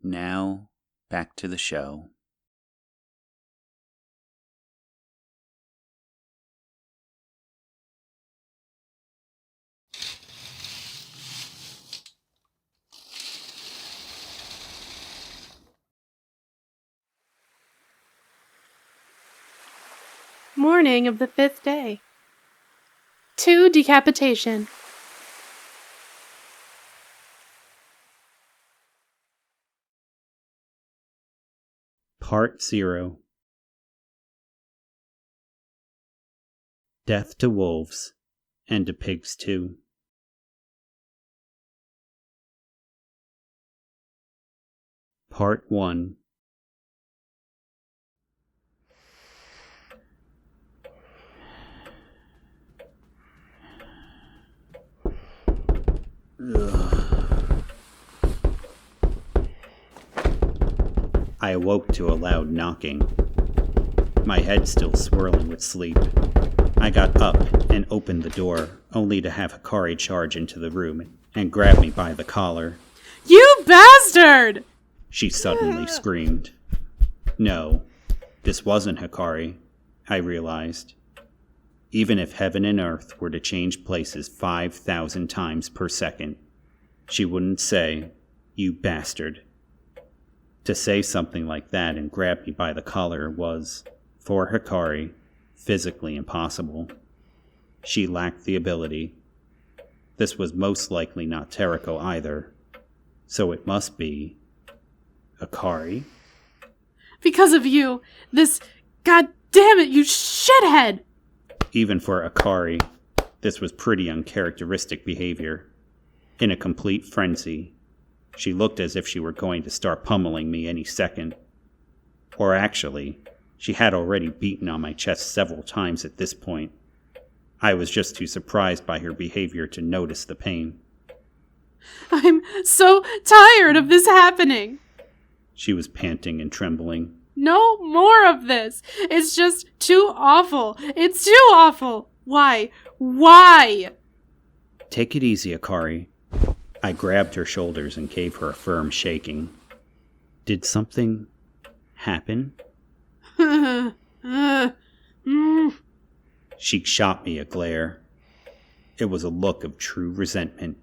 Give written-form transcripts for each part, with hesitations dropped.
Now, back to the show. Morning of the 5th day. 2 Decapitation. Part 0. Death to wolves, and to pigs too. Part 1. I awoke to a loud knocking, my head still swirling with sleep. I got up and opened the door, only to have Hikari charge into the room and grab me by the collar. You bastard! She suddenly screamed. No, this wasn't Hikari, I realized. Even if heaven and earth were to change places 5,000 times per second, she wouldn't say, "You bastard." To say something like that and grab me by the collar was, for Hikari, physically impossible. She lacked the ability. This was most likely not Tereko either, so it must be Hikari. Because of you, this... God damn it, you shithead! Even for Hikari, this was pretty uncharacteristic behavior. In a complete frenzy, she looked as if she were going to start pummeling me any second. Or actually, she had already beaten on my chest several times at this point. I was just too surprised by her behavior to notice the pain. I'm so tired of this happening. She was panting and trembling. No more of this. It's just too awful. It's too awful. Why? Why? Take it easy, Hikari. I grabbed her shoulders and gave her a firm shaking. Did something happen? She shot me a glare. It was a look of true resentment,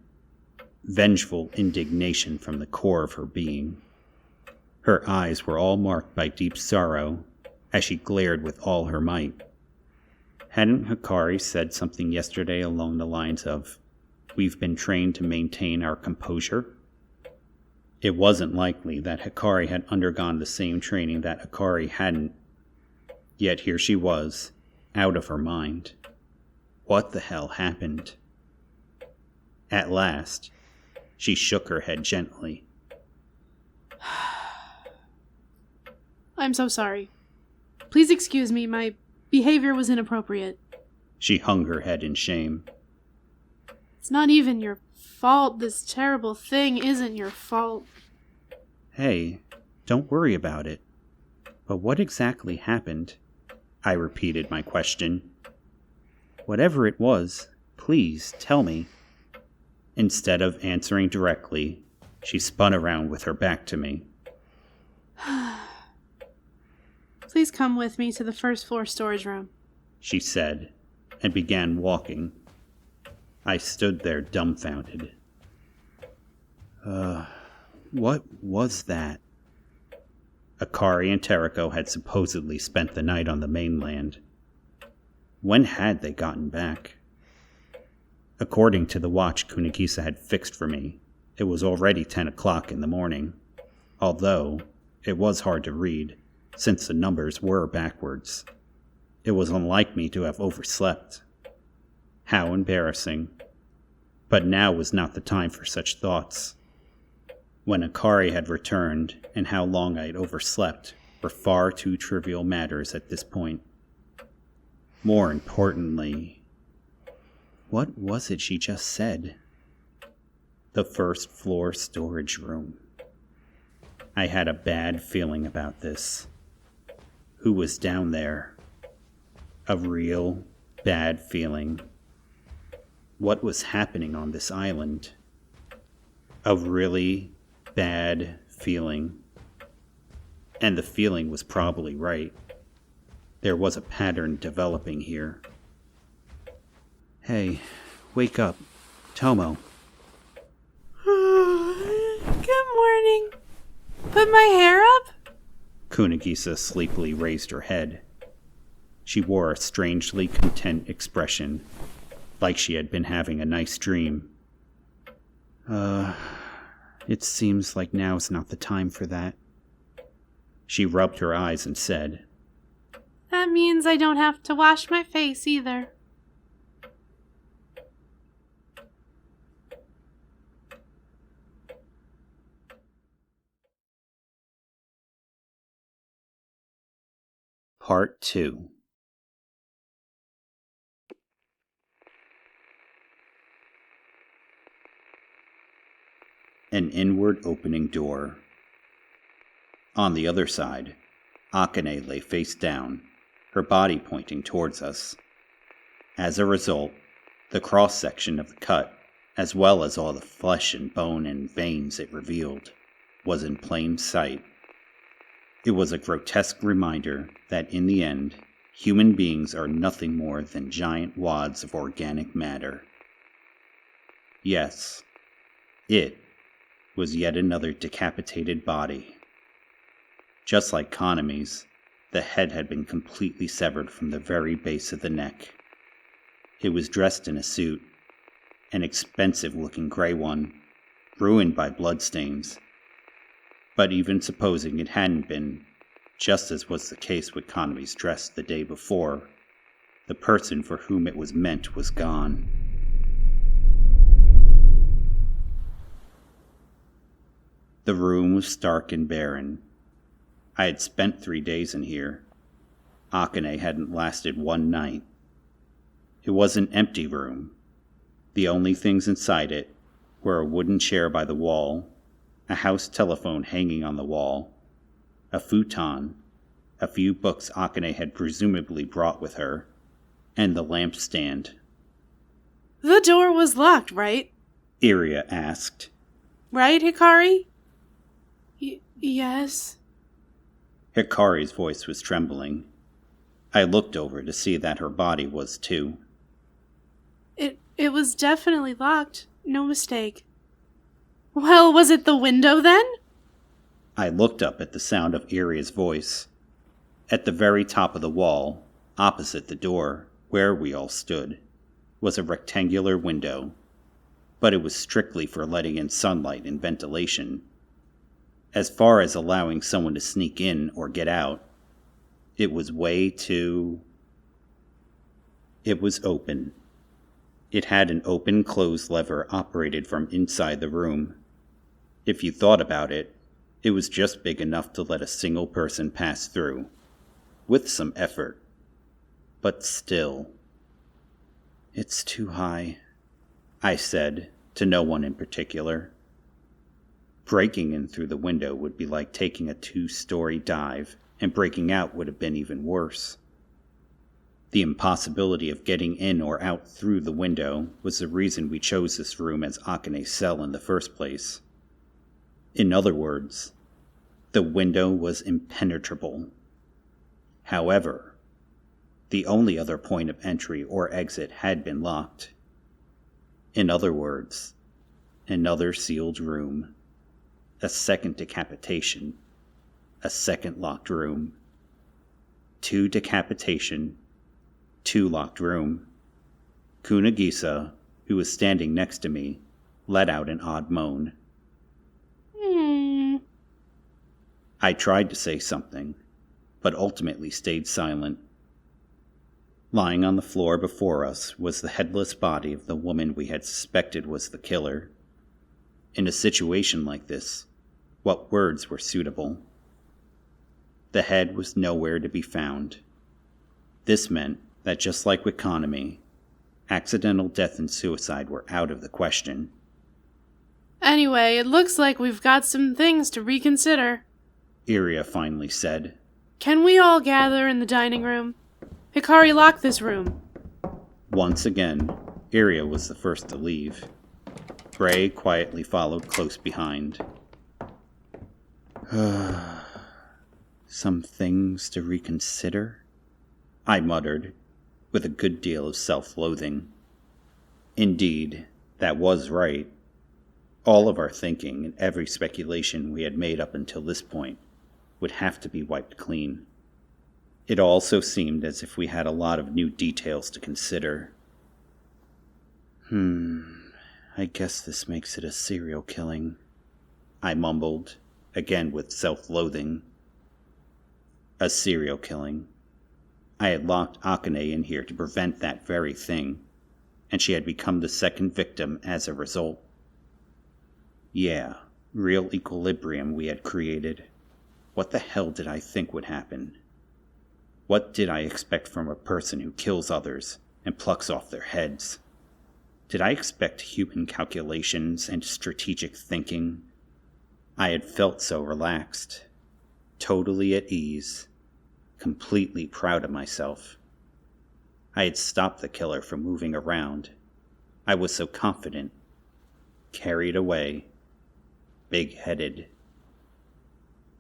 vengeful indignation from the core of her being. Her eyes were all marked by deep sorrow as she glared with all her might. Hadn't Hikari said something yesterday along the lines of, "We've been trained to maintain our composure"? It wasn't likely that Hikari had undergone the same training that Hikari hadn't. Yet here she was, out of her mind. What the hell happened? At last, she shook her head gently. I'm so sorry. Please excuse me, my behavior was inappropriate. She hung her head in shame. It's not even your fault. This terrible thing isn't your fault. Hey, don't worry about it. But what exactly happened? I repeated my question. Whatever it was, please tell me. Instead of answering directly, she spun around with her back to me. Please come with me to the first floor storage room, she said, and began walking. I stood there dumbfounded. What was that? Hikari and Tereko had supposedly spent the night on the mainland. When had they gotten back? According to the watch Kunigisa had fixed for me, it was already 10 o'clock in the morning, although it was hard to read, since the numbers were backwards. It was unlike me to have overslept. How embarrassing. But now was not the time for such thoughts. When Hikari had returned, and how long I had overslept, were far too trivial matters at this point. More importantly, what was it she just said? The first floor storage room. I had a bad feeling about this. Who was down there? A real bad feeling. What was happening on this island? A really bad feeling. And the feeling was probably right. There was a pattern developing here. Hey, wake up. Tomo. Good morning. Put my hair up? Kunagisa sleepily raised her head. She wore a strangely content expression, like she had been having a nice dream. It seems like now's not the time for that. She rubbed her eyes and said, That means I don't have to wash my face either. Part 2. An inward opening door. On the other side, Akane lay face down, her body pointing towards us. As a result, the cross-section of the cut, as well as all the flesh and bone and veins it revealed, was in plain sight. It was a grotesque reminder that in the end, human beings are nothing more than giant wads of organic matter. Yes, it was yet another decapitated body. Just like Konami's, the head had been completely severed from the very base of the neck. It was dressed in a suit, an expensive-looking gray one, ruined by bloodstains. But even supposing it hadn't been, just as was the case with Konami's dress the day before, the person for whom it was meant was gone. The room was stark and barren. I had spent 3 days in here. Akane hadn't lasted 1 night. It was an empty room. The only things inside it were a wooden chair by the wall, a house telephone hanging on the wall, a futon, a few books Akane had presumably brought with her, and the lampstand. The door was locked, right? Iria asked. Right, Hikari? Yes. Hikari's voice was trembling. I looked over to see that her body was too. It was definitely locked. No mistake. Well, was it the window then? I looked up at the sound of Iria's voice. At the very top of the wall, opposite the door, where we all stood, was a rectangular window, but it was strictly for letting in sunlight and ventilation. As far as allowing someone to sneak in or get out, it was way too... It was open. It had an open-close lever operated from inside the room. If you thought about it, it was just big enough to let a single person pass through, with some effort. But still... It's too high, I said, to no one in particular. Breaking in through the window would be like taking a 2-story dive, and breaking out would have been even worse. The impossibility of getting in or out through the window was the reason we chose this room as Akane's cell in the first place. In other words, the window was impenetrable. However, the only other point of entry or exit had been locked. In other words, another sealed room. A second decapitation. A second locked room. 2 decapitation. 2 locked room. Kunagisa, who was standing next to me, let out an odd moan. I tried to say something, but ultimately stayed silent. Lying on the floor before us was the headless body of the woman we had suspected was the killer. In a situation like this, what words were suitable? The head was nowhere to be found. This meant that just like with Konami, accidental death and suicide were out of the question. Anyway, it looks like we've got some things to reconsider, Iria finally said. Can we all gather in the dining room? Hikari, lock this room. Once again, Iria was the first to leave. Bray quietly followed close behind. Some things to reconsider, I muttered, with a good deal of self-loathing. Indeed, that was right. All of our thinking and every speculation we had made up until this point would have to be wiped clean. It also seemed as if we had a lot of new details to consider. I guess this makes it a serial killing, I mumbled, again with self-loathing. A serial killing. I had locked Akane in here to prevent that very thing, and she had become the second victim as a result. Yeah, real equilibrium we had created. What the hell did I think would happen? What did I expect from a person who kills others and plucks off their heads? Did I expect human calculations and strategic thinking? I had felt so relaxed, totally at ease, completely proud of myself. I had stopped the killer from moving around. I was so confident, carried away, big-headed.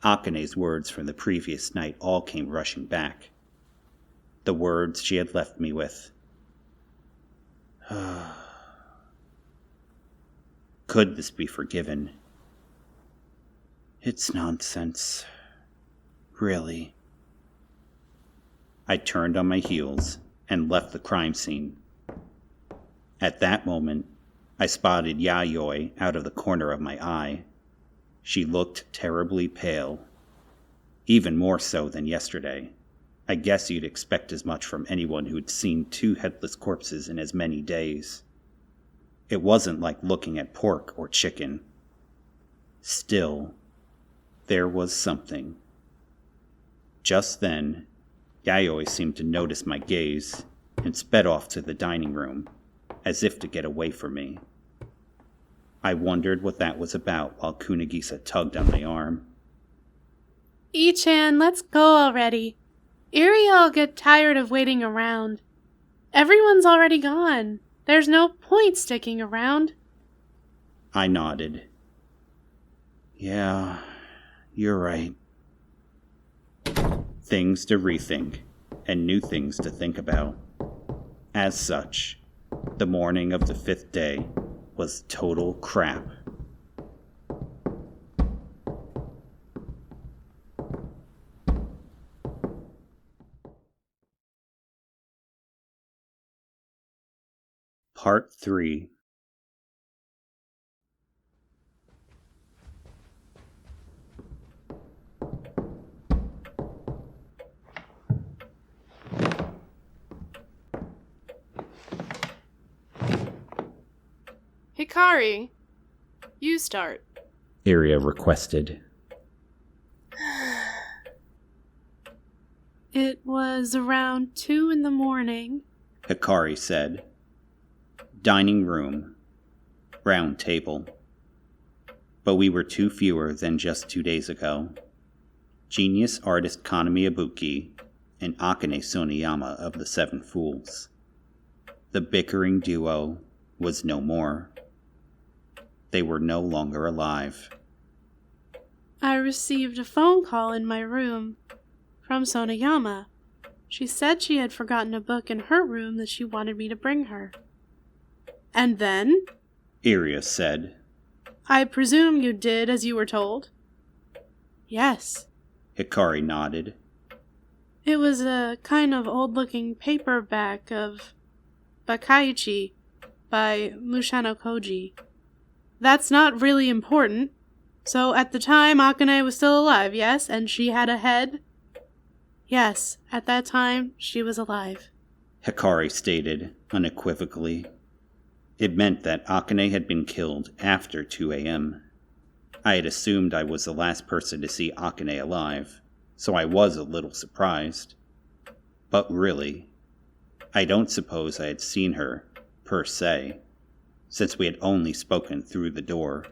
Akane's words from the previous night all came rushing back. The words she had left me with. Could this be forgiven? It's nonsense. Really. I turned on my heels and left the crime scene. At that moment, I spotted Yayoi out of the corner of my eye. She looked terribly pale, even more so than yesterday. I guess you'd expect as much from anyone who'd seen 2 headless corpses in as many days. It wasn't like looking at pork or chicken. Still, there was something. Just then, Yayoi seemed to notice my gaze and sped off to the dining room, as if to get away from me. I wondered what that was about while Kunagisa tugged on my arm. Ichan, let's go already. Iriel'll get tired of waiting around. Everyone's already gone. There's no point sticking around. I nodded. Yeah, you're right. Things to rethink, and new things to think about. As such, the morning of the 5th day was total crap. Part 3. Hikari, you start. Iria requested. It was around 2 in the morning. Hikari said. Dining room. Round table. But we were 2 fewer than just 2 days ago. Genius artist Kanami Ibuki and Akane Soniyama of the 7 Fools. The bickering duo was no more. They were no longer alive. I received a phone call in my room from Soniyama. She said she had forgotten a book in her room that she wanted me to bring her. And then? Iria said. I presume you did as you were told? Yes. Hikari nodded. It was a kind of old-looking paperback of Bakaichi by Mushano Koji. That's not really important. So at the time, Akane was still alive, yes? And she had a head? Yes, at that time, she was alive. Hikari stated, unequivocally. It meant that Akane had been killed after 2 a.m. I had assumed I was the last person to see Akane alive, so I was a little surprised. But really, I don't suppose I had seen her, per se, since we had only spoken through the door.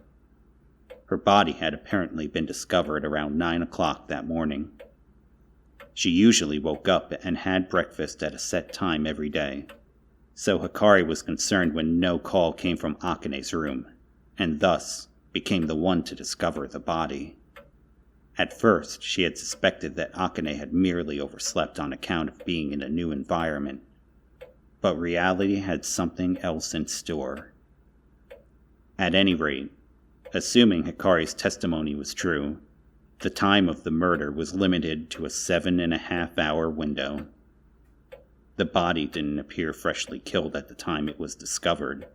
Her body had apparently been discovered around 9 o'clock that morning. She usually woke up and had breakfast at a set time every day, so Hikari was concerned when no call came from Akane's room, and thus became the one to discover the body. At first, she had suspected that Akane had merely overslept on account of being in a new environment, but reality had something else in store. At any rate, assuming Hikari's testimony was true, the time of the murder was limited to a 7.5-hour window. The body didn't appear freshly killed at the time it was discovered,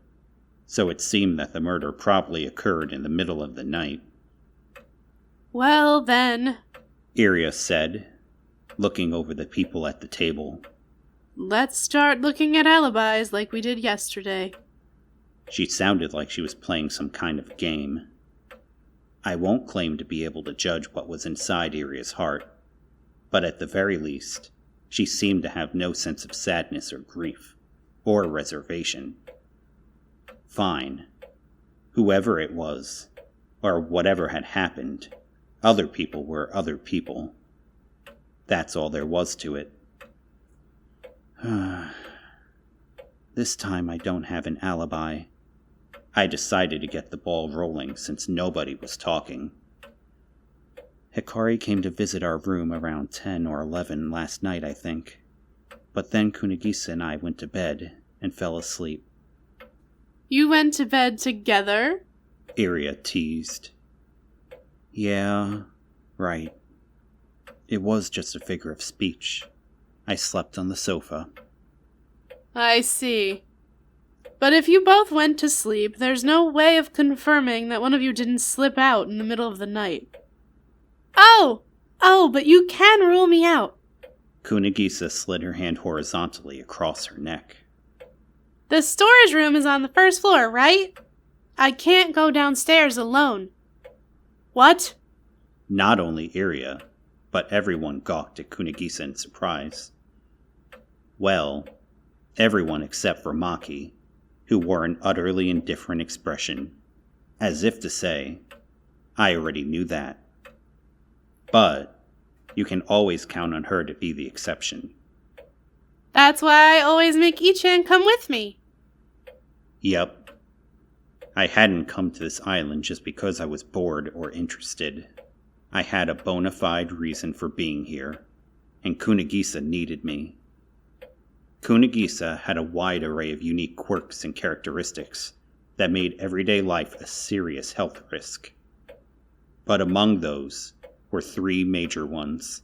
so it seemed that the murder probably occurred in the middle of the night. Well, then, Iria said, looking over the people at the table. Let's start looking at alibis like we did yesterday. She sounded like she was playing some kind of game. I won't claim to be able to judge what was inside Iria's heart, but at the very least, she seemed to have no sense of sadness or grief, or reservation. Fine. Whoever it was, or whatever had happened, other people were other people. That's all there was to it. This time I don't have an alibi. I decided to get the ball rolling since nobody was talking. Hikari came to visit our room around 10 or 11 last night, I think. But then Kunigisa and I went to bed and fell asleep. You went to bed together? Iria teased. Yeah, right. It was just a figure of speech. I slept on the sofa. I see. But if you both went to sleep, there's no way of confirming that one of you didn't slip out in the middle of the night. Oh, but you can rule me out. Kunigisa slid her hand horizontally across her neck. The storage room is on the first floor, right? I can't go downstairs alone. What? Not only Iria, but everyone gawked at Kunigisa in surprise. Well, everyone except for Maki, who wore an utterly indifferent expression, as if to say, I already knew that. But you can always count on her to be the exception. That's why I always make Ichan come with me. Yep. I hadn't come to this island just because I was bored or interested. I had a bona fide reason for being here, and Kunigisa needed me. Kunigisa had a wide array of unique quirks and characteristics that made everyday life a serious health risk. But among those were 3 major ones,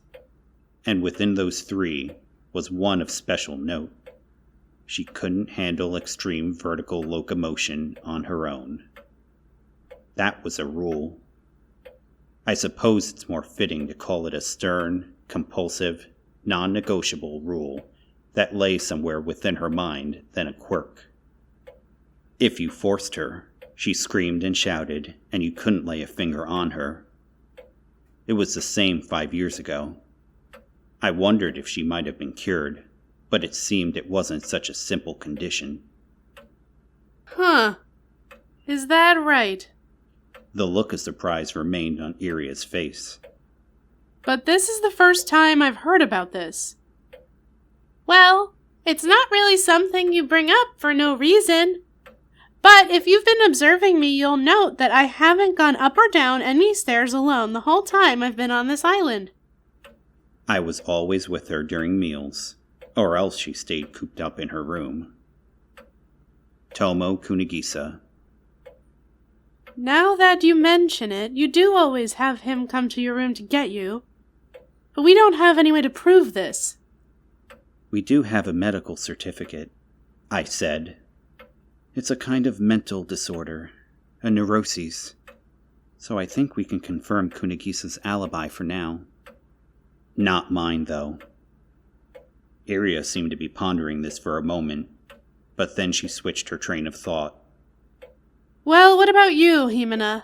and within those 3 was one of special note. She couldn't handle extreme vertical locomotion on her own. That was a rule. I suppose it's more fitting to call it a stern, compulsive, non-negotiable rule that lay somewhere within her mind than a quirk. If you forced her, she screamed and shouted, and you couldn't lay a finger on her. It was the same 5 years ago. I wondered if she might have been cured, but it seemed it wasn't such a simple condition. Huh. Is that right? The look of surprise remained on Iria's face. But this is the first time I've heard about this. Well, it's not really something you bring up for no reason. But if you've been observing me, you'll note that I haven't gone up or down any stairs alone the whole time I've been on this island. I was always with her during meals, or else she stayed cooped up in her room. Tomo Kunigisa. Now that you mention it, you do always have him come to your room to get you. But we don't have any way to prove this. We do have a medical certificate, I said. It's a kind of mental disorder, a neuroses. So I think we can confirm Kunigisa's alibi for now. Not mine, though. Iria seemed to be pondering this for a moment, but then she switched her train of thought. Well, what about you, Himina?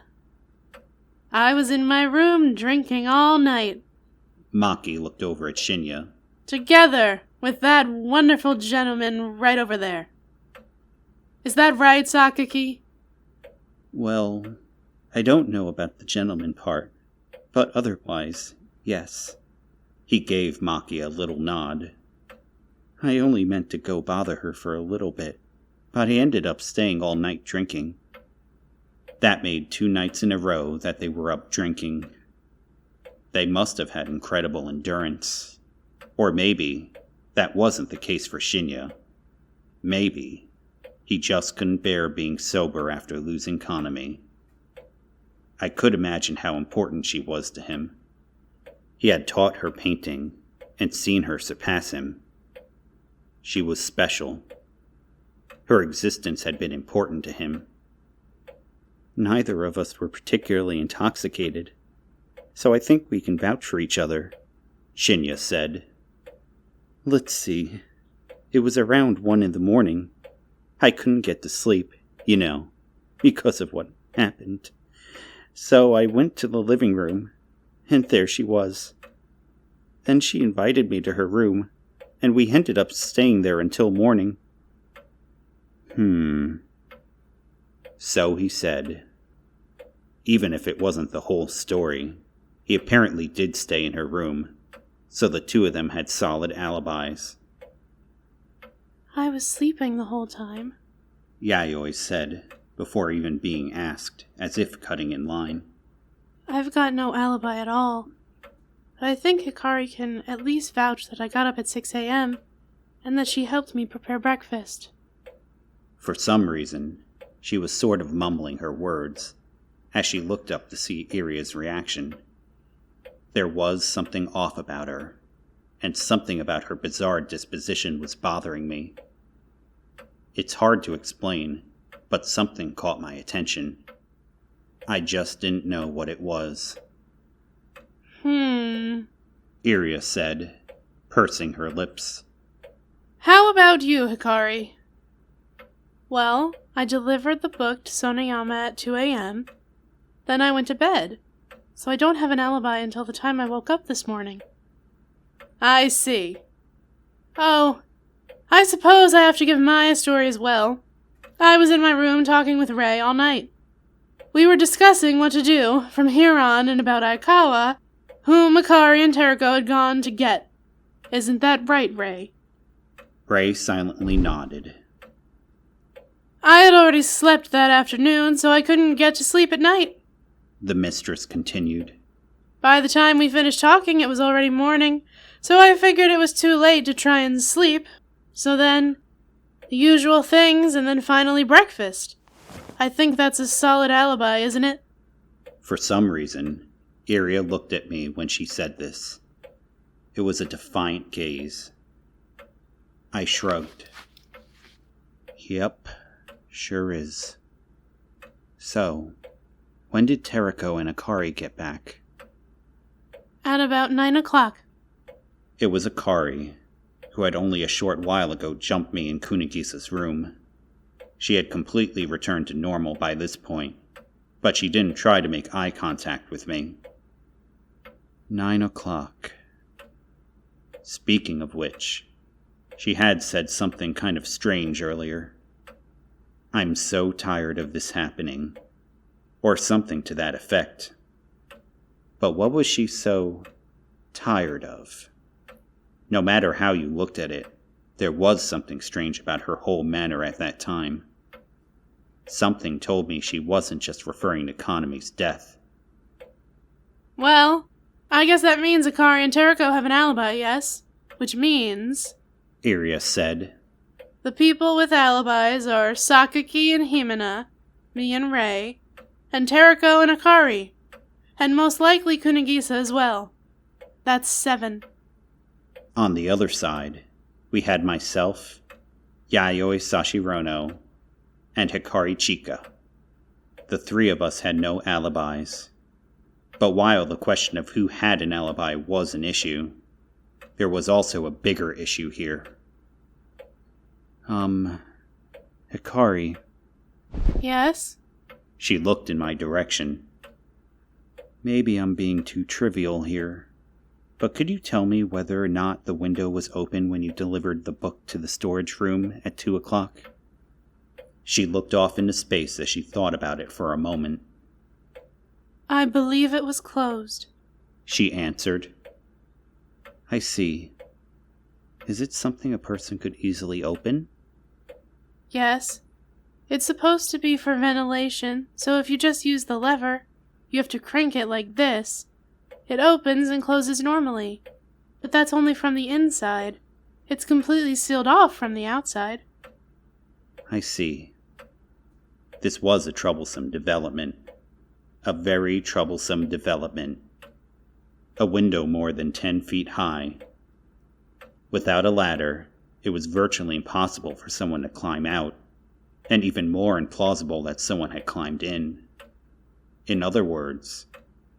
I was in my room drinking all night. Maki looked over at Shinya. Together with that wonderful gentleman right over there. Is that right, Sakaki? Well, I don't know about the gentleman part, but otherwise, yes. He gave Maki a little nod. I only meant to go bother her for a little bit, but he ended up staying all night drinking. That made 2 nights in a row that they were up drinking. They must have had incredible endurance. Or maybe that wasn't the case for Shinya. Maybe he just couldn't bear being sober after losing Kaname. I could imagine how important she was to him. He had taught her painting and seen her surpass him. She was special. Her existence had been important to him. Neither of us were particularly intoxicated, so I think we can vouch for each other, Shinya said. Let's see. It was around 1 a.m. I couldn't get to sleep, because of what happened. So I went to the living room, and there she was. Then she invited me to her room, and we ended up staying there until morning. So he said. Even if it wasn't the whole story, he apparently did stay in her room, so the two of them had solid alibis. I was sleeping the whole time, Yayoi said, before even being asked, as if cutting in line. I've got no alibi at all, but I think Hikari can at least vouch that I got up at 6 a.m. and that she helped me prepare breakfast. For some reason, she was sort of mumbling her words, as she looked up to see Iria's reaction. There was something off about her, and something about her bizarre disposition was bothering me. It's hard to explain, but something caught my attention. I just didn't know what it was. Iria said, pursing her lips. How about you, Hikari? Well, I delivered the book to Sonayama at 2 a.m., then I went to bed, so I don't have an alibi until the time I woke up this morning. I see. Oh, I suppose I have to give my story as well. I was in my room talking with Rei all night. We were discussing what to do from here on and about Aikawa, whom Hikari and Terako had gone to get. Isn't that right, Rei? Rei silently nodded. I had already slept that afternoon, so I couldn't get to sleep at night, the mistress continued. By the time we finished talking, it was already morning, so I figured it was too late to try and sleep. So then, the usual things, and then finally breakfast. I think that's a solid alibi, isn't it? For some reason, Iria looked at me when she said this. It was a defiant gaze. I shrugged. Yep, sure is. So, when did Terako and Hikari get back? At about 9 o'clock. It was Hikari, who had only a short while ago jumped me in Kunagisa's room. She had completely returned to normal by this point, but she didn't try to make eye contact with me. 9 o'clock. Speaking of which, she had said something kind of strange earlier. I'm so tired of this happening. Or something to that effect. But what was she so tired of? No matter how you looked at it, there was something strange about her whole manner at that time. Something told me she wasn't just referring to Kaname's death. Well, I guess that means Hikari and Terako have an alibi, yes? Which means, Iria said, the people with alibis are Sakaki and Himena, me and Rei, and Terako and Hikari, and most likely Kunagisa as well. That's 7. On the other side, we had myself, Yayoi Sashirono, and Hikari Chika. The three of us had no alibis. But while the question of who had an alibi was an issue, there was also a bigger issue here. Hikari. Yes? She looked in my direction. Maybe I'm being too trivial here, but could you tell me whether or not the window was open when you delivered the book to the storage room at 2 o'clock? She looked off into space as she thought about it for a moment. I believe it was closed, she answered. I see. Is it something a person could easily open? Yes. It's supposed to be for ventilation, so if you just use the lever, you have to crank it like this. It opens and closes normally, but that's only from the inside. It's completely sealed off from the outside. I see. This was a troublesome development. A very troublesome development. A window more than 10 feet high. Without a ladder, it was virtually impossible for someone to climb out, and even more implausible that someone had climbed in. In other words,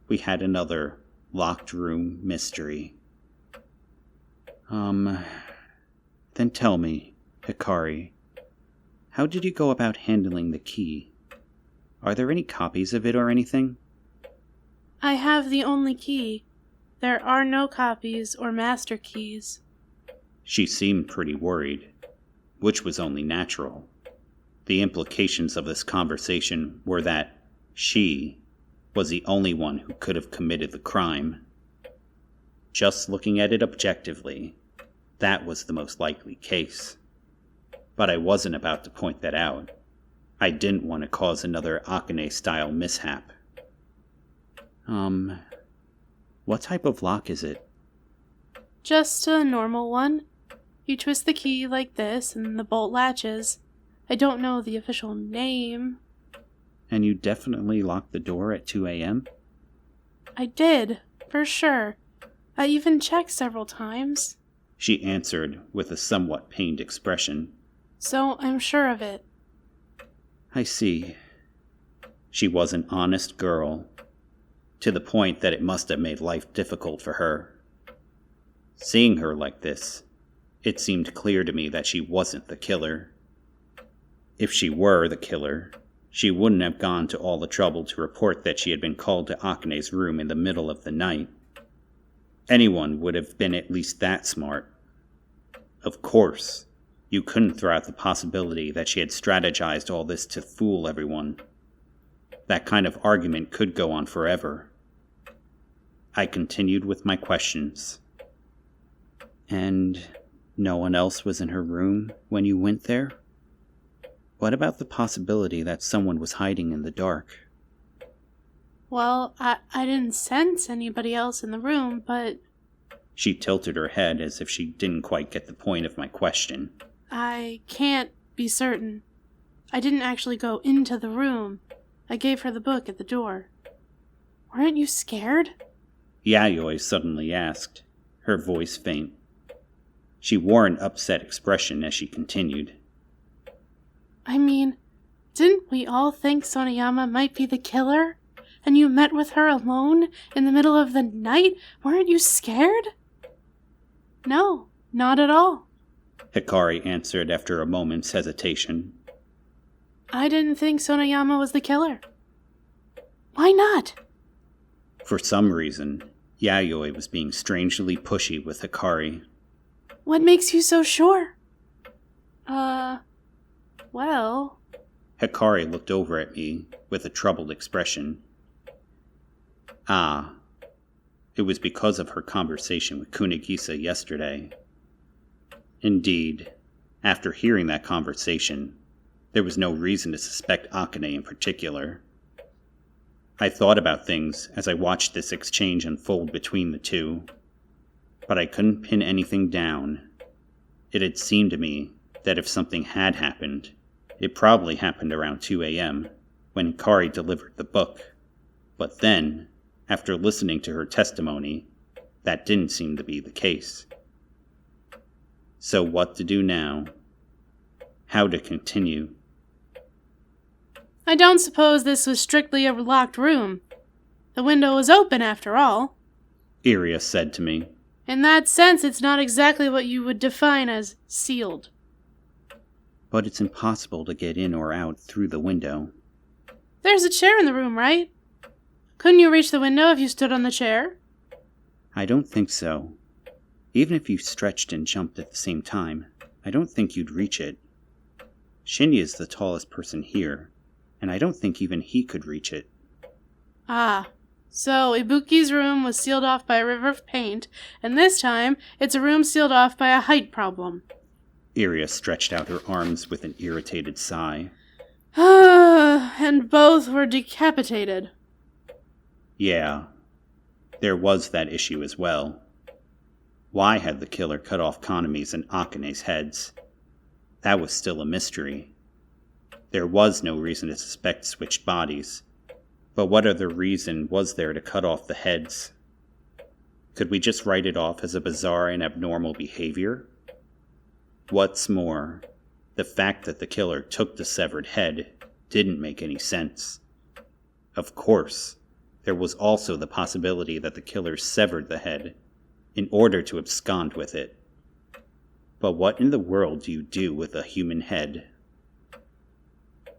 we had another locked room mystery. Then tell me, Hikari, how did you go about handling the key? Are there any copies of it or anything? I have the only key. There are no copies or master keys. She seemed pretty worried, which was only natural. The implications of this conversation were that she was the only one who could have committed the crime. Just looking at it objectively, that was the most likely case. But I wasn't about to point that out. I didn't want to cause another Akane-style mishap. What type of lock is it? Just a normal one. You twist the key like this and the bolt latches. I don't know the official name. And you definitely locked the door at 2 a.m.? I did, for sure. I even checked several times. She answered with a somewhat pained expression. So I'm sure of it. I see. She was an honest girl, to the point that it must have made life difficult for her. Seeing her like this, it seemed clear to me that she wasn't the killer. If she were the killer, she wouldn't have gone to all the trouble to report that she had been called to Akane's room in the middle of the night. Anyone would have been at least that smart. Of course, you couldn't throw out the possibility that she had strategized all this to fool everyone. That kind of argument could go on forever. I continued with my questions. And no one else was in her room when you went there? What about the possibility that someone was hiding in the dark? Well, I didn't sense anybody else in the room, but... She tilted her head as if she didn't quite get the point of my question. I can't be certain. I didn't actually go into the room. I gave her the book at the door. Weren't you scared? Yayoi suddenly asked, her voice faint. She wore an upset expression as she continued. I mean, didn't we all think Sonayama might be the killer? And you met with her alone in the middle of the night? Weren't you scared? No, not at all. Hikari answered after a moment's hesitation. I didn't think Sonayama was the killer. Why not? For some reason, Yayoi was being strangely pushy with Hikari. What makes you so sure? Well... Hikari looked over at me with a troubled expression. Ah, it was because of her conversation with Kunigisa yesterday. Indeed, after hearing that conversation, there was no reason to suspect Akane in particular. I thought about things as I watched this exchange unfold between the two, but I couldn't pin anything down. It had seemed to me that if something had happened, it probably happened around 2 a.m., when Hikari delivered the book. But then, after listening to her testimony, that didn't seem to be the case. So what to do now? How to continue? I don't suppose this was strictly a locked room. The window was open, after all. Iria said to me. In that sense, it's not exactly what you would define as sealed. But it's impossible to get in or out through the window. There's a chair in the room, right? Couldn't you reach the window if you stood on the chair? I don't think so. Even if you stretched and jumped at the same time, I don't think you'd reach it. Shinya is the tallest person here, and I don't think even he could reach it. Ah, so Ibuki's room was sealed off by a river of paint, and this time it's a room sealed off by a height problem. Iria stretched out her arms with an irritated sigh. And both were decapitated. Yeah. There was that issue as well. Why had the killer cut off Konomi's and Akane's heads? That was still a mystery. There was no reason to suspect switched bodies, but what other reason was there to cut off the heads? Could we just write it off as a bizarre and abnormal behavior? What's more, the fact that the killer took the severed head didn't make any sense. Of course, there was also the possibility that the killer severed the head in order to abscond with it. But what in the world do you do with a human head?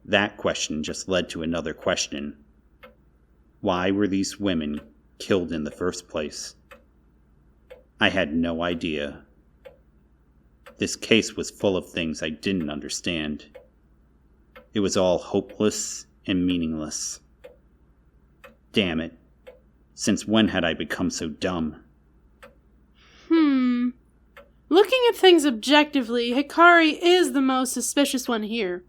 That question just led to another question. Why were these women killed in the first place? I had no idea. This case was full of things I didn't understand. It was all hopeless and meaningless. Damn it. Since when had I become so dumb? Looking at things objectively, Hikari is the most suspicious one here.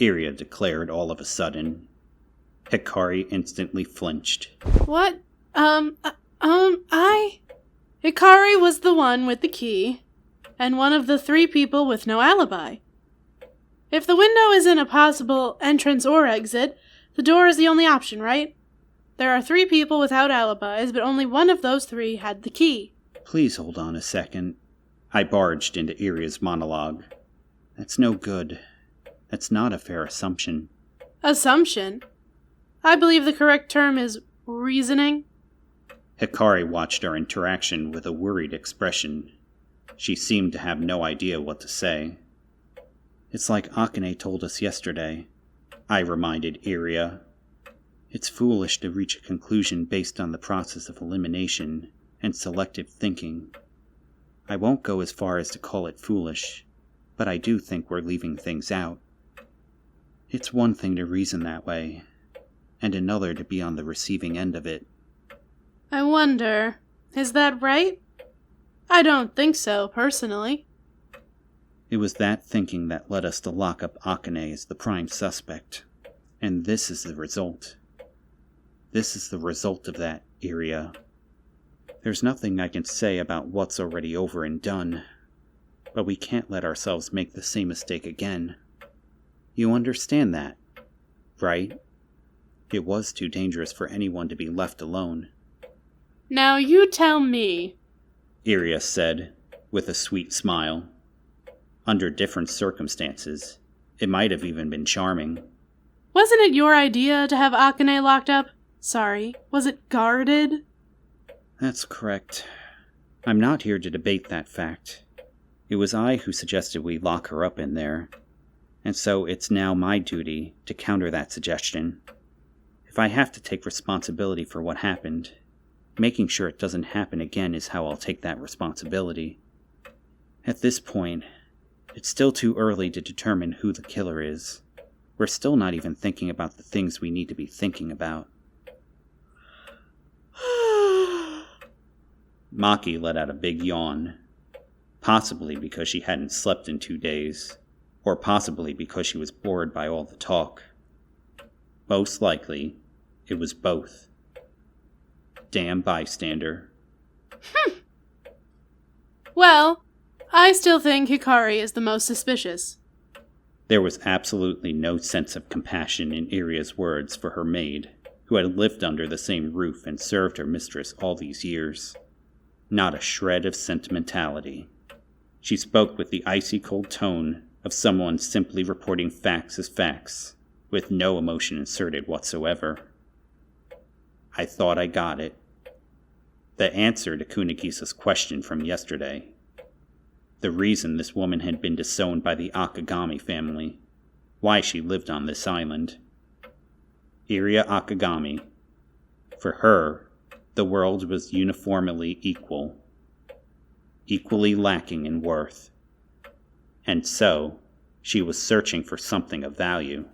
Iria declared all of a sudden. Hikari instantly flinched. What? Hikari was the one with the key, and one of the 3 people with no alibi. If the window isn't a possible entrance or exit, the door is the only option, right? There are 3 people without alibis, but only one of those 3 had the key. Please hold on a second. I barged into Iria's monologue. That's no good. That's not a fair assumption. Assumption? I believe the correct term is reasoning. Hikari watched our interaction with a worried expression. She seemed to have no idea what to say. It's like Akane told us yesterday, I reminded Iria. It's foolish to reach a conclusion based on the process of elimination and selective thinking. I won't go as far as to call it foolish, but I do think we're leaving things out. It's one thing to reason that way, and another to be on the receiving end of it. I wonder, is that right? I don't think so, personally. It was that thinking that led us to lock up Akane as the prime suspect, and this is the result. This is the result of that, Iria. There's nothing I can say about what's already over and done, but we can't let ourselves make the same mistake again. You understand that, right? It was too dangerous for anyone to be left alone. Now you tell me, Iria said, with a sweet smile. Under different circumstances, it might have even been charming. Wasn't it your idea to have Akane locked up? Sorry, was it guarded? That's correct. I'm not here to debate that fact. It was I who suggested we lock her up in there, and so it's now my duty to counter that suggestion. If I have to take responsibility for what happened, making sure it doesn't happen again is how I'll take that responsibility. At this point, it's still too early to determine who the killer is. We're still not even thinking about the things we need to be thinking about. Maki let out a big yawn, possibly because she hadn't slept in 2 days, or possibly because she was bored by all the talk. Most likely, it was both. Damn bystander. Well, I still think Hikari is the most suspicious. There was absolutely no sense of compassion in Iria's words for her maid, who had lived under the same roof and served her mistress all these years. Not a shred of sentimentality. She spoke with the icy cold tone of someone simply reporting facts as facts, with no emotion inserted whatsoever. I thought I got it. The answer to Kunigisa's question from yesterday. The reason this woman had been disowned by the Akagami family. Why she lived on this island. Iria Akagami. For her, the world was uniformly equal. Equally lacking in worth. And so, she was searching for something of value.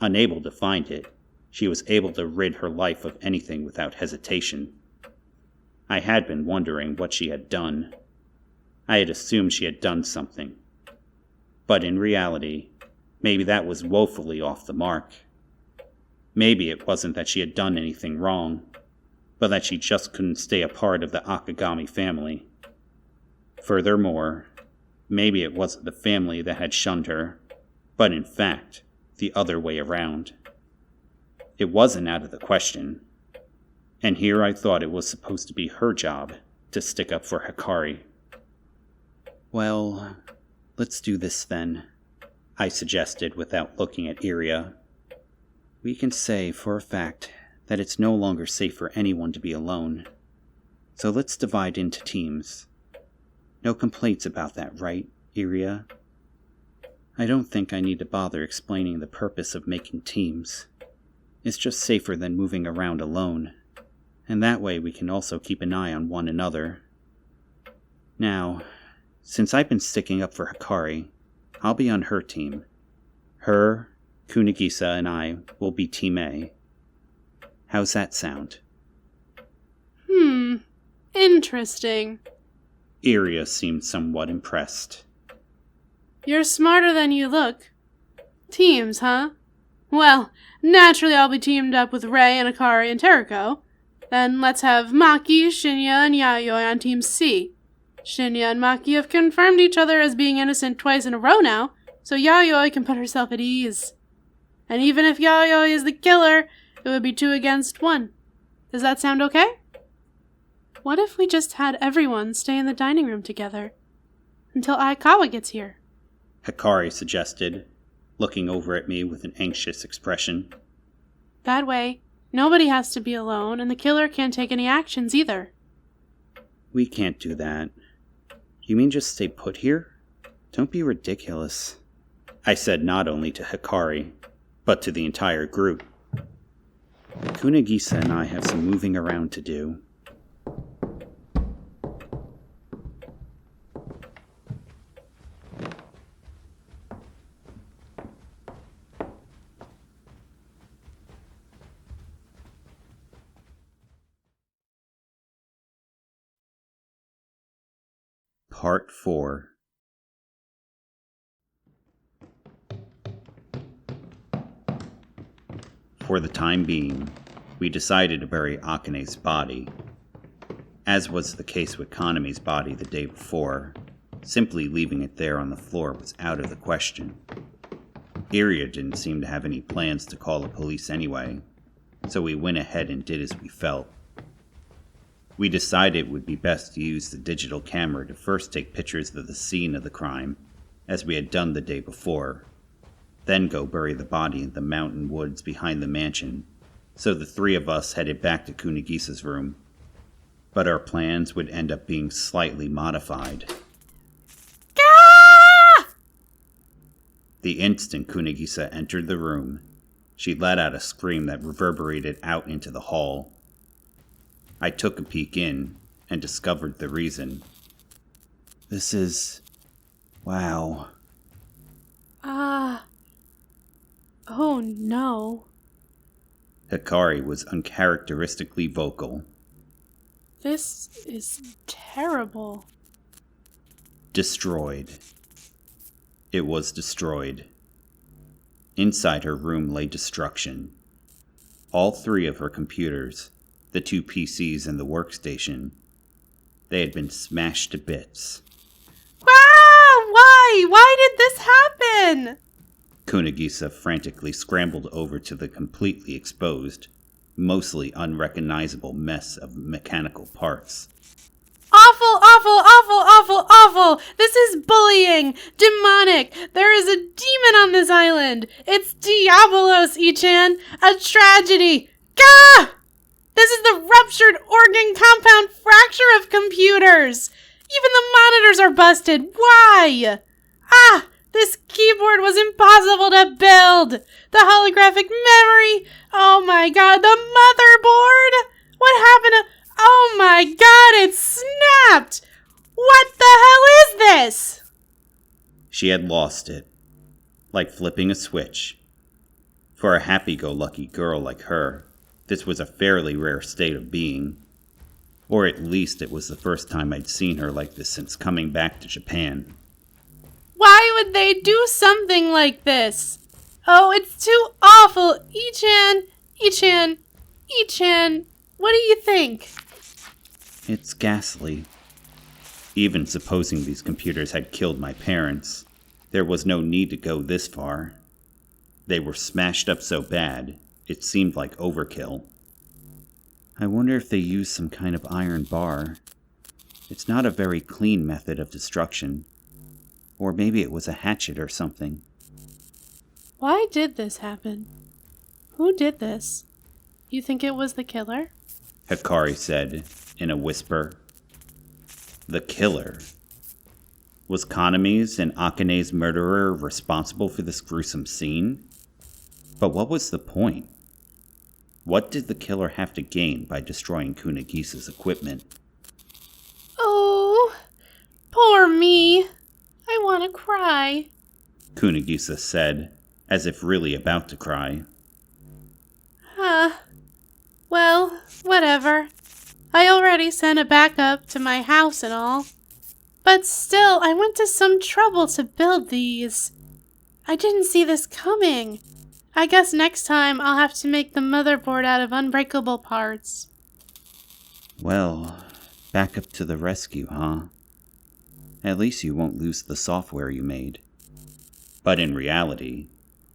Unable to find it, she was able to rid her life of anything without hesitation. I had been wondering what she had done. I had assumed she had done something. But in reality, maybe that was woefully off the mark. Maybe it wasn't that she had done anything wrong. but that she just couldn't stay a part of the Akagami family. Furthermore, maybe it wasn't the family that had shunned her, but in fact, the other way around. It wasn't out of the question. And here I thought it was supposed to be her job to stick up for Hikari. Well, let's do this then, I suggested without looking at Iria. We can say for a fact that it's no longer safe for anyone to be alone. So let's divide into teams. No complaints about that, right, Iria? I don't think I need to bother explaining the purpose of making teams. It's just safer than moving around alone, and that way we can also keep an eye on one another. Now, since I've been sticking up for Hikari, I'll be on her team. Her, Kunigisa, and I will be Team A. How's that sound? Interesting. Iria seemed somewhat impressed. You're smarter than you look. Teams, huh? Well, naturally I'll be teamed up with Rei and Hikari and Teriko. Then let's have Maki, Shinya, and Yayoi on Team C. Shinya and Maki have confirmed each other as being innocent twice in a row now, so Yayoi can put herself at ease. And even if Yayoi is the killer, it would be 2 against 1. Does that sound okay? What if we just had everyone stay in the dining room together until Aikawa gets here? Hikari suggested, looking over at me with an anxious expression. That way, nobody has to be alone, and the killer can't take any actions either. We can't do that. You mean just stay put here? Don't be ridiculous. I said not only to Hikari, but to the entire group. Kunigisa and I have some moving around to do. Part 4. For the time being, we decided to bury Akane's body. As was the case with Kanami's body the day before, simply leaving it there on the floor was out of the question. Iria didn't seem to have any plans to call the police anyway, so we went ahead and did as we felt. We decided it would be best to use the digital camera to first take pictures of the scene of the crime, as we had done the day before, then go bury the body in the mountain woods behind the mansion, so the 3 of us headed back to Kunigisa's room. But our plans would end up being slightly modified. Gah! The instant Kunigisa entered the room, she let out a scream that reverberated out into the hall. I took a peek in and discovered the reason. This is... wow. Oh no. Hikari was uncharacteristically vocal. This is terrible. Destroyed. It was destroyed. Inside her room lay destruction. All 3 of her computers, the 2 PCs and the workstation, they had been smashed to bits. Wow! Why? Why did this happen? Kunigisa frantically scrambled over to the completely exposed, mostly unrecognizable mess of mechanical parts. Awful, awful, awful, awful, awful! This is bullying! Demonic! There is a demon on this island! It's Diabolos, Ichan! A tragedy! Gah! This is the ruptured organ compound fracture of computers! Even the monitors are busted! Why? This keyboard was impossible to build! The holographic memory! Oh my god, the motherboard! What happened to... Oh my god, it snapped! What the hell is this? She had lost it, like flipping a switch. For a happy-go-lucky girl like her, this was a fairly rare state of being. Or at least it was the first time I'd seen her like this since coming back to Japan. Why would they do something like this? Oh, it's too awful! Ichan! What do you think? It's ghastly. Even supposing these computers had killed my parents, there was no need to go this far. They were smashed up so bad, it seemed like overkill. I wonder if they used some kind of iron bar. It's not a very clean method of destruction. Or maybe it was a hatchet or something. Why did this happen? Who did this? You think it was the killer? Hikari said in a whisper. The killer? Was Kanami's and Akane's murderer responsible for this gruesome scene? But what was the point? What did the killer have to gain by destroying Kunagisa's equipment? Oh, poor me. I want to cry, Kunagisa said, as if really about to cry. Well, whatever. I already sent a backup to my house and all. But still, I went to some trouble to build these. I didn't see this coming. I guess next time I'll have to make the motherboard out of unbreakable parts. Well, back up to the rescue, huh? At least you won't lose the software you made. But in reality,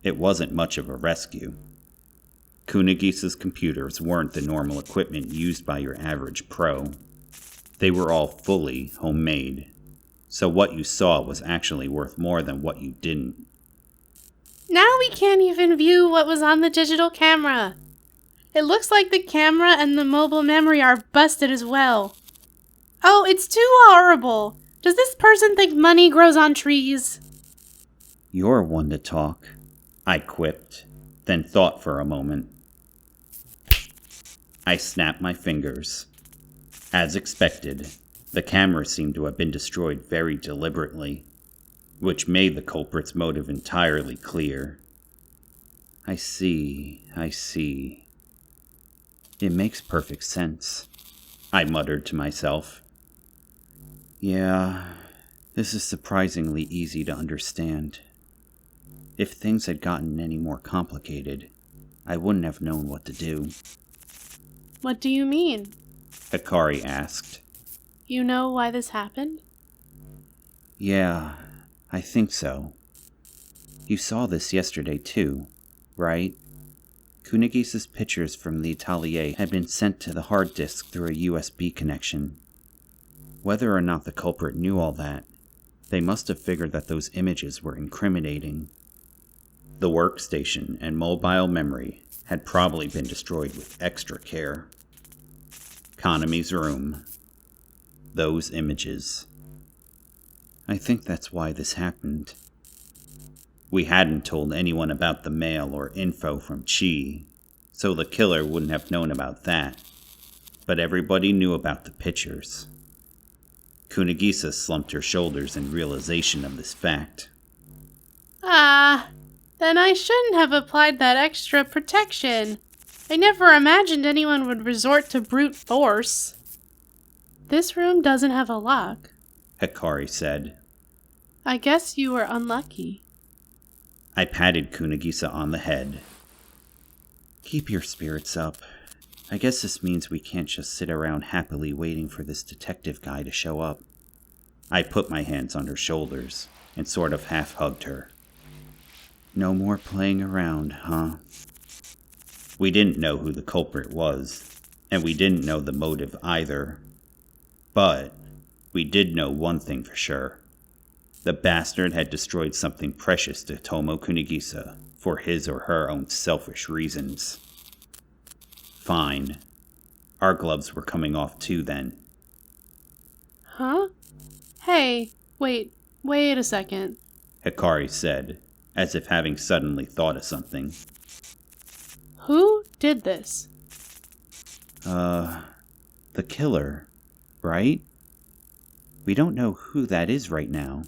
it wasn't much of a rescue. Kunagisa's computers weren't the normal equipment used by your average pro. They were all fully homemade, so what you saw was actually worth more than what you didn't. Now we can't even view what was on the digital camera. It looks like the camera and the mobile memory are busted as well. Oh, it's too horrible. Does this person think money grows on trees? You're one to talk, I quipped, then thought for a moment. I snapped my fingers. As expected, the camera seemed to have been destroyed very deliberately, which made the culprit's motive entirely clear. I see. It makes perfect sense, I muttered to myself. Yeah, this is surprisingly easy to understand. If things had gotten any more complicated, I wouldn't have known what to do. What do you mean? Hikari asked. You know why this happened? Yeah, I think so. You saw this yesterday too, right? Kunagisa's pictures from the atelier had been sent to the hard disk through a USB connection. Whether or not the culprit knew all that, they must have figured that those images were incriminating. The workstation and mobile memory had probably been destroyed with extra care. Kanami's room. Those images. I think that's why this happened. We hadn't told anyone about the mail or info from Chi, so the killer wouldn't have known about that. But everybody knew about the pictures. Kunagisa slumped her shoulders in realization of this fact. Then I shouldn't have applied that extra protection. I never imagined anyone would resort to brute force. This room doesn't have a lock, Hikari said. I guess you were unlucky. I patted Kunagisa on the head. Keep your spirits up. I guess this means we can't just sit around happily waiting for this detective guy to show up. I put my hands on her shoulders and sort of half-hugged her. No more playing around, huh? We didn't know who the culprit was, and we didn't know the motive either. But we did know one thing for sure. The bastard had destroyed something precious to Tomo Kunagisa for his or her own selfish reasons. Fine. Our gloves were coming off too then. Huh? Hey, wait a second. Hikari said, as if having suddenly thought of something. Who did this? The killer, right? We don't know who that is right now.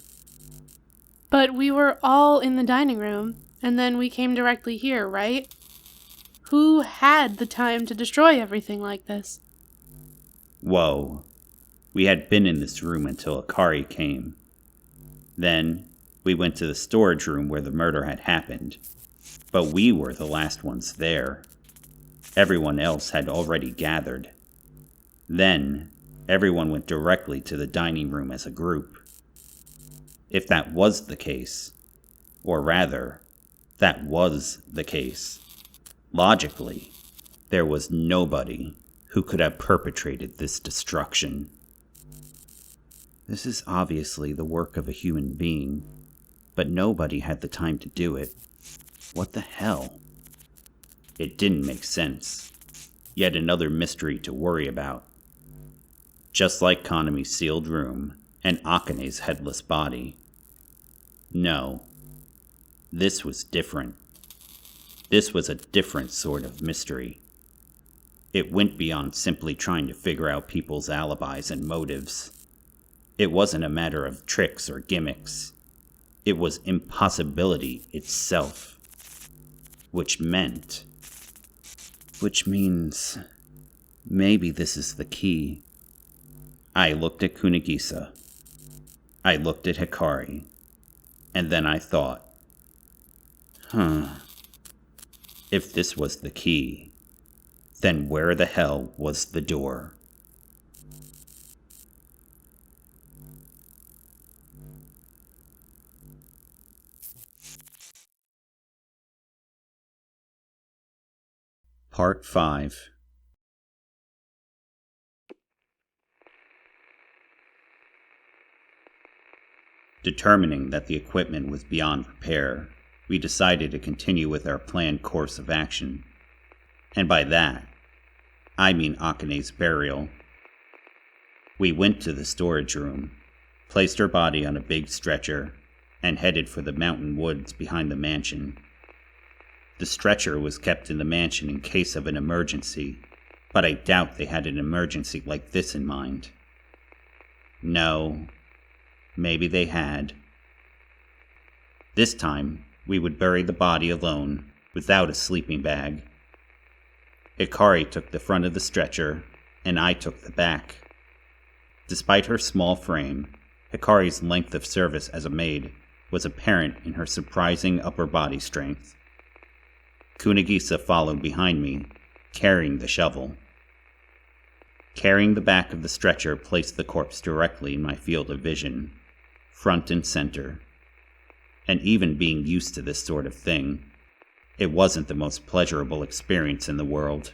But we were all in the dining room, and then we came directly here, right? Who had the time to destroy everything like this? Whoa. We had been in this room until Hikari came. Then, we went to the storage room where the murder had happened. But we were the last ones there. Everyone else had already gathered. Then, everyone went directly to the dining room as a group. If that was the case, or rather, that was the case, logically, there was nobody who could have perpetrated this destruction. This is obviously the work of a human being, but nobody had the time to do it. What the hell? It didn't make sense. Yet another mystery to worry about. Just like Kanami's sealed room and Akane's headless body. No. This was different. This was a different sort of mystery. It went beyond simply trying to figure out people's alibis and motives. It wasn't a matter of tricks or gimmicks. It was impossibility itself. Which means, maybe this is the key. I looked at Kunigisa. I looked at Hikari. And then I thought, if this was the key, then where the hell was the door? Part 5. Determining that the equipment was beyond repair, we decided to continue with our planned course of action. And by that, I mean Akane's burial. We went to the storage room, placed her body on a big stretcher, and headed for the mountain woods behind the mansion. The stretcher was kept in the mansion in case of an emergency, but I doubt they had an emergency like this in mind. No, maybe they had. This time, we would bury the body alone, without a sleeping bag. Hikari took the front of the stretcher, and I took the back. Despite her small frame, Hikari's length of service as a maid was apparent in her surprising upper body strength. Kunigisa followed behind me, carrying the shovel. Carrying the back of the stretcher placed the corpse directly in my field of vision, front and center. And even being used to this sort of thing, it wasn't the most pleasurable experience in the world.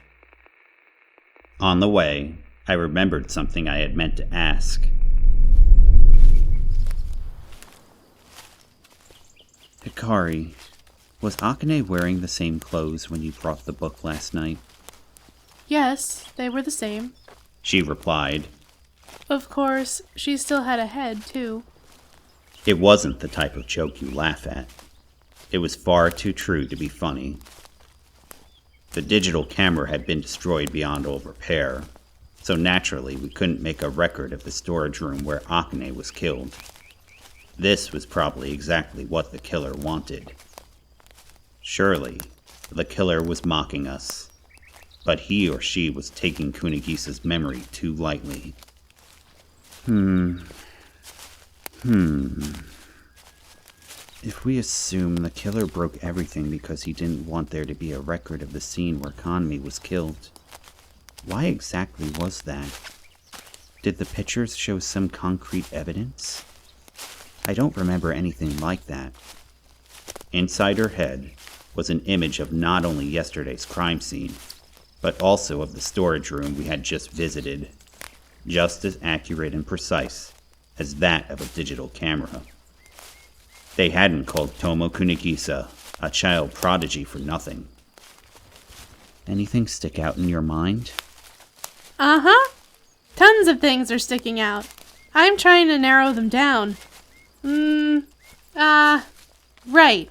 On the way, I remembered something I had meant to ask. Hikari, was Akane wearing the same clothes when you brought the book last night? Yes, they were the same. She replied. Of course, she still had a head, too. It wasn't the type of joke you laugh at. It was far too true to be funny. The digital camera had been destroyed beyond all repair, so naturally we couldn't make a record of the storage room where Akane was killed. This was probably exactly what the killer wanted. Surely, the killer was mocking us, but he or she was taking Kunigisa's memory too lightly. If we assume the killer broke everything because he didn't want there to be a record of the scene where Kanmi was killed, why exactly was that? Did the pictures show some concrete evidence? I don't remember anything like that. Inside her head was an image of not only yesterday's crime scene, but also of the storage room we had just visited, just as accurate and precise as that of a digital camera. They hadn't called Tomo Kunigisa a child prodigy for nothing. Anything stick out in your mind? Uh-huh. Tons of things are sticking out. I'm trying to narrow them down. Right.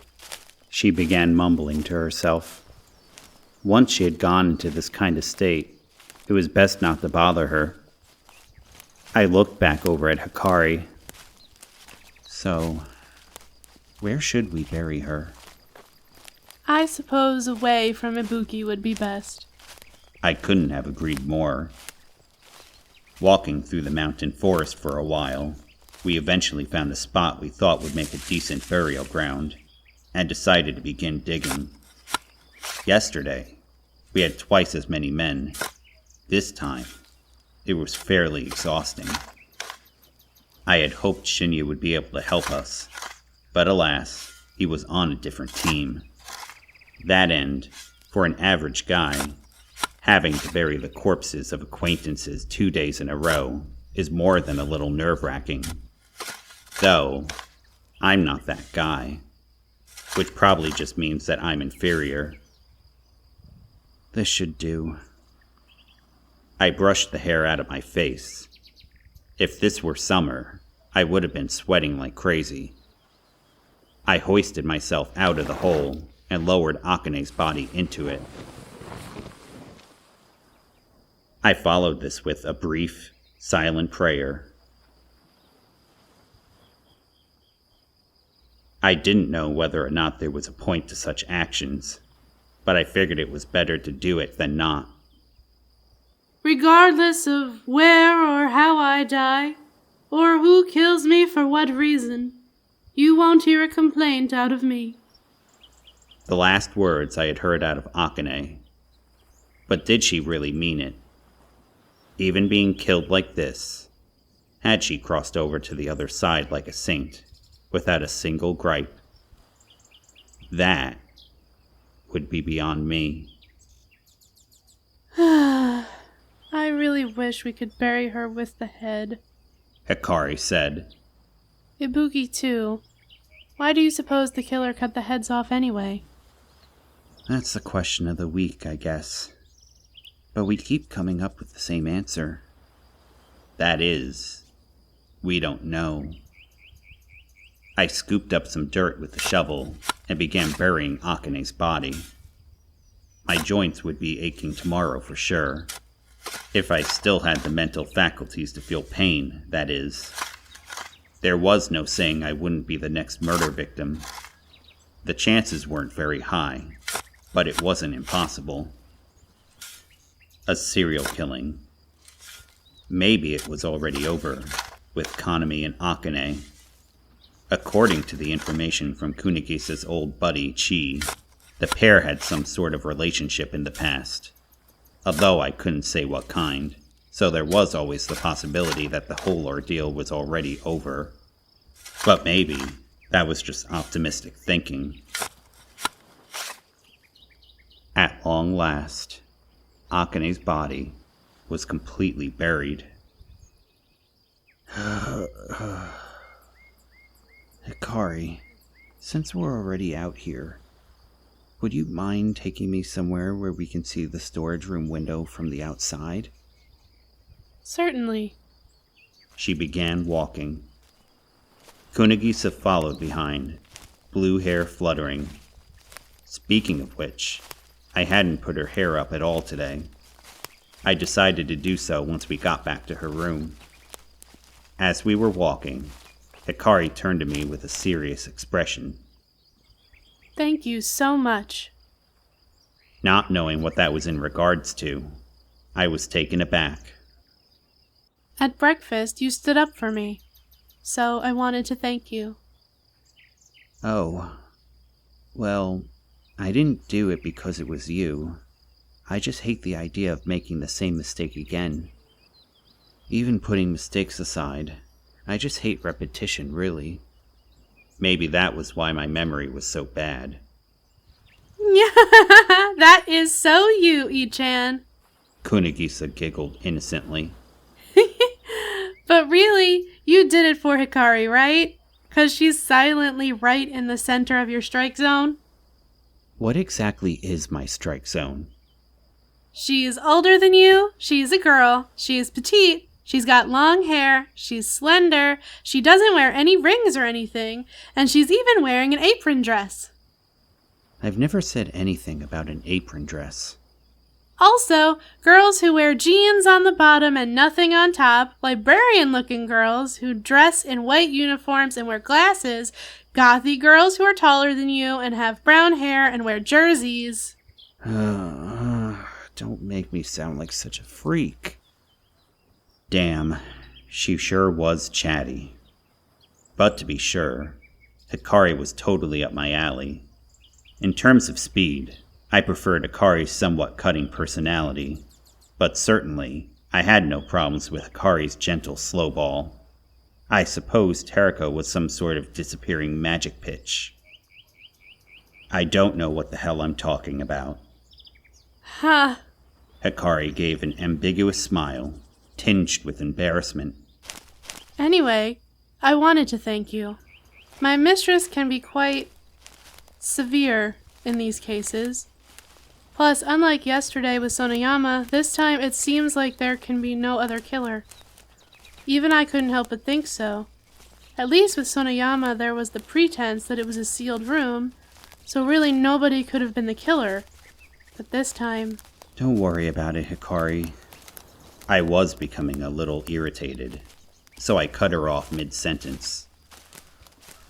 She began mumbling to herself. Once she had gone into this kind of state, it was best not to bother her. I looked back over at Hikari. So, where should we bury her? I suppose away from Ibuki would be best. I couldn't have agreed more. Walking through the mountain forest for a while, we eventually found a spot we thought would make a decent burial ground, and decided to begin digging. Yesterday, We had twice as many men. This time, it was fairly exhausting. I had hoped Shinya would be able to help us, but alas, he was on a different team. That end, for an average guy, having to bury the corpses of acquaintances 2 days in a row is more than a little nerve-wracking. Though, I'm not that guy, which probably just means that I'm inferior. This should do. I brushed the hair out of my face. If this were summer, I would have been sweating like crazy. I hoisted myself out of the hole and lowered Akane's body into it. I followed this with a brief, silent prayer. I didn't know whether or not there was a point to such actions, but I figured it was better to do it than not. Regardless of where or how I die, or who kills me for what reason, you won't hear a complaint out of me. The last words I had heard out of Akane. But did she really mean it? Even being killed like this, had she crossed over to the other side like a saint, without a single gripe? That would be beyond me. I really wish we could bury her with the head, Hikari said. Ibuki too. Why do you suppose the killer cut the heads off anyway? That's the question of the week, I guess. But we keep coming up with the same answer. That is, we don't know. I scooped up some dirt with the shovel and began burying Akane's body. My joints would be aching tomorrow for sure. If I still had the mental faculties to feel pain, that is. There was no saying I wouldn't be the next murder victim. The chances weren't very high, but it wasn't impossible. A serial killing. Maybe it was already over, with Kanami and Akane. According to the information from Kunigisa's old buddy, Chi, the pair had some sort of relationship in the past, although I couldn't say what kind, so there was always the possibility that the whole ordeal was already over. But maybe that was just optimistic thinking. At long last, Akane's body was completely buried. Hikari, since we're already out here, would you mind taking me somewhere where we can see the storage room window from the outside? Certainly. She began walking. Kunigisa followed behind, blue hair fluttering. Speaking of which, I hadn't put her hair up at all today. I decided to do so once we got back to her room. As we were walking, Hikari turned to me with a serious expression. Thank you so much. Not knowing what that was in regards to, I was taken aback. At breakfast, you stood up for me, so I wanted to thank you. Oh, well, I didn't do it because it was you. I just hate the idea of making the same mistake again. Even putting mistakes aside, I just hate repetition, really. Maybe that was why my memory was so bad. Yeah, that is so you, I-chan. Kunigisa giggled innocently. But really, you did it for Hikari, right? 'Cause she's silently right in the center of your strike zone? What exactly is my strike zone? She's older than you, she's a girl, she's petite, she's got long hair, she's slender, she doesn't wear any rings or anything, and she's even wearing an apron dress. I've never said anything about an apron dress. Also, girls who wear jeans on the bottom and nothing on top, librarian-looking girls who dress in white uniforms and wear glasses, gothy girls who are taller than you and have brown hair and wear jerseys. Don't make me sound like such a freak. Damn, she sure was chatty. But to be sure, Hikari was totally up my alley. In terms of speed, I preferred Hikari's somewhat cutting personality, but certainly I had no problems with Hikari's gentle slowball. I suppose Teriko was some sort of disappearing magic pitch. I don't know what the hell I'm talking about. Ha! Hikari gave an ambiguous smile, tinged with embarrassment. Anyway, I wanted to thank you. My mistress can be quite severe in these cases. Plus, unlike yesterday with Sonoyama, this time it seems like there can be no other killer. Even I couldn't help but think so. At least with Sonoyama there was the pretense that it was a sealed room, so really nobody could have been the killer. But this time... Don't worry about it, Hikari. I was becoming a little irritated, so I cut her off mid-sentence.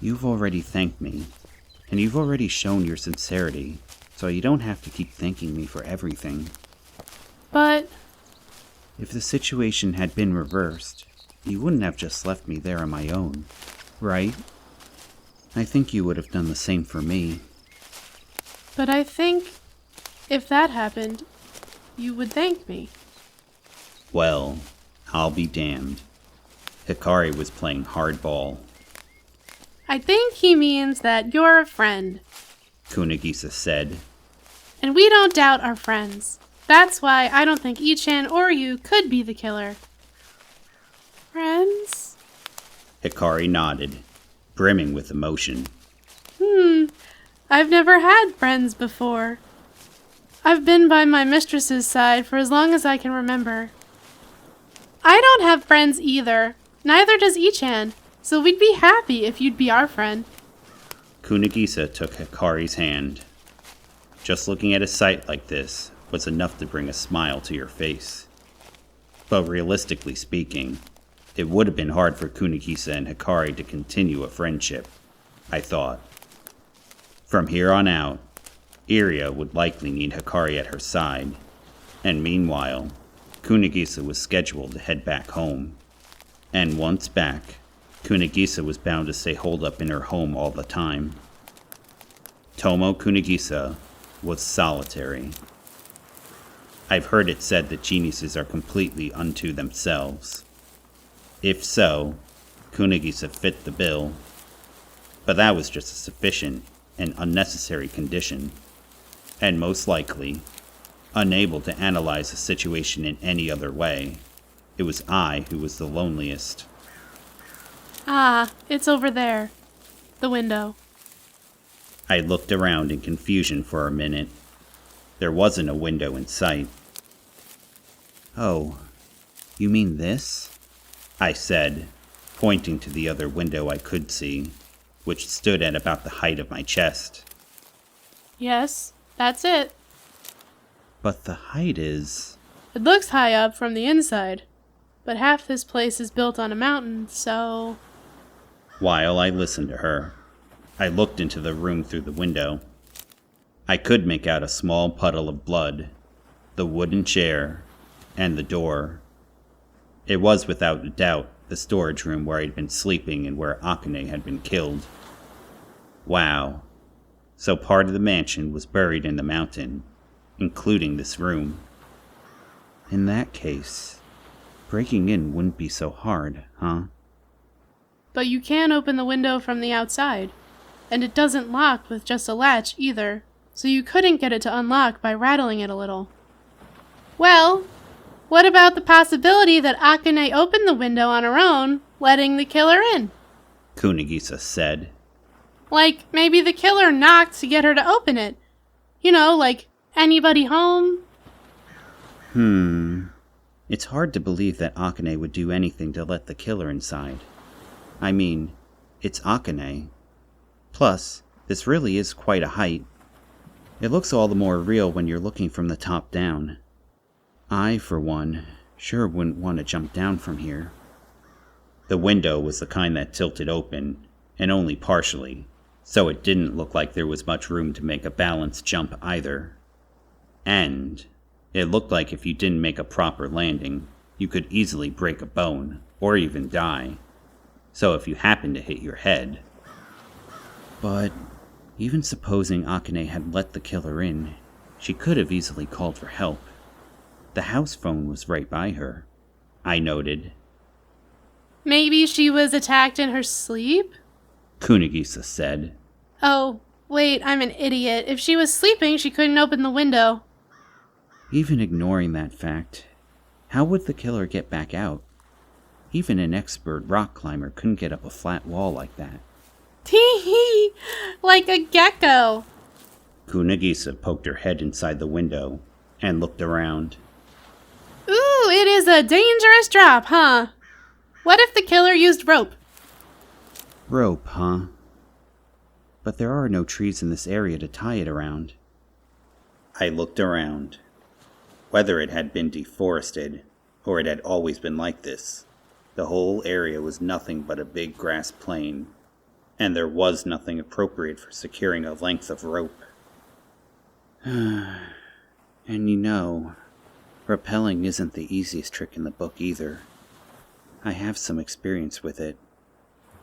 You've already thanked me, and you've already shown your sincerity, so you don't have to keep thanking me for everything. But... If the situation had been reversed, you wouldn't have just left me there on my own, right? I think you would have done the same for me. But I think, if that happened, you would thank me. Well, I'll be damned. Hikari was playing hardball. I think he means that you're a friend, Kunigisa said. and we don't doubt our friends. That's why I don't think Ichan or you could be the killer. Friends? Hikari nodded, brimming with emotion. I've never had friends before. I've been by my mistress's side for as long as I can remember. I don't have friends either. Neither does Ichan, so we'd be happy if you'd be our friend. Kunigisa took Hikari's hand. Just looking at a sight like this was enough to bring a smile to your face. But realistically speaking, it would have been hard for Kunigisa and Hikari to continue a friendship, I thought. From here on out, Iria would likely need Hikari at her side, and meanwhile, Kunigisa was scheduled to head back home. And once back, Kunigisa was bound to stay holed up in her home all the time. Tomo Kunigisa was solitary. I've heard it said that geniuses are completely unto themselves. If so, Kunigisa fit the bill. But that was just a sufficient and unnecessary condition, and most likely, unable to analyze the situation in any other way, it was I who was the loneliest. Ah, it's over there. The window. I looked around in confusion for a minute. There wasn't a window in sight. Oh, you mean this? I said, pointing to the other window I could see, which stood at about the height of my chest. Yes, that's it. But the height is... It looks high up from the inside, but half this place is built on a mountain, so... While I listened to her, I looked into the room through the window. I could make out a small puddle of blood, the wooden chair, and the door. It was without a doubt the storage room where I'd been sleeping and where Akane had been killed. Wow. So part of the mansion was buried in the mountain, including this room. In that case, breaking in wouldn't be so hard, huh? But you can open the window from the outside, and it doesn't lock with just a latch either, so you couldn't get it to unlock by rattling it a little. Well, what about the possibility that Akane opened the window on her own, letting the killer in? Kunigisa said. Like, maybe the killer knocked to get her to open it. You know, like, anybody home? It's hard to believe that Akane would do anything to let the killer inside. I mean, it's Akane. Plus, this really is quite a height. It looks all the more real when you're looking from the top down. I, for one, sure wouldn't want to jump down from here. The window was the kind that tilted open, and only partially, so it didn't look like there was much room to make a balanced jump either. And it looked like if you didn't make a proper landing, you could easily break a bone, or even die. So if you happened to hit your head... But even supposing Akane had let the killer in, She could have easily called for help. The house phone was right by her, I noted. Maybe she was attacked in her sleep? Kunigisa said. Oh, wait, I'm an idiot. If she was sleeping, she couldn't open the window. Even ignoring that fact, how would the killer get back out? Even an expert rock climber couldn't get up a flat wall like that. Tee-hee! Like a gecko. Kunigisa poked her head inside the window and looked around. Ooh, it is a dangerous drop, huh? What if the killer used rope? Rope, huh? But there are no trees in this area to tie it around. I looked around. Whether it had been deforested, or it had always been like this, the whole area was nothing but a big grass plain, and there was nothing appropriate for securing a length of rope. And you know, rappelling isn't the easiest trick in the book either. I have some experience with it,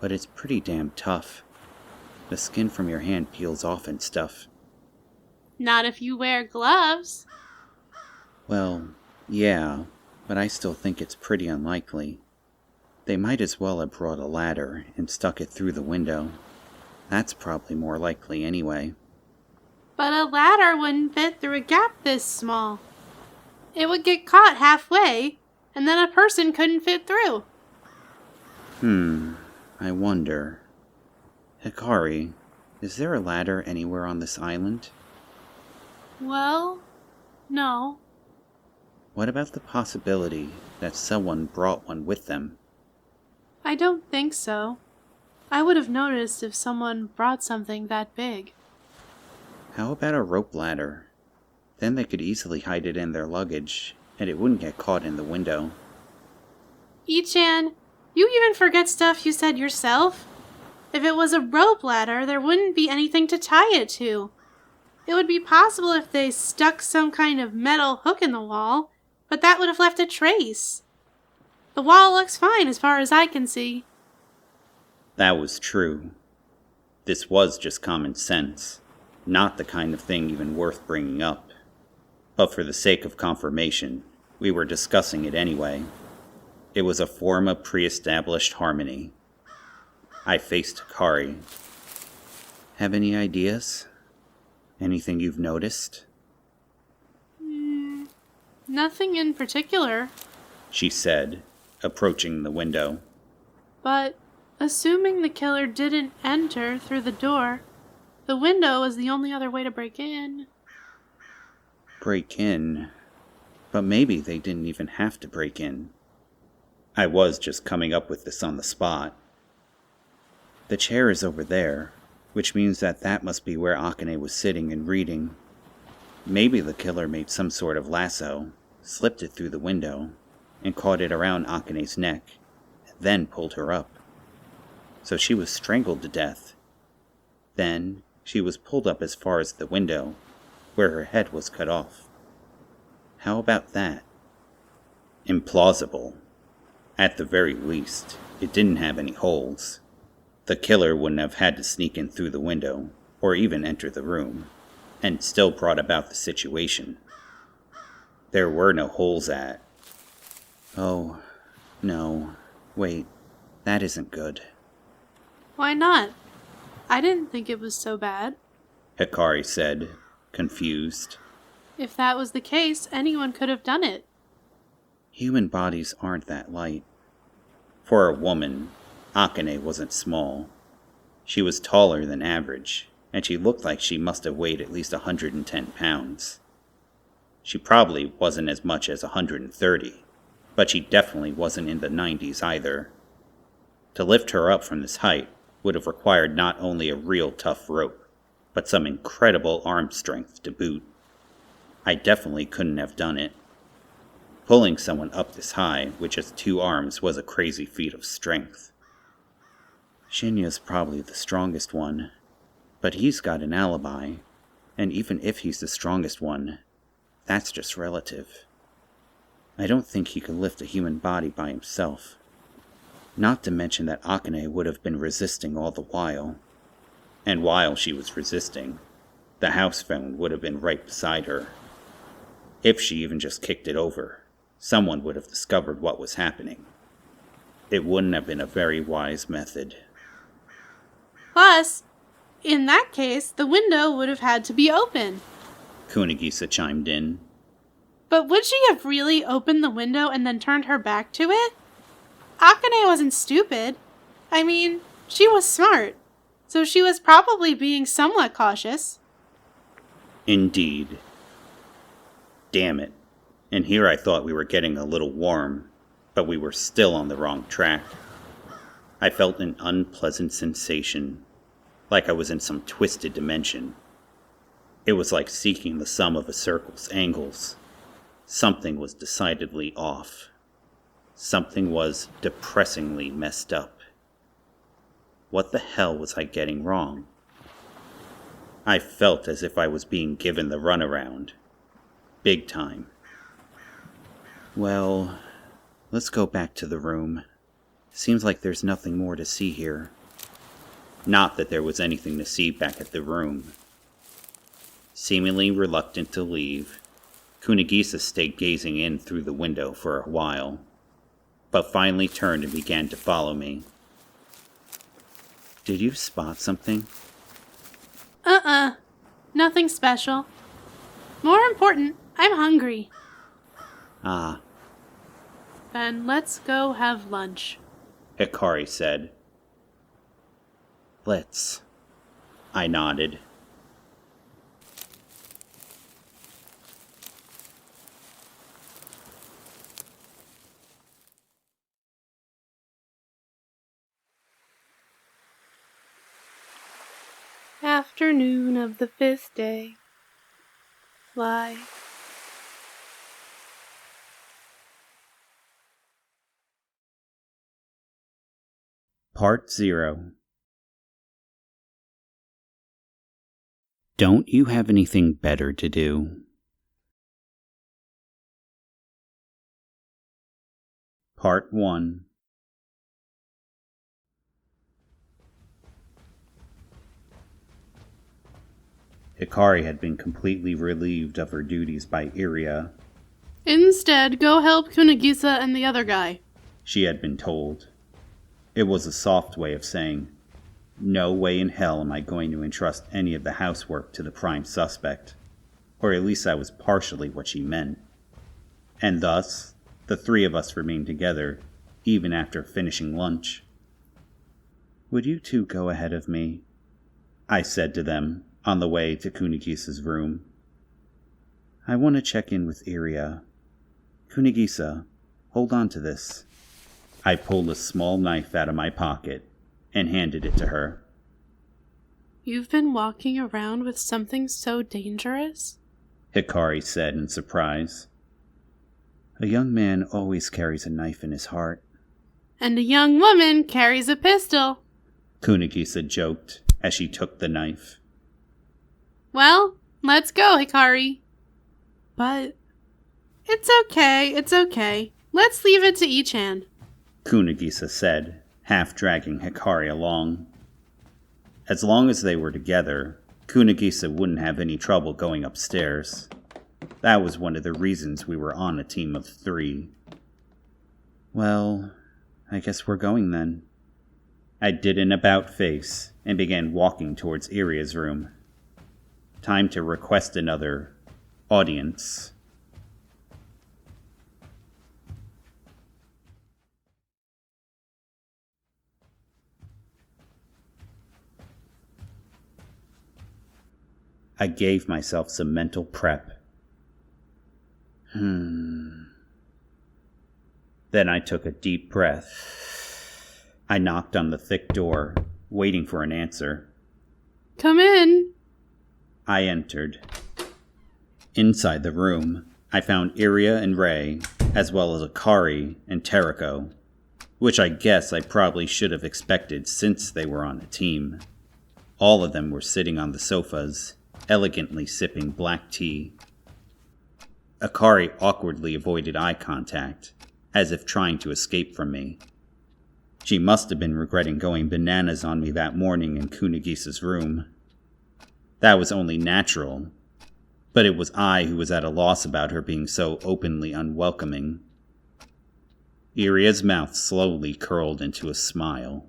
but it's pretty damn tough. The skin from your hand peels off and stuff. Not if you wear gloves. Well, yeah, but I still think it's pretty unlikely. They might as well have brought a ladder and stuck it through the window. That's probably more likely anyway. But a ladder wouldn't fit through a gap this small. It would get caught halfway, and then a person couldn't fit through. I wonder. Hikari, is there a ladder anywhere on this island? Well, no. What about the possibility that someone brought one with them? I don't think so. I would have noticed if someone brought something that big. How about a rope ladder? Then they could easily hide it in their luggage, and it wouldn't get caught in the window. Ichan, you even forget stuff you said yourself. If it was a rope ladder, there wouldn't be anything to tie it to. It would be possible if they stuck some kind of metal hook in the wall, but that would have left a trace. The wall looks fine as far as I can see. That was true. This was just common sense, not the kind of thing even worth bringing up. But for the sake of confirmation, we were discussing it anyway. It was a form of pre-established harmony. I faced Hikari. Have any ideas? Anything you've noticed? Nothing in particular. She said, approaching the window. But assuming the killer didn't enter through the door, the window is the only other way to break in. Break in? But maybe they didn't even have to break in. I was just coming up with this on the spot. The chair is over there, which means that must be where Akane was sitting and reading. Maybe the killer made some sort of lasso, slipped it through the window, and caught it around Akane's neck, and then pulled her up. So she was strangled to death. Then she was pulled up as far as the window, where her head was cut off. How about that? Implausible. At the very least, it didn't have any holes. The killer wouldn't have had to sneak in through the window, or even enter the room, and still brought about the situation. There were no holes at... Oh, no. Wait, that isn't good. Why not? I didn't think it was so bad. Hikari said, confused. If that was the case, anyone could have done it. Human bodies aren't that light. For a woman, Akane wasn't small. She was taller than average, and she looked like she must have weighed at least 110 pounds. She probably wasn't as much as 130, but she definitely wasn't in the 90s either. To lift her up from this height would have required not only a real tough rope, but some incredible arm strength to boot. I definitely couldn't have done it. Pulling someone up this high with just 2 arms was a crazy feat of strength. Shinya's probably the strongest one, but he's got an alibi, and even if he's the strongest one, that's just relative. I don't think he could lift a human body by himself. Not to mention that Akane would have been resisting all the while. And while she was resisting, The house phone would have been right beside her. If she even just kicked it over, someone would have discovered what was happening. It wouldn't have been a very wise method. Plus, in that case, the window would have had to be open. Kunigisa chimed in. But would she have really opened the window and then turned her back to it? Akane wasn't stupid. I mean, she was smart, so she was probably being somewhat cautious. Indeed. Damn it. And here I thought we were getting a little warm, but we were still on the wrong track. I felt an unpleasant sensation, like I was in some twisted dimension. It was like seeking the sum of a circle's angles. Something was decidedly off. Something was depressingly messed up. What the hell was I getting wrong? I felt as if I was being given the runaround. Big time. Well, let's go back to the room. Seems like there's nothing more to see here. Not that there was anything to see back at the room. Seemingly reluctant to leave, Kunigisa stayed gazing in through the window for a while, but finally turned and began to follow me. Did you spot something? Nothing special. More important, I'm hungry. Ah. Then let's go have lunch, Hikari said. Let's. I nodded. Afternoon of the 5th day. Fly. Part 0. Don't you have anything better to do? Part 1. Hikari had been completely relieved of her duties by Iria. Instead, go help Kunigisa and the other guy, She had been told. It was a soft way of saying, no way in hell am I going to entrust any of the housework to the prime suspect. Or at least that was partially what she meant. And thus, the three of us remained together, even after finishing lunch. Would you two go ahead of me? I said to them, on the way to Kunigisa's room. I want to check in with Iria. Kunigisa, hold on to this. I pulled a small knife out of my pocket and handed it to her. You've been walking around with something so dangerous? Hikari said in surprise. A young man always carries a knife in his heart. And a young woman carries a pistol, Kunigisa joked as she took the knife. Well, let's go, Hikari. But it's okay. Let's leave it to Ichan, Kunigisa said, half dragging Hikari along. As long as they were together, Kunigisa wouldn't have any trouble going upstairs. That was one of the reasons we were on a team of 3. Well, I guess we're going then. I did an about face and began walking towards Iria's room. Time to request another audience. I gave myself some mental prep. Then I took a deep breath. I knocked on the thick door, waiting for an answer. Come in. I entered. Inside the room, I found Iria and Ray, as well as Akari and Teriko, which I guess I probably should have expected since they were on a team. All of them were sitting on the sofas, elegantly sipping black tea. Akari awkwardly avoided eye contact, as if trying to escape from me. She must have been regretting going bananas on me that morning in Kunigisa's room. That was only natural, but it was I who was at a loss about her being so openly unwelcoming. Iria's mouth slowly curled into a smile.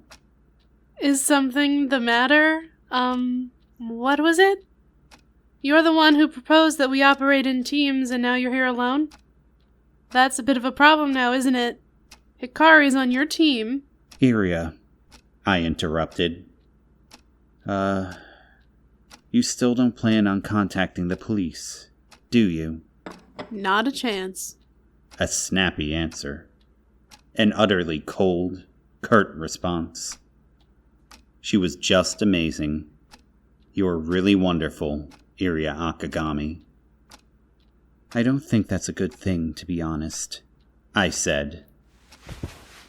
Is something the matter? What was it? You're the one who proposed that we operate in teams, and now you're here alone? That's a bit of a problem now, isn't it? Hikari's on your team. Iria, I interrupted. You still don't plan on contacting the police, do you? Not a chance. A snappy answer. An utterly cold, curt response. She was just amazing. You're really wonderful, Iria Akagami. I don't think that's a good thing, to be honest, I said.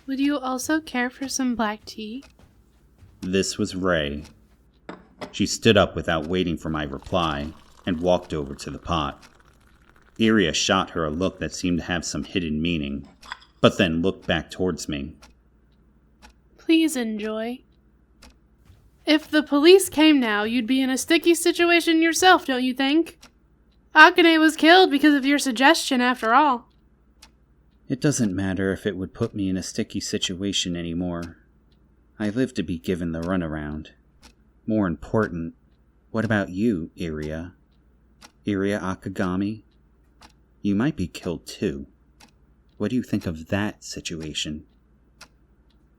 Would you also care for some black tea? This was Ray. She stood up without waiting for my reply and walked over to the pot. Iria shot her a look that seemed to have some hidden meaning, but then looked back towards me. Please enjoy. If the police came now, you'd be in a sticky situation yourself, don't you think? Akane was killed because of your suggestion, after all. It doesn't matter if it would put me in a sticky situation anymore. I live to be given the runaround. More important, what about you, Iria? Iria Akagami? You might be killed too. What do you think of that situation?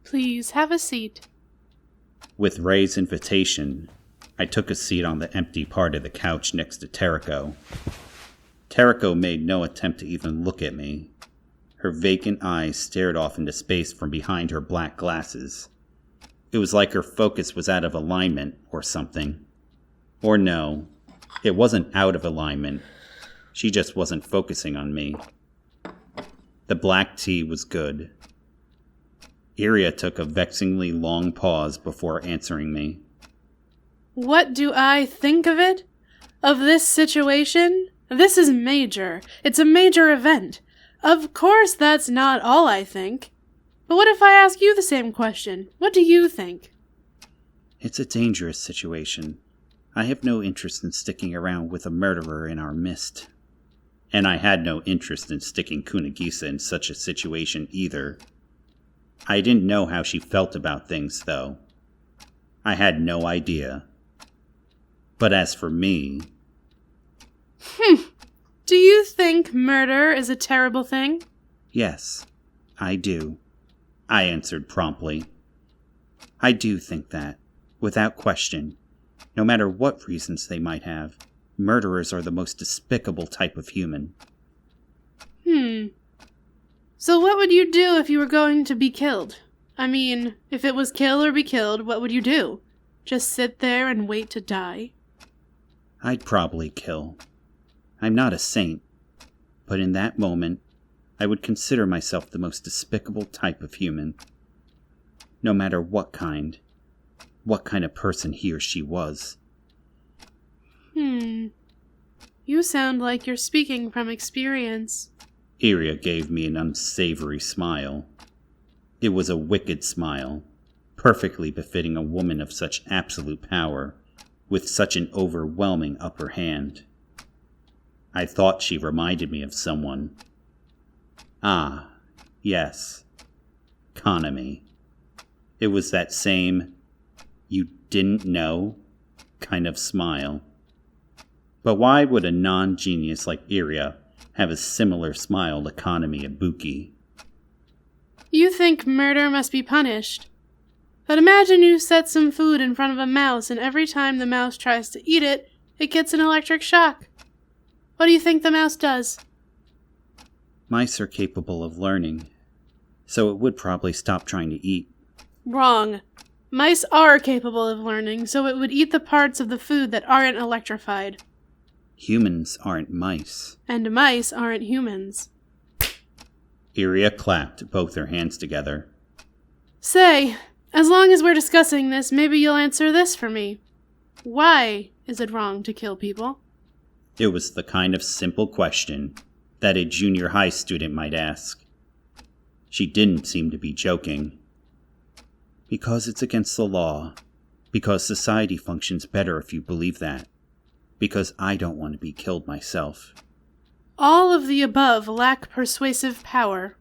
Please, have a seat. With Ray's invitation, I took a seat on the empty part of the couch next to Teriko. Teriko made no attempt to even look at me. Her vacant eyes stared off into space from behind her black glasses. It was like her focus was out of alignment or something. Or no, it wasn't out of alignment. She just wasn't focusing on me. The black tea was good. Iria took a vexingly long pause before answering me. What do I think of it? Of this situation? This is major. It's a major event. Of course that's not all I think. But what if I ask you the same question? What do you think? It's a dangerous situation. I have no interest in sticking around with a murderer in our midst. And I had no interest in sticking Kunagisa in such a situation either. I didn't know how she felt about things, though. I had no idea. But as for me... Do you think murder is a terrible thing? Yes, I do, I answered promptly. I do think that, without question. No matter what reasons they might have, murderers are the most despicable type of human. So what would you do if you were going to be killed? I mean, if it was kill or be killed, what would you do? Just sit there and wait to die? I'd probably kill. I'm not a saint, but in that moment, I would consider myself the most despicable type of human. No matter what kind of person he or she was. You sound like you're speaking from experience. Iria gave me an unsavory smile. It was a wicked smile, perfectly befitting a woman of such absolute power, with such an overwhelming upper hand. I thought she reminded me of someone. Ah, yes. Kaname. It was that same, you didn't know, kind of smile. But why would a non-genius like Iria have a similar smile to Kaname Ibuki? You think murder must be punished. But imagine you set some food in front of a mouse, and every time the mouse tries to eat it, it gets an electric shock. What do you think the mouse does? Mice are capable of learning, so it would probably stop trying to eat. Wrong. Mice are capable of learning, so it would eat the parts of the food that aren't electrified. Humans aren't mice. And mice aren't humans. Iria clapped both her hands together. Say, as long as we're discussing this, maybe you'll answer this for me. Why is it wrong to kill people? It was the kind of simple question that a junior high student might ask. She didn't seem to be joking. Because it's against the law. Because society functions better if you believe that. Because I don't want to be killed myself. All of the above lack persuasive power.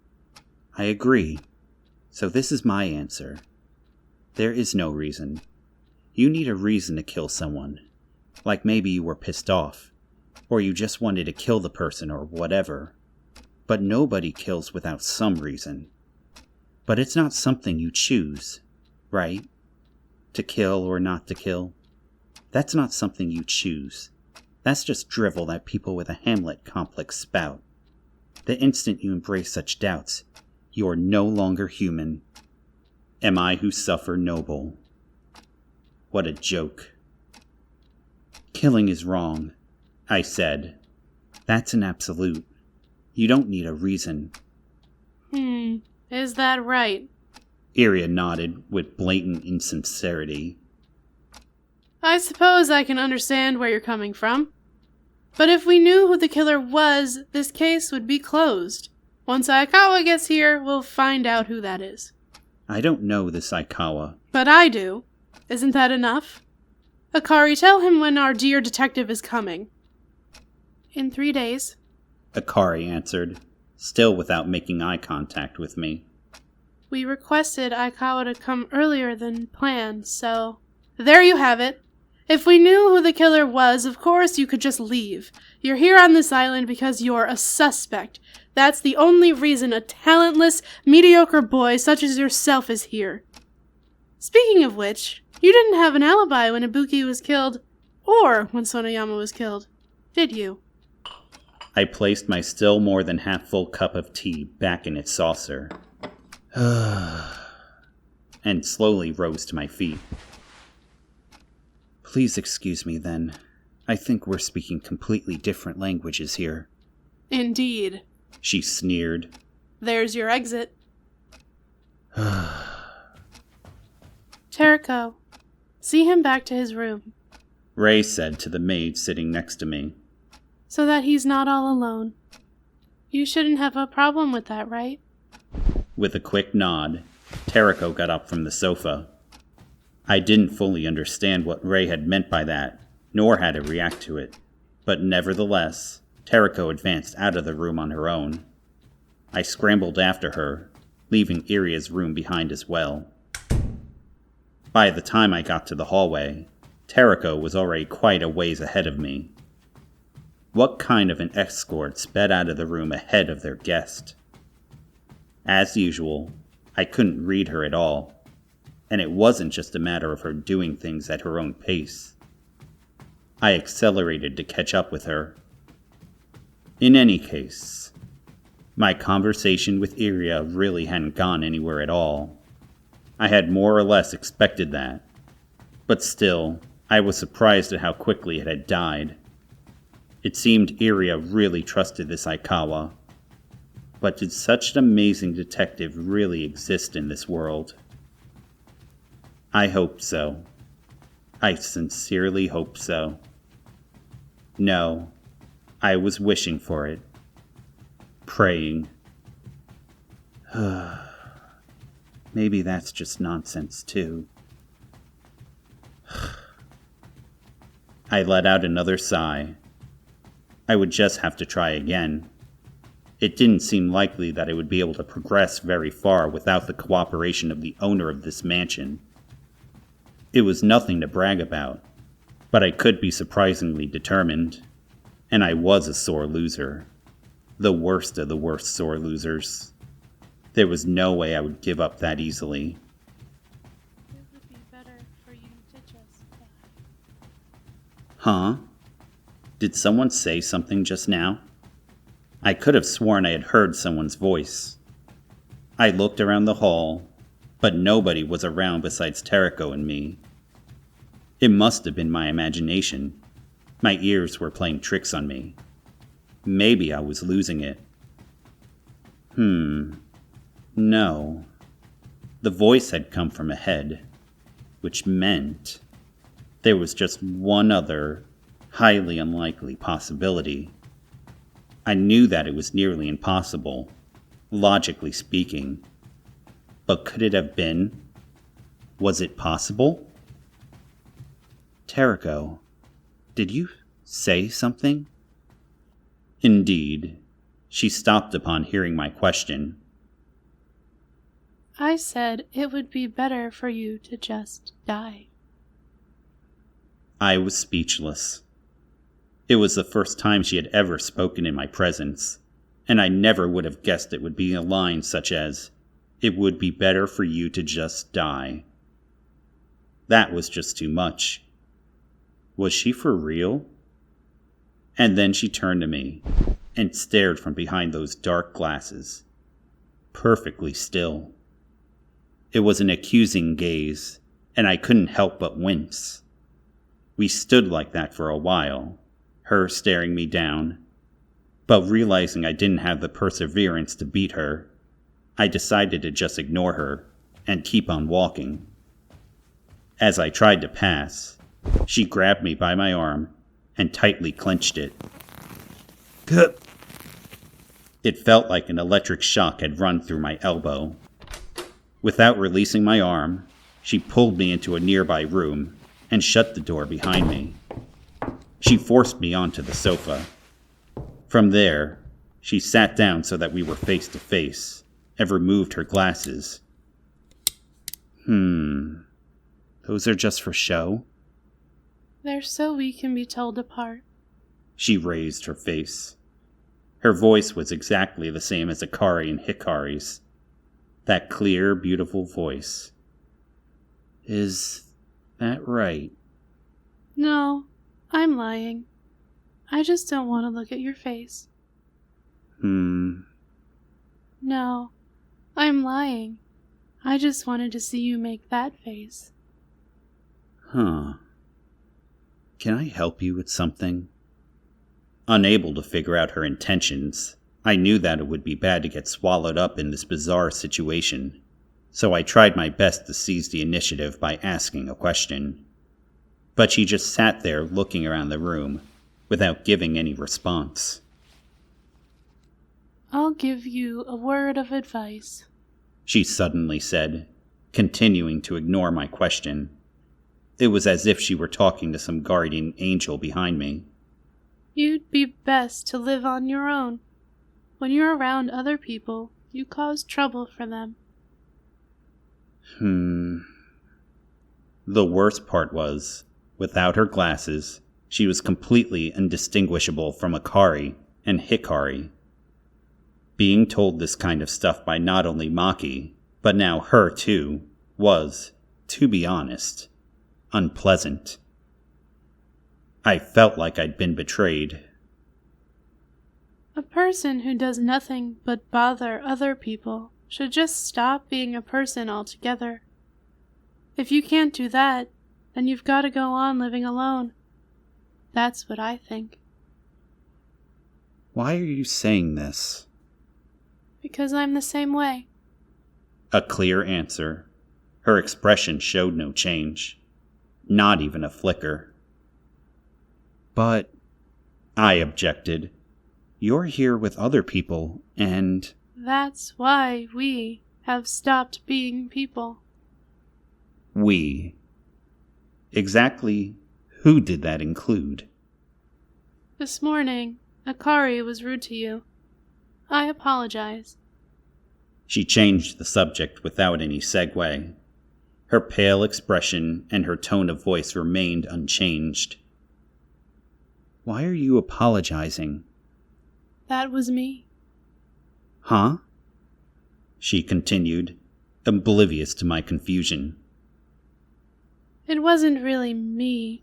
I agree. So this is my answer. There is no reason. You need a reason to kill someone. Like maybe you were pissed off, or you just wanted to kill the person or whatever. But nobody kills without some reason. But it's not something you choose, right? To kill or not to kill. That's not something you choose. That's just drivel that people with a Hamlet complex spout. The instant you embrace such doubts, you are no longer human. Am I who suffer noble? What a joke. Killing is wrong, I said. That's an absolute. You don't need a reason. Is that right? Iria nodded with blatant insincerity. I suppose I can understand where you're coming from. But if we knew who the killer was, this case would be closed. Once Aikawa gets here, we'll find out who that is. I don't know this Aikawa. But I do. Isn't that enough? Akari, tell him when our dear detective is coming. In 3 days. Akari answered, still without making eye contact with me. We requested Aikawa to come earlier than planned, so... There you have it. If we knew who the killer was, of course you could just leave. You're here on this island because you're a suspect. That's the only reason a talentless, mediocre boy such as yourself is here. Speaking of which, you didn't have an alibi when Ibuki was killed, or when Sonoyama was killed, did you? I placed my still more than half-full cup of tea back in its saucer, and slowly rose to my feet. Please excuse me, then. I think we're speaking completely different languages here. Indeed. She sneered. There's your exit. Teriko, see him back to his room. Ray said to the maid sitting next to me. So that he's not all alone. You shouldn't have a problem with that, right? With a quick nod, Teriko got up from the sofa. I didn't fully understand what Ray had meant by that, nor how to react to it. But nevertheless, Teriko advanced out of the room on her own. I scrambled after her, leaving Iria's room behind as well. By the time I got to the hallway, Teriko was already quite a ways ahead of me. What kind of an escort sped out of the room ahead of their guest? As usual, I couldn't read her at all, and it wasn't just a matter of her doing things at her own pace. I accelerated to catch up with her. In any case, my conversation with Iria really hadn't gone anywhere at all. I had more or less expected that, but still, I was surprised at how quickly it had died. It seemed Iria really trusted this Aikawa. But did such an amazing detective really exist in this world? I hope so. I sincerely hope so. No, I was wishing for it. Praying. Maybe that's just nonsense, too. I let out another sigh. I would just have to try again. It didn't seem likely that I would be able to progress very far without the cooperation of the owner of this mansion. It was nothing to brag about, but I could be surprisingly determined, and I was a sore loser. The worst of the worst sore losers. There was no way I would give up that easily. It would be better for you to just die. Huh? Did someone say something just now? I could have sworn I had heard someone's voice. I looked around the hall, but nobody was around besides Teriko and me. It must have been my imagination. My ears were playing tricks on me. Maybe I was losing it. No. The voice had come from ahead, which meant there was just one other, highly unlikely possibility. I knew that it was nearly impossible, logically speaking. But could it have been? Was it possible? Teriko, did you say something? Indeed, she stopped upon hearing my question. I said it would be better for you to just die. I was speechless. It was the first time she had ever spoken in my presence, and I never would have guessed it would be a line such as, "It would be better for you to just die." That was just too much. Was she for real? And then she turned to me and stared from behind those dark glasses, perfectly still. It was an accusing gaze, and I couldn't help but wince. We stood like that for a while, her staring me down, but realizing I didn't have the perseverance to beat her, I decided to just ignore her and keep on walking. As I tried to pass, she grabbed me by my arm and tightly clenched it. It felt like an electric shock had run through my elbow. Without releasing my arm, she pulled me into a nearby room and shut the door behind me. She forced me onto the sofa. From there, she sat down so that we were face to face and removed her glasses. Those are just for show? They're so we can be told apart. She raised her face. Her voice was exactly the same as Akari and Hikari's. That clear, beautiful voice. Is that right? No, I'm lying. I just don't want to look at your face. No, I'm lying. I just wanted to see you make that face. Can I help you with something? Unable to figure out her intentions, I knew that it would be bad to get swallowed up in this bizarre situation, so I tried my best to seize the initiative by asking a question. But she just sat there looking around the room, without giving any response. I'll give you a word of advice, she suddenly said, continuing to ignore my question. It was as if she were talking to some guardian angel behind me. You'd be best to live on your own. When you're around other people, you cause trouble for them. The worst part was, without her glasses, she was completely indistinguishable from Akari and Hikari. Being told this kind of stuff by not only Maki, but now her too, was, to be honest, unpleasant. I felt like I'd been betrayed. A person who does nothing but bother other people should just stop being a person altogether. If you can't do that, then you've got to go on living alone. That's what I think. Why are you saying this? Because I'm the same way. A clear answer. Her expression showed no change. Not even a flicker. But, I objected, you're here with other people, and... That's why we have stopped being people. We. Exactly who did that include? This morning, Akari was rude to you. I apologize. She changed the subject without any segue. Her pale expression and her tone of voice remained unchanged. Why are you apologizing? That was me. Huh? She continued, oblivious to my confusion. It wasn't really me,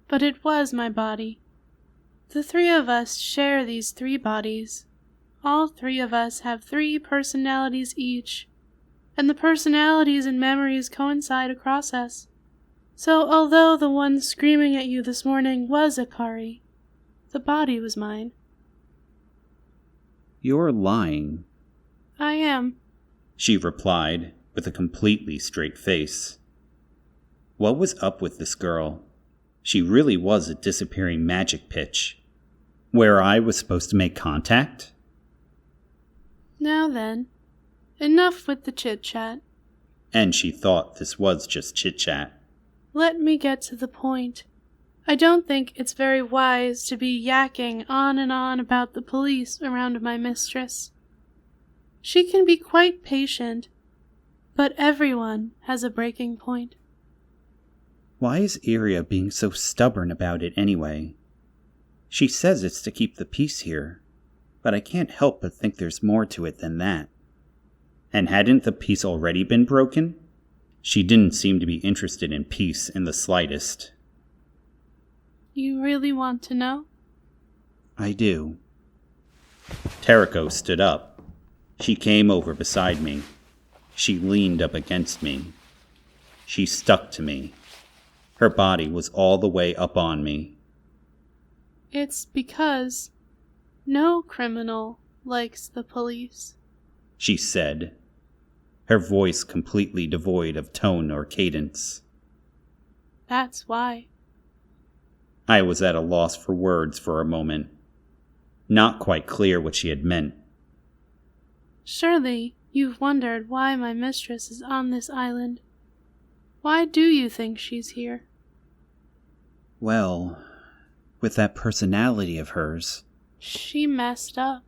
but it was my body. The three of us share these 3 bodies. All 3 of us have 3 personalities each, and the personalities and memories coincide across us. So although the one screaming at you this morning was Akari, the body was mine. You're lying. I am, she replied, with a completely straight face. What was up with this girl? She really was a disappearing magic pitch. Where I was supposed to make contact? Now then, enough with the chit-chat. And she thought this was just chit-chat. Let me get to the point. I don't think it's very wise to be yakking on and on about the police around my mistress. She can be quite patient, but everyone has a breaking point. Why is Iria being so stubborn about it anyway? She says it's to keep the peace here, but I can't help but think there's more to it than that. And hadn't the peace already been broken? She didn't seem to be interested in peace in the slightest. You really want to know? I do. Tereko stood up. She came over beside me. She leaned up against me. She stuck to me. Her body was all the way up on me. It's because no criminal likes the police, She said, her voice completely devoid of tone or cadence. That's why. I was at a loss for words for a moment, not quite clear what she had meant. Surely you've wondered why my mistress is on this island. Why do you think she's here? Well, with that personality of hers. She messed up.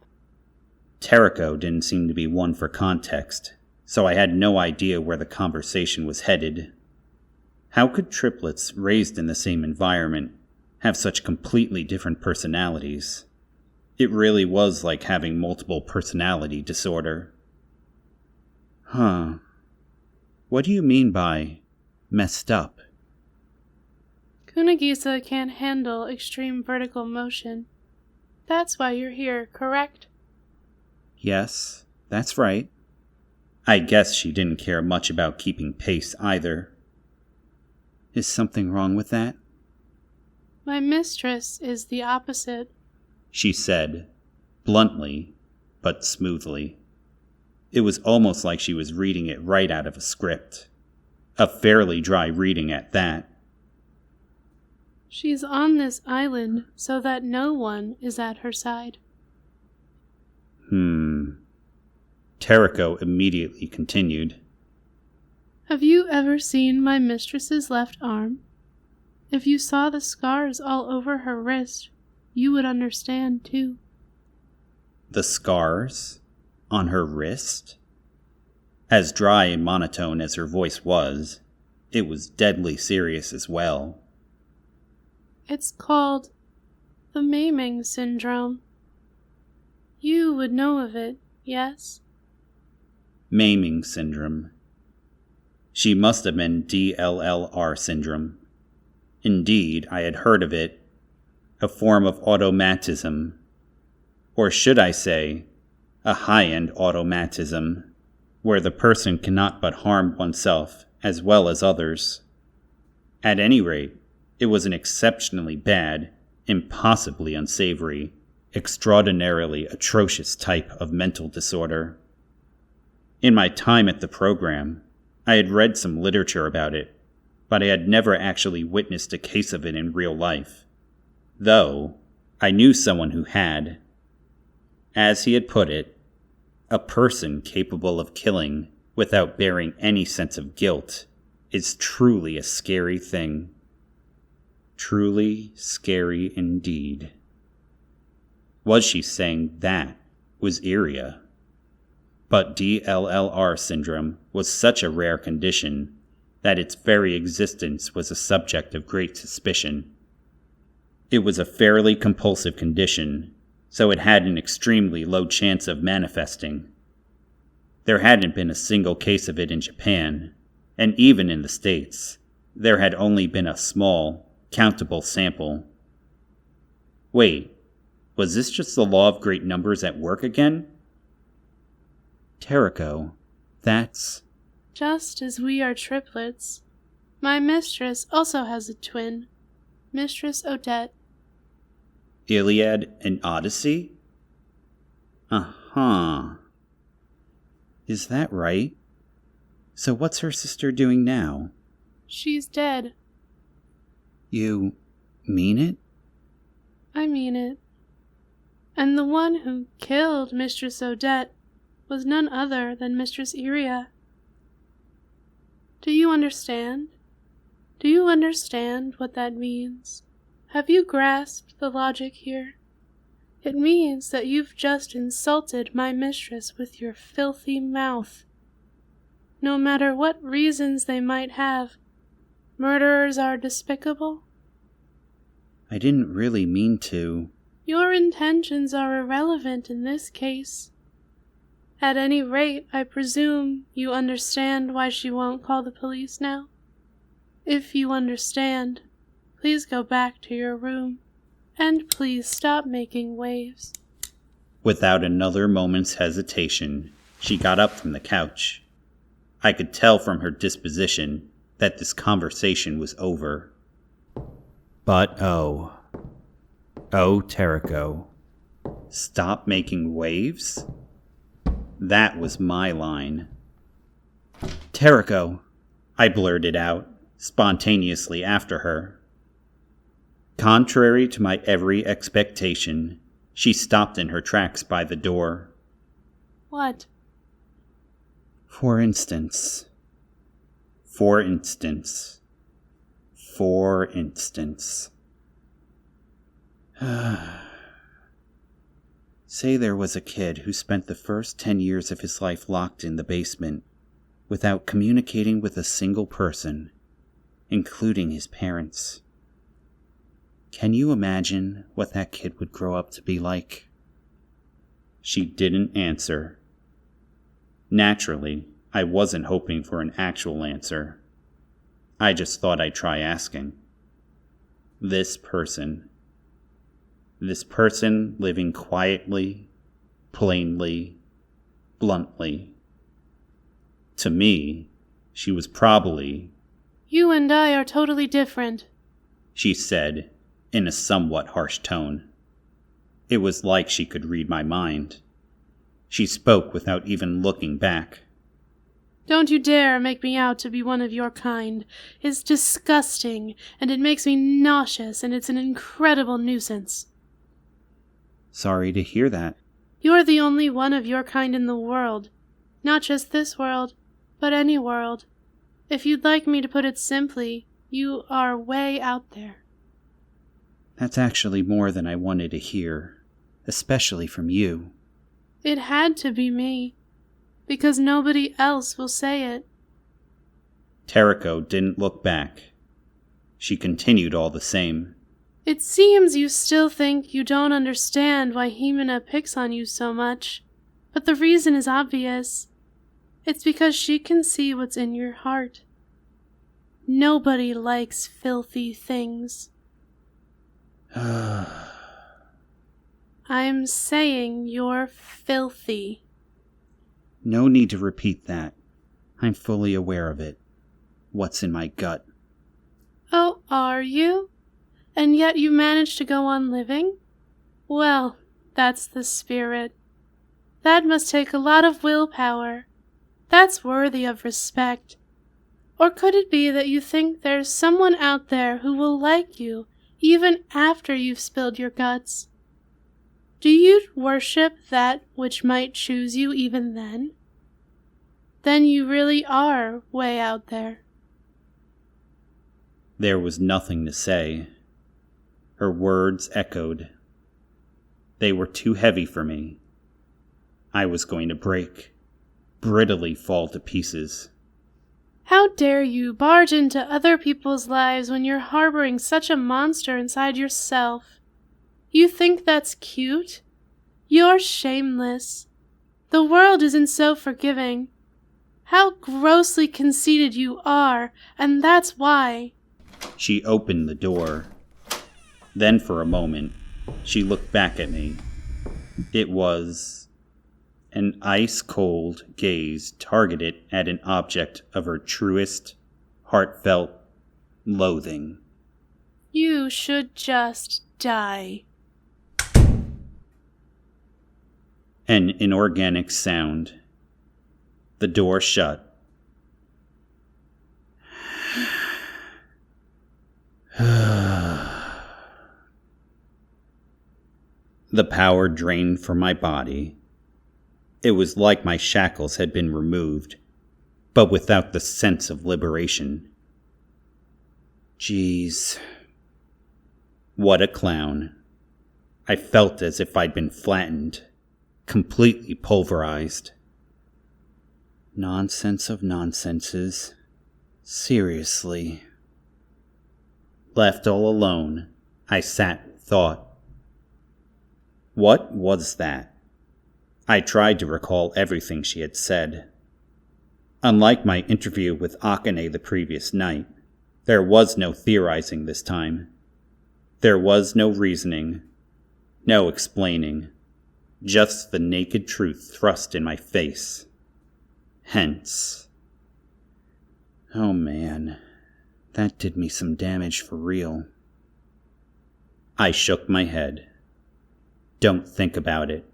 Tereko didn't seem to be one for context, so I had no idea where the conversation was headed. How could triplets raised in the same environment have such completely different personalities? It really was like having multiple personality disorder. Huh. What do you mean by messed up? Kunagisa can't handle extreme vertical motion. That's why you're here, correct? Yes, that's right. I guess she didn't care much about keeping pace either. Is something wrong with that? My mistress is the opposite. She said, bluntly, but smoothly. It was almost like she was reading it right out of a script. A fairly dry reading at that. She's on this island so that no one is at her side. Tereko immediately continued. Have you ever seen my mistress's left arm? If you saw the scars all over her wrist, you would understand too. The scars? On her wrist? As dry and monotone as her voice was, it was deadly serious as well. It's called the maiming syndrome. You would know of it, yes? Maiming syndrome. She must have been DLLR syndrome. Indeed, I had heard of it. A form of automatism. Or should I say, a high-end automatism, where the person cannot but harm oneself as well as others. At any rate, it was an exceptionally bad, impossibly unsavory, extraordinarily atrocious type of mental disorder. In my time at the program, I had read some literature about it, but I had never actually witnessed a case of it in real life, though I knew someone who had. As he had put it, a person capable of killing without bearing any sense of guilt is truly a scary thing. Truly scary indeed. Was she saying that was Iria? But DLLR syndrome was such a rare condition that its very existence was a subject of great suspicion. It was a fairly compulsive condition, so it had an extremely low chance of manifesting. There hadn't been a single case of it in Japan, and even in the States, there had only been a small, countable sample. Wait, was this just the law of great numbers at work again? Tereko, that's... Just as we are triplets, my mistress also has a twin, Mistress Odette. Iliad and Odyssey? Uh-huh. Is that right? So what's her sister doing now? She's dead. You mean it? I mean it. And the one who killed Mistress Odette was none other than Mistress Iria. Do you understand? Do you understand what that means? Have you grasped the logic here? It means that you've just insulted my mistress with your filthy mouth. No matter what reasons they might have, murderers are despicable. I didn't really mean to. Your intentions are irrelevant in this case. At any rate, I presume you understand why she won't call the police now? If you understand, please go back to your room, and please stop making waves. Without another moment's hesitation, she got up from the couch. I could tell from her disposition that this conversation was over. But Terrico, stop making waves? That was my line. Terrico, I blurted out, spontaneously after her. Contrary to my every expectation, she stopped in her tracks by the door. What? For instance. Say there was a kid who spent the first 10 years of his life locked in the basement, without communicating with a single person, including his parents. Can you imagine what that kid would grow up to be like? She didn't answer. Naturally, I wasn't hoping for an actual answer. I just thought I'd try asking. This person living quietly, plainly, bluntly. To me, she was probably... You and I are totally different, she said, in a somewhat harsh tone. It was like she could read my mind. She spoke without even looking back. Don't you dare make me out to be one of your kind. It's disgusting, and it makes me nauseous, and it's an incredible nuisance. Sorry to hear that. You're the only one of your kind in the world. Not just this world, but any world. If you'd like me to put it simply, you are way out there. That's actually more than I wanted to hear, especially from you. It had to be me, because nobody else will say it. Terrico didn't look back. She continued all the same. It seems you still think you don't understand why Himena picks on you so much, but the reason is obvious. It's because she can see what's in your heart. Nobody likes filthy things. I'm saying you're filthy. No need to repeat that. I'm fully aware of it. What's in my gut. Oh, are you? And yet you manage to go on living? Well, that's the spirit. That must take a lot of willpower. That's worthy of respect. Or could it be that you think there's someone out there who will like you even after you've spilled your guts? Do you worship that which might choose you even then? Then you really are way out there. There was nothing to say. Her words echoed. They were too heavy for me. I was going to break, brittly fall to pieces. How dare you barge into other people's lives when you're harboring such a monster inside yourself? You think that's cute? You're shameless. The world isn't so forgiving. How grossly conceited you are, and that's why. She opened the door. Then for a moment, she looked back at me. It was an ice-cold gaze targeted at an object of her truest, heartfelt loathing. You should just die. An inorganic sound. The door shut. The power drained from my body. It was like my shackles had been removed, but without the sense of liberation. Jeez. What a clown. I felt as if I'd been flattened, completely pulverized. Nonsense of nonsenses. Seriously. Left all alone, I sat and thought. What was that? I tried to recall everything she had said. Unlike my interview with Akane the previous night, there was no theorizing this time. There was no reasoning, no explaining, just the naked truth thrust in my face. Hence. Oh man, that did me some damage for real. I shook my head. Don't think about it.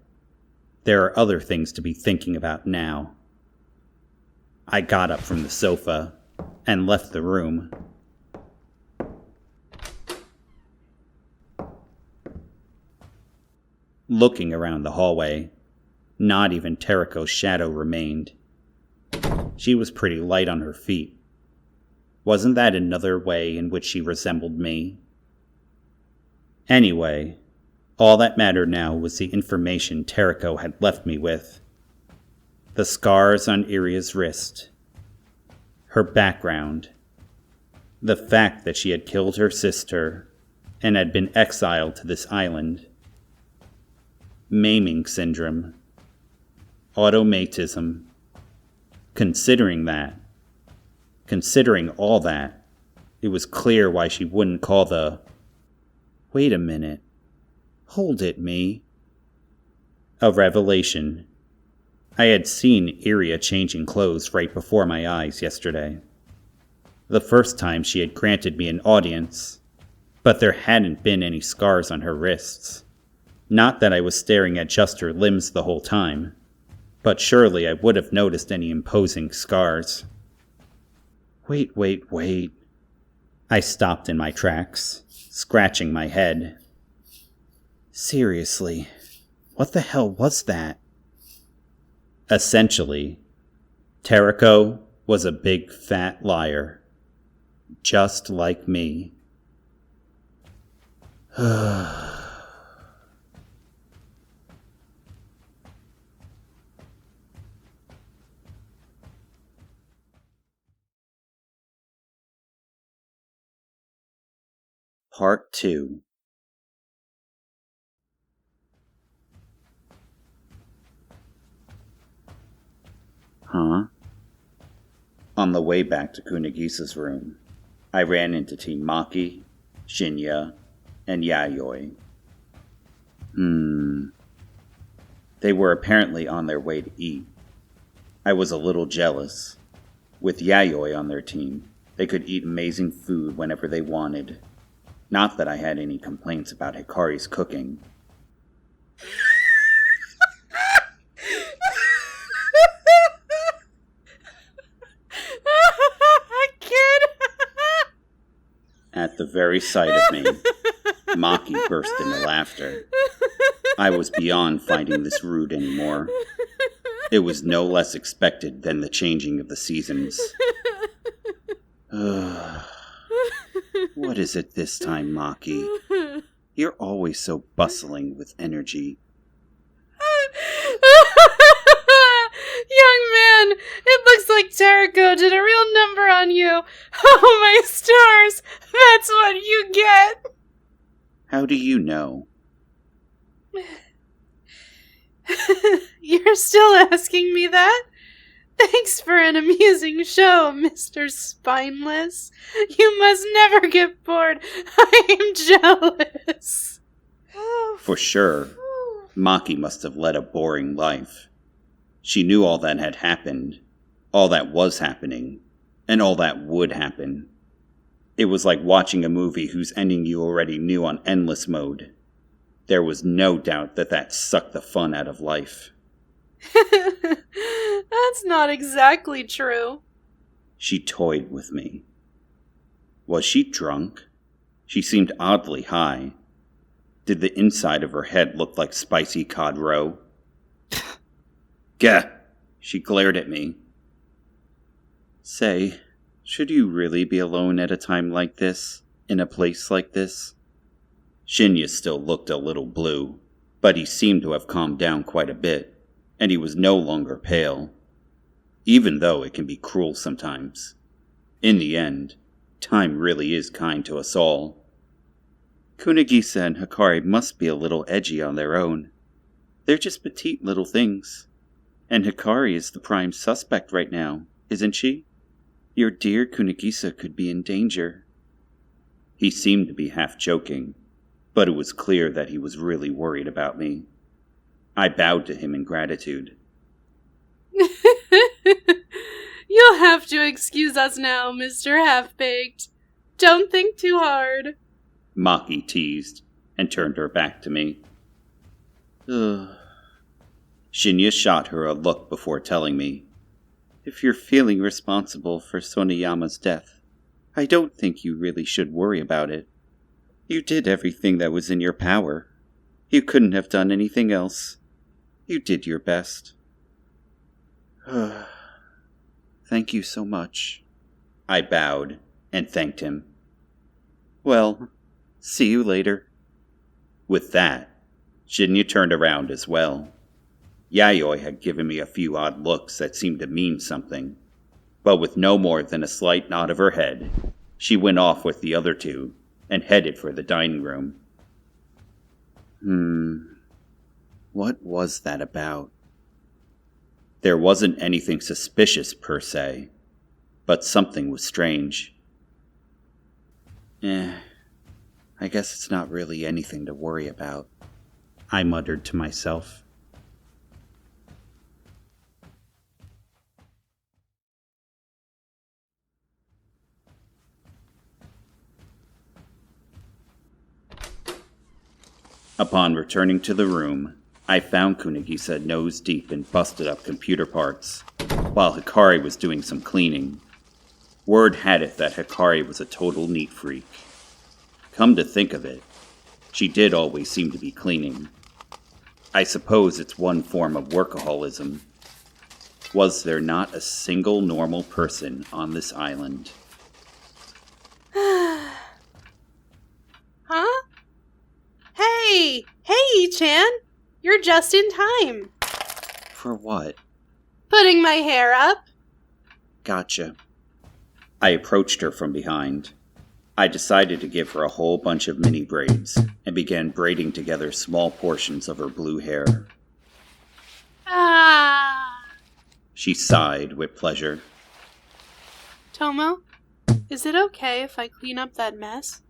There are other things to be thinking about now. I got up from the sofa and left the room. Looking around the hallway, not even Teriko's shadow remained. She was pretty light on her feet. Wasn't that another way in which she resembled me? Anyway, all that mattered now was the information Teriko had left me with. The scars on Iria's wrist. Her background. The fact that she had killed her sister and had been exiled to this island. Maiming syndrome. Automatism. Considering all that, it was clear why she wouldn't call the... Wait a minute. Hold it, me. A revelation. I had seen Iria changing clothes right before my eyes yesterday. The first time she had granted me an audience, but there hadn't been any scars on her wrists. Not that I was staring at just her limbs the whole time, but surely I would have noticed any imposing scars. Wait. I stopped in my tracks, scratching my head. Seriously, what the hell was that? Essentially, Teriko was a big fat liar. Just like me. Part 2. Huh? On the way back to Kunagisa's room, I ran into Team Maki, Shinya, and Yayoi. They were apparently on their way to eat. I was a little jealous. With Yayoi on their team, they could eat amazing food whenever they wanted. Not that I had any complaints about Hikari's cooking. Kid! At the very sight of me, Maki burst into laughter. I was beyond finding this rude anymore. It was no less expected than the changing of the seasons. What is it this time, Maki? You're always so bustling with energy. Young man, it looks like Zaregoto did a real number on you. Oh, my stars, that's what you get. How do you know? You're still asking me that? Thanks for an amusing show, Mr. Spineless. You must never get bored. I am jealous. For sure, Maki must have led a boring life. She knew all that had happened, all that was happening, and all that would happen. It was like watching a movie whose ending you already knew on endless mode. There was no doubt that sucked the fun out of life. That's not exactly true. She toyed with me. Was she drunk? She seemed oddly high. Did the inside of her head look like spicy cod roe? Gah! She glared at me. Say, should you really be alone at a time like this, in a place like this? Shinya still looked a little blue, but he seemed to have calmed down quite a bit, and he was no longer pale. Even though it can be cruel sometimes. In the end, time really is kind to us all. Kunigisa and Hikari must be a little edgy on their own. They're just petite little things. And Hikari is the prime suspect right now, isn't she? Your dear Kunigisa could be in danger. He seemed to be half joking, but it was clear that he was really worried about me. I bowed to him in gratitude. You'll have to excuse us now, Mr. Half-Baked. Don't think too hard. Maki teased, and turned her back to me. Ugh. Shinya shot her a look before telling me, if you're feeling responsible for Sonayama's death, I don't think you really should worry about it. You did everything that was in your power. You couldn't have done anything else. You did your best. Thank you so much. I bowed and thanked him. Well, see you later. With that, Shinya turned around as well. Yayoi had given me a few odd looks that seemed to mean something, but with no more than a slight nod of her head, she went off with the other two and headed for the dining room. What was that about? There wasn't anything suspicious per se, but something was strange. I guess it's not really anything to worry about, I muttered to myself. Upon returning to the room, I found Kunigisa nose deep in busted up computer parts, while Hikari was doing some cleaning. Word had it that Hikari was a total neat freak. Come to think of it, she did always seem to be cleaning. I suppose it's one form of workaholism. Was there not a single normal person on this island? Huh? Hey, Chan! You're just in time. For what? Putting my hair up. Gotcha. I approached her from behind. I decided to give her a whole bunch of mini braids and began braiding together small portions of her blue hair. She sighed with pleasure. Tomo, is it okay if I clean up that mess?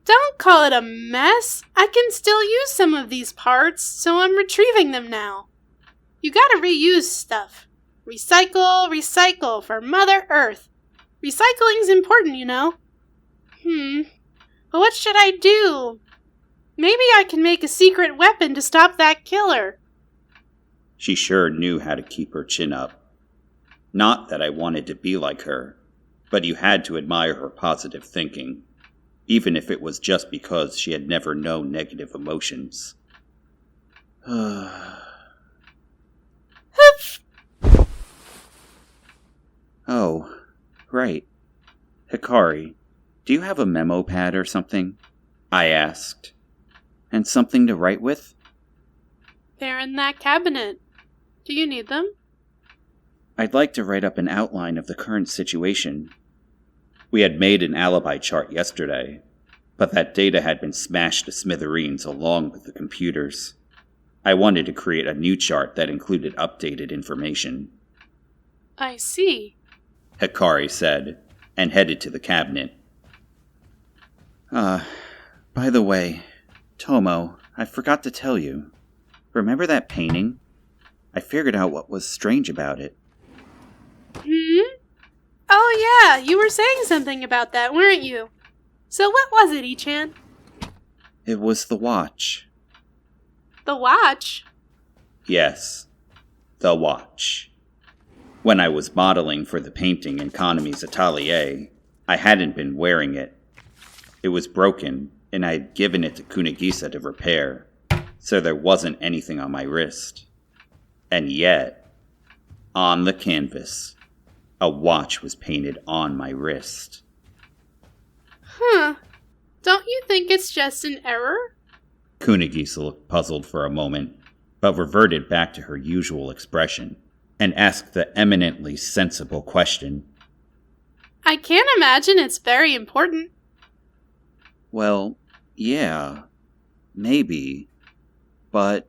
Don't call it a mess! I can still use some of these parts, so I'm retrieving them now. You gotta reuse stuff. Recycle for Mother Earth. Recycling's important, you know. But what should I do? Maybe I can make a secret weapon to stop that killer. She sure knew how to keep her chin up. Not that I wanted to be like her, but you had to admire her positive thinking, even if it was just because she had never known negative emotions. Oh, right. Hikari, do you have a memo pad or something? I asked. And something to write with? They're in that cabinet. Do you need them? I'd like to write up an outline of the current situation. We had made an alibi chart yesterday, but that data had been smashed to smithereens along with the computers. I wanted to create a new chart that included updated information. I see, Hikari said, and headed to the cabinet. By the way, Tomo, I forgot to tell you. Remember that painting? I figured out what was strange about it. Oh yeah, you were saying something about that, weren't you? So what was it, Ichan? It was the watch. The watch? Yes, the watch. When I was modeling for the painting in Kanami's atelier, I hadn't been wearing it. It was broken, and I had given it to Kunigisa to repair, so there wasn't anything on my wrist. And yet, on the canvas, a watch was painted on my wrist. Don't you think it's just an error? Kunigisa looked puzzled for a moment, but reverted back to her usual expression and asked the eminently sensible question. I can't imagine it's very important. Well, yeah, maybe, but...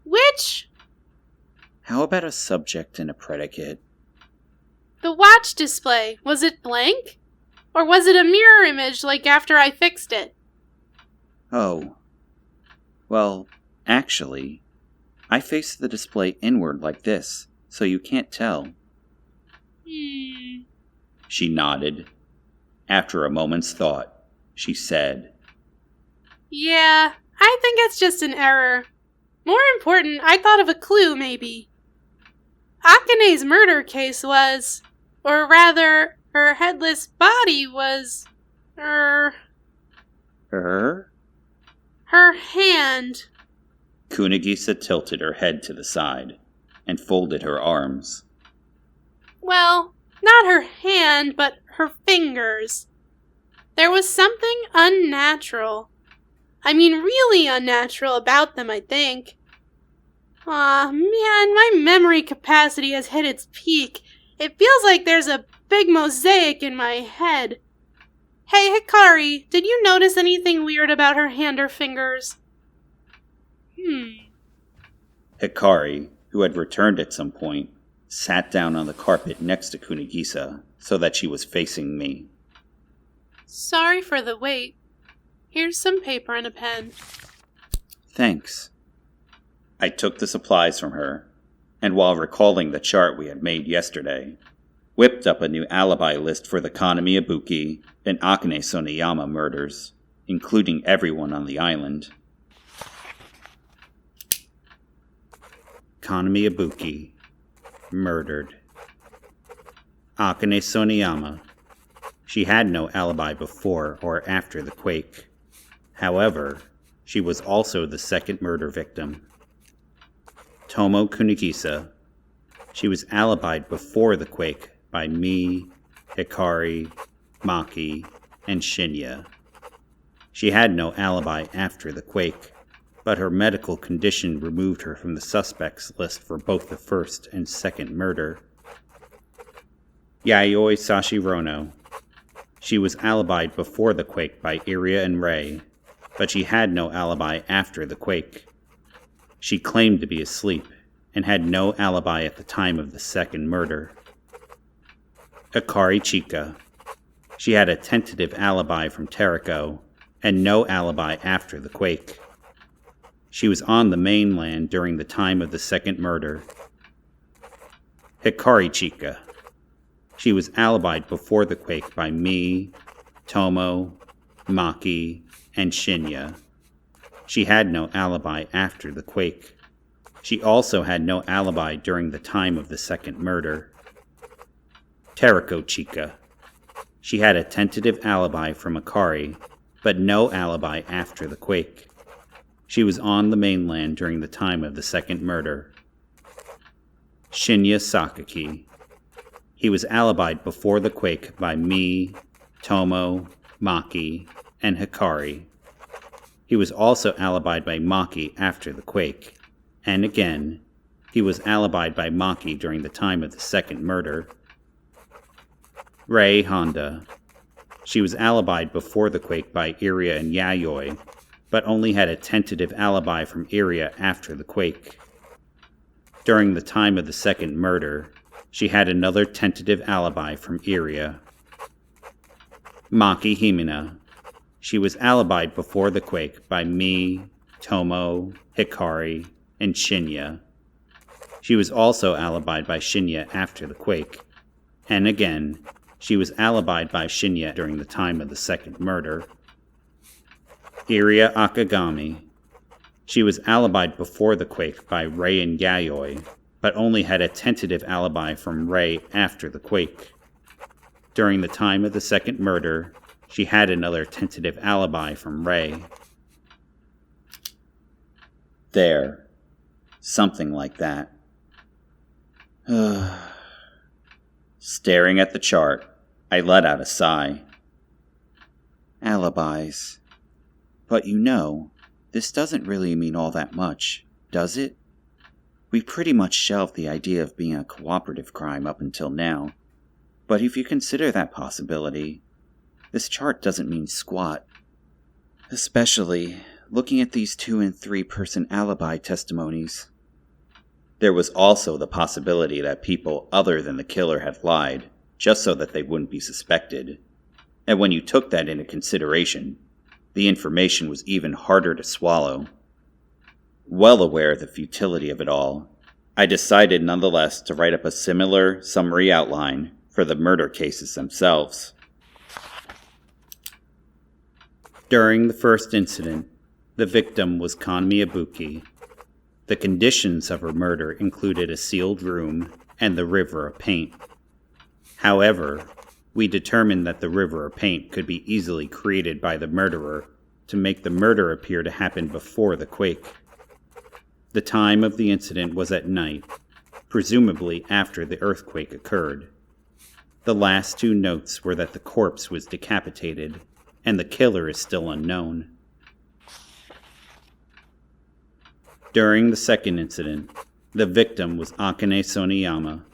Which? How about a subject and a predicate? The watch display, was it blank? Or was it a mirror image like after I fixed it? Oh. Well, actually, I faced the display inward like this, so you can't tell. She nodded. After a moment's thought, she said, Yeah, I think it's just an error. More important, I thought of a clue, maybe. Akane's murder case was, or rather, her headless body was, Her hand. Kunigisa tilted her head to the side and folded her arms. Well, not her hand, but her fingers. There was something unnatural. I mean, really unnatural about them, I think. Aw, man, my memory capacity has hit its peak. It feels like there's a big mosaic in my head. Hey, Hikari, did you notice anything weird about her hand or fingers? Hikari, who had returned at some point, sat down on the carpet next to Kunigisa so that she was facing me. Sorry for the wait. Here's some paper and a pen. Thanks. I took the supplies from her, and while recalling the chart we had made yesterday, whipped up a new alibi list for the Kanamiyabuki and Akane Soniyama murders, including everyone on the island. Kanamiyabuki, murdered. Akane Soniyama. She had no alibi before or after the quake. However, she was also the second murder victim. Tomo Kunigisa. She was alibied before the quake by me, Hikari, Maki, and Shinya. She had no alibi after the quake, but her medical condition removed her from the suspects list for both the first and second murder. Yayoi Sashirono. She was alibied before the quake by Iria and Rei, but she had no alibi after the quake. She claimed to be asleep and had no alibi at the time of the second murder. Hikari Chika. She had a tentative alibi from Teriko and no alibi after the quake. She was on the mainland during the time of the second murder. Hikari Chika. She was alibied before the quake by me, Tomo, Maki, and Shinya. She had no alibi after the quake. She also had no alibi during the time of the second murder. Teriko Chika. She had a tentative alibi from Hikari, but no alibi after the quake. She was on the mainland during the time of the second murder. Shinya Sakaki. He was alibied before the quake by me, Tomo, Maki, and Hikari. He was also alibied by Maki after the quake, and again, he was alibied by Maki during the time of the second murder. Rei Honda. She was alibied before the quake by Iria and Yayoi, but only had a tentative alibi from Iria after the quake. During the time of the second murder, she had another tentative alibi from Iria. Maki Himina. She was alibied before the quake by me, Tomo, Hikari, and Shinya. She was also alibied by Shinya after the quake, and again, she was alibied by Shinya during the time of the second murder. Iria Akagami. She was alibied before the quake by Rei and Yayoi, but only had a tentative alibi from Rei after the quake. During the time of the second murder, she had another tentative alibi from Rei. There. Something like that. Staring at the chart, I let out a sigh. Alibis. But this doesn't really mean all that much, does it? We pretty much shelved the idea of being a cooperative crime up until now. But if you consider that possibility, this chart doesn't mean squat. Especially looking at these 2- and 3-person alibi testimonies. There was also the possibility that people other than the killer had lied, just so that they wouldn't be suspected. And when you took that into consideration, the information was even harder to swallow. Well aware of the futility of it all, I decided nonetheless to write up a similar summary outline for the murder cases themselves. During the first incident, the victim was Kan Miyabuki. The conditions of her murder included a sealed room and the river of paint. However, we determined that the river of paint could be easily created by the murderer to make the murder appear to happen before the quake. The time of the incident was at night, presumably after the earthquake occurred. The last 2 notes were that the corpse was decapitated, and the killer is still unknown. During the second incident, the victim was Akane Soniyama.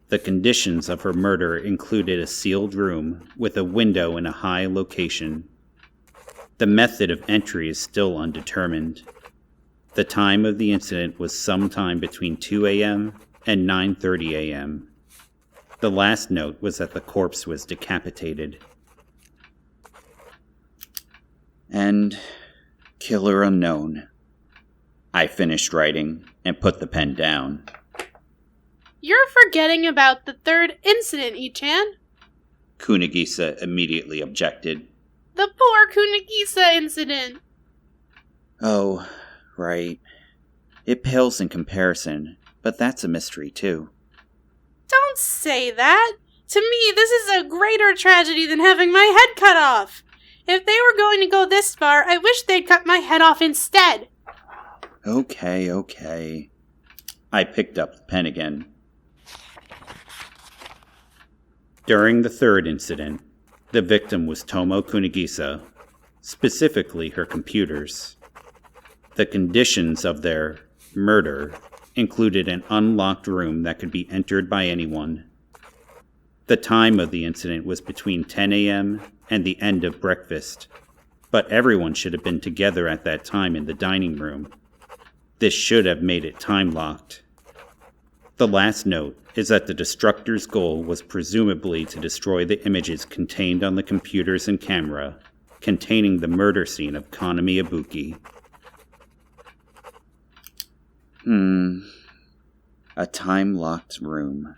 The conditions of her murder included a sealed room with a window in a high location. The method of entry is still undetermined. The time of the incident was sometime between 2 a.m. and 9:30 a.m. The last note was that the corpse was decapitated. And killer unknown. I finished writing and put the pen down. You're forgetting about the third incident, Ichan. Kunigisa immediately objected. The poor Kunigisa incident. Oh, right. It pales in comparison, but that's a mystery too. Don't say that. To me, this is a greater tragedy than having my head cut off. If they were going to go this far, I wish they'd cut my head off instead. Okay. I picked up the pen again. During the third incident, the victim was Tomo Kunigisa, specifically her computers. The conditions of their murder included an unlocked room that could be entered by anyone. The time of the incident was between 10 a.m. and the end of breakfast, but everyone should have been together at that time in the dining room. This should have made it time-locked. The last note is that the destructor's goal was presumably to destroy the images contained on the computers and camera containing the murder scene of Kan Miyabuki. A time-locked room.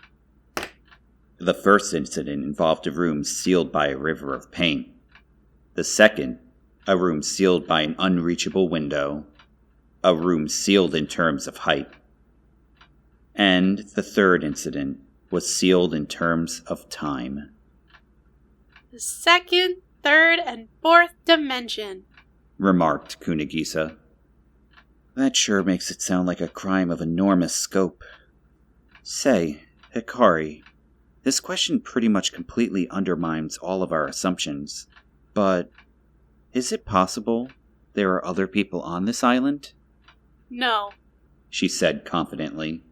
The first incident involved a room sealed by a river of paint. The second, a room sealed by an unreachable window. A room sealed in terms of height. And the third incident was sealed in terms of time. The second, third, and fourth dimension, remarked Kunigisa. That sure makes it sound like a crime of enormous scope. Say, Hikari, this question pretty much completely undermines all of our assumptions, but is it possible there are other people on this island? No, she said confidently.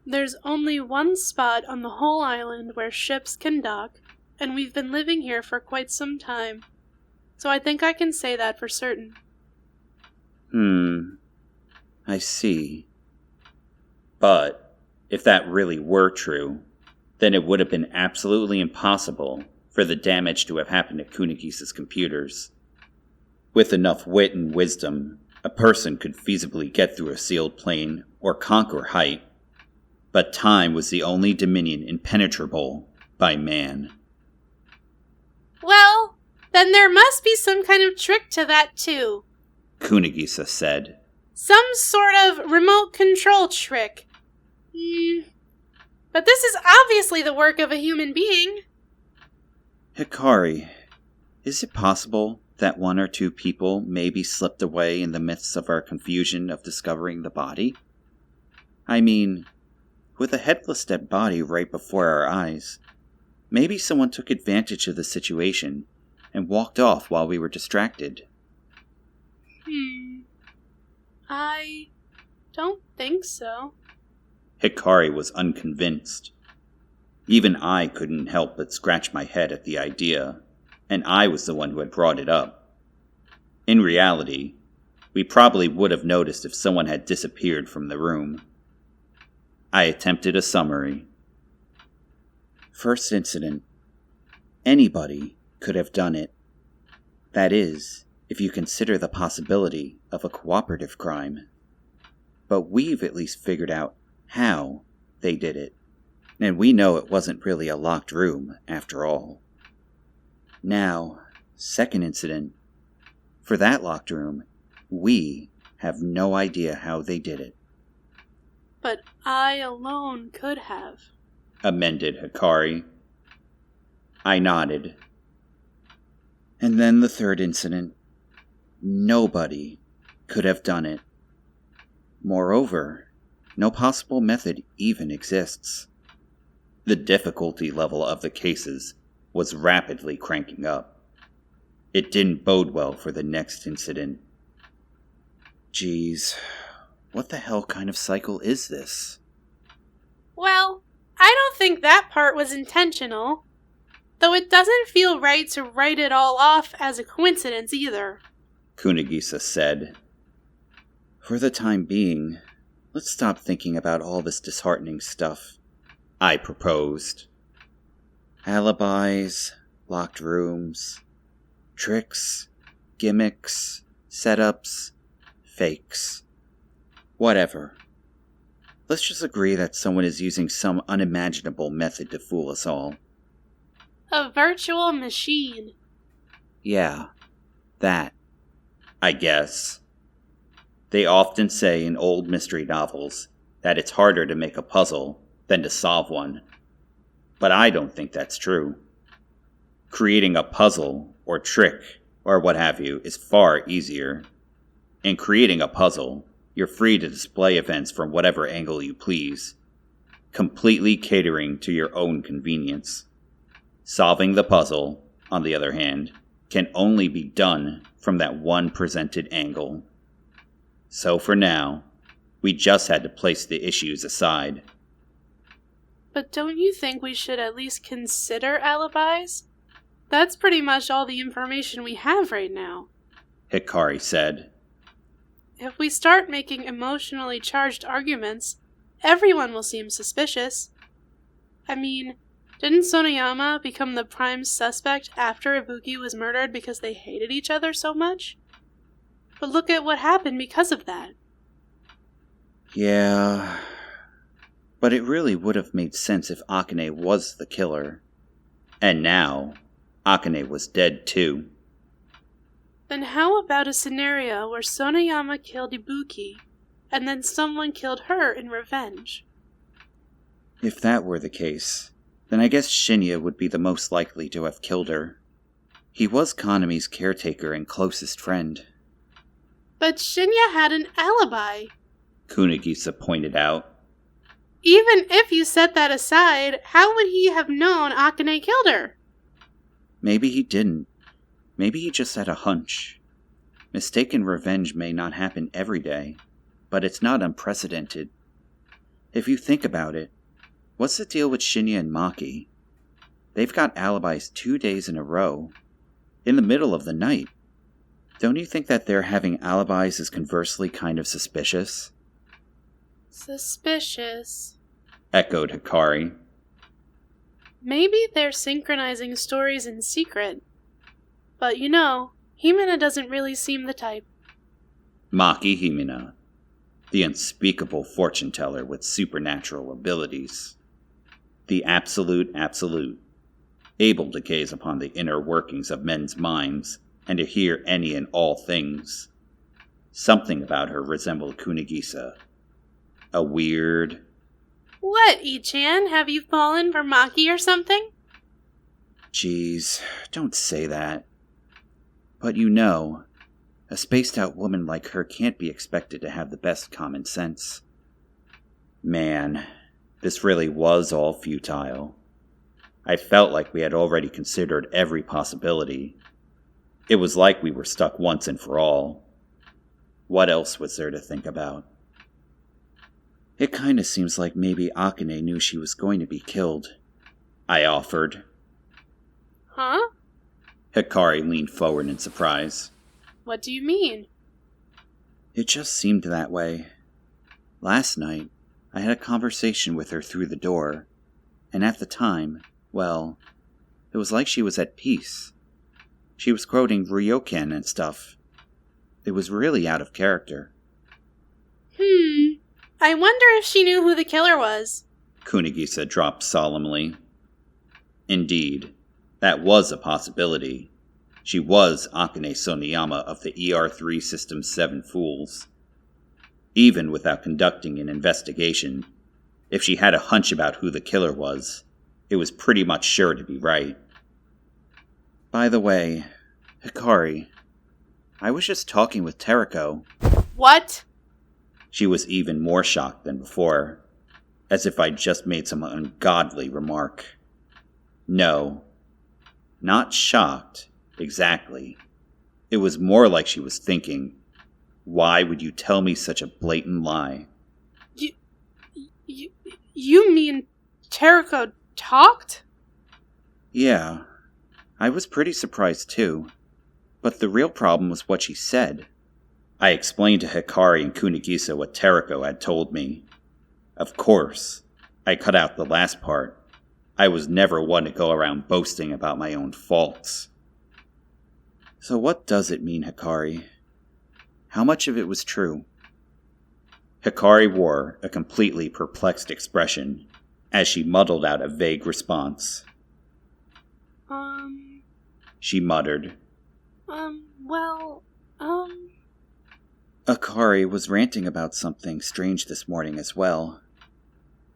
There's only one spot on the whole island where ships can dock, and we've been living here for quite some time, so I think I can say that for certain. I see. But if that really were true, then it would have been absolutely impossible for the damage to have happened to Kunigisa's computers. With enough wit and wisdom, a person could feasibly get through a sealed plane or conquer height, but time was the only dominion impenetrable by man. Well, then there must be some kind of trick to that too, Kunigisa said. Some sort of remote control trick. But this is obviously the work of a human being. Hikari, is it possible that 1 or 2 people maybe slipped away in the midst of our confusion of discovering the body? I mean, with a headless dead body right before our eyes, maybe someone took advantage of the situation and walked off while we were distracted. I don't think so. Hikari was unconvinced. Even I couldn't help but scratch my head at the idea, and I was the one who had brought it up. In reality, we probably would have noticed if someone had disappeared from the room. I attempted a summary. First incident. Anybody could have done it. That is, if you consider the possibility of a cooperative crime. But we've at least figured out how they did it. And we know it wasn't really a locked room, after all. Now, second incident. For that locked room, we have no idea how they did it. But I alone could have, amended Hikari. I nodded. And then the third incident. Nobody could have done it. Moreover, no possible method even exists. The difficulty level of the cases was rapidly cranking up. It didn't bode well for the next incident. Geez, what the hell kind of cycle is this? Well, I don't think that part was intentional. Though it doesn't feel right to write it all off as a coincidence either, Kunigisa said. For the time being, let's stop thinking about all this disheartening stuff, I proposed. Alibis, locked rooms, tricks, gimmicks, setups, fakes. Whatever. Let's just agree that someone is using some unimaginable method to fool us all. A virtual machine. Yeah, that, I guess. They often say in old mystery novels that it's harder to make a puzzle than to solve one. But I don't think that's true. Creating a puzzle or trick or what have you is far easier. In creating a puzzle, you're free to display events from whatever angle you please, completely catering to your own convenience. Solving the puzzle, on the other hand, can only be done from that one presented angle. So for now, we just had to place the issues aside. But don't you think we should at least consider alibis? That's pretty much all the information we have right now, Hikari said. If we start making emotionally charged arguments, everyone will seem suspicious. I mean, didn't Sonayama become the prime suspect after Ibuki was murdered because they hated each other so much? But look at what happened because of that. Yeah, but it really would have made sense if Akane was the killer. And now, Akane was dead too. Then how about a scenario where Sonayama killed Ibuki, and then someone killed her in revenge? If that were the case, then I guess Shinya would be the most likely to have killed her. He was Kanami's caretaker and closest friend. But Shinya had an alibi, Kunigisa pointed out. Even if you set that aside, how would he have known Akane killed her? Maybe he didn't. Maybe he just had a hunch. Mistaken revenge may not happen every day, but it's not unprecedented. If you think about it, what's the deal with Shinya and Maki? They've got alibis 2 days in a row, in the middle of the night. Don't you think that their having alibis is conversely kind of suspicious? Suspicious, echoed Hikari. Maybe they're synchronizing stories in secret. But you know, Himina doesn't really seem the type. Maki Himina, the unspeakable fortune teller with supernatural abilities. The absolute, able to gaze upon the inner workings of men's minds and to hear any and all things. Something about her resembled Kunigisa. A weird... What, Ichan? Have you fallen for Maki or something? Jeez, don't say that. But you know, a spaced-out woman like her can't be expected to have the best common sense. Man, this really was all futile. I felt like we had already considered every possibility, It was like we were stuck once and for all. What else was there to think about? It kinda seems like maybe Akane knew she was going to be killed, I offered. Huh? Hikari leaned forward in surprise. What do you mean? It just seemed that way. Last night, I had a conversation with her through the door, and at the time, well, it was like she was at peace. She was quoting Ryokan and stuff. It was really out of character. I wonder if she knew who the killer was. Kunigisa dropped solemnly. Indeed, that was a possibility. She was Akane Soniyama of the ER3 System 7 Fools. Even without conducting an investigation, if she had a hunch about who the killer was, it was pretty much sure to be right. By the way, Hikari, I was just talking with Teriko. What? She was even more shocked than before, as if I'd just made some ungodly remark. No, not shocked, exactly. It was more like she was thinking, why would you tell me such a blatant lie? You mean Teriko talked? Yeah, I was pretty surprised too. But the real problem was what she said. I explained to Hikari and Kunigisa what Teriko had told me. Of course, I cut out the last part. I was never one to go around boasting about my own faults. So what does it mean, Hikari? How much of it was true? Hikari wore a completely perplexed expression as she muddled out a vague response. She muttered. Hikari was ranting about something strange this morning as well.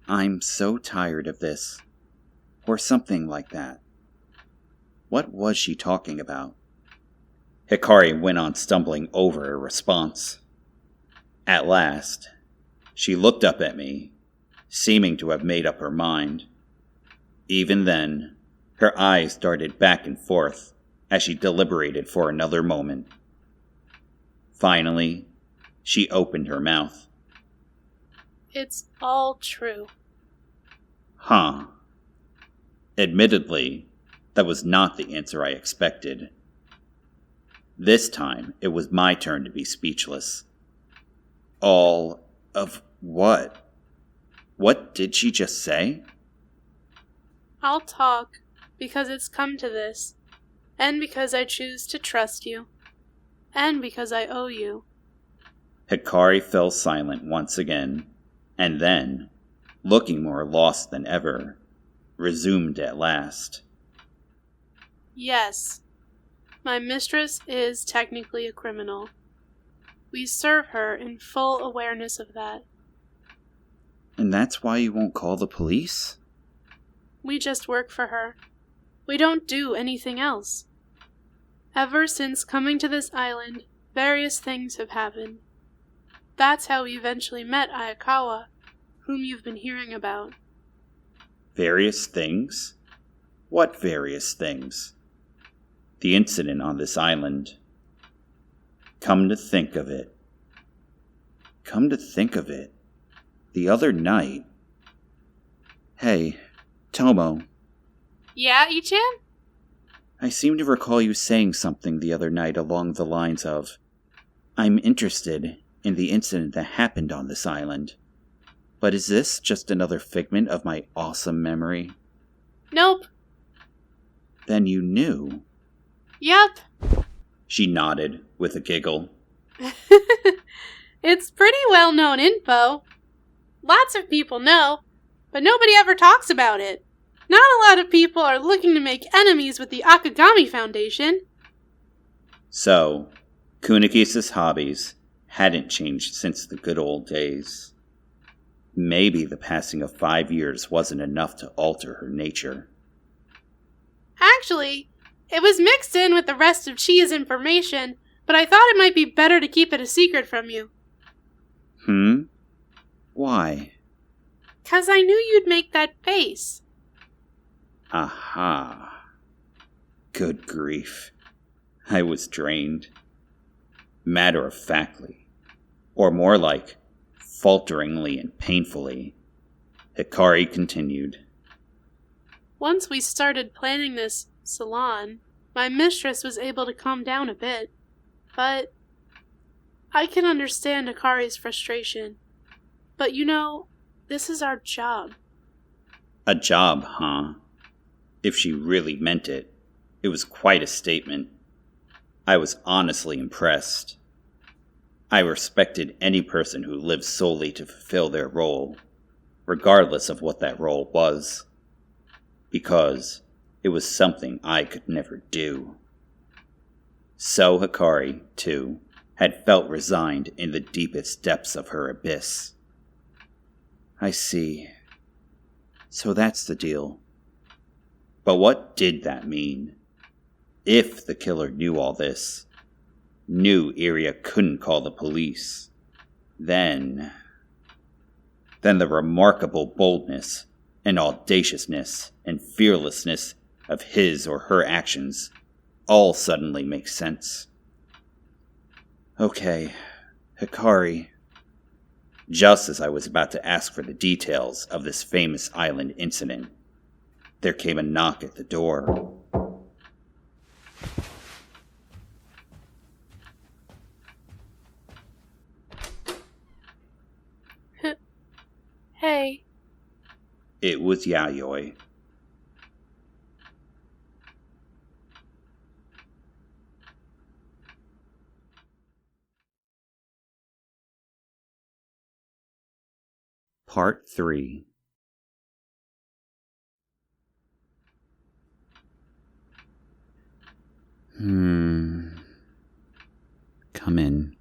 I'm so tired of this. Or something like that. What was she talking about? Hikari went on stumbling over a response. At last, she looked up at me, seeming to have made up her mind. Even then, her eyes darted back and forth as she deliberated for another moment. Finally, she opened her mouth. It's all true. Huh. Admittedly, that was not the answer I expected. This time, it was my turn to be speechless. All of what? What did she just say? I'll talk, because it's come to this, and because I choose to trust you, and because I owe you. Hikari fell silent once again, and then, looking more lost than ever, resumed at last. Yes, my mistress is technically a criminal. We serve her in full awareness of that. And that's why you won't call the police? We just work for her. We don't do anything else. Ever since coming to this island, various things have happened. That's how we eventually met Ayakawa, whom you've been hearing about. Various things? What various things? The incident on this island. Come to think of it, the other night... Hey, Tomo. Yeah, Ichan? I seem to recall you saying something the other night along the lines of, I'm interested in the incident that happened on this island. But is this just another figment of my awesome memory? Nope. Then you knew. Yep. She nodded with a giggle. It's pretty well-known info. Lots of people know, but nobody ever talks about it. Not a lot of people are looking to make enemies with the Akagami Foundation. So, Kunigisa's hobbies hadn't changed since the good old days. Maybe the passing of 5 years wasn't enough to alter her nature. Actually, it was mixed in with the rest of Chia's information, but I thought it might be better to keep it a secret from you. Why? 'Cause I knew you'd make that face. Aha. Good grief. I was drained. Matter-of-factly, or more like falteringly and painfully, Hikari continued. Once we started planning this salon, my mistress was able to calm down a bit, but I can understand Hikari's frustration. But this is our job. A job, huh? If she really meant it, it was quite a statement. I was honestly impressed. I respected any person who lived solely to fulfill their role, regardless of what that role was, because it was something I could never do. So Hikari, too, had felt resigned in the deepest depths of her abyss. I see. So that's the deal. But what did that mean? If the killer knew all this, knew Iria couldn't call the police, then the remarkable boldness and audaciousness and fearlessness of his or her actions all suddenly make sense. Okay, Hikari. Just as I was about to ask for the details of this famous island incident, there came a knock at the door. Hey. It was Yayoi. Part 3. Come in.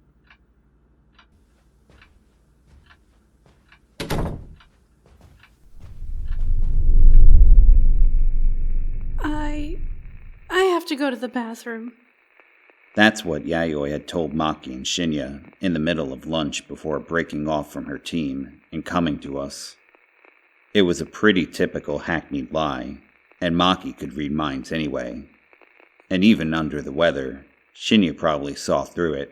I have to go to the bathroom. That's what Yayoi had told Maki and Shinya in the middle of lunch before breaking off from her team and coming to us. It was a pretty typical hackneyed lie, and Maki could read minds anyway. And even under the weather, Shinya probably saw through it.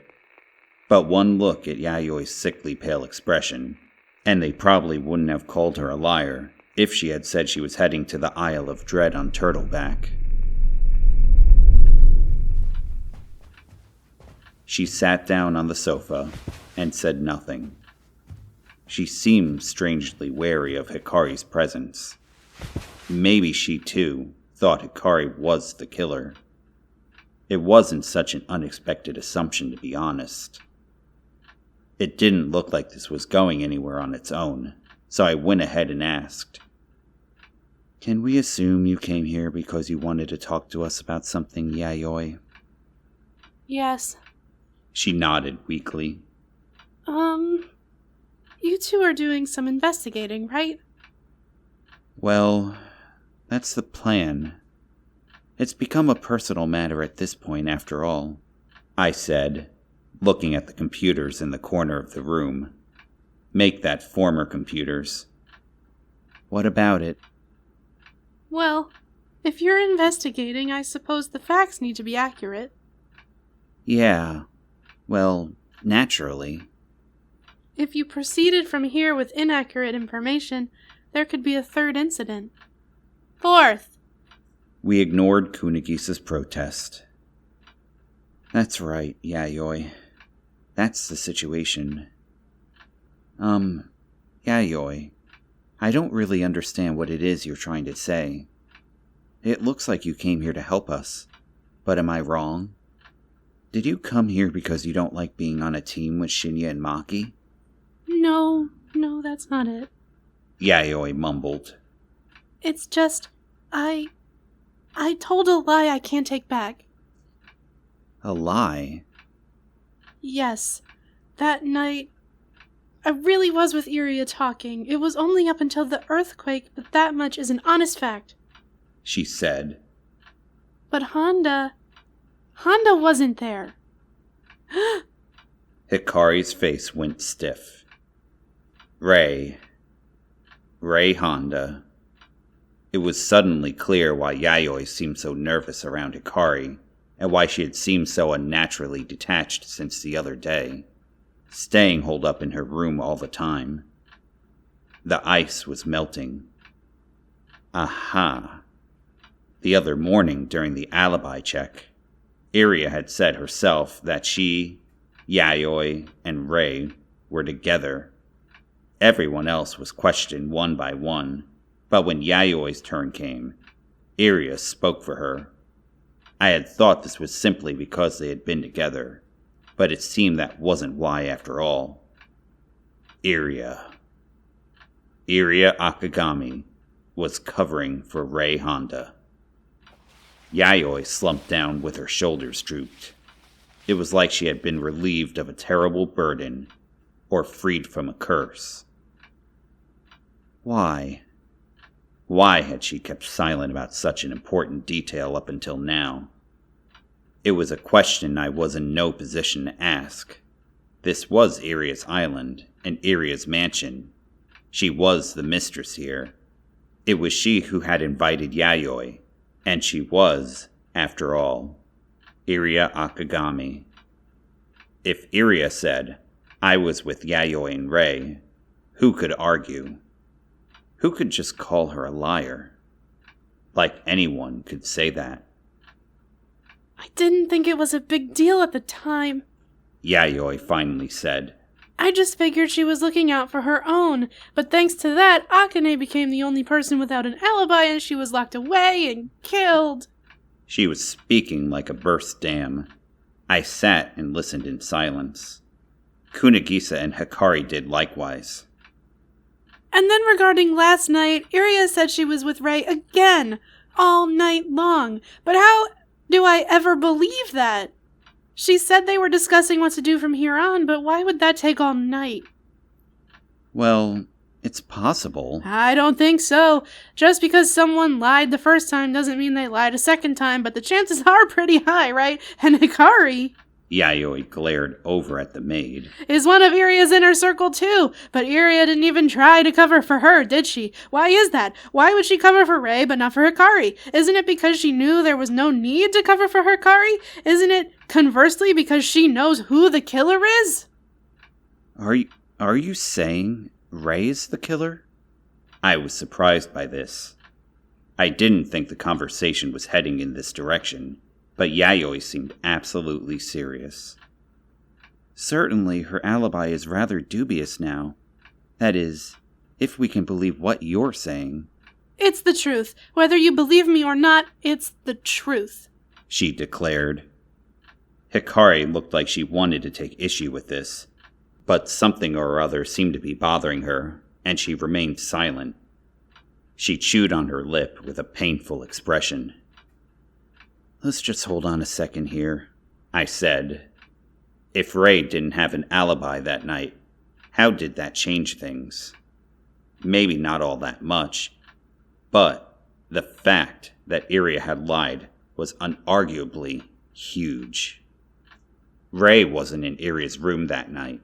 But one look at Yayoi's sickly pale expression, and they probably wouldn't have called her a liar if she had said she was heading to the Isle of Dread on Turtleback. She sat down on the sofa and said nothing. She seemed strangely wary of Hikari's presence. Maybe she, too, thought Hikari was the killer. It wasn't such an unexpected assumption, to be honest. It didn't look like this was going anywhere on its own, so I went ahead and asked, "Can we assume you came here because you wanted to talk to us about something, Yayoi?" Yes. She nodded weakly. You two are doing some investigating, right? Well, that's the plan. It's become a personal matter at this point, after all, I said, looking at the computers in the corner of the room. Make that former computers. What about it? Well, if you're investigating, I suppose the facts need to be accurate. Yeah, well, naturally. If you proceeded from here with inaccurate information, there could be a third incident. Fourth! We ignored Kunigisa's protest. That's right, Yayoi. That's the situation. Yayoi, I don't really understand what it is you're trying to say. It looks like you came here to help us, but am I wrong? Did you come here because you don't like being on a team with Shinya and Maki? No, that's not it. Yayoi mumbled. It's just, I told a lie I can't take back. A lie? Yes, that night, I really was with Iria talking. It was only up until the earthquake, but that much is an honest fact. She said. But Honda wasn't there. Hikari's face went stiff. Ray Honda. It was suddenly clear why Yayoi seemed so nervous around Hikari, and why she had seemed so unnaturally detached since the other day, staying holed up in her room all the time. The ice was melting. Aha! The other morning during the alibi check, Iria had said herself that she, Yayoi, and Rei were together. Everyone else was questioned one by one, but when Yayoi's turn came, Iria spoke for her. I had thought this was simply because they had been together, but it seemed that wasn't why after all. Iria Akagami was covering for Rei Honda. Yayoi slumped down with her shoulders drooped. It was like she had been relieved of a terrible burden, or freed from a curse. Why? Why had she kept silent about such an important detail up until now? It was a question I was in no position to ask. This was Iria's island, and Iria's mansion. She was the mistress here. It was she who had invited Yayoi, and she was, after all, Iria Akagami. If Iria said, I was with Yayoi and Rei, who could argue? Who could just call her a liar? Like anyone could say that. I didn't think it was a big deal at the time, Yayoi finally said. I just figured she was looking out for her own, but thanks to that, Akane became the only person without an alibi and she was locked away and killed. She was speaking like a burst dam. I sat and listened in silence. Kunagisa and Hikari did likewise. And then regarding last night, Iria said she was with Rei again, all night long. But how do I ever believe that? She said they were discussing what to do from here on, but why would that take all night? Well, it's possible. I don't think so. Just because someone lied the first time doesn't mean they lied a second time, but the chances are pretty high, right? And Hikari... Yayoi glared over at the maid. Is one of Iria's inner circle too, but Iria didn't even try to cover for her, did she? Why is that? Why would she cover for Rei but not for Hikari? Isn't it because she knew there was no need to cover for Hikari? Isn't it, conversely, because she knows who the killer is? Are you saying Rei is the killer? I was surprised by this. I didn't think the conversation was heading in this direction. But Yayoi seemed absolutely serious. Certainly her alibi is rather dubious now. That is, if we can believe what you're saying. It's the truth. Whether you believe me or not, it's the truth, she declared. Hikari looked like she wanted to take issue with this, but something or other seemed to be bothering her, and she remained silent. She chewed on her lip with a painful expression. Let's just hold on a second here, I said. If Rei didn't have an alibi that night, how did that change things? Maybe not all that much, but the fact that Iria had lied was unarguably huge. Rei wasn't in Iria's room that night.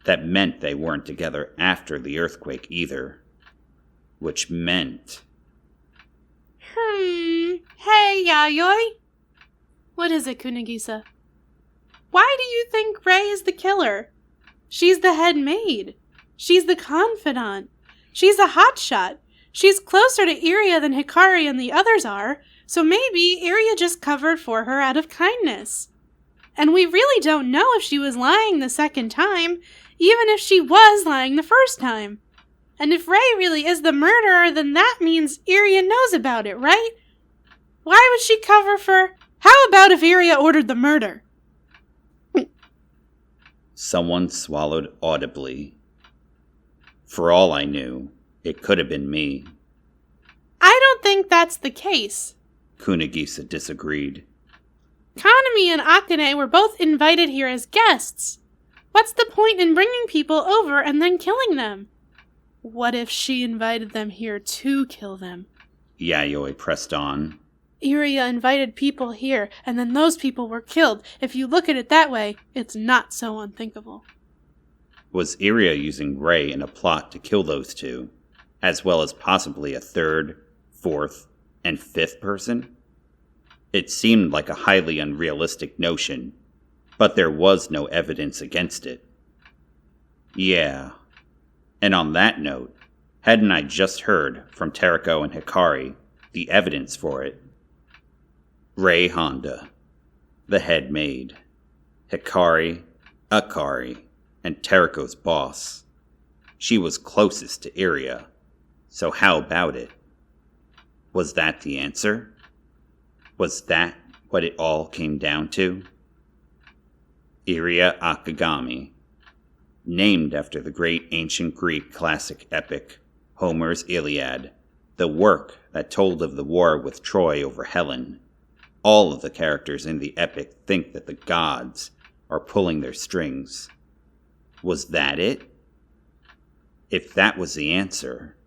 That meant they weren't together after the earthquake either. Which meant... Hey, Yayoi? What is it, Kunagisa? Why do you think Rei is the killer? She's the head maid. She's the confidant. She's a hotshot. She's closer to Iria than Hikari and the others are, so maybe Iria just covered for her out of kindness. And we really don't know if she was lying the second time, even if she was lying the first time. And if Rei really is the murderer, then that means Iria knows about it, right? Why would she cover for... How about if Iria ordered the murder? Someone swallowed audibly. For all I knew, it could have been me. I don't think that's the case, Kunagisa disagreed. Kanami and Akane were both invited here as guests. What's the point in bringing people over and then killing them? What if she invited them here to kill them? Yayoi pressed on. Iria invited people here, and then those people were killed. If you look at it that way, it's not so unthinkable. Was Iria using Rei in a plot to kill those two, as well as possibly a third, fourth, and fifth person? It seemed like a highly unrealistic notion, but there was no evidence against it. Yeah. And on that note, hadn't I just heard from Tereko and Hikari the evidence for it? Rei Honda, the head maid, Hikari, Akari, and Tereko's boss. She was closest to Iria, so how about it? Was that the answer? Was that what it all came down to? Iria Akagami, named after the great ancient Greek classic epic, Homer's Iliad, the work that told of the war with Troy over Helen. All of the characters in the epic think that the gods are pulling their strings. Was that it? If that was the answer...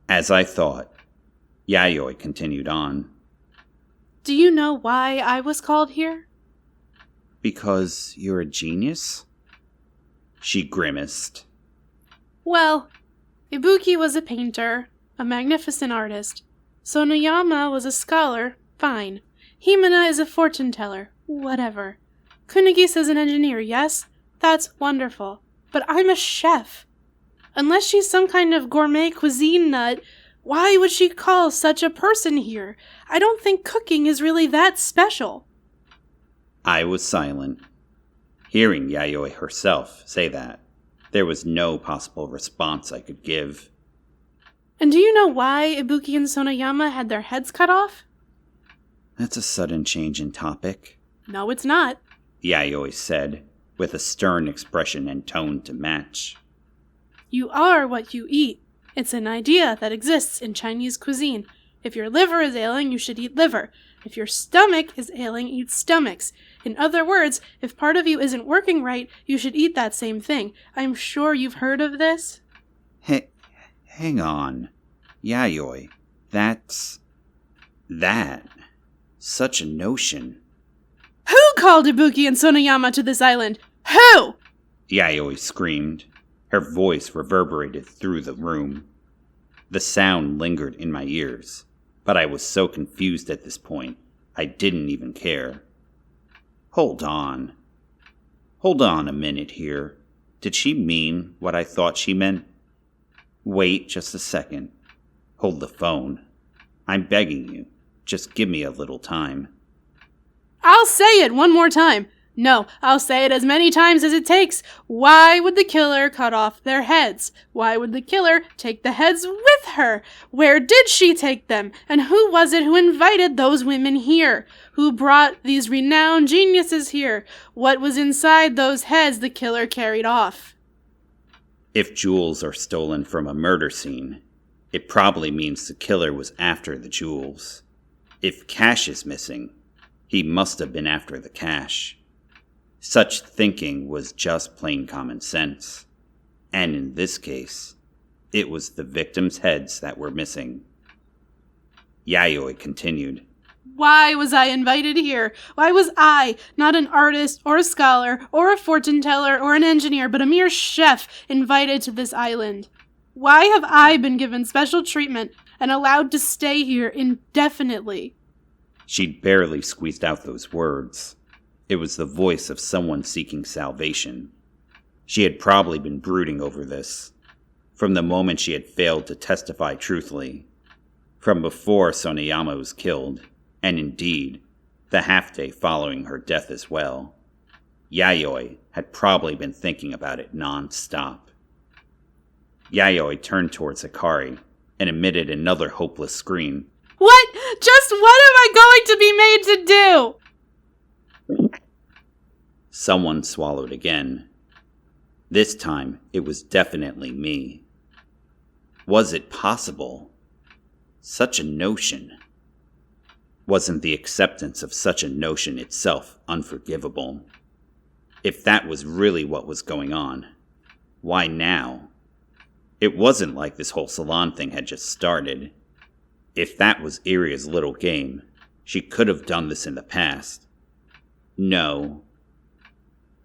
As I thought, Yayoi continued on. Do you know why I was called here? Because you're a genius? She grimaced. Well, Ibuki was a painter, a magnificent artist. Sonoyama was a scholar, fine. Himena is a fortune-teller, whatever. Kunigisa is an engineer, yes? That's wonderful. But I'm a chef. Unless she's some kind of gourmet cuisine nut, why would she call such a person here? I don't think cooking is really that special. I was silent. Hearing Yayoi herself say that, there was no possible response I could give. And do you know why Ibuki and Sonoyama had their heads cut off? That's a sudden change in topic. No, it's not. Yayoi said, with a stern expression and tone to match. You are what you eat. It's an idea that exists in Chinese cuisine. If your liver is ailing, you should eat liver. If your stomach is ailing, eat stomachs. In other words, if part of you isn't working right, you should eat that same thing. I'm sure you've heard of this. Hang on. Yayoi, that's... that. Such a notion. Who called Ibuki and Sonoyama to this island? Who? Yayoi screamed. Her voice reverberated through the room. The sound lingered in my ears, but I was so confused at this point, I didn't even care. Hold on a minute here. Did she mean what I thought she meant? Wait just a second. Hold the phone. I'm begging you. Just give me a little time. I'll say it one more time. No, I'll say it as many times as it takes. Why would the killer cut off their heads? Why would the killer take the heads with her? Where did she take them? And who was it who invited those women here? Who brought these renowned geniuses here? What was inside those heads the killer carried off? If jewels are stolen from a murder scene, it probably means the killer was after the jewels. If cash is missing, he must have been after the cash. Such thinking was just plain common sense. And in this case, it was the victims' heads that were missing. Yayoi continued. Why was I invited here? Why was I, not an artist or a scholar or a fortune teller or an engineer, but a mere chef, invited to this island? Why have I been given special treatment and allowed to stay here indefinitely? She'd barely squeezed out those words. It was the voice of someone seeking salvation. She had probably been brooding over this, from the moment she had failed to testify truthfully, from before Sonoyama was killed, and indeed, the half-day following her death as well. Yayoi had probably been thinking about it non-stop. Yayoi turned towards Hikari and emitted another hopeless scream. What? Just what am I going to be made to do? Someone swallowed again. This time, it was definitely me. Was it possible? Such a notion. Wasn't the acceptance of such a notion itself unforgivable? If that was really what was going on, why now? It wasn't like this whole salon thing had just started. If that was Iria's little game, she could have done this in the past. No.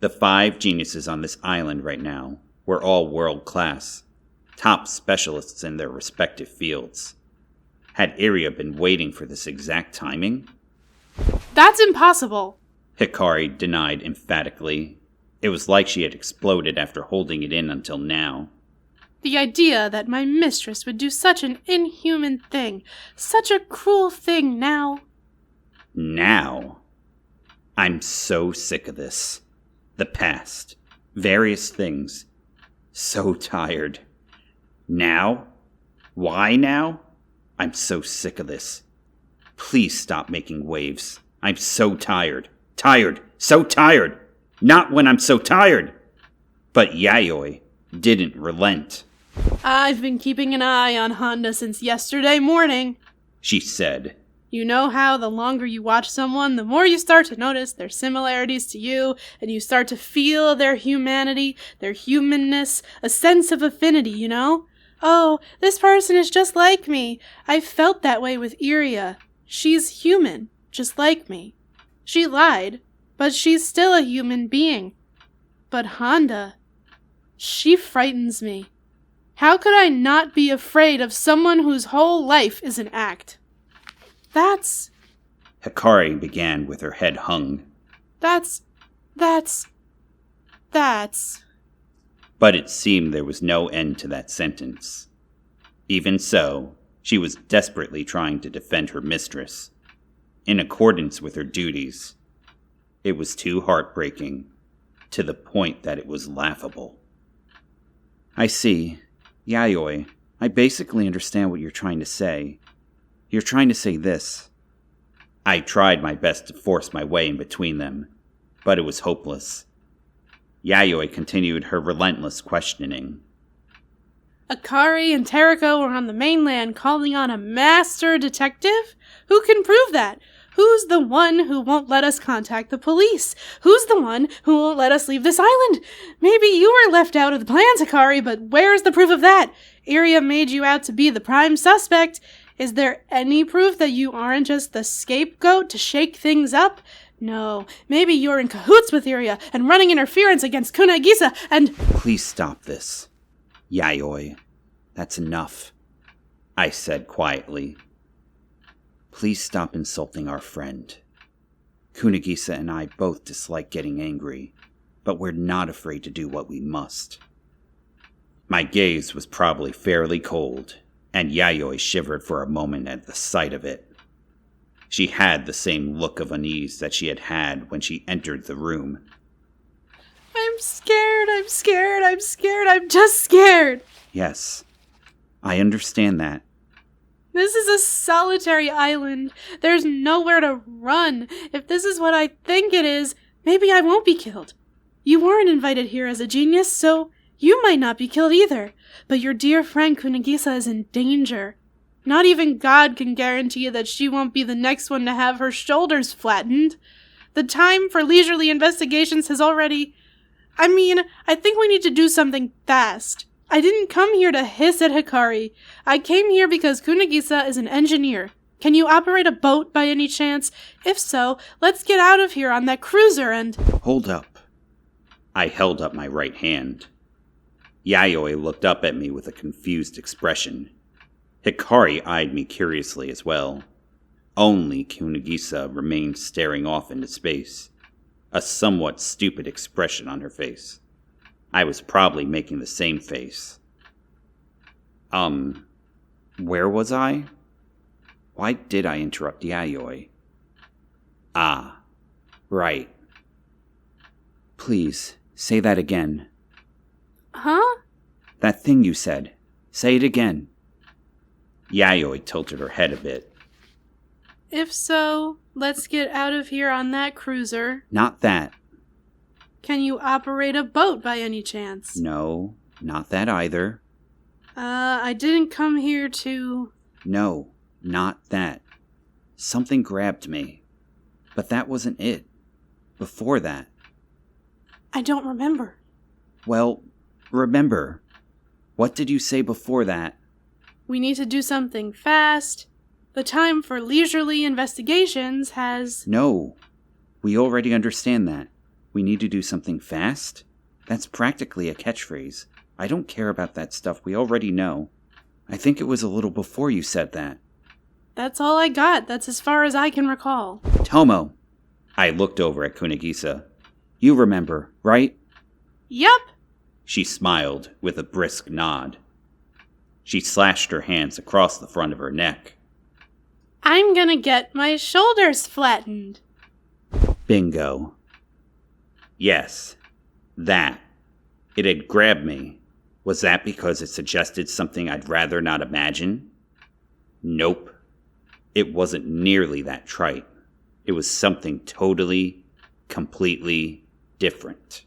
The 5 geniuses on this island right now were all world-class, top specialists in their respective fields. Had Iria been waiting for this exact timing? That's impossible. Hikari denied emphatically. It was like she had exploded after holding it in until now. The idea that my mistress would do such an inhuman thing, such a cruel thing now. Now? I'm so sick of this. The past. Various things. So tired. Now? Why now? I'm so sick of this. Please stop making waves. I'm so tired. Tired. So tired. Not when I'm so tired. But Yayoi didn't relent. I've been keeping an eye on Honda since yesterday morning, she said. You know how the longer you watch someone, the more you start to notice their similarities to you, and you start to feel their humanity, their humanness, a sense of affinity, you know? Oh, this person is just like me. I felt that way with Iria. She's human, just like me. She lied, but she's still a human being. But Honda, she frightens me. How could I not be afraid of someone whose whole life is an act? That's... Hikari began with her head hung. That's... But it seemed there was no end to that sentence. Even so, she was desperately trying to defend her mistress, in accordance with her duties. It was too heartbreaking, to the point that it was laughable. I see. Yayoi, I basically understand what you're trying to say. You're trying to say this. I tried my best to force my way in between them, but it was hopeless. Yayoi continued her relentless questioning. Akari and Teriko are on the mainland calling on a master detective? Who can prove that? Who's the one who won't let us contact the police? Who's the one who won't let us leave this island? Maybe you were left out of the plans, Akari, but where's the proof of that? Iria made you out to be the prime suspect. Is there any proof that you aren't just the scapegoat to shake things up? No, maybe you're in cahoots with Iria and running interference against Kunagisa and— Please stop this. Yayoi, that's enough, I said quietly. Please stop insulting our friend. Kunagisa and I both dislike getting angry, but we're not afraid to do what we must. My gaze was probably fairly cold, and Yayoi shivered for a moment at the sight of it. She had the same look of unease that she had had when she entered the room. I'm just scared. Yes, I understand that. This is a solitary island. There's nowhere to run. If this is what I think it is, maybe I won't be killed. You weren't invited here as a genius, so you might not be killed either. But your dear friend Kunagisa is in danger. Not even God can guarantee that she won't be the next one to have her shoulders flattened. The time for leisurely investigations has already... I think we need to do something fast. I didn't come here to hiss at Hikari. I came here because Kunagisa is an engineer. Can you operate a boat by any chance? If so, let's get out of here on that cruiser and... Hold up. I held up my right hand. Yayoi looked up at me with a confused expression. Hikari eyed me curiously as well. Only Kunagisa remained staring off into space, a somewhat stupid expression on her face. I was probably making the same face. Where was I? Why did I interrupt Yayoi? Ah, right. Please, say that again. Huh? That thing you said. Say it again. Yayoi tilted her head a bit. If so, let's get out of here on that cruiser. Not that. Can you operate a boat by any chance? No, not that either. I didn't come here to... No, not that. Something grabbed me. But that wasn't it. Before that. I don't remember. Well, remember. What did you say before that? We need to do something fast. The time for leisurely investigations has... No, we already understand that. We need to do something fast? That's practically a catchphrase. I don't care about that stuff. We already know. I think it was a little before you said that. That's all I got. That's as far as I can recall. Tomo, I looked over at Kunigisa. You remember, right? Yup. She smiled with a brisk nod. She slashed her hands across the front of her neck. I'm gonna get my shoulders flattened. Bingo. Yes, that. It had grabbed me. Was that because it suggested something I'd rather not imagine? Nope. It wasn't nearly that trite. It was something totally, completely different.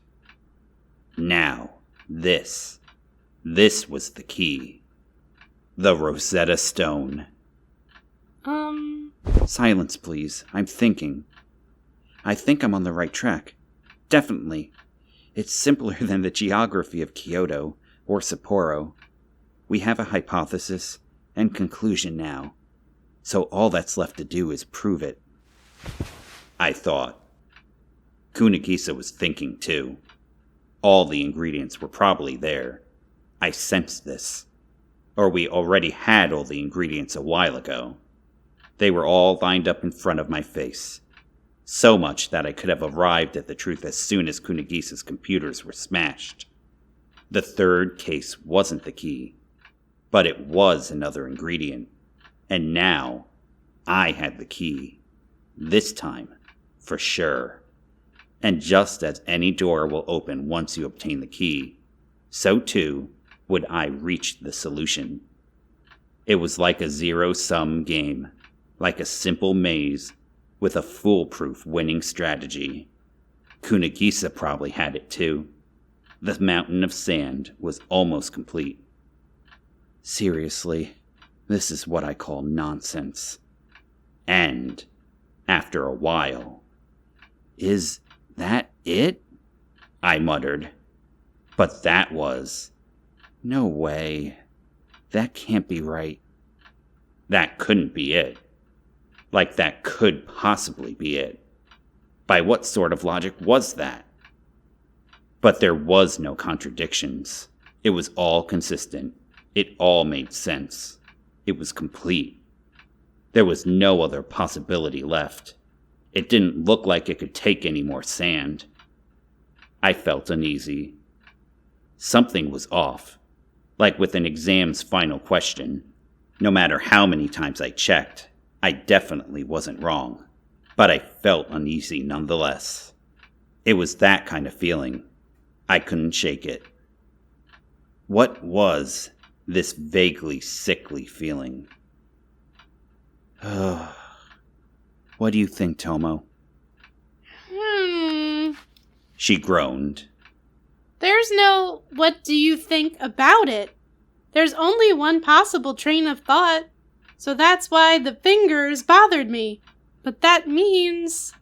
Now, this was the key. The Rosetta Stone. Silence, please. I'm thinking. I think I'm on the right track. Definitely. It's simpler than the geography of Kyoto or Sapporo. We have a hypothesis and conclusion now, so all that's left to do is prove it. I thought. Kunigisa was thinking too. All the ingredients were probably there. I sensed this. Or we already had all the ingredients a while ago. They were all lined up in front of my face. So much that I could have arrived at the truth as soon as Kunigisa's computers were smashed. The third case wasn't the key, but it was another ingredient. And now, I had the key. This time, for sure. And just as any door will open once you obtain the key, so too would I reach the solution. It was like a zero-sum game, like a simple maze with a foolproof winning strategy. Kunigisa probably had it too. The mountain of sand was almost complete. Seriously, this is what I call nonsense. And, after a while, is that it? I muttered. But that was... No way. That can't be right. That couldn't be it. Like that could possibly be it. By what sort of logic was that? But there was no contradictions. It was all consistent. It all made sense. It was complete. There was no other possibility left. It didn't look like it could take any more sand. I felt uneasy. Something was off. Like with an exam's final question. No matter how many times I checked, I definitely wasn't wrong. But I felt uneasy nonetheless. It was that kind of feeling. I couldn't shake it. What was this vaguely sickly feeling? What do you think, Tomo? She groaned. There's no what do you think about it. There's only one possible train of thought. So that's why the fingers bothered me. But that means...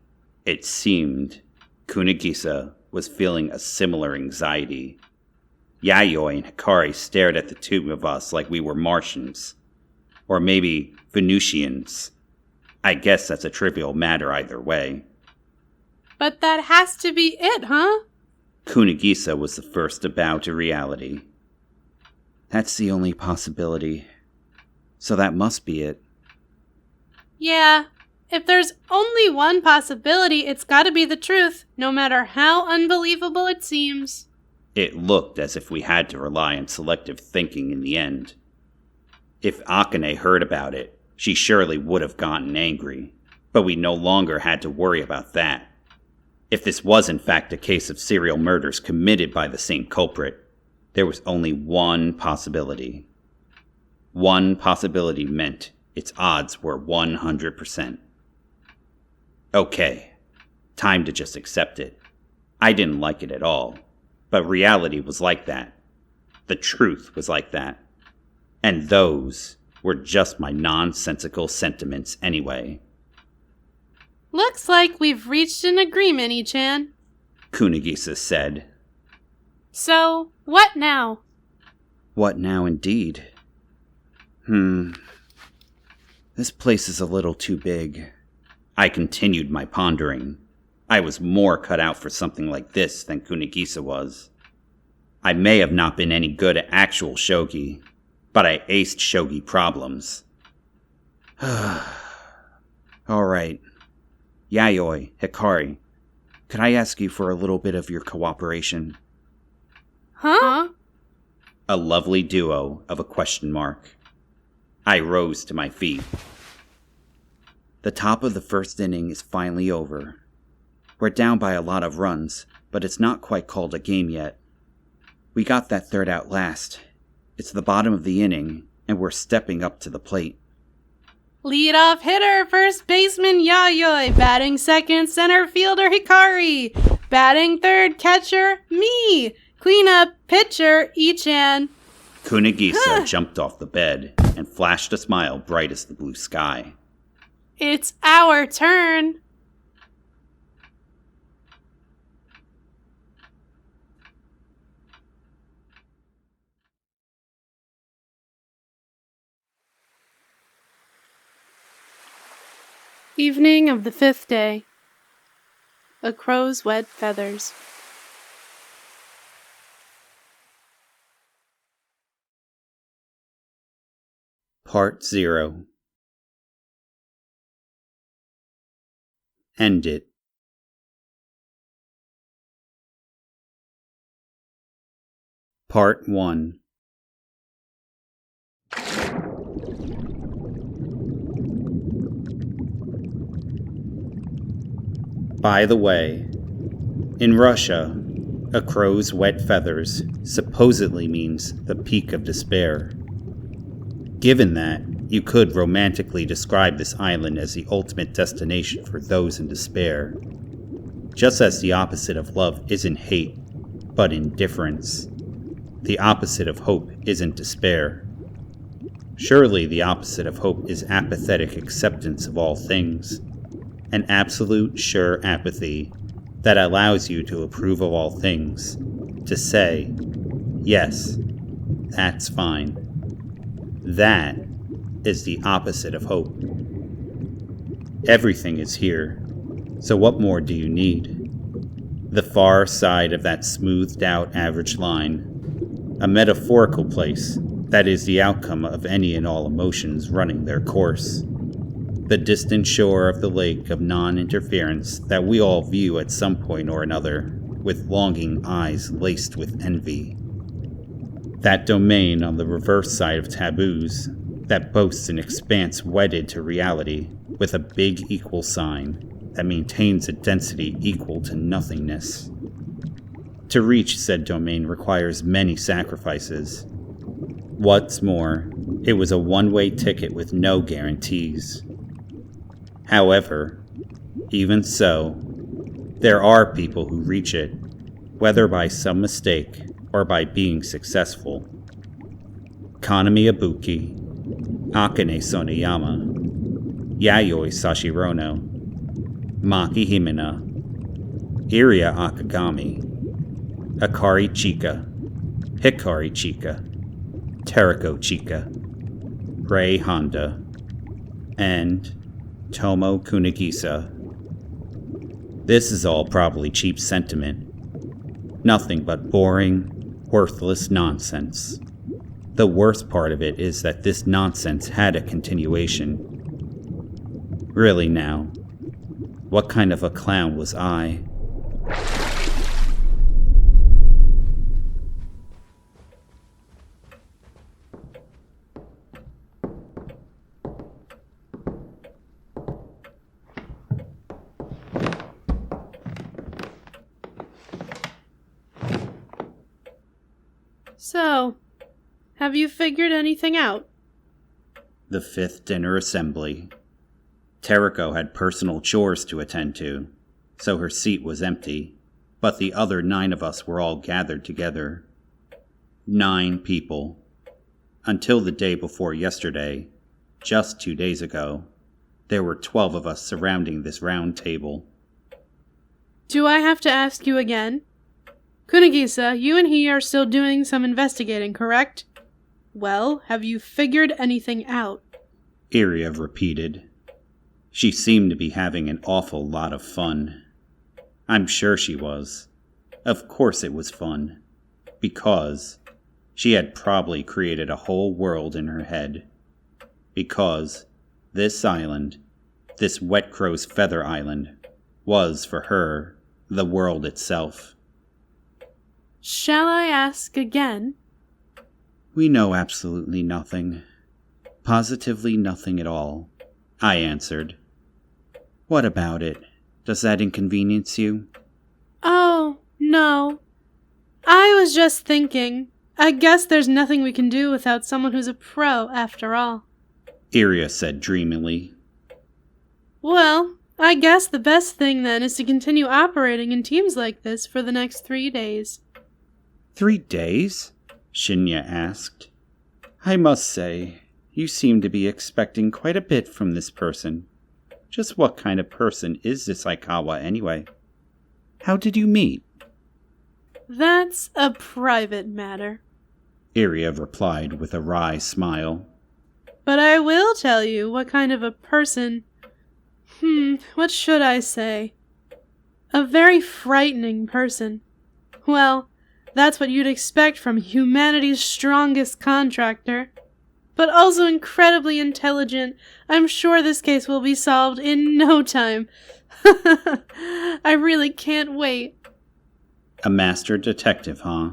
It seemed Kunigisa was feeling a similar anxiety. Yayoi and Hikari stared at the two of us like we were Martians. Or maybe Venusians. I guess that's a trivial matter either way. But that has to be it, huh? Kunigisa was the first to bow to reality. That's the only possibility. So that must be it. Yeah, if there's only one possibility, it's gotta be the truth, no matter how unbelievable it seems. It looked as if we had to rely on selective thinking in the end. If Akane heard about it, she surely would have gotten angry, but we no longer had to worry about that. If this was in fact a case of serial murders committed by the same culprit, there was only one possibility. One possibility meant its odds were 100%. Okay, time to just accept it. I didn't like it at all, but reality was like that. The truth was like that. And those were just my nonsensical sentiments anyway. Looks like we've reached an agreement, Ichan. Kunigisa said. So, what now? What now indeed? This place is a little too big. I continued my pondering. I was more cut out for something like this than Kunigisa was. I may have not been any good at actual shogi, but I aced shogi problems. Alright. Yayoi, Hikari, could I ask you for a little bit of your cooperation? Huh? A lovely duo of a question mark. I rose to my feet. The top of the first inning is finally over. We're down by a lot of runs, but it's not quite called a game yet. We got that third out last. It's the bottom of the inning, and we're stepping up to the plate. Leadoff hitter, first baseman Yayoi. Batting second, center fielder Hikari. Batting third, catcher, me. Cleanup, pitcher, Ichan. Kunigisa jumped off the bed and flashed a smile bright as the blue sky. It's our turn. Evening of the 5th day. A crow's wet feathers. Part 0. End it. Part 1. By the way, in Russia, a crow's wet feathers supposedly means the peak of despair. Given that, you could romantically describe this island as the ultimate destination for those in despair. Just as the opposite of love isn't hate, but indifference. The opposite of hope isn't despair. Surely the opposite of hope is apathetic acceptance of all things. An absolute, sure apathy that allows you to approve of all things, to say, yes, that's fine. That is the opposite of hope. Everything is here, so what more do you need? The far side of that smoothed out average line, a metaphorical place that is the outcome of any and all emotions running their course. The distant shore of the lake of non-interference that we all view at some point or another, with longing eyes laced with envy. That domain on the reverse side of taboos, that boasts an expanse wedded to reality, with a big equal sign, that maintains a density equal to nothingness. To reach said domain requires many sacrifices. What's more, it was a one-way ticket with no guarantees. However, even so, there are people who reach it, whether by some mistake or by being successful. Kanami Ibuki, Akane Sonayama, Yayoi Sashirono, Maki Himina, Iria Akagami, Akari Chika, Hikari Chika, Teriko Chika, Rei Honda, and Tomo Kunigisa. This is all probably cheap sentiment. Nothing but boring, worthless nonsense. The worst part of it is that this nonsense had a continuation. Really now, what kind of a clown was I? So, have you figured anything out? The 5th dinner assembly. Teriko had personal chores to attend to, so her seat was empty, but the other 9 of us were all gathered together. 9 people. Until the day before yesterday, just 2 days ago, there were 12 of us surrounding this round table. Do I have to ask you again? Kunigisa, you and he are still doing some investigating, correct? Well, have you figured anything out? Iria repeated. She seemed to be having an awful lot of fun. I'm sure she was. Of course it was fun. Because she had probably created a whole world in her head. Because this island, this Wet Crow's Feather Island, was, for her, the world itself. Shall I ask again? We know absolutely nothing. Positively nothing at all, I answered. What about it? Does that inconvenience you? Oh, no. I was just thinking. I guess there's nothing we can do without someone who's a pro, after all. Iria said dreamily. Well, I guess the best thing then is to continue operating in teams like this for the next 3 days. 3 days? Shinya asked. I must say, you seem to be expecting quite a bit from this person. Just what kind of person is this Aikawa anyway? How did you meet? That's a private matter, Iria replied with a wry smile. But I will tell you what kind of a person... what should I say? A very frightening person. Well, that's what you'd expect from humanity's strongest contractor. But also incredibly intelligent. I'm sure this case will be solved in no time. I really can't wait. A master detective, huh?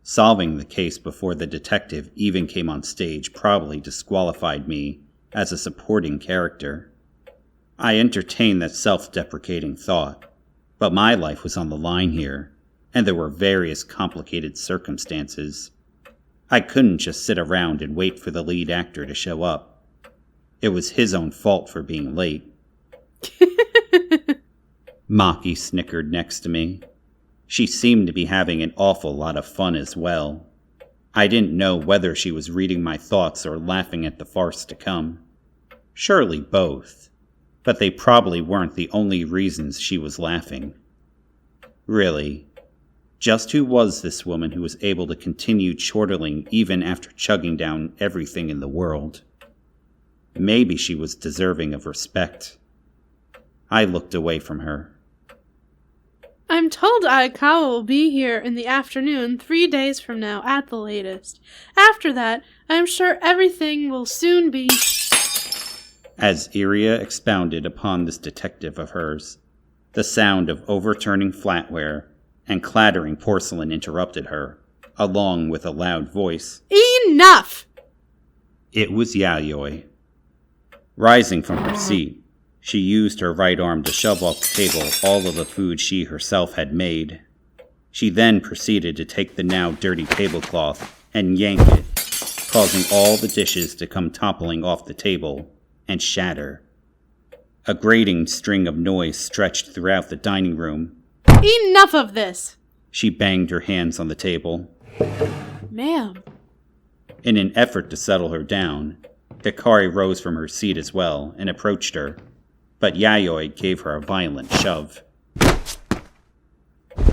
Solving the case before the detective even came on stage probably disqualified me as a supporting character. I entertained that self-deprecating thought, but my life was on the line here, and there were various complicated circumstances. I couldn't just sit around and wait for the lead actor to show up. It was his own fault for being late. Maki snickered next to me. She seemed to be having an awful lot of fun as well. I didn't know whether she was reading my thoughts or laughing at the farce to come. Surely both. But they probably weren't the only reasons she was laughing. Really, just who was this woman who was able to continue chortling even after chugging down everything in the world? Maybe she was deserving of respect. I looked away from her. I'm told Aikawa will be here in the afternoon 3 days from now at the latest. After that, I'm sure everything will soon be... As Iria expounded upon this detective of hers, the sound of overturning flatware and clattering porcelain interrupted her, along with a loud voice. Enough! It was Yayoi. Rising from her seat, she used her right arm to shove off the table all of the food she herself had made. She then proceeded to take the now dirty tablecloth and yank it, causing all the dishes to come toppling off the table and shatter. A grating string of noise stretched throughout the dining room. Enough of this! She banged her hands on the table. Ma'am. In an effort to settle her down, Hikari rose from her seat as well and approached her, but Yayoi gave her a violent shove.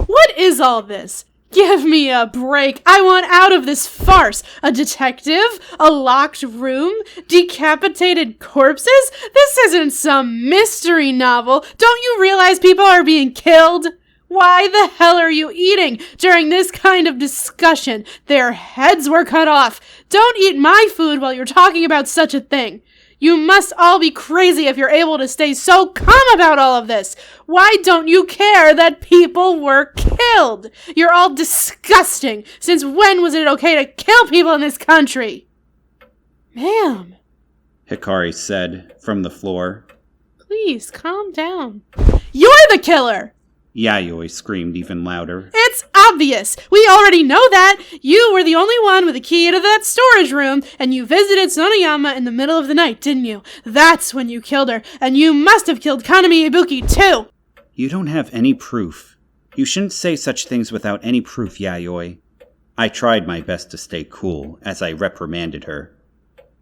What is all this? Give me a break. I want out of this farce. A detective? A locked room? Decapitated corpses? This isn't some mystery novel. Don't you realize people are being killed? Why the hell are you eating during this kind of discussion? Their heads were cut off. Don't eat my food while you're talking about such a thing. You must all be crazy if you're able to stay so calm about all of this. Why don't you care that people were killed? You're all disgusting. Since when was it okay to kill people in this country? Ma'am, Hikari said from the floor. Please calm down. You're the killer! Yayoi screamed even louder. It's obvious! We already know that! You were the only one with a key to that storage room, and you visited Sonoyama in the middle of the night, didn't you? That's when you killed her, and you must have killed Kanami Ibuki, too! You don't have any proof. You shouldn't say such things without any proof, Yayoi. I tried my best to stay cool as I reprimanded her.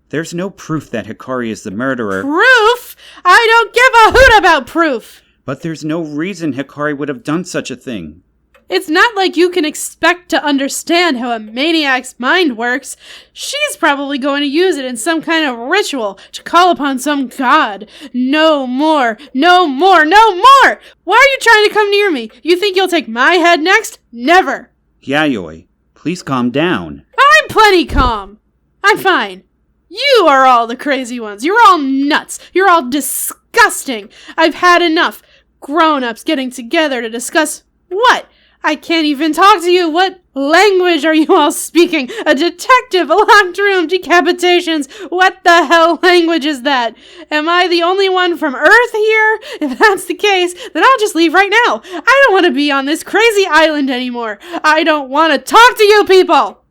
There's no proof that Hikari is the murderer. Proof? I don't give a hoot about proof! But there's no reason Hikari would have done such a thing. It's not like you can expect to understand how a maniac's mind works. She's probably going to use it in some kind of ritual to call upon some god. No more, no more, no more! Why are you trying to come near me? You think you'll take my head next? Never! Yayoi, please calm down. I'm plenty calm. I'm fine. You are all the crazy ones. You're all nuts. You're all disgusting. I've had enough. grown-ups getting together to discuss what? I can't even talk to you. What language are you all speaking? A detective, a locked room, decapitations. What the hell language is that? Am I the only one from Earth here? If that's the case, then I'll just leave right now. I don't want to be on this crazy island anymore. I don't want to talk to you people.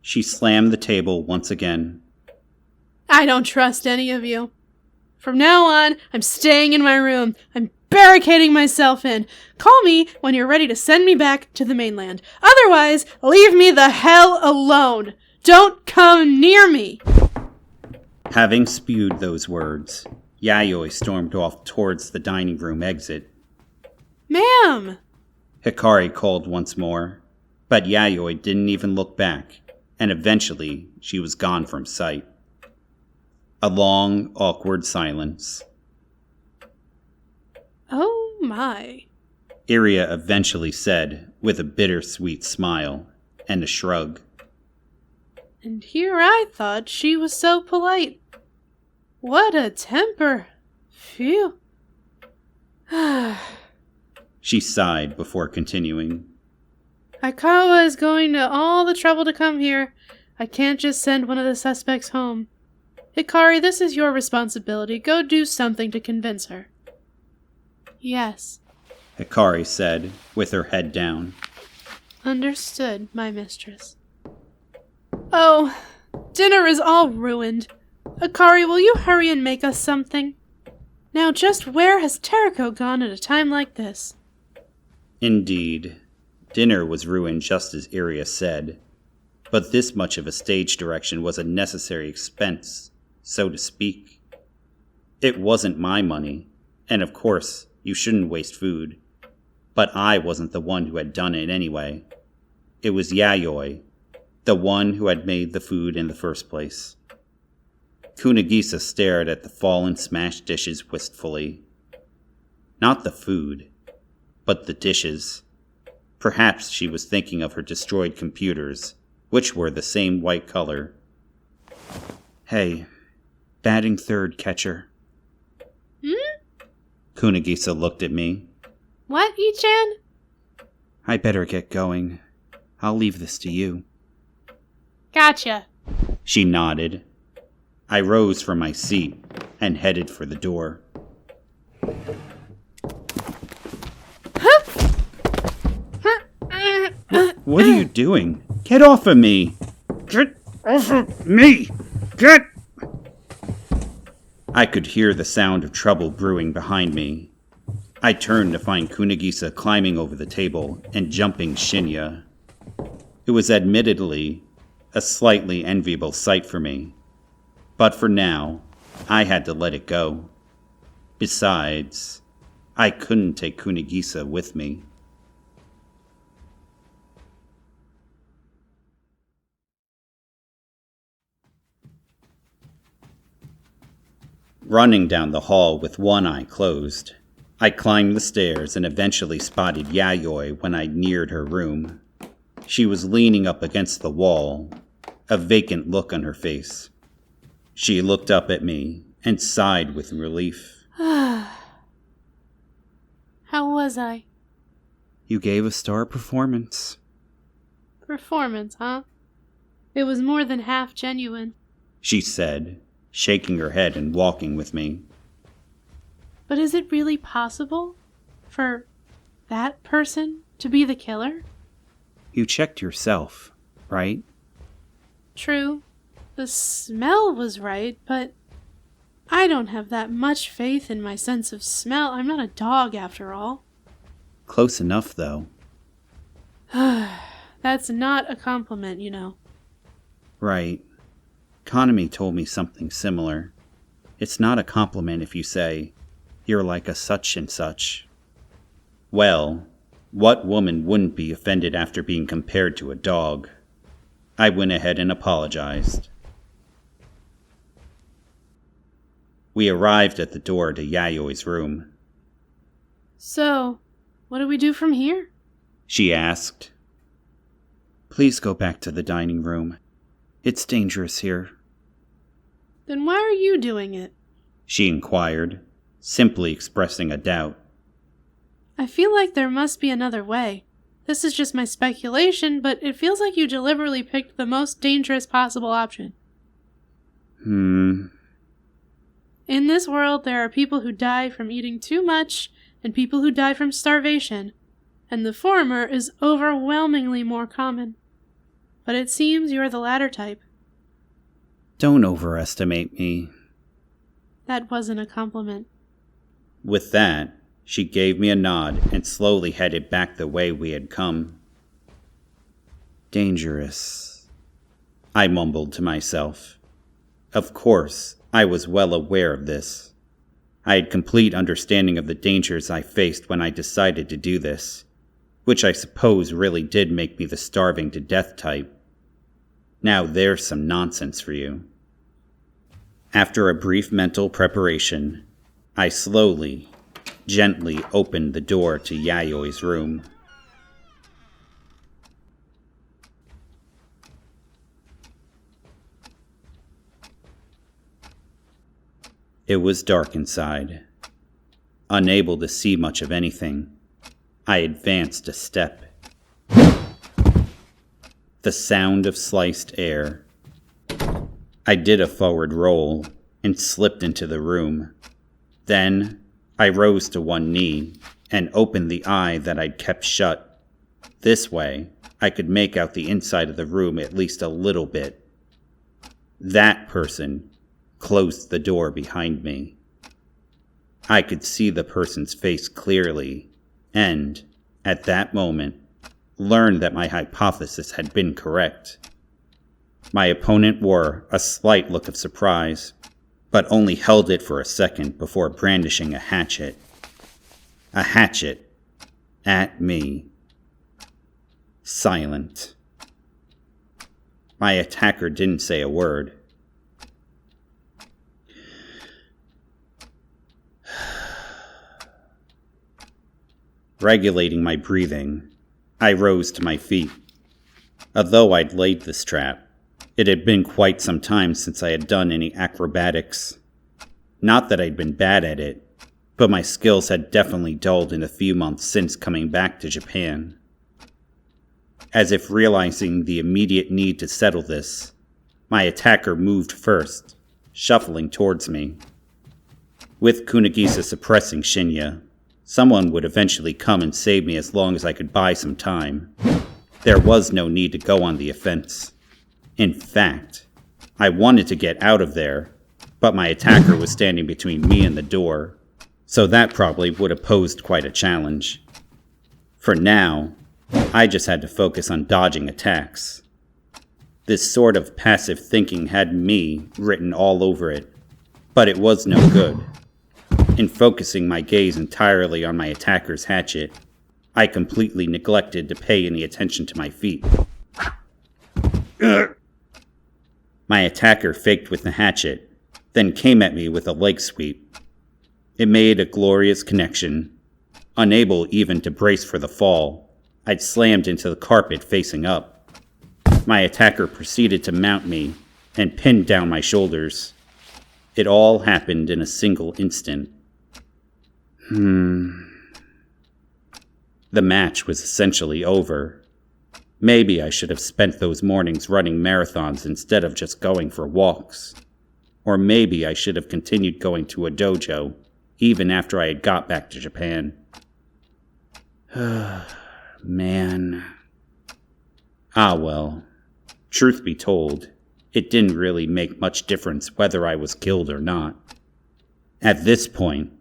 She slammed the table once again. I don't trust any of you. From now on, I'm staying in my room. I'm barricading myself in. Call me when you're ready to send me back to the mainland. Otherwise, leave me the hell alone. Don't come near me. Having spewed those words, Yayoi stormed off towards the dining room exit. Ma'am! Hikari called once more, but Yayoi didn't even look back, and eventually she was gone from sight. A long, awkward silence. Oh my. Iria eventually said, with a bittersweet smile and a shrug. And here I thought she was so polite. What a temper. Phew. She sighed before continuing. Aikawa is going to all the trouble to come here. I can't just send one of the suspects home. Hikari, this is your responsibility. Go do something to convince her. Yes. Hikari said, with her head down. Understood, my mistress. Oh, dinner is all ruined. Hikari, will you hurry and make us something? Now just where has Teriko gone at a time like this? Indeed, dinner was ruined just as Iria said, but this much of a stage direction was a necessary expense, so to speak. It wasn't my money, and of course, you shouldn't waste food. But I wasn't the one who had done it anyway. It was Yayoi, the one who had made the food in the first place. Kunagisa stared at the fallen smashed dishes wistfully. Not the food, but the dishes. Perhaps she was thinking of her destroyed computers, which were the same white color. Hey, batting third, catcher. Kunagisa looked at me. What, Ichan? I better get going. I'll leave this to you. Gotcha. She nodded. I rose from my seat and headed for the door. What are you doing? Get off of me! Get off of me! Get! I could hear the sound of trouble brewing behind me. I turned to find Kunagisa climbing over the table and jumping Shinya. It was admittedly a slightly enviable sight for me, but for now, I had to let it go. Besides, I couldn't take Kunagisa with me. Running down the hall with one eye closed, I climbed the stairs and eventually spotted Yayoi when I neared her room. She was leaning up against the wall, a vacant look on her face. She looked up at me and sighed with relief. How was I? You gave a star performance. Performance, huh? It was more than half genuine. She said, shaking her head and walking with me. But is it really possible for that person to be the killer? You checked yourself, right? True. The smell was right, but I don't have that much faith in my sense of smell. I'm not a dog, after all. Close enough, though. That's not a compliment, you know. Right. Kanami told me something similar. It's not a compliment if you say, you're like a such and such. Well, what woman wouldn't be offended after being compared to a dog? I went ahead and apologized. We arrived at the door to Yayoi's room. So, what do we do from here? She asked. Please go back to the dining room. It's dangerous here. Then why are you doing it? She inquired. simply expressing a doubt. I feel like there must be another way. This is just my speculation, but it feels like you deliberately picked the most dangerous possible option. In this world, there are people who die from eating too much and people who die from starvation, and the former is overwhelmingly more common. But it seems you're the latter type. Don't overestimate me. That wasn't a compliment. With that, she gave me a nod and slowly headed back the way we had come. Dangerous, I mumbled to myself. Of course, I was well aware of this. I had complete understanding of the dangers I faced when I decided to do this, which I suppose really did make me the starving to death type. Now there's some nonsense for you. After a brief mental preparation, I slowly, gently opened the door to Yayoi's room. It was dark inside. Unable to see much of anything, I advanced a step. The sound of sliced air. I did a forward roll and slipped into the room. Then I rose to one knee and opened the eye that I'd kept shut. This way, I could make out the inside of the room at least a little bit. That person closed the door behind me. I could see the person's face clearly, and, at that moment, learned that my hypothesis had been correct. My opponent wore a slight look of surprise, but only held it for a second before brandishing a hatchet. A hatchet at me. Silent. My attacker didn't say a word. Regulating my breathing, I rose to my feet. Although I'd laid this trap, it had been quite some time since I had done any acrobatics. Not that I'd been bad at it, but my skills had definitely dulled in the few months since coming back to Japan. As if realizing the immediate need to settle this, my attacker moved first, shuffling towards me. With Kunagisa suppressing Shinya, someone would eventually come and save me as long as I could buy some time. There was no need to go on the offense. In fact, I wanted to get out of there, but my attacker was standing between me and the door, so that probably would have posed quite a challenge. For now, I just had to focus on dodging attacks. This sort of passive thinking had me written all over it, but it was no good. In focusing my gaze entirely on my attacker's hatchet, I completely neglected to pay any attention to my feet. My attacker faked with the hatchet, then came at me with a leg sweep. It made a glorious connection. Unable even to brace for the fall, I'd slammed into the carpet facing up. My attacker proceeded to mount me and pinned down my shoulders. It all happened in a single instant. The match was essentially over. Maybe I should have spent those mornings running marathons instead of just going for walks. Or maybe I should have continued going to a dojo, even after I had got back to Japan. Man. Ah well, truth be told, it didn't really make much difference whether I was killed or not. At this point,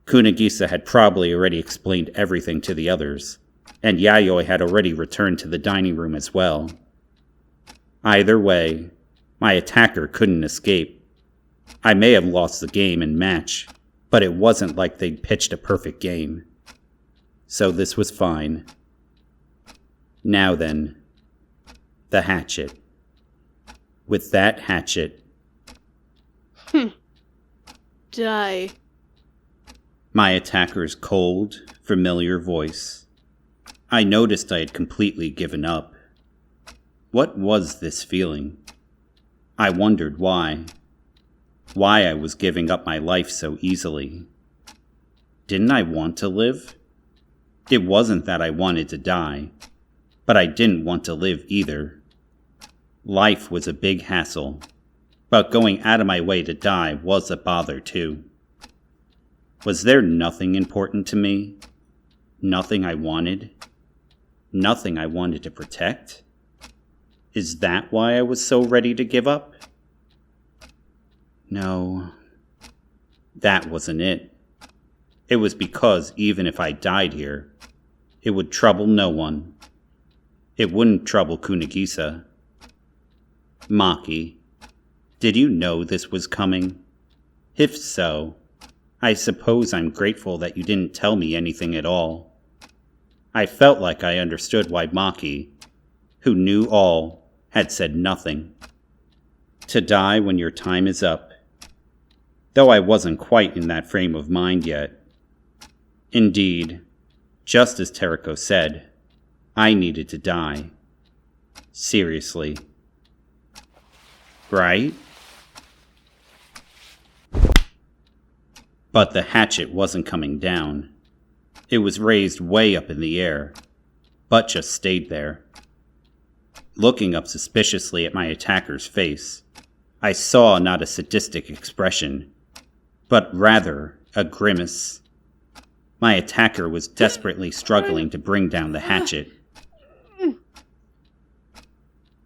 Kunagisa had probably already explained everything to the others, and Yayoi had already returned to the dining room as well. Either way, my attacker couldn't escape. I may have lost the game and match, but it wasn't like they'd pitched a perfect game. So this was fine. Now then, the hatchet. With that hatchet... Die. My attacker's cold, familiar voice. I noticed I had completely given up. What was this feeling? I wondered why. Why I was giving up my life so easily. Didn't I want to live? It wasn't that I wanted to die, but I didn't want to live either. Life was a big hassle, but going out of my way to die was a bother too. Was there nothing important to me? Nothing I wanted? Nothing I wanted to protect? Is that why I was so ready to give up? No, that wasn't it. It was because even if I died here, it would trouble no one. It wouldn't trouble Kunigisa. Maki, did you know this was coming? If so, I suppose I'm grateful that you didn't tell me anything at all. I felt like I understood why Maki, who knew all, had said nothing. To die when your time is up. Though I wasn't quite in that frame of mind yet. Indeed, just as Tereko said, I needed to die. Seriously. Right? But the hatchet wasn't coming down. It was raised way up in the air, but just stayed there. Looking up suspiciously at my attacker's face, I saw not a sadistic expression, but rather a grimace. My attacker was desperately struggling to bring down the hatchet.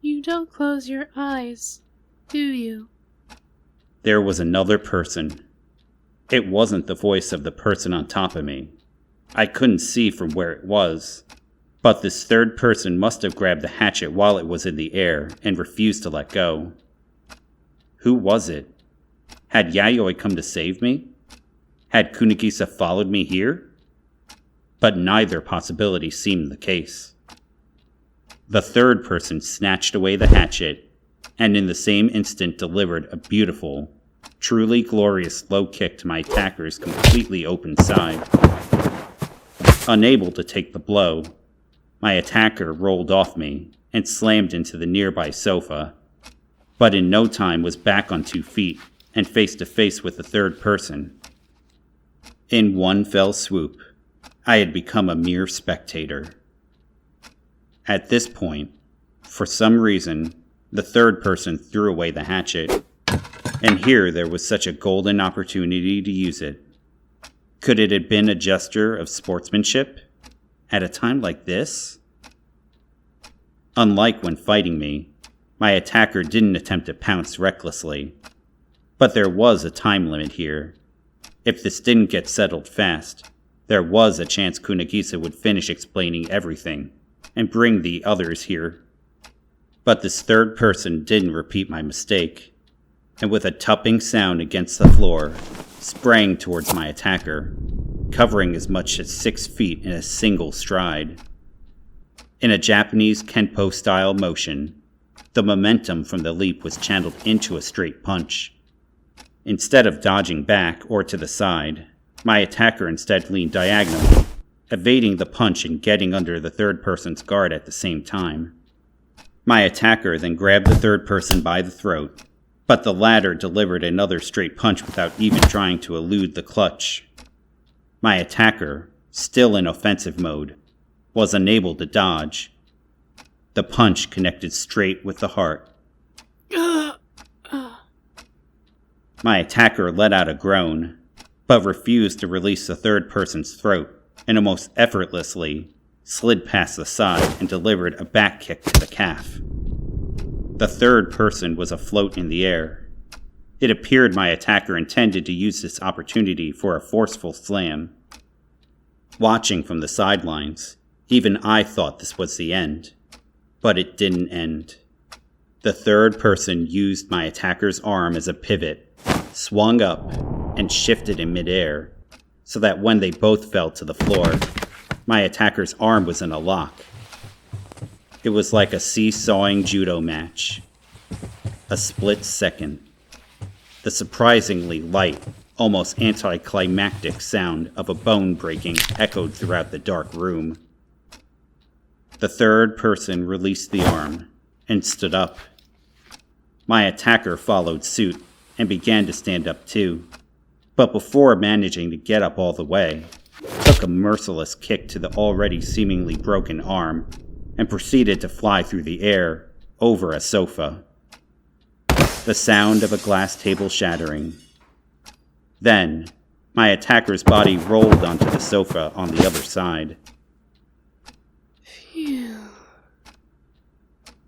You don't close your eyes, do you? There was another person. It wasn't the voice of the person on top of me. I couldn't see from where it was, but this third person must have grabbed the hatchet while it was in the air and refused to let go. Who was it? Had Yayoi come to save me? Had Kunigisa followed me here? But neither possibility seemed the case. The third person snatched away the hatchet, and in the same instant delivered a beautiful, truly glorious low kick to my attacker's completely open side. Unable to take the blow, my attacker rolled off me and slammed into the nearby sofa, but in no time was back on 2 feet and face to face with the third person. In one fell swoop, I had become a mere spectator. At this point, for some reason, the third person threw away the hatchet, and here there was such a golden opportunity to use it. Could it have been a gesture of sportsmanship at a time like this? Unlike when fighting me, my attacker didn't attempt to pounce recklessly, but there was a time limit here. If this didn't get settled fast, there was a chance Kunigisa would finish explaining everything and bring the others here. But this third person didn't repeat my mistake, and with a tupping sound against the floor, sprang towards my attacker, covering as much as 6 feet in a single stride. In a Japanese Kenpo-style motion, the momentum from the leap was channeled into a straight punch. Instead of dodging back or to the side, my attacker instead leaned diagonally, evading the punch and getting under the third person's guard at the same time. My attacker then grabbed the third person by the throat, but the latter delivered another straight punch without even trying to elude the clutch. My attacker, still in offensive mode, was unable to dodge. The punch connected straight with the heart. My attacker let out a groan, but refused to release the third person's throat, and almost effortlessly slid past the side and delivered a back kick to the calf. The third person was afloat in the air. It appeared my attacker intended to use this opportunity for a forceful slam. Watching from the sidelines, even I thought this was the end, but it didn't end. The third person used my attacker's arm as a pivot, swung up, and shifted in midair, so that when they both fell to the floor, my attacker's arm was in a lock. It was like a seesawing judo match. A split second. The surprisingly light, almost anticlimactic sound of a bone breaking echoed throughout the dark room. The third person released the arm and stood up. My attacker followed suit and began to stand up too. but before managing to get up all the way, took a merciless kick to the already seemingly broken arm and proceeded to fly through the air over a sofa. The sound of a glass table shattering. Then, my attacker's body rolled onto the sofa on the other side. Phew.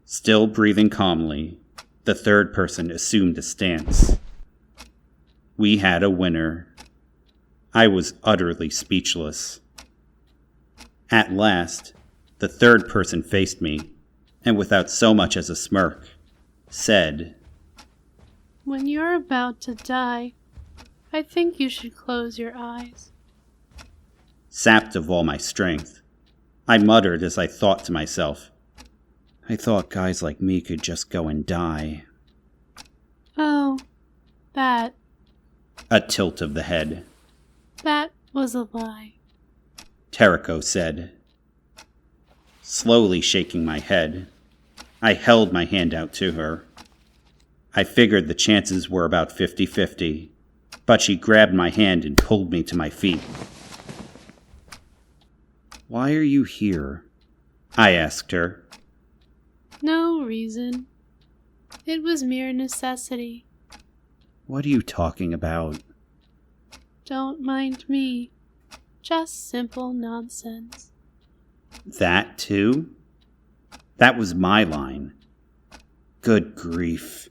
Still breathing calmly, the third person assumed a stance. We had a winner. I was utterly speechless. At last, the third person faced me, and without so much as a smirk, said, When you're about to die, I think you should close your eyes. Sapped of all my strength, I muttered as I thought to myself, I thought guys like me could just go and die. Oh, that A tilt of the head. was a lie. Tereko said. Slowly shaking my head, I held my hand out to her. I figured the chances were about 50-50, but she grabbed my hand and pulled me to my feet. Why are you here? I asked her. No reason. It was mere necessity. What are you talking about? Don't mind me. Just simple nonsense. That too? That was my line. Good grief.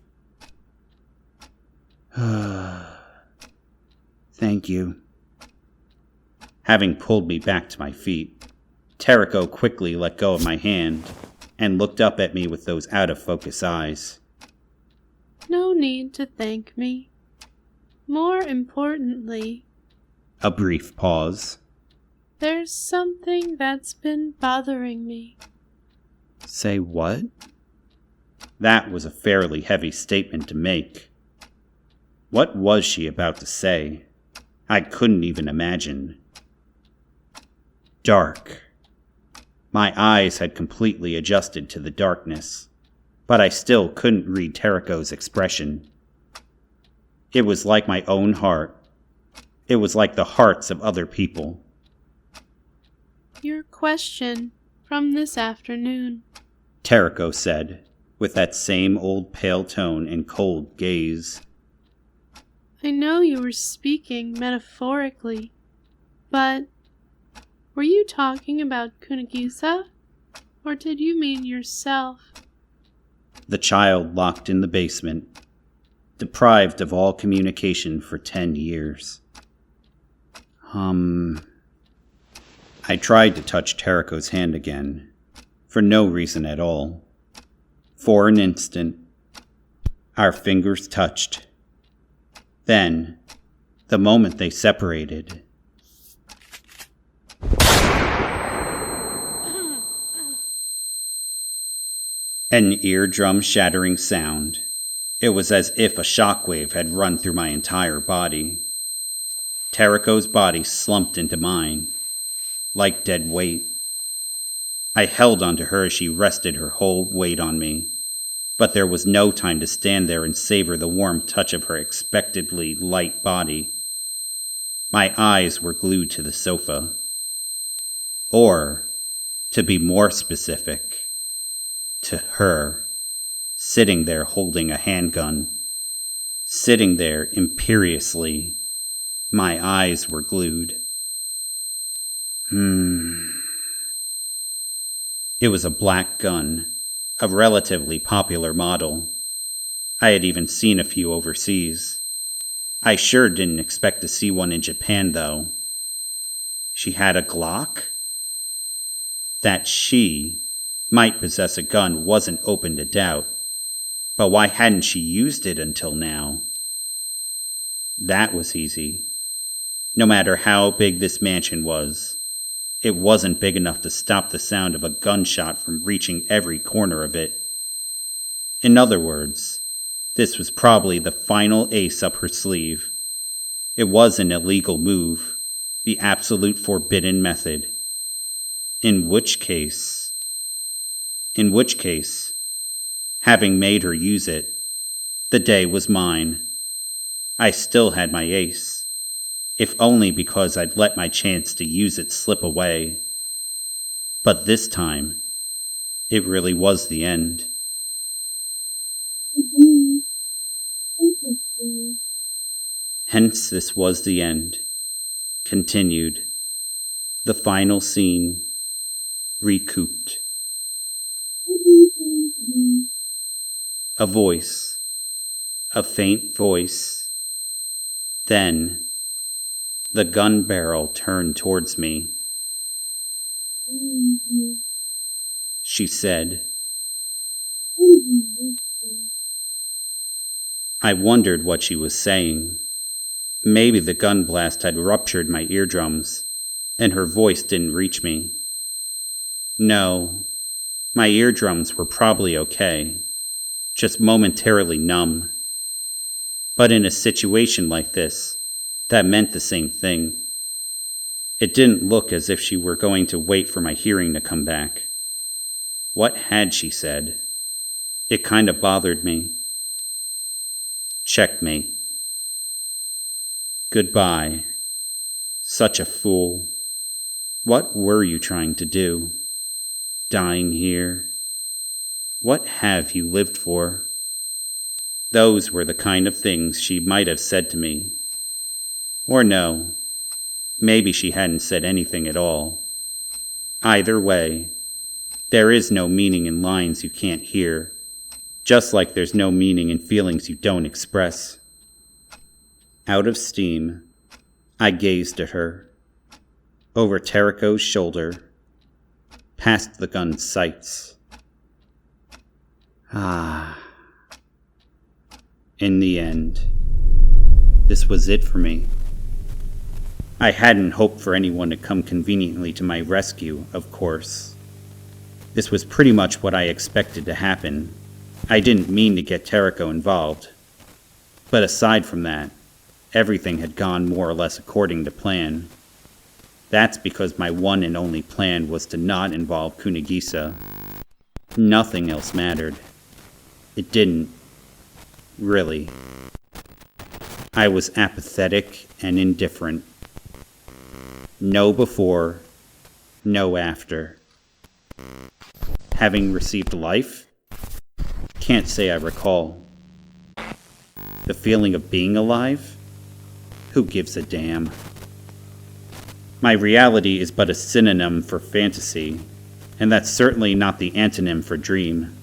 Thank you. Having pulled me back to my feet, Tereko quickly let go of my hand and looked up at me with those out-of-focus eyes. No need to thank me. More importantly, A brief pause. there's something that's been bothering me. Say what? That was a fairly heavy statement to make. What was she about to say? I couldn't even imagine. Dark. My eyes had completely adjusted to the darkness, but I still couldn't read Tereko's expression. It was like my own heart. It was like the hearts of other people. Your question from this afternoon. Tereko said, with that same old pale tone and cold gaze. I know you were speaking metaphorically, but were you talking about Kunagisa? Or did you mean yourself? The child locked in the basement, deprived of all communication for 10 years. I tried to touch Tereko's hand again, for no reason at all. For an instant, our fingers touched. Then, the moment they separated, an eardrum-shattering sound. It was as if a shockwave had run through my entire body. Tereko's body slumped into mine, like dead weight. I held onto her as she rested her whole weight on me, but there was no time to stand there and savor the warm touch of her expectedly light body. My eyes were glued to the sofa. Or, to be more specific, to her, sitting there holding a handgun, sitting there imperiously. My eyes were glued. It was a black gun, a relatively popular model. I had even seen a few overseas. I sure didn't expect to see one in Japan, though. She had a Glock? That she might possess a gun wasn't open to doubt, but why hadn't she used it until now? That was easy. No matter how big this mansion was, it wasn't big enough to stop the sound of a gunshot from reaching every corner of it. In other words, this was probably the final ace up her sleeve. It was an illegal move, the absolute forbidden method. In which case, having made her use it, the day was mine. I still had my ace, if only because I'd let my chance to use it slip away. But this time, it really was the end. Hence this was the end. Continued. The final scene. Recouped. A voice. A faint voice. Then, the gun barrel turned towards me. She said. I wondered what she was saying. Maybe the gun blast had ruptured my eardrums, and her voice didn't reach me. No, my eardrums were probably okay, just momentarily numb. But in a situation like this, that meant the same thing. It didn't look as if she were going to wait for my hearing to come back. What had she said? It kind of bothered me. Checkmate. Goodbye. Such a fool. What were you trying to do? Dying here? What have you lived for? Those were the kind of things she might have said to me. Or no, maybe she hadn't said anything at all. Either way, there is no meaning in lines you can't hear, just like there's no meaning in feelings you don't express. Out of steam, I gazed at her, over Teriko's shoulder, past the gun's sights. In the end, this was it for me. I hadn't hoped for anyone to come conveniently to my rescue, of course. This was pretty much what I expected to happen. I didn't mean to get Teriko involved. But aside from that, everything had gone more or less according to plan. That's because my one and only plan was to not involve Kunigisa. Nothing else mattered. It didn't. Really. I was apathetic and indifferent. No before, no after. Having received life? Can't say I recall. The feeling of being alive? Who gives a damn? My reality is but a synonym for fantasy, and that's certainly not the antonym for dream.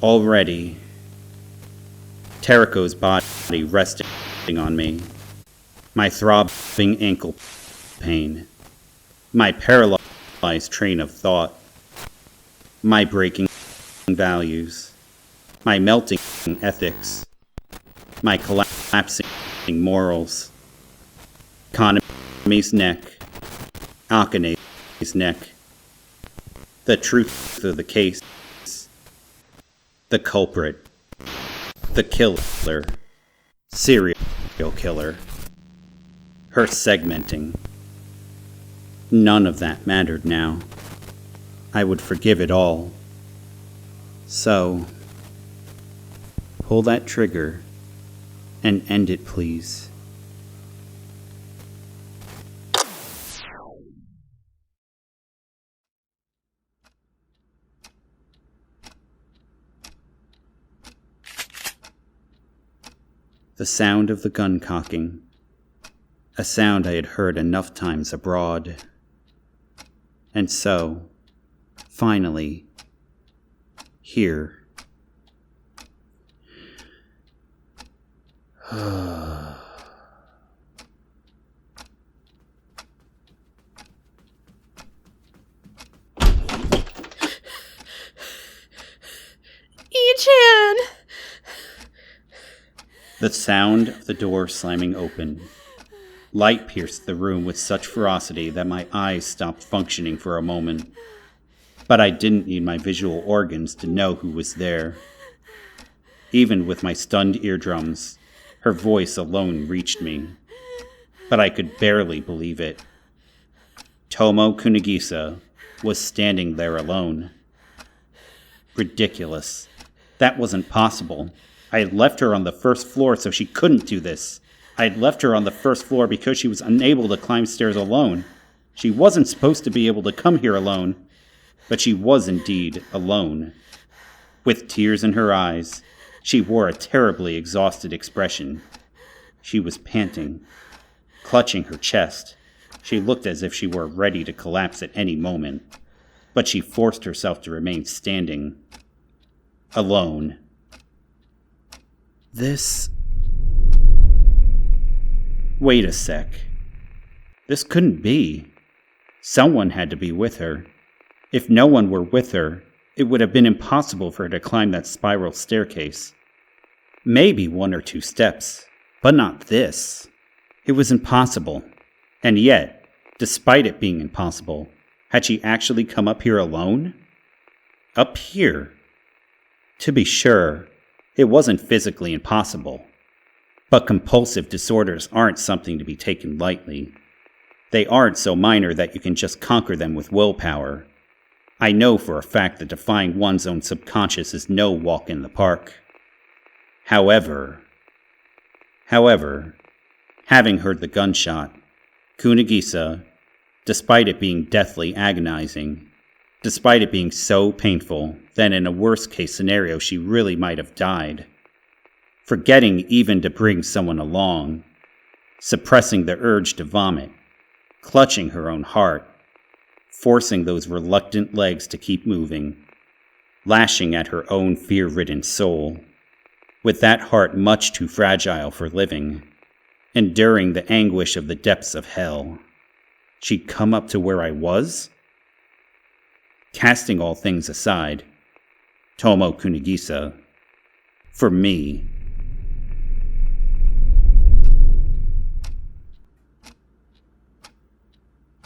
Already, Teriko's body resting on me, my throbbing ankle pain, my paralyzed train of thought, my breaking values, my melting ethics, my collapsing morals, Kanami's neck, Akane's neck, the truth of the case, the culprit, the killer, serial killer, her segmenting. None of that mattered now. I would forgive it all. So, pull that trigger and end it, please. The sound of the gun cocking, a sound I had heard enough times abroad. And so, finally, here. Ichan! The sound of the door slamming open. Light pierced the room with such ferocity that my eyes stopped functioning for a moment. But I didn't need my visual organs to know who was there. Even with my stunned eardrums, her voice alone reached me. But I could barely believe it. Tomo Kunigisa was standing there alone. Ridiculous. That wasn't possible. I had left her on the first floor so she couldn't do this. I'd left her on the first floor because she was unable to climb stairs alone. She wasn't supposed to be able to come here alone, but she was indeed alone. With tears in her eyes, she wore a terribly exhausted expression. She was panting, clutching her chest. She looked as if she were ready to collapse at any moment, but she forced herself to remain standing. Alone. This... Wait a sec. This couldn't be. Someone had to be with her. If no one were with her, it would have been impossible for her to climb that spiral staircase. Maybe 1 or 2 steps, but not this. It was impossible. And yet, despite it being impossible, had she actually come up here alone? Up here? To be sure, it wasn't physically impossible. But compulsive disorders aren't something to be taken lightly. They aren't so minor that you can just conquer them with willpower. I know for a fact that defying one's own subconscious is no walk in the park. However, having heard the gunshot, Kunigisa, despite it being deathly agonizing, despite it being so painful that in a worst-case scenario she really might have died, forgetting even to bring someone along, suppressing the urge to vomit, clutching her own heart, forcing those reluctant legs to keep moving, lashing at her own fear-ridden soul, with that heart much too fragile for living, enduring the anguish of the depths of hell. She'd come up to where I was? Casting all things aside, Tomo Kunigisa, for me.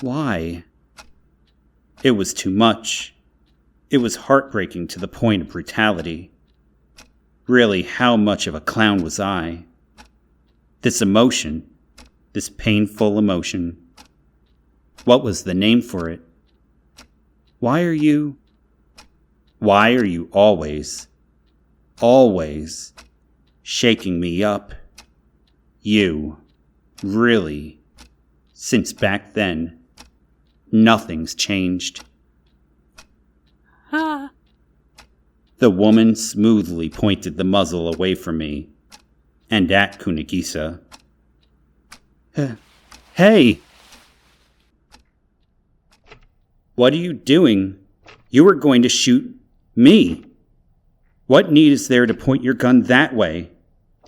Why? It was too much. It was heartbreaking to the point of brutality. Really, how much of a clown was I? This emotion, this painful emotion. What was the name for it? Why are you always shaking me up? You, really, since back then, nothing's changed. The woman smoothly pointed the muzzle away from me, and at Kunigisa. Hey! What are you doing? You were going to shoot me. What need is there to point your gun that way?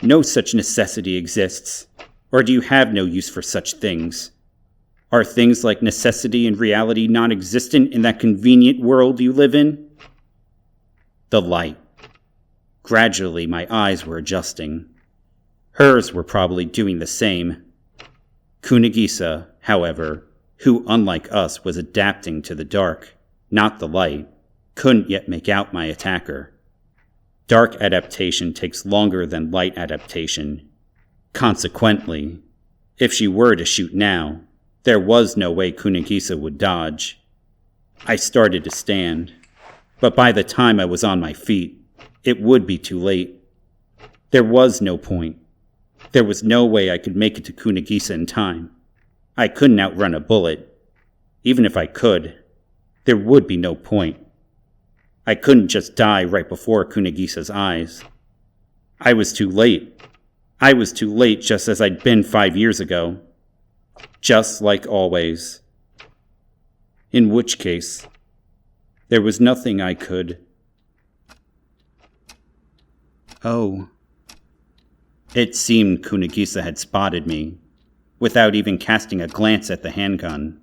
No such necessity exists. Or do you have no use for such things? Are things like necessity and reality non-existent in that convenient world you live in? The light. Gradually, my eyes were adjusting. Hers were probably doing the same. Kunigisa, however, who, unlike us, was adapting to the dark, not the light, couldn't yet make out my attacker. Dark adaptation takes longer than light adaptation. Consequently, if she were to shoot now, there was no way Kunigisa would dodge. I started to stand, but by the time I was on my feet, it would be too late. There was no point. There was no way I could make it to Kunigisa in time. I couldn't outrun a bullet. Even if I could, there would be no point. I couldn't just die right before Kunigisa's eyes. I was too late. I was too late, just as I'd been 5 years ago. Just like always. In which case, there was nothing I could... Oh. It seemed Kunigisa had spotted me, without even casting a glance at the handgun,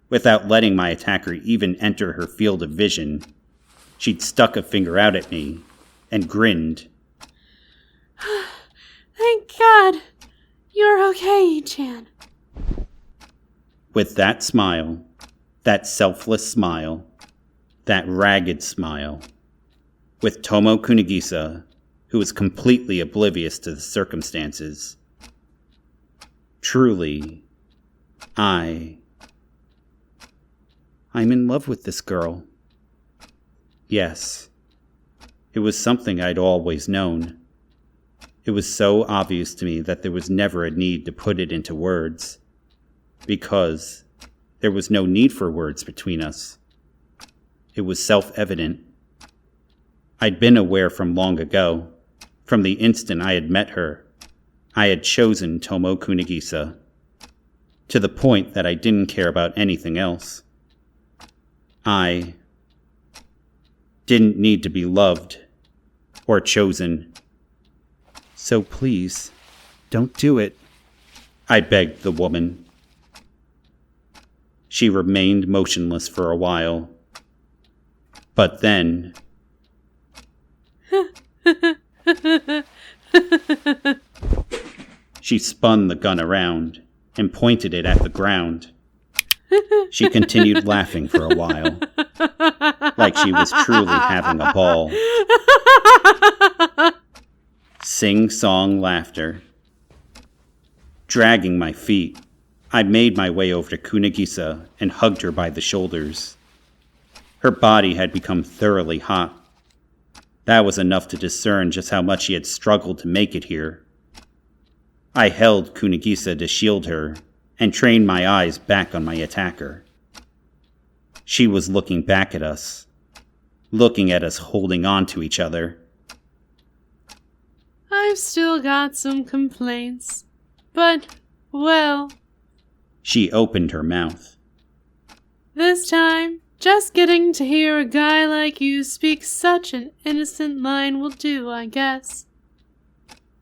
without letting my attacker even enter her field of vision. She'd stuck a finger out at me, and grinned. Thank God. You're okay, Ii-chan. With that smile, that selfless smile, that ragged smile, with Tomo Kunigisa, who was completely oblivious to the circumstances. Truly, I'm in love with this girl. Yes, it was something I'd always known. It was so obvious to me that there was never a need to put it into words, because there was no need for words between us. It was self-evident. I'd been aware from long ago, from the instant I had met her. I had chosen Tomo Kunigisa, to the point that I didn't care about anything else. I didn't need to be loved or chosen. So please, don't do it, I begged the woman. She remained motionless for a while, but then... She spun the gun around and pointed it at the ground. She continued laughing for a while, like she was truly having a ball. Sing-song laughter. Dragging my feet, I made my way over to Kunigisa and hugged her by the shoulders. Her body had become thoroughly hot. That was enough to discern just how much she had struggled to make it here. I held Kunigisa to shield her and trained my eyes back on my attacker. She was looking back at us holding on to each other. I've still got some complaints, but, well... She opened her mouth. This time, just getting to hear a guy like you speak such an innocent line will do, I guess.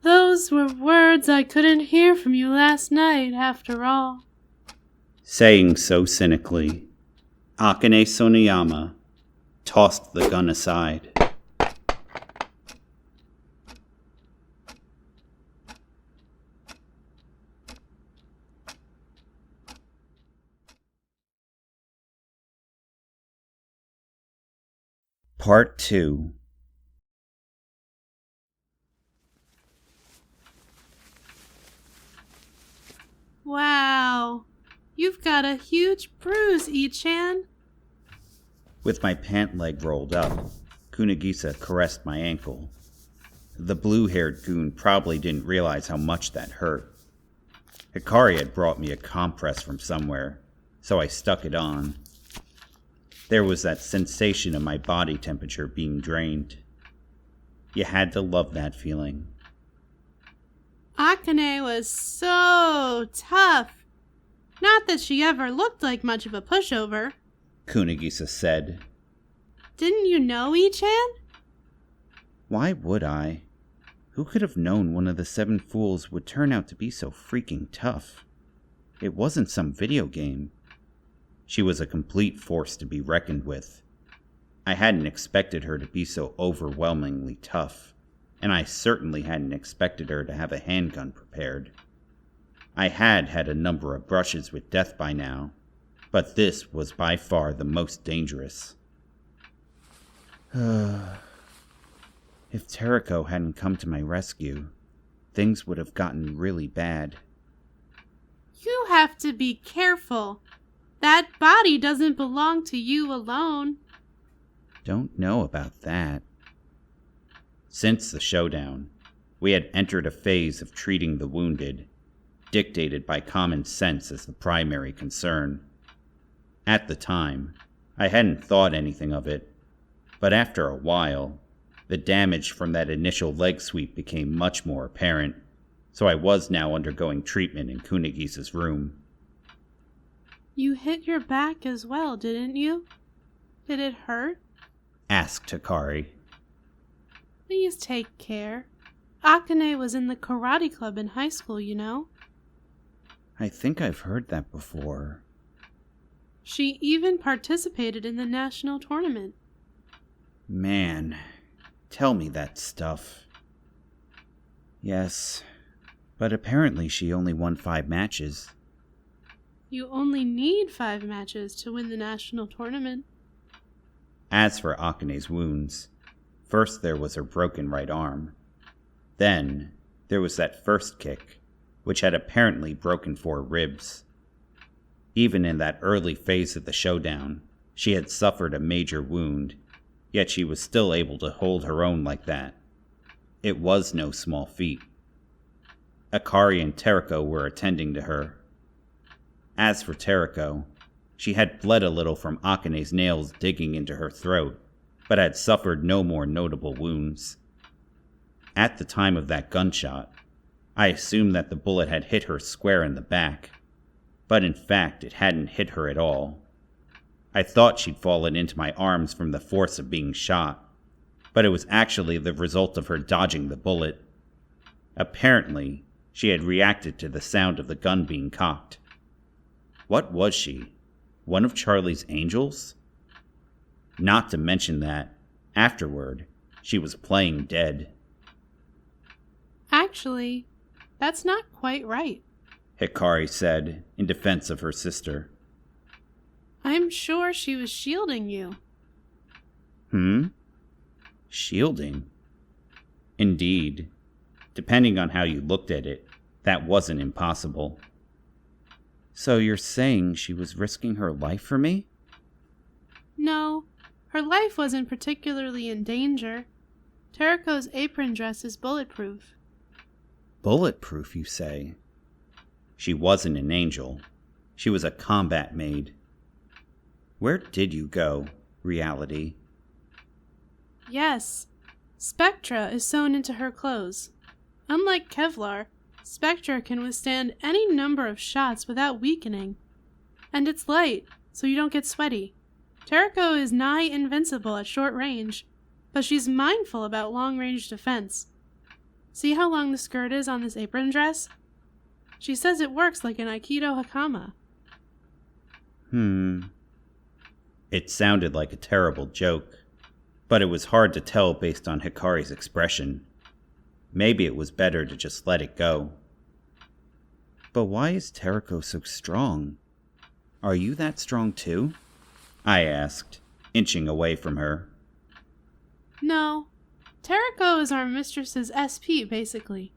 Those were words I couldn't hear from you last night, after all. Saying so cynically, Akane Soniyama tossed the gun aside. Part 2. Wow, you've got a huge bruise, Ichan. With my pant leg rolled up, Kunigisa caressed my ankle. The blue-haired goon probably didn't realize how much that hurt. Hikari had brought me a compress from somewhere, so I stuck it on. There was that sensation of my body temperature being drained. You had to love that feeling. Akane was so tough. Not that she ever looked like much of a pushover, Kunigisa said. Didn't you know, Ichan? Why would I? Who could have known one of the 7 fools would turn out to be so freaking tough? It wasn't some video game. She was a complete force to be reckoned with. I hadn't expected her to be so overwhelmingly tough, and I certainly hadn't expected her to have a handgun prepared. I had had a number of brushes with death by now, but this was by far the most dangerous. If Teriko hadn't come to my rescue, things would have gotten really bad. You have to be careful. That body doesn't belong to you alone. Don't know about that. Since the showdown, we had entered a phase of treating the wounded, dictated by common sense as the primary concern. At the time, I hadn't thought anything of it, but after a while, the damage from that initial leg sweep became much more apparent, so I was now undergoing treatment in Kunigisa's room. You hit your back as well, didn't you? Did it hurt? Asked Hikari. Please take care. Akane was in the karate club in high school, you know. I think I've heard that before. She even participated in the national tournament. Man, tell me that stuff. Yes, but apparently she only won 5 matches. You only need 5 matches to win the national tournament. As for Akane's wounds, first there was her broken right arm. Then there was that first kick, which had apparently broken 4 ribs. Even in that early phase of the showdown, she had suffered a major wound, yet she was still able to hold her own like that. It was no small feat, Akari and Teriko were attending to her. As for Teriko, she had bled a little from Akane's nails digging into her throat, but had suffered no more notable wounds. At the time of that gunshot, I assumed that the bullet had hit her square in the back, but in fact it hadn't hit her at all. I thought she'd fallen into my arms from the force of being shot, but it was actually the result of her dodging the bullet. Apparently, she had reacted to the sound of the gun being cocked. What was she? One of Charlie's angels? Not to mention that, afterward, she was playing dead. Actually, that's not quite right, Hikari said, in defense of her sister. I'm sure she was shielding you. Shielding? Indeed. Depending on how you looked at it, that wasn't impossible. So you're saying she was risking her life for me? No, her life wasn't particularly in danger. Teriko's apron dress is bulletproof. Bulletproof, you say? She wasn't an angel. She was a combat maid. Where did you go, reality? Yes, Spectra is sewn into her clothes. Unlike Kevlar, Spectra can withstand any number of shots without weakening. And it's light, so you don't get sweaty. Teriko is nigh invincible at short range, but she's mindful about long-range defense. See how long the skirt is on this apron dress? She says it works like an Aikido hakama. It sounded like a terrible joke, but it was hard to tell based on Hikari's expression. Maybe it was better to just let it go. But why is Teriko so strong? Are you that strong too? I asked, inching away from her. No, Teriko is our mistress's SP, basically.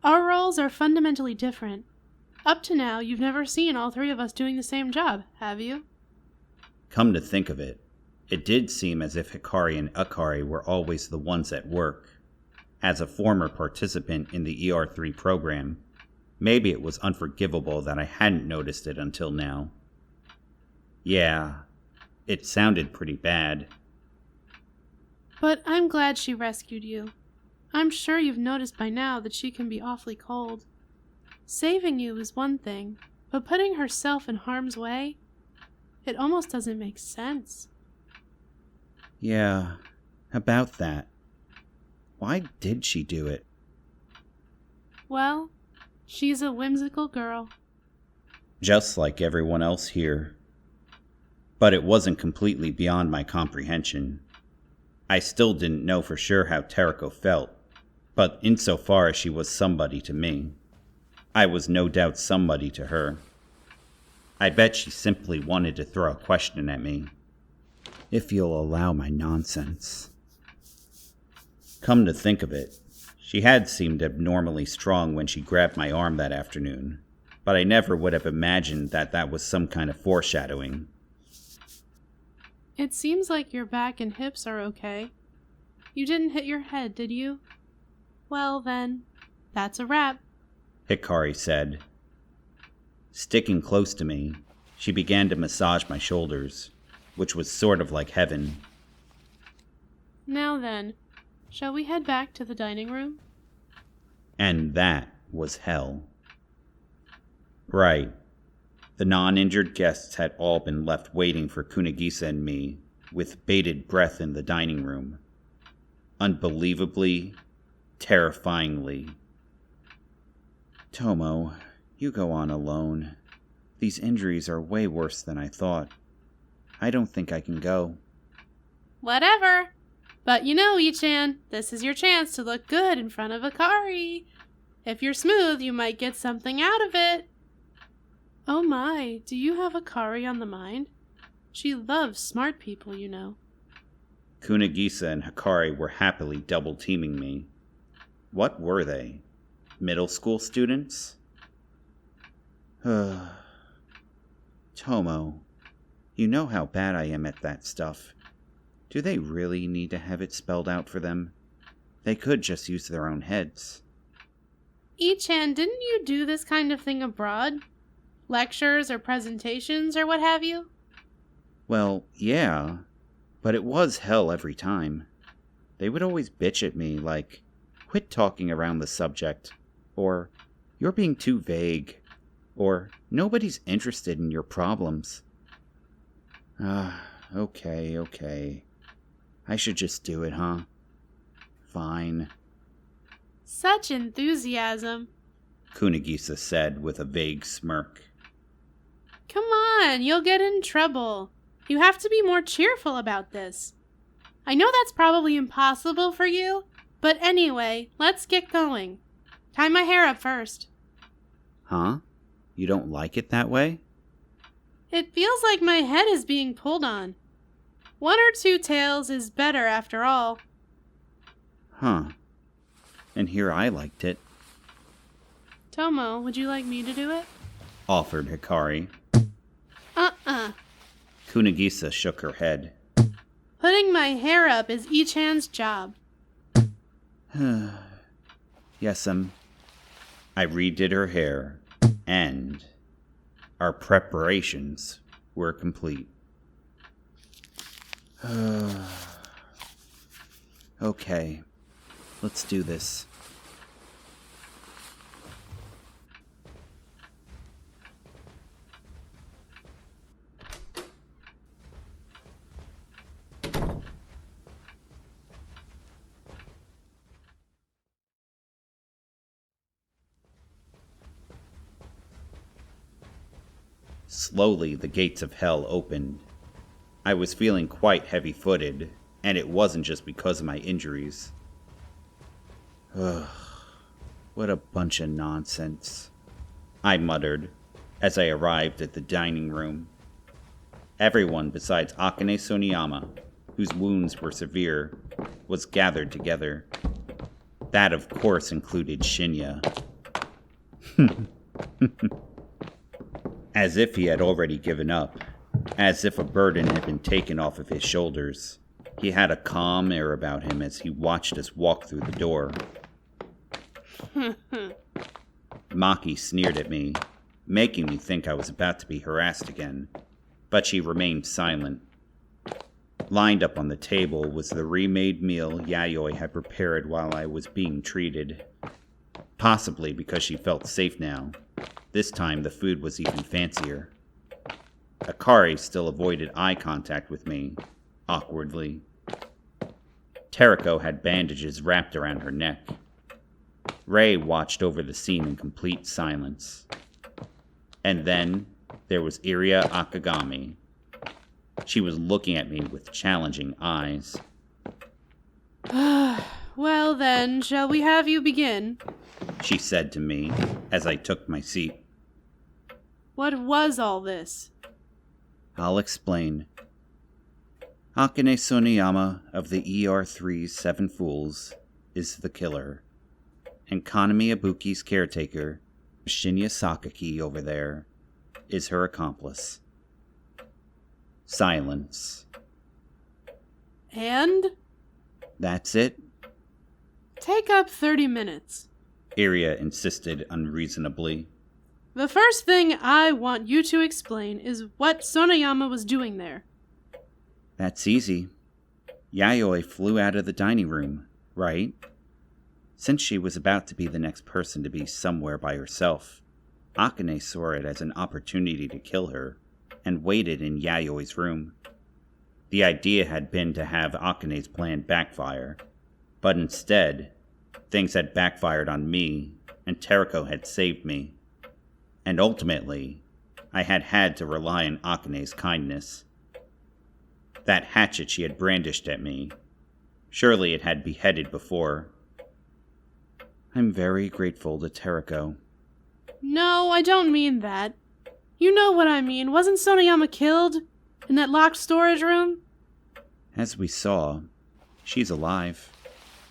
Our roles are fundamentally different. Up to now, you've never seen all three of us doing the same job, have you? Come to think of it, it did seem as if Hikari and Akari were always the ones at work. As a former participant in the ER3 program, maybe it was unforgivable that I hadn't noticed it until now. Yeah, it sounded pretty bad. But I'm glad she rescued you. I'm sure you've noticed by now that she can be awfully cold. Saving you is one thing, but putting herself in harm's way, it almost doesn't make sense. Yeah, about that. Why did she do it? Well, she's a whimsical girl. Just like everyone else here. But it wasn't completely beyond my comprehension. I still didn't know for sure how Teriko felt, but insofar as she was somebody to me, I was no doubt somebody to her. I bet she simply wanted to throw a question at me. If you'll allow my nonsense. Come to think of it, she had seemed abnormally strong when she grabbed my arm that afternoon, but I never would have imagined that that was some kind of foreshadowing. It seems like your back and hips are okay. You didn't hit your head, did you? Well then, that's a wrap, Hikari said. Sticking close to me, she began to massage my shoulders, which was sort of like heaven. Now then, shall we head back to the dining room? And that was hell. Right. The non-injured guests had all been left waiting for Kunigisa and me, with bated breath in the dining room. Unbelievably, terrifyingly. Tomo, you go on alone. These injuries are way worse than I thought. I don't think I can go. Whatever. But you know, Ichan, this is your chance to look good in front of Akari. If you're smooth, you might get something out of it. Oh my, do you have Akari on the mind? She loves smart people, you know. Kunigisa and Hikari were happily double-teaming me. What were they? Middle school students? Tomo, you know how bad I am at that stuff. Do they really need to have it spelled out for them? They could just use their own heads. Ichan, didn't you do this kind of thing abroad? Lectures or presentations or what have you? Well, yeah, but it was hell every time. They would always bitch at me like, quit talking around the subject, or you're being too vague, or nobody's interested in your problems. Okay. I should just do it, huh? Fine. Such enthusiasm. Kunigisa said with a vague smirk. Come on, you'll get in trouble. You have to be more cheerful about this. I know that's probably impossible for you, but anyway, let's get going. Tie my hair up first. Huh? You don't like it that way? It feels like my head is being pulled on. 1 or 2 tails is better after all. Huh. And here I liked it. Tomo, would you like me to do it? Offered Hikari. Kunigisa shook her head. Putting my hair up is Ichan's job. Yes'm. I redid her hair, and our preparations were complete. Okay, let's do this. Slowly, the gates of hell opened. I was feeling quite heavy-footed, and it wasn't just because of my injuries. Ugh, what a bunch of nonsense, I muttered as I arrived at the dining room. Everyone besides Akane Soniyama, whose wounds were severe, was gathered together. That, of course, included Shinya. As if he had already given up, as if a burden had been taken off of his shoulders. He had a calm air about him as he watched us walk through the door. Maki sneered at me, making me think I was about to be harassed again, but she remained silent. Lined up on the table was the remade meal Yayoi had prepared while I was being treated. Possibly because she felt safe now. This time the food was even fancier. Hikari still avoided eye contact with me, awkwardly. Teriko had bandages wrapped around her neck. Rei watched over the scene in complete silence. And then there was Iria Akagami. She was looking at me with challenging eyes. Well then, shall we have you begin? She said to me as I took my seat. What was all this? I'll explain. Akane Soniyama of the ER3's 7 Fools is the killer, and Kanami Ibuki's caretaker, Shinya Sakaki over there, is her accomplice. Silence. And? That's it? Take up 30 minutes. Iria insisted unreasonably. The first thing I want you to explain is what Soniyama was doing there. That's easy. Yayoi flew out of the dining room, right? Since she was about to be the next person to be somewhere by herself, Akane saw it as an opportunity to kill her, and waited in Yayoi's room. The idea had been to have Akane's plan backfire, but instead, things had backfired on me, and Teriko had saved me. And ultimately, I had to rely on Akane's kindness. That hatchet she had brandished at me, surely it had beheaded before. I'm very grateful to Teriko. No, I don't mean that. You know what I mean. Wasn't Soniyama killed? In that locked storage room? As we saw, she's alive.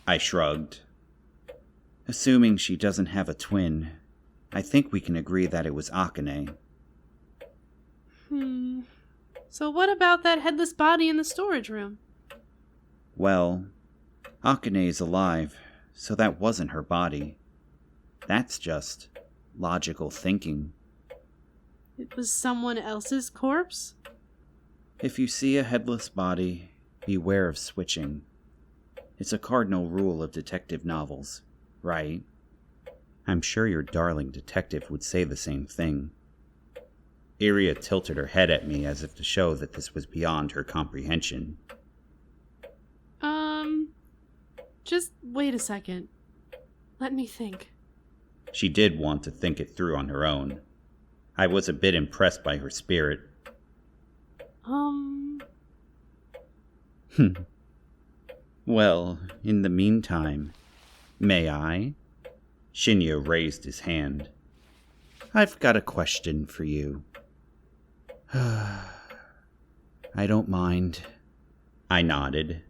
I shrugged. Assuming she doesn't have a twin, I think we can agree that it was Akane. So what about that headless body in the storage room? Well, Akane is alive, so that wasn't her body. That's just logical thinking. It was someone else's corpse? If you see a headless body, beware of switching. It's a cardinal rule of detective novels, right? I'm sure your darling detective would say the same thing. Iria tilted her head at me as if to show that this was beyond her comprehension. Just wait a second. Let me think. She did want to think it through on her own. I was a bit impressed by her spirit. Well, in the meantime, may I? Shinya raised his hand. I've got a question for you. I don't mind. I nodded.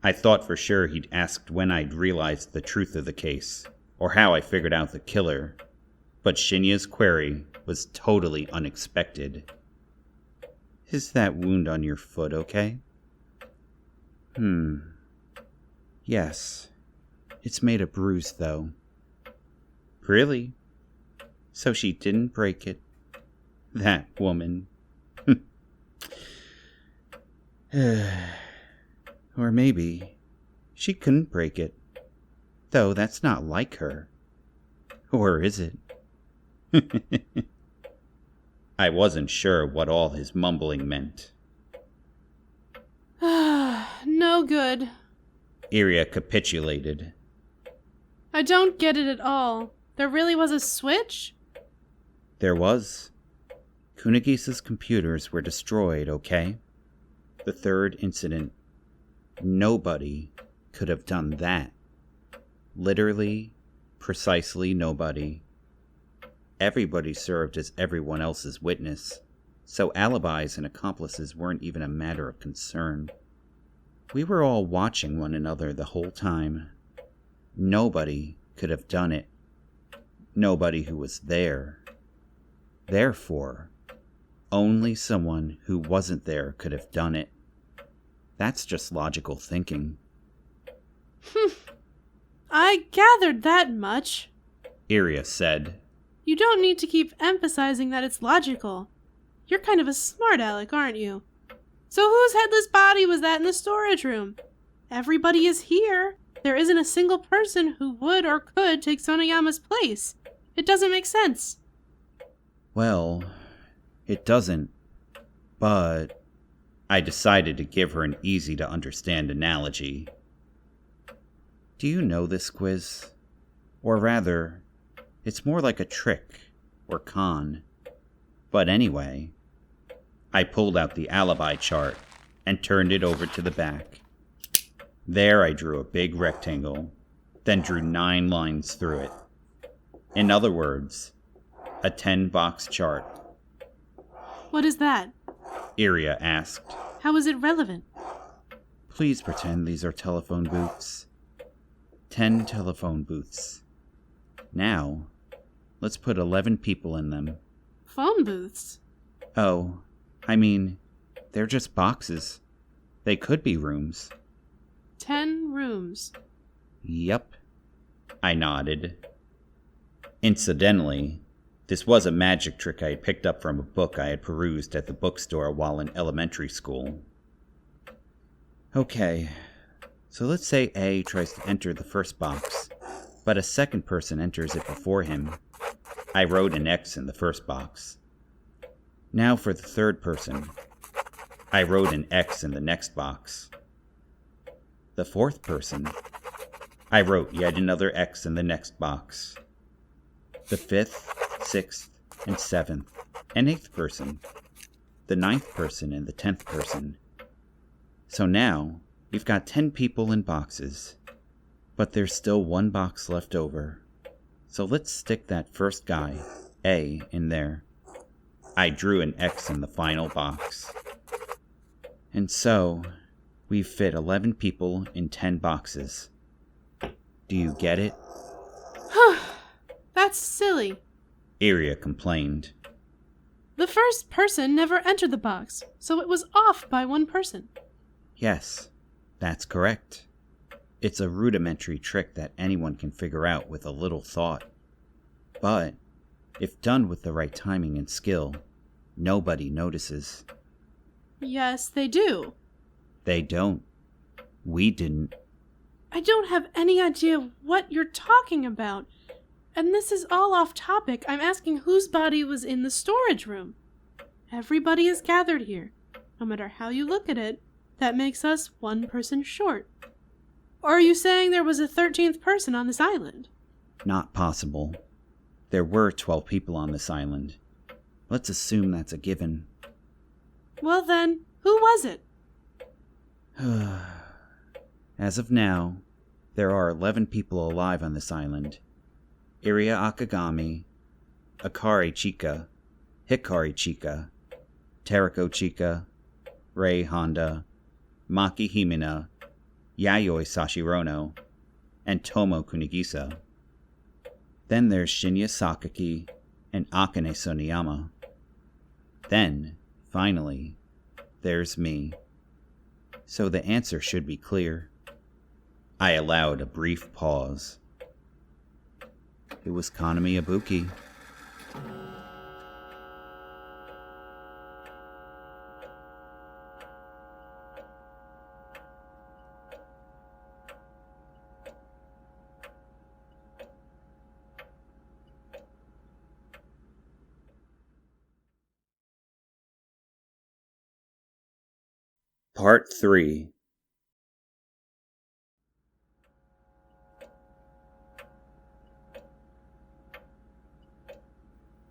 I thought for sure he'd asked when I'd realized the truth of the case, or how I figured out the killer, but Shinya's query was totally unexpected. Is that wound on your foot okay? Yes. It's made a bruise, though. Really? So she didn't break it? That woman. Or maybe she couldn't break it, though that's not like her. Or is it? I wasn't sure what all his mumbling meant. No good. Iria capitulated. I don't get it at all. There really was a switch? There was. Kunagisa's computers were destroyed, okay? The third incident. Nobody could have done that. Literally, precisely nobody. Everybody served as everyone else's witness, so alibis and accomplices weren't even a matter of concern. We were all watching one another the whole time. Nobody could have done it. Nobody who was there. Therefore, only someone who wasn't there could have done it. That's just logical thinking. I gathered that much, Iria said. You don't need to keep emphasizing that it's logical. You're kind of a smart aleck, aren't you? So whose headless body was that in the storage room? Everybody is here. There isn't a single person who would or could take Sonoyama's place. It doesn't make sense. Well, it doesn't, but I decided to give her an easy-to-understand analogy. Do you know this quiz? Or rather, it's more like a trick, or con. But anyway, I pulled out the alibi chart and turned it over to the back. There I drew a big rectangle, then drew 9 lines through it. In other words, a 10-box chart. What is that? Iria asked. How is it relevant? Please pretend these are telephone booths. 10 telephone booths. Now, let's put 11 people in them. Phone booths? Oh, I mean, they're just boxes. They could be rooms. 10 rooms. Yup. I nodded. Incidentally, this was a magic trick I had picked up from a book I had perused at the bookstore while in elementary school. Okay, so let's say A tries to enter the first box, but a second person enters it before him. I wrote an X in the first box. Now for the third person. I wrote an X in the next box. The fourth person. I wrote yet another X in the next box. The fifth, sixth, and seventh, and 8th person. The 9th person and the 10th person. So now, we've got 10 people in boxes. But there's still 1 box left over. So let's stick that first guy, A, in there. I drew an X in the final box. And so, we've fit 11 people in 10 boxes. Do you get it? That's silly. Iria complained. The first person never entered the box, so it was off by 1 person. Yes, that's correct. It's a rudimentary trick that anyone can figure out with a little thought. But, if done with the right timing and skill, nobody notices. Yes, they do. They don't. We didn't. I don't have any idea what you're talking about. And this is all off topic. I'm asking whose body was in the storage room. Everybody is gathered here. No matter how you look at it, that makes us one person short. Or are you saying there was a 13th person on this island? Not possible. There were 12 people on this island. Let's assume that's a given. Well then, who was it? As of now, there are 11 people alive on this island. Iria Akagami, Akari Chika, Hikari Chika, Terako Chika, Rei Honda, Maki Himina, Yayoi Sashirono, and Tomo Kunigisa. Then there's Shinya Sakaki and Akane Soniyama. Then, finally, there's me. So the answer should be clear. I allowed a brief pause. It was Kanami Ibuki. Part 3.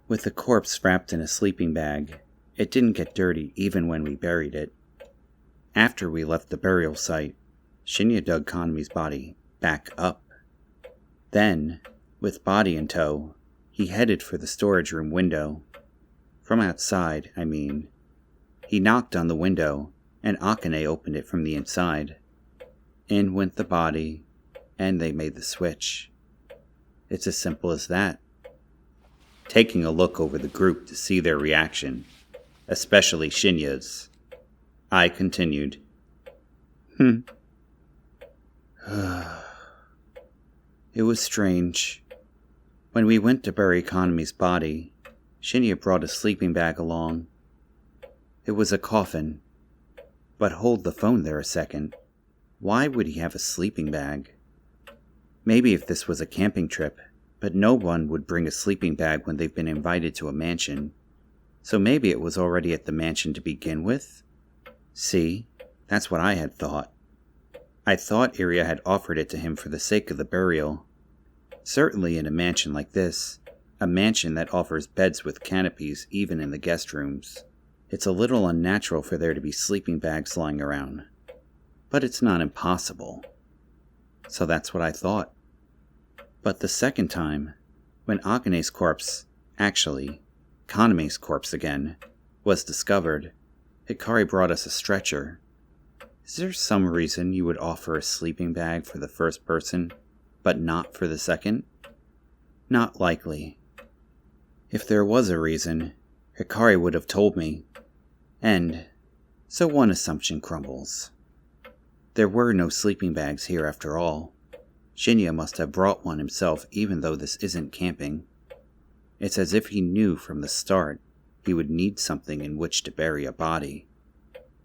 With the corpse wrapped in a sleeping bag, it didn't get dirty even when we buried it. After we left the burial site, Shinya dug Kanami's body back up. Then, with body in tow, he headed for the storage room window. From outside, I mean. He knocked on the window, and Akane opened it from the inside. In went the body, and they made the switch. It's as simple as that. Taking a look over the group to see their reaction, especially Shinya's, I continued. It was strange. When we went to bury Kanami's body, Shinya brought a sleeping bag along. It was a coffin. But hold the phone there a second. Why would he have a sleeping bag? Maybe if this was a camping trip, but no one would bring a sleeping bag when they've been invited to a mansion. So maybe it was already at the mansion to begin with? See, that's what I had thought. I thought Iria had offered it to him for the sake of the burial. Certainly in a mansion like this, a mansion that offers beds with canopies even in the guest rooms, it's a little unnatural for there to be sleeping bags lying around. But it's not impossible. So that's what I thought. But the second time, when Akane's corpse, actually, Kanami's corpse again, was discovered, Hikari brought us a stretcher. Is there some reason you would offer a sleeping bag for the first person, but not for the second? Not likely. If there was a reason, Hikari would have told me. And so one assumption crumbles. There were no sleeping bags here after all. Shinya must have brought one himself even though this isn't camping. It's as if he knew from the start he would need something in which to bury a body.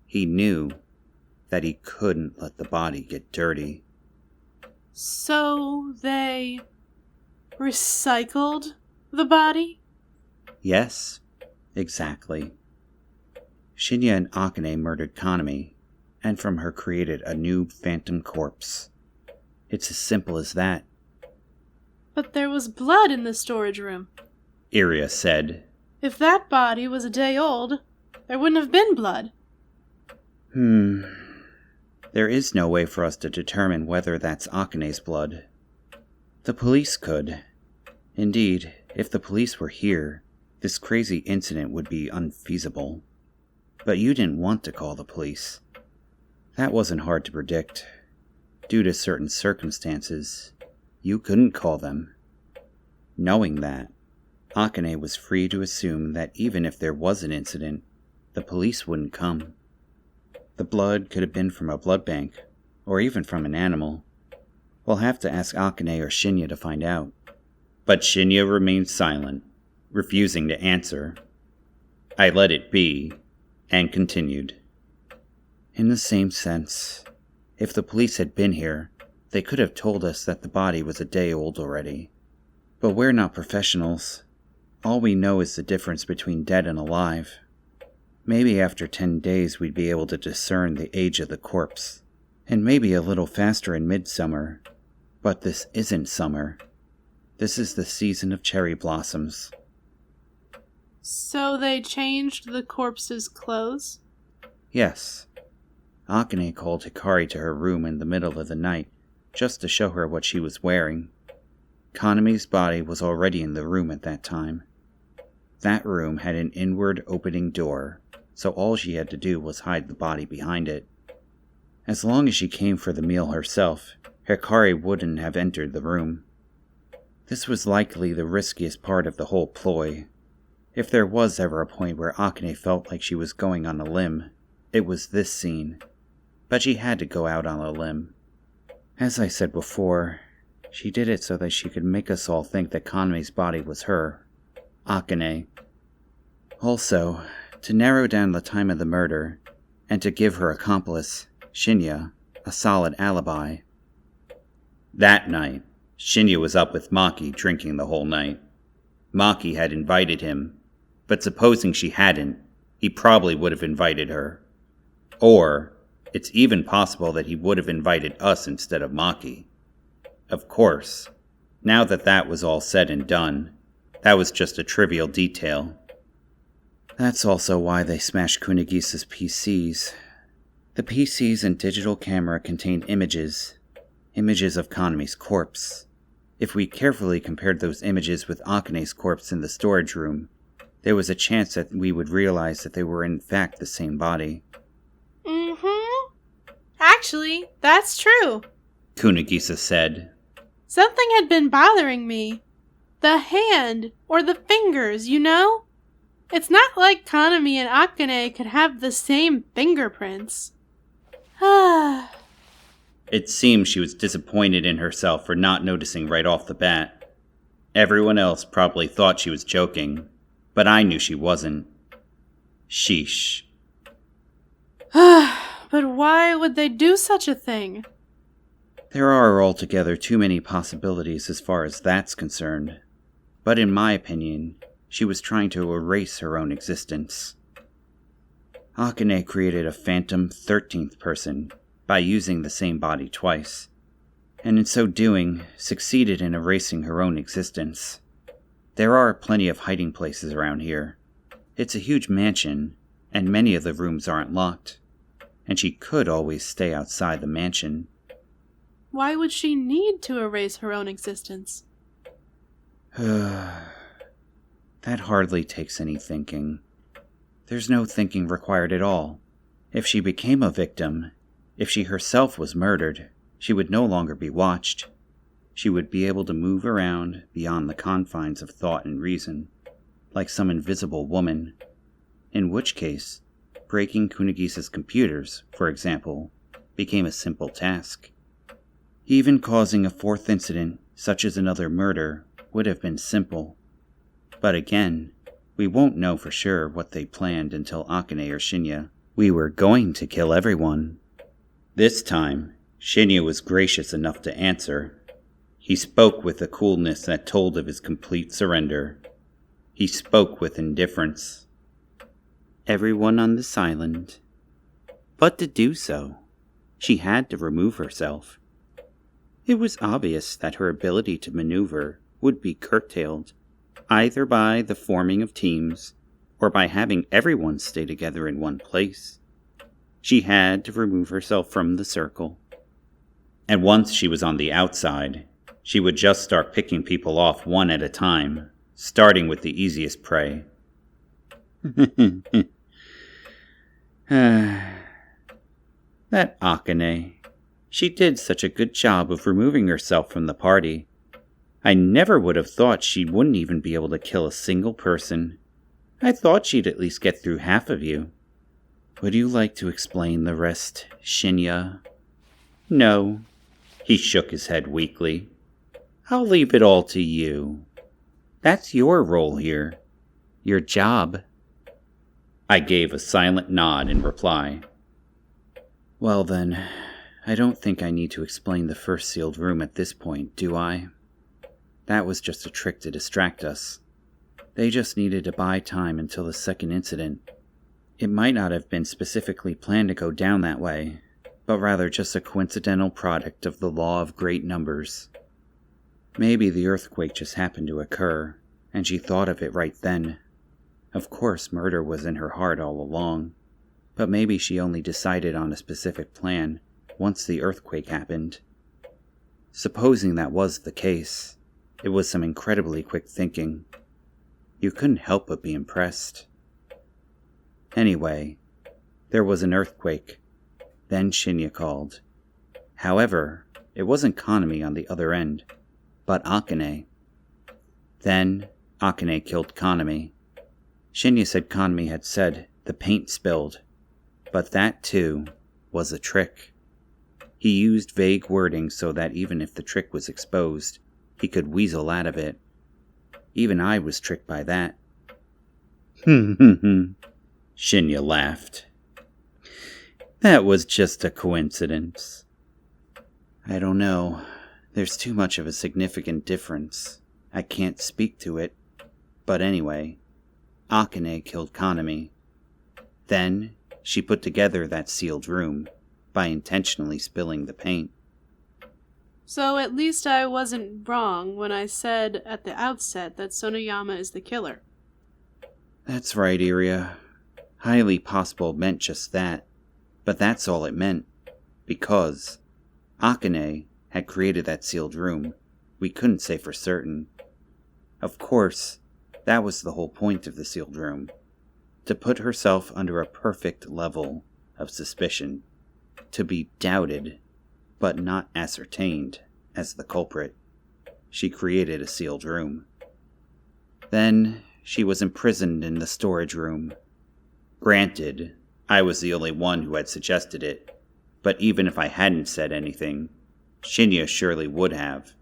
He knew that he couldn't let the body get dirty. So they recycled the body? Yes, exactly. Shinya and Akane murdered Kanami, and from her created a new phantom corpse. It's as simple as that. But there was blood in the storage room. Iria said. If that body was a day old, there wouldn't have been blood. There is no way for us to determine whether that's Akane's blood. The police could. Indeed, if the police were here, this crazy incident would be unfeasible. But you didn't want to call the police. That wasn't hard to predict. Due to certain circumstances, you couldn't call them. Knowing that, Akane was free to assume that even if there was an incident, the police wouldn't come. The blood could have been from a blood bank, or even from an animal. We'll have to ask Akane or Shinya to find out. But Shinya remained silent, refusing to answer. I let it be, and continued. In the same sense, if the police had been here, they could have told us that the body was a day old already. But we're not professionals. All we know is the difference between dead and alive. Maybe after 10 days we'd be able to discern the age of the corpse, and maybe a little faster in midsummer. But this isn't summer. This is the season of cherry blossoms. So they changed the corpse's clothes? Yes. Akane called Hikari to her room in the middle of the night, just to show her what she was wearing. Kanami's body was already in the room at that time. That room had an inward opening door, so all she had to do was hide the body behind it. As long as she came for the meal herself, Hikari wouldn't have entered the room. This was likely the riskiest part of the whole ploy. If there was ever a point where Akane felt like she was going on a limb, it was this scene. But she had to go out on a limb. As I said before, she did it so that she could make us all think that Kanami's body was her, Akane. Also, to narrow down the time of the murder, and to give her accomplice, Shinya, a solid alibi. That night, Shinya was up with Maki drinking the whole night. Maki had invited him, but supposing she hadn't, he probably would have invited her. Or, it's even possible that he would have invited us instead of Maki. Of course, now that was all said and done, that was just a trivial detail. That's also why they smashed Kunagisa's PCs. The PCs and digital camera contained images of Kanami's corpse. If we carefully compared those images with Akane's corpse in the storage room, there was a chance that we would realize that they were in fact the same body. Actually, that's true, Kunagisa said. Something had been bothering me. The hand, or the fingers, you know? It's not like Kanami and Akane could have the same fingerprints. It seemed she was disappointed in herself for not noticing right off the bat. Everyone else probably thought she was joking, but I knew she wasn't. Sheesh. But why would they do such a thing? There are altogether too many possibilities as far as that's concerned. But in my opinion, she was trying to erase her own existence. Akane created a phantom 13th person by using the same body twice, and in so doing, succeeded in erasing her own existence. There are plenty of hiding places around here. It's a huge mansion, and many of the rooms aren't locked, and she could always stay outside the mansion. Why would she need to erase her own existence? That hardly takes any thinking. There's no thinking required at all. If she became a victim, if she herself was murdered, she would no longer be watched. She would be able to move around beyond the confines of thought and reason, like some invisible woman. In which case, breaking Kunagisa's computers, for example, became a simple task. Even causing a fourth incident, such as another murder, would have been simple. But again, we won't know for sure what they planned until Akane or Shinya. We were going to kill everyone. This time, Shinya was gracious enough to answer. He spoke with a coolness that told of his complete surrender. He spoke with indifference. Everyone on this island. But to do so, she had to remove herself. It was obvious that her ability to maneuver would be curtailed, either by the forming of teams, or by having everyone stay together in one place. She had to remove herself from the circle. And once she was on the outside, she would just start picking people off one at a time, starting with the easiest prey. That Akane. She did such a good job of removing herself from the party. I never would have thought she wouldn't even be able to kill a single person. I thought she'd at least get through half of you. Would you like to explain the rest, Shinya? No. He shook his head weakly. I'll leave it all to you. That's your role here. Your job. I gave a silent nod in reply. Well then, I don't think I need to explain the first sealed room at this point, do I? That was just a trick to distract us. They just needed to buy time until the second incident. It might not have been specifically planned to go down that way, but rather just a coincidental product of the law of great numbers. Maybe the earthquake just happened to occur, and she thought of it right then. Of course, murder was in her heart all along, but maybe she only decided on a specific plan once the earthquake happened. Supposing that was the case, it was some incredibly quick thinking. You couldn't help but be impressed. Anyway, there was an earthquake. Then Shinya called. However, it wasn't Kaname on the other end, but Akane. Then, Akane killed Kaname. Shinya said Kaname had said the paint spilled, but that, too, was a trick. He used vague wording so that even if the trick was exposed, he could weasel out of it. Even I was tricked by that. Shinya laughed. That was just a coincidence. I don't know. There's too much of a significant difference. I can't speak to it. But anyway, Akane killed Kaname. Then, she put together that sealed room by intentionally spilling the paint. So at least I wasn't wrong when I said at the outset that Sonoyama is the killer. That's right, Iria. Highly possible meant just that. But that's all it meant. Because Akane had created that sealed room. We couldn't say for certain. Of course, that was the whole point of the sealed room. To put herself under a perfect level of suspicion. To be doubted, but not ascertained, as the culprit. She created a sealed room. Then, she was imprisoned in the storage room. Granted, I was the only one who had suggested it, but even if I hadn't said anything, Shinya surely would have.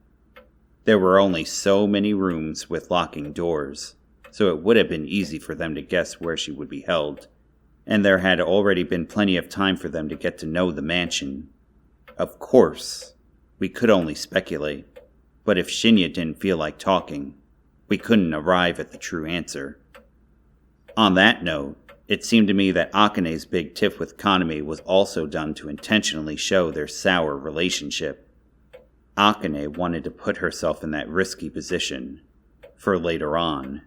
There were only so many rooms with locking doors, so it would have been easy for them to guess where she would be held, and there had already been plenty of time for them to get to know the mansion. Of course, we could only speculate, but if Shinya didn't feel like talking, we couldn't arrive at the true answer. On that note, it seemed to me that Akane's big tiff with Kaname was also done to intentionally show their sour relationship. Akane wanted to put herself in that risky position for later on.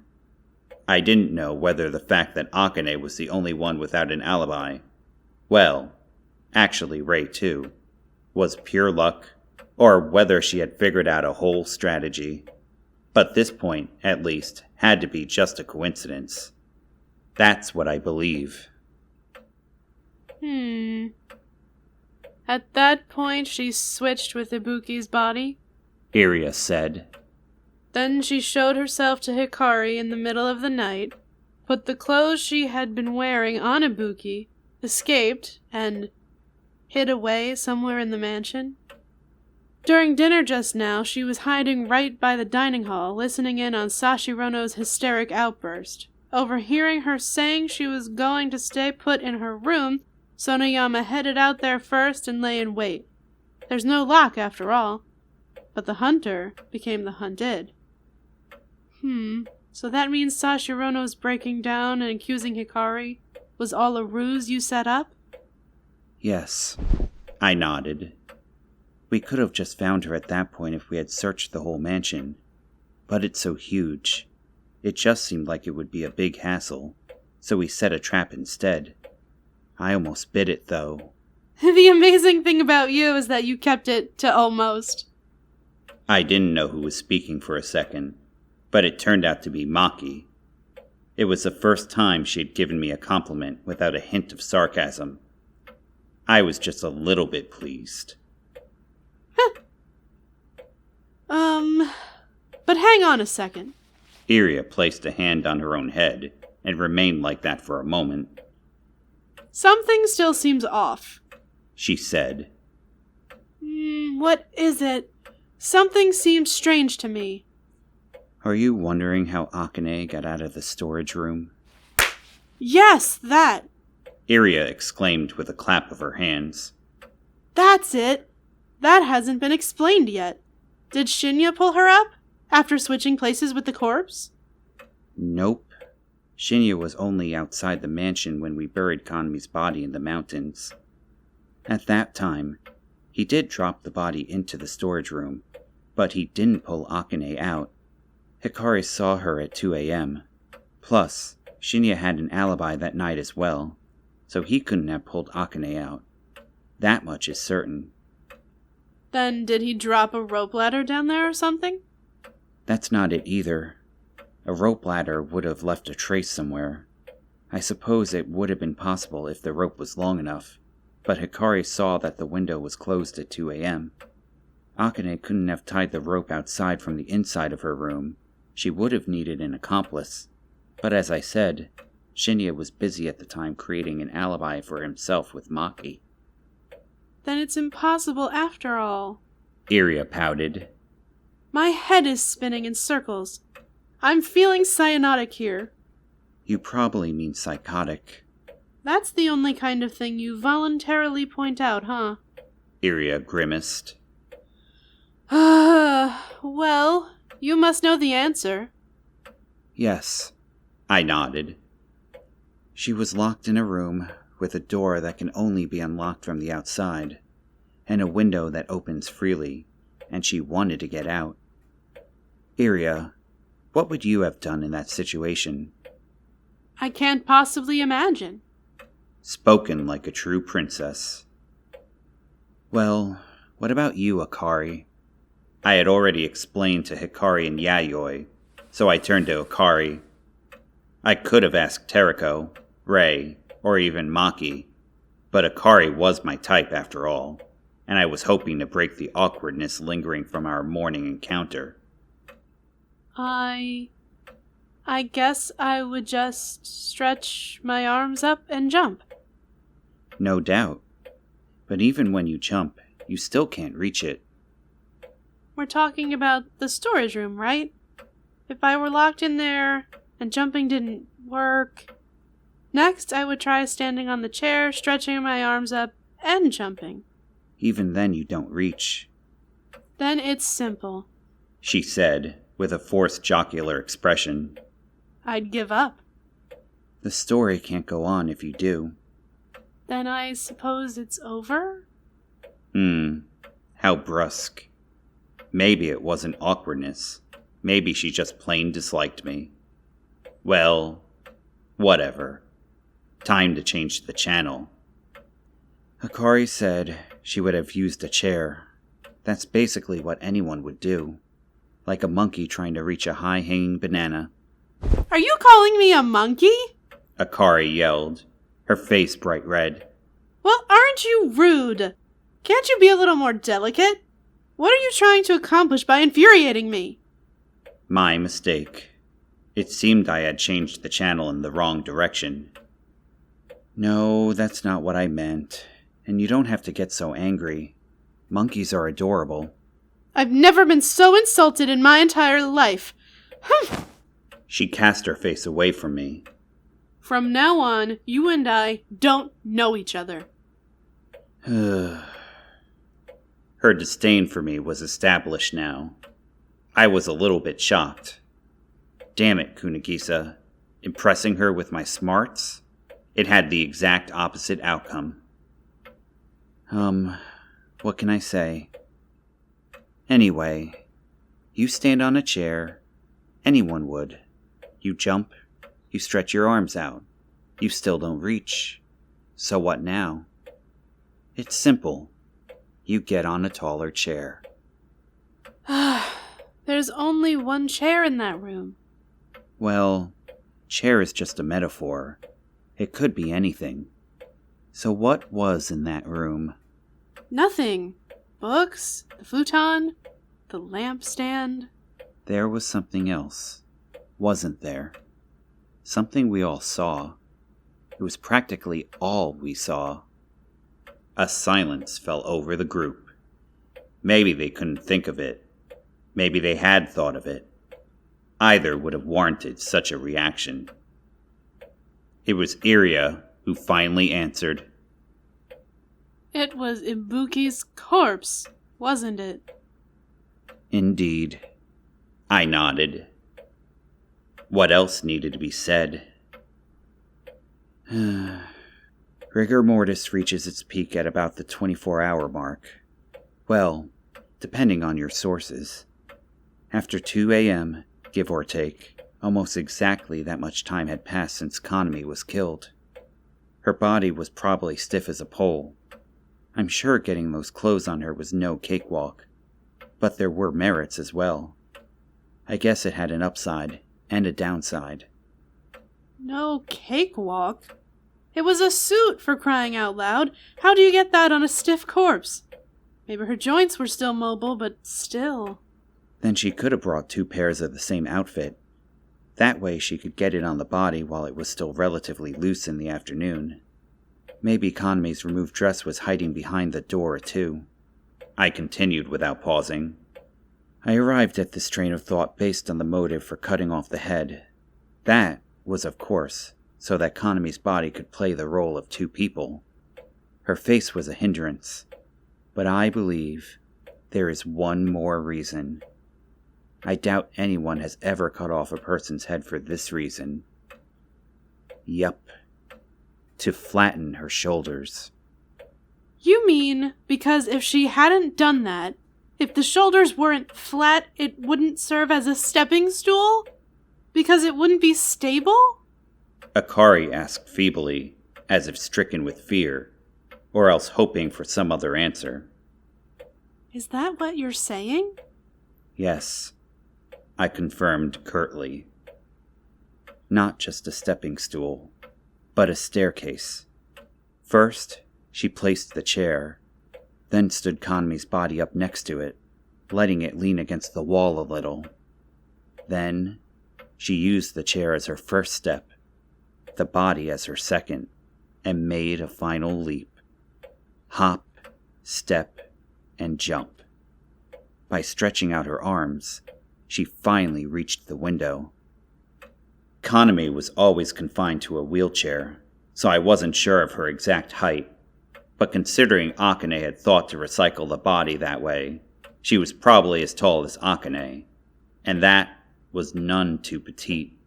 I didn't know whether the fact that Akane was the only one without an alibi, well, actually Rei too, was pure luck, or whether she had figured out a whole strategy. But this point, at least, had to be just a coincidence. That's what I believe. At that point, she switched with Ibuki's body? Iria said. Then she showed herself to Hikari in the middle of the night, put the clothes she had been wearing on Ibuki, escaped, and hid away somewhere in the mansion? During dinner just now, she was hiding right by the dining hall, listening in on Sashirono's hysteric outburst. Overhearing her saying she was going to stay put in her room, Sonoyama headed out there first and lay in wait. There's no lock, after all. But the hunter became the hunted. So that means Sashirono's breaking down and accusing Hikari was all a ruse you set up? Yes, I nodded. We could have just found her at that point if we had searched the whole mansion. But it's so huge. It just seemed like it would be a big hassle, so we set a trap instead. I almost bit it, though. The amazing thing about you is that you kept it to almost. I didn't know who was speaking for a second, but it turned out to be Maki. It was the first time she had given me a compliment without a hint of sarcasm. I was just a little bit pleased. But hang on a second. Iria placed a hand on her own head and remained like that for a moment. Something still seems off, she said. What is it? Something seems strange to me. Are you wondering how Akane got out of the storage room? Yes, that! Iria exclaimed with a clap of her hands. That's it! That hasn't been explained yet. Did Shinya pull her up? After switching places with the corpse? Nope. Shinya was only outside the mansion when we buried Kanmi's body in the mountains. At that time, he did drop the body into the storage room, but he didn't pull Akane out. Hikari saw her at 2 a.m. Plus, Shinya had an alibi that night as well, so he couldn't have pulled Akane out. That much is certain. Then did he drop a rope ladder down there or something? That's not it either. A rope ladder would have left a trace somewhere. I suppose it would have been possible if the rope was long enough, but Hikari saw that the window was closed at 2 a.m. Akane couldn't have tied the rope outside from the inside of her room. She would have needed an accomplice. But as I said, Shinya was busy at the time creating an alibi for himself with Maki. Then it's impossible after all. Iria pouted. My head is spinning in circles. I'm feeling cyanotic here. You probably mean psychotic. That's the only kind of thing you voluntarily point out, huh? Iria grimaced. Well, you must know the answer. Yes. I nodded. She was locked in a room with a door that can only be unlocked from the outside, and a window that opens freely, and she wanted to get out. Iria, what would you have done in that situation? I can't possibly imagine. Spoken like a true princess. Well, what about you, Akari? I had already explained to Hikari and Yayoi, so I turned to Akari. I could have asked Teriko, Rei, or even Maki, but Akari was my type after all, and I was hoping to break the awkwardness lingering from our morning encounter. I guess I would just stretch my arms up and jump. No doubt. But even when you jump, you still can't reach it. We're talking about the storage room, right? If I were locked in there and jumping didn't work... Next, I would try standing on the chair, stretching my arms up, and jumping. Even then you don't reach. Then it's simple. She said, with a forced jocular expression. I'd give up. The story can't go on if you do. Then I suppose it's over? How brusque. Maybe it wasn't awkwardness. Maybe she just plain disliked me. Well, whatever. Time to change the channel. Hikari said she would have used a chair. That's basically what anyone would do. Like a monkey trying to reach a high-hanging banana. Are you calling me a monkey? Akari yelled, her face bright red. Well, aren't you rude? Can't you be a little more delicate? What are you trying to accomplish by infuriating me? My mistake. It seemed I had changed the channel in the wrong direction. No, that's not what I meant. And you don't have to get so angry. Monkeys are adorable. I've never been so insulted in my entire life. She cast her face away from me. From now on, you and I don't know each other. Her disdain for me was established now. I was a little bit shocked. Damn it, Kunagisa. Impressing her with my smarts? It had the exact opposite outcome. What can I say? Anyway, you stand on a chair. Anyone would. You jump. You stretch your arms out. You still don't reach. So what now? It's simple. You get on a taller chair. There's only one chair in that room. Well, chair is just a metaphor. It could be anything. So what was in that room? Nothing. Books, the futon, the lampstand. There was something else, wasn't there? Something we all saw. It was practically all we saw. A silence fell over the group. Maybe they couldn't think of it. Maybe they had thought of it. either would have warranted such a reaction. It was Iria who finally answered. It was Ibuki's corpse, wasn't it? Indeed. I nodded. What else needed to be said? Rigor mortis reaches its peak at about the 24-hour mark. Well, depending on your sources. After 2 a.m., give or take, almost exactly that much time had passed since Kaname was killed. Her body was probably stiff as a pole. I'm sure getting those clothes on her was no cakewalk, but there were merits as well. I guess it had an upside and a downside. No cakewalk? It was a suit, for crying out loud. How do you get that on a stiff corpse? Maybe her joints were still mobile, but still. Then she could have brought 2 pairs of the same outfit. That way she could get it on the body while it was still relatively loose in the afternoon. Maybe Kaname's removed dress was hiding behind the door, too. I continued without pausing. I arrived at this train of thought based on the motive for cutting off the head. That was, of course, so that Kaname's body could play the role of 2 people. Her face was a hindrance. But I believe there is one more reason. I doubt anyone has ever cut off a person's head for this reason. Yup. To flatten her shoulders. You mean because if she hadn't done that, if the shoulders weren't flat, it wouldn't serve as a stepping stool? Because it wouldn't be stable? Akari asked feebly, as if stricken with fear, or else hoping for some other answer. Is that what you're saying? Yes, I confirmed curtly. Not just a stepping stool, but a staircase. First, she placed the chair, then stood Kaname's body up next to it, letting it lean against the wall a little. Then, she used the chair as her first step, the body as her second, and made a final leap. Hop, step, and jump. By stretching out her arms, she finally reached the window. Kaname was always confined to a wheelchair, so I wasn't sure of her exact height. But considering Akane had thought to recycle the body that way, she was probably as tall as Akane, and that was none too petite.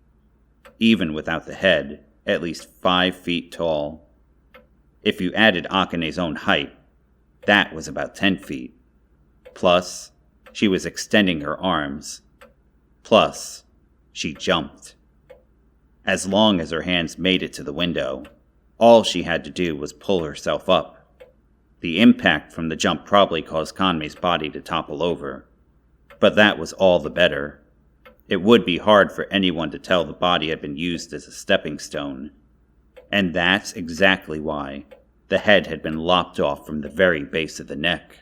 Even without the head, at least 5 feet tall. If you added Akane's own height, that was about 10 feet. Plus, she was extending her arms. Plus, she jumped. As long as her hands made it to the window, all she had to do was pull herself up. The impact from the jump probably caused Kaname's body to topple over, but that was all the better. It would be hard for anyone to tell the body had been used as a stepping stone, and that's exactly why the head had been lopped off from the very base of the neck.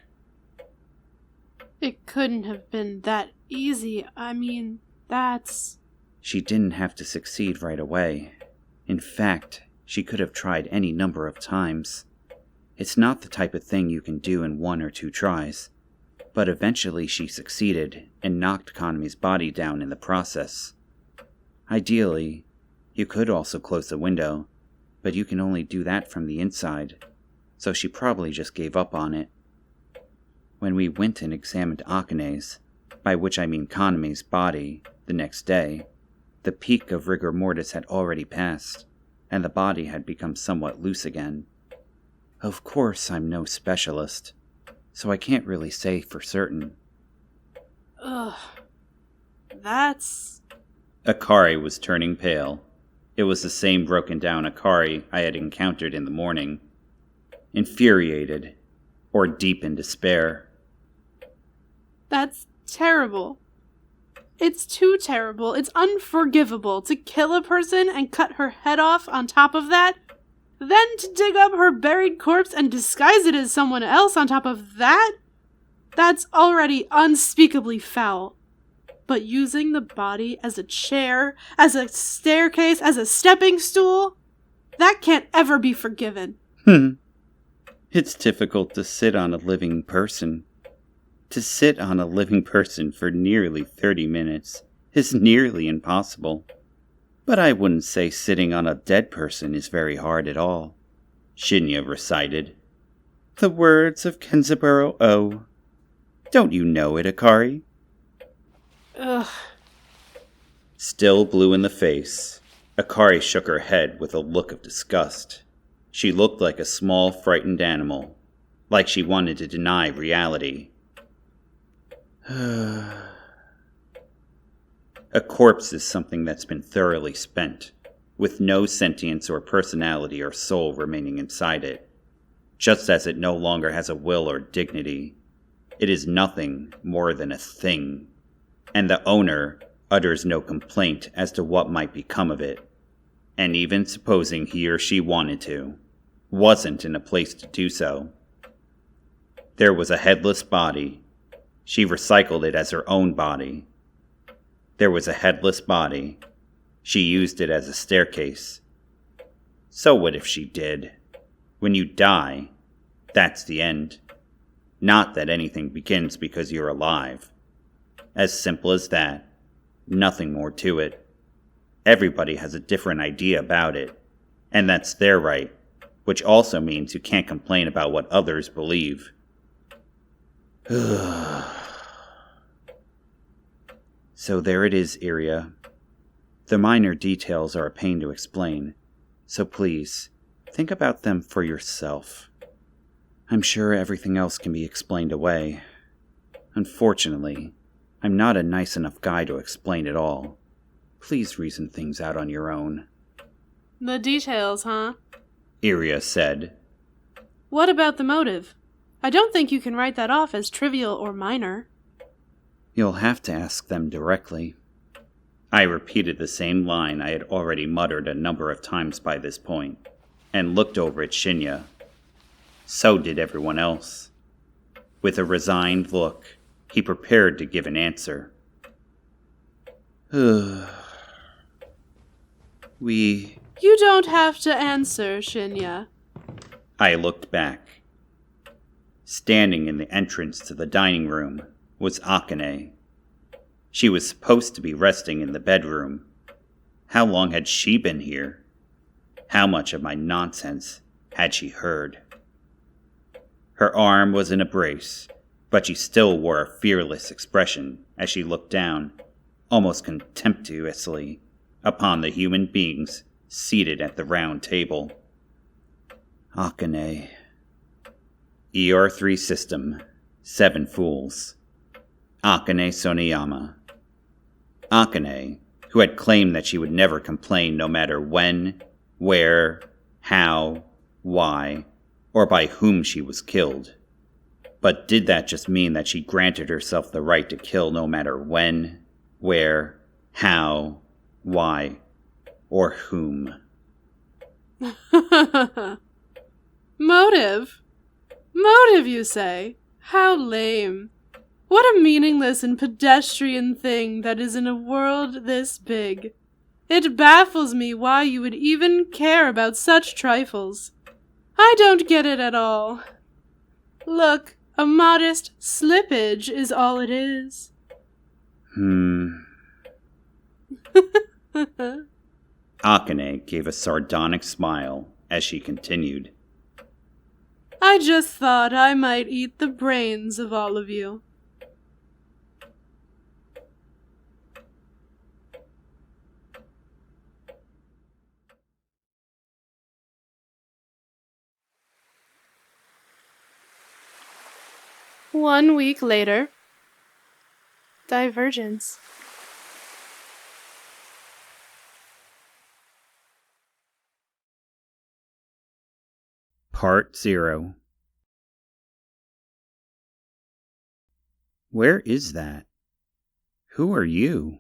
It couldn't have been that easy. I mean, that's... She didn't have to succeed right away. In fact, she could have tried any number of times. It's not the type of thing you can do in 1 or 2 tries, but eventually she succeeded and knocked Kaname's body down in the process. Ideally, you could also close the window, but you can only do that from the inside, so she probably just gave up on it. When we went and examined Akane's, by which I mean Kaname's body, the next day, the peak of rigor mortis had already passed, and the body had become somewhat loose again. Of course, I'm no specialist, so I can't really say for certain. Ugh. That's... Akari was turning pale. It was the same broken down Akari I had encountered in the morning. Infuriated, or deep in despair. That's terrible. It's too terrible. It's unforgivable to kill a person and cut her head off on top of that. Then to dig up her buried corpse and disguise it as someone else on top of that? That's already unspeakably foul. But using the body as a chair, as a staircase, as a stepping stool, that can't ever be forgiven. It's difficult to sit on a living person. To sit on a living person for nearly 30 minutes is nearly impossible. But I wouldn't say sitting on a dead person is very hard at all, Shinya recited. The words of Kenzaburo O. Don't you know it, Akari? Ugh. Still blue in the face, Akari shook her head with a look of disgust. She looked like a small, frightened animal, like she wanted to deny reality. A corpse is something that's been thoroughly spent, with no sentience or personality or soul remaining inside it. Just as it no longer has a will or dignity, it is nothing more than a thing, and the owner utters no complaint as to what might become of it, and even supposing he or she wanted to, wasn't in a place to do so. There was a headless body. She recycled it as her own body. There was a headless body. She used it as a staircase. So what if she did? When you die, that's the end. Not that anything begins because you're alive. As simple as that. Nothing more to it. Everybody has a different idea about it, and that's their right, which also means you can't complain about what others believe. So there it is, Iria. The minor details are a pain to explain, so please, think about them for yourself. I'm sure everything else can be explained away. Unfortunately, I'm not a nice enough guy to explain it all. Please reason things out on your own. The details, huh? Iria said. What about the motive? I don't think you can write that off as trivial or minor. You'll have to ask them directly. I repeated the same line I had already muttered a number of times by this point, and looked over at Shinya. So did everyone else. With a resigned look, he prepared to give an answer. You don't have to answer, Shinya. I looked back. Standing in the entrance to the dining room was Akane. She was supposed to be resting in the bedroom. How long had she been here? How much of my nonsense had she heard? Her arm was in a brace, but she still wore a fearless expression as she looked down, almost contemptuously, upon the human beings seated at the round table. Akane. ER3 System, 7 Fools. Akane Soniyama. Akane, who had claimed that she would never complain no matter when, where, how, why, or by whom she was killed. But did that just mean that she granted herself the right to kill no matter when, where, how, why, or whom? Motive? Motive, you say? How lame. What a meaningless and pedestrian thing that is in a world this big. It baffles me why you would even care about such trifles. I don't get it at all. Look, a modest slippage is all it is. Akane gave a sardonic smile as she continued. I just thought I might eat the brains of all of you. One week later. Divergence. Part 0. Where is that? Who are you?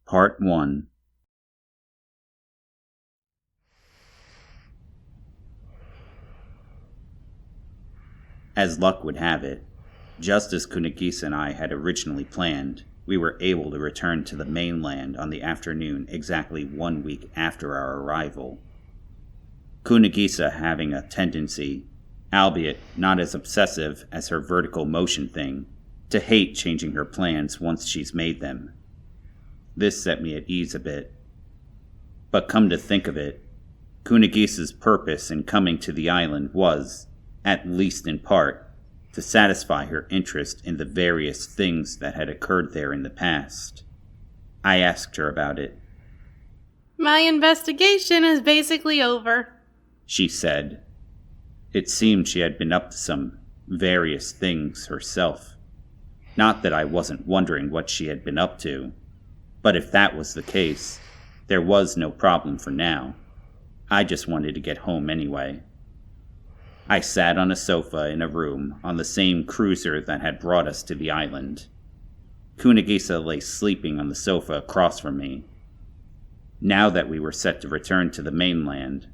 Part 1. As luck would have it, just as Kunigisa and I had originally planned, we were able to return to the mainland on the afternoon exactly 1 week after our arrival. Kunigisa having a tendency, albeit not as obsessive as her vertical motion thing, to hate changing her plans once she's made them. This set me at ease a bit. But come to think of it, Kunagisa's purpose in coming to the island was, at least in part, to satisfy her interest in the various things that had occurred there in the past. I asked her about it. My investigation is basically over, She said. It seemed she had been up to some various things herself. Not that I wasn't wondering what she had been up to, but if that was the case, there was no problem for now. I just wanted to get home anyway. I sat on a sofa in a room on the same cruiser that had brought us to the island. Kunagisa lay sleeping on the sofa across from me. Now that we were set to return to the mainland,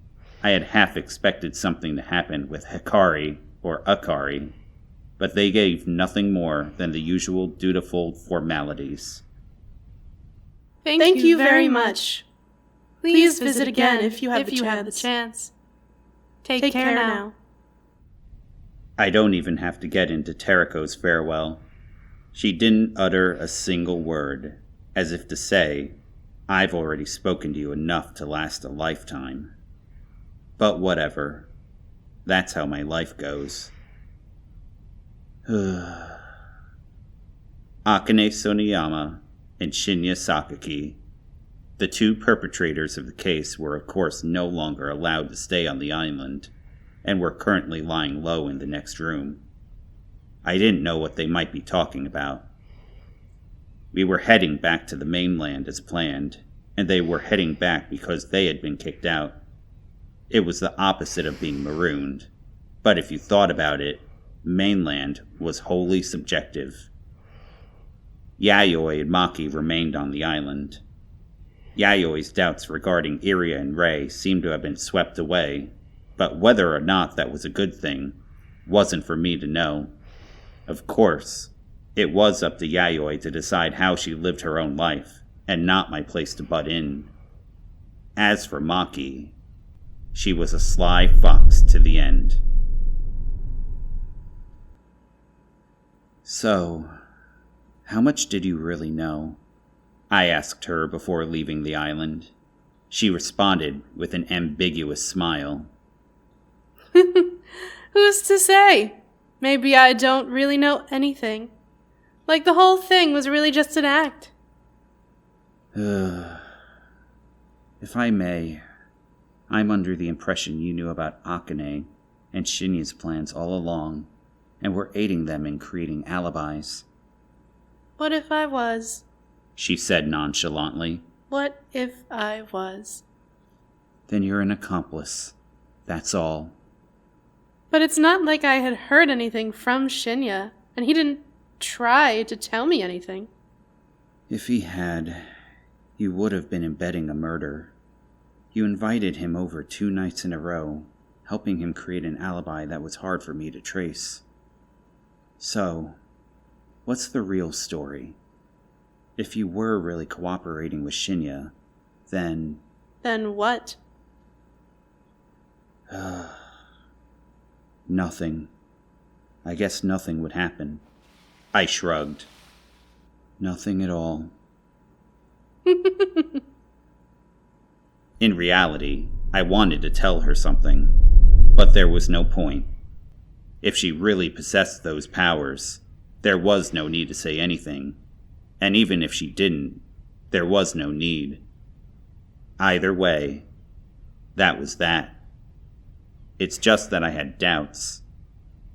I had half expected something to happen with Hikari or Akari, but they gave nothing more than the usual dutiful formalities. Thank you very much. Please visit again if you have the chance. Take care now. I don't even have to get into Teriko's farewell. She didn't utter a single word, as if to say, I've already spoken to you enough to last a lifetime. But whatever. That's how my life goes. Akane Soniyama and Shinya Sakaki. The two perpetrators of the case were of course no longer allowed to stay on the island, and were currently lying low in the next room. I didn't know what they might be talking about. We were heading back to the mainland as planned, and they were heading back because they had been kicked out. It was the opposite of being marooned, but if you thought about it, mainland was wholly subjective. Yayoi and Maki remained on the island. Yayoi's doubts regarding Iria and Rei seemed to have been swept away, but whether or not that was a good thing wasn't for me to know. Of course, it was up to Yayoi to decide how she lived her own life, and not my place to butt in. As for Maki, she was a sly fox to the end. So, how much did you really know? I asked her before leaving the island. She responded with an ambiguous smile. Who's to say? Maybe I don't really know anything. Like the whole thing was really just an act. If I may, I'm under the impression you knew about Akane and Shinya's plans all along, and were aiding them in creating alibis. What if I was? She said nonchalantly. What if I was? Then you're an accomplice. That's all. But it's not like I had heard anything from Shinya, and he didn't try to tell me anything. If he had, you would have been embedding a murder. You invited him over 2 nights in a row, helping him create an alibi that was hard for me to trace. So, what's the real story? If you were really cooperating with Shinya, then... Then what? Nothing. I guess nothing would happen. I shrugged. Nothing at all. In reality, I wanted to tell her something, but there was no point. If she really possessed those powers, there was no need to say anything, and even if she didn't, there was no need. Either way, that was that. It's just that I had doubts.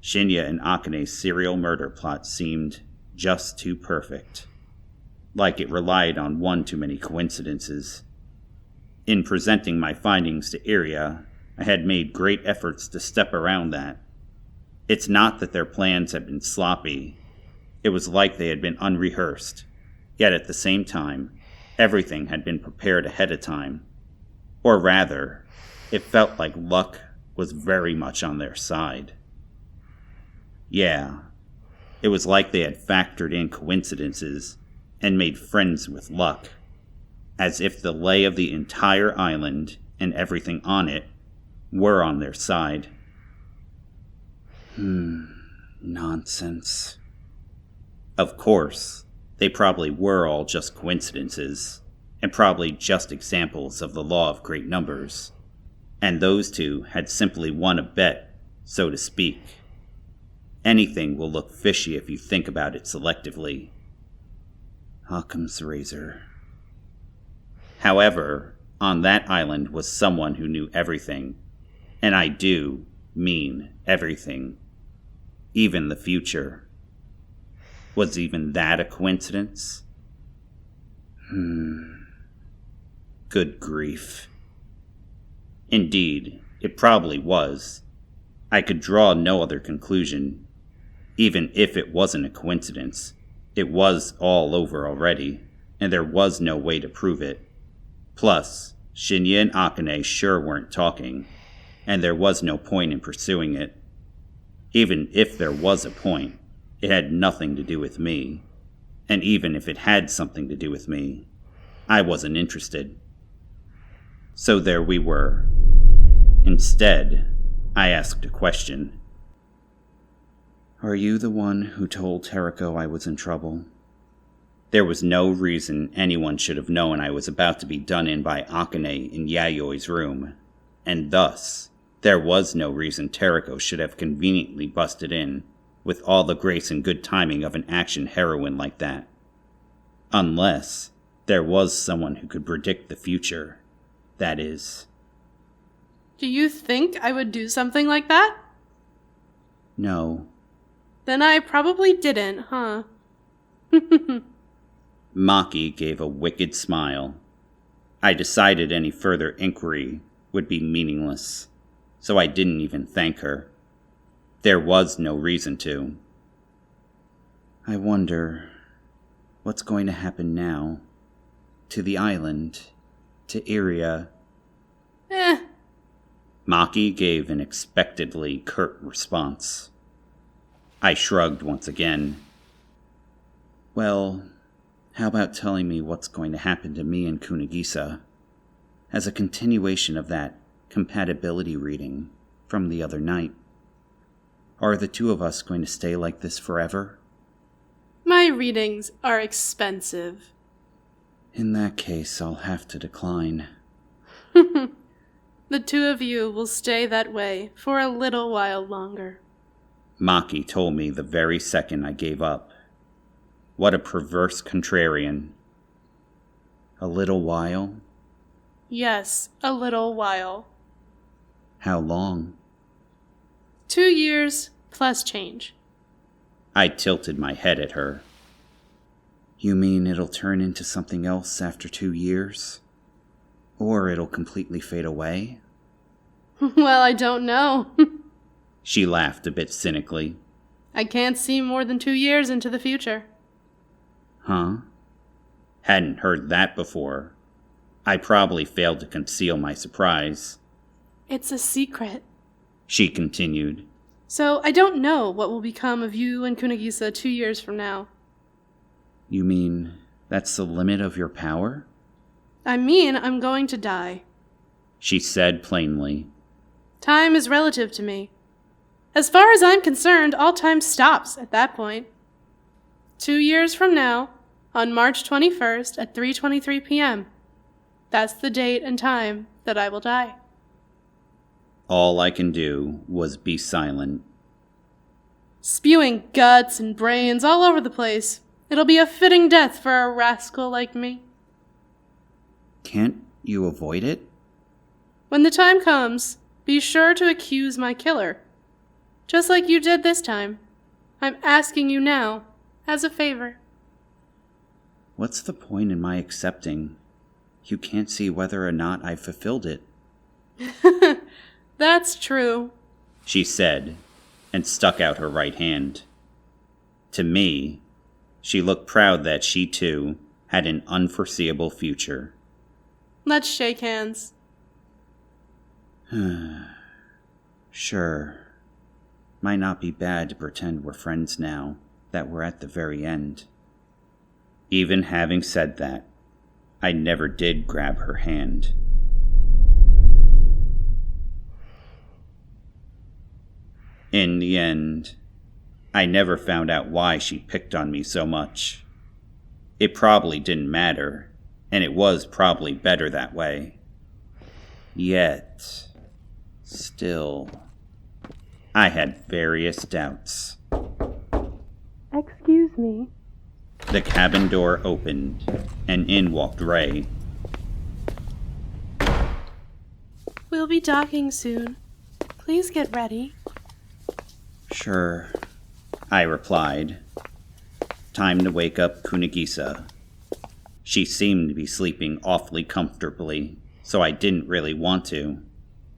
Shinya and Akane's serial murder plot seemed just too perfect. Like it relied on one too many coincidences. In presenting my findings to Iria, I had made great efforts to step around that. It's not that their plans had been sloppy. It was like they had been unrehearsed. Yet at the same time, everything had been prepared ahead of time. Or rather, it felt like luck was very much on their side. Yeah, it was like they had factored in coincidences and made friends with luck, as if the lay of the entire island and everything on it were on their side. Nonsense. Of course, they probably were all just coincidences, and probably just examples of the law of great numbers. And those two had simply won a bet, so to speak. Anything will look fishy if you think about it selectively. Occam's razor. However, on that island was someone who knew everything, and I do mean everything, even the future. Was even that a coincidence? Good grief. Indeed, it probably was. I could draw no other conclusion. Even if it wasn't a coincidence, it was all over already, and there was no way to prove it. Plus, Shinya and Akane sure weren't talking, and there was no point in pursuing it. Even if there was a point, it had nothing to do with me. And even if it had something to do with me, I wasn't interested. So there we were. Instead, I asked a question. Are you the one who told Terako I was in trouble? There was no reason anyone should have known I was about to be done in by Akane in Yayoi's room, and thus, there was no reason Terako should have conveniently busted in, with all the grace and good timing of an action heroine like that. Unless there was someone who could predict the future, that is. Do you think I would do something like that? No. Then I probably didn't, huh? Maki gave a wicked smile. I decided any further inquiry would be meaningless, so I didn't even thank her. There was no reason to. I wonder what's going to happen now. To the island. To Iria. Maki gave an expectedly curt response. I shrugged once again. Well, how about telling me what's going to happen to me and Kunigisa, as a continuation of that compatibility reading from the other night? Are the two of us going to stay like this forever? My readings are expensive. In that case, I'll have to decline. The two of you will stay that way for a little while longer. Maki told me the very second I gave up. What a perverse contrarian. A little while? Yes, a little while. How long? 2 years plus change. I tilted my head at her. You mean it'll turn into something else after 2 years? Or it'll completely fade away? Well, I don't know. She laughed a bit cynically. I can't see more than 2 years into the future. Huh? Hadn't heard that before. I probably failed to conceal my surprise. It's a secret, She continued. So I don't know what will become of you and Kunigisa 2 years from now. You mean that's the limit of your power? I mean, I'm going to die. She said plainly. Time is relative to me. As far as I'm concerned, all time stops at that point. 2 years from now, on March 21st at 3:23 p.m. That's the date and time that I will die. All I can do was be silent. Spewing guts and brains all over the place. It'll be a fitting death for a rascal like me. Can't you avoid it? When the time comes, be sure to accuse my killer. Just like you did this time. I'm asking you now, as a favor. What's the point in my accepting? You can't see whether or not I've fulfilled it. That's true, She said, and stuck out her right hand. To me, she looked proud that she, too, had an unforeseeable future. Let's shake hands. Sure. Might not be bad to pretend we're friends now, that we're at the very end. Even having said that, I never did grab her hand. In the end, I never found out why she picked on me so much. It probably didn't matter, and it was probably better that way. Yet, still, I had various doubts. Excuse me. The cabin door opened, and in walked Ray. We'll be docking soon. Please get ready. Sure, I replied. Time to wake up Kunigisa. She seemed to be sleeping awfully comfortably, so I didn't really want to,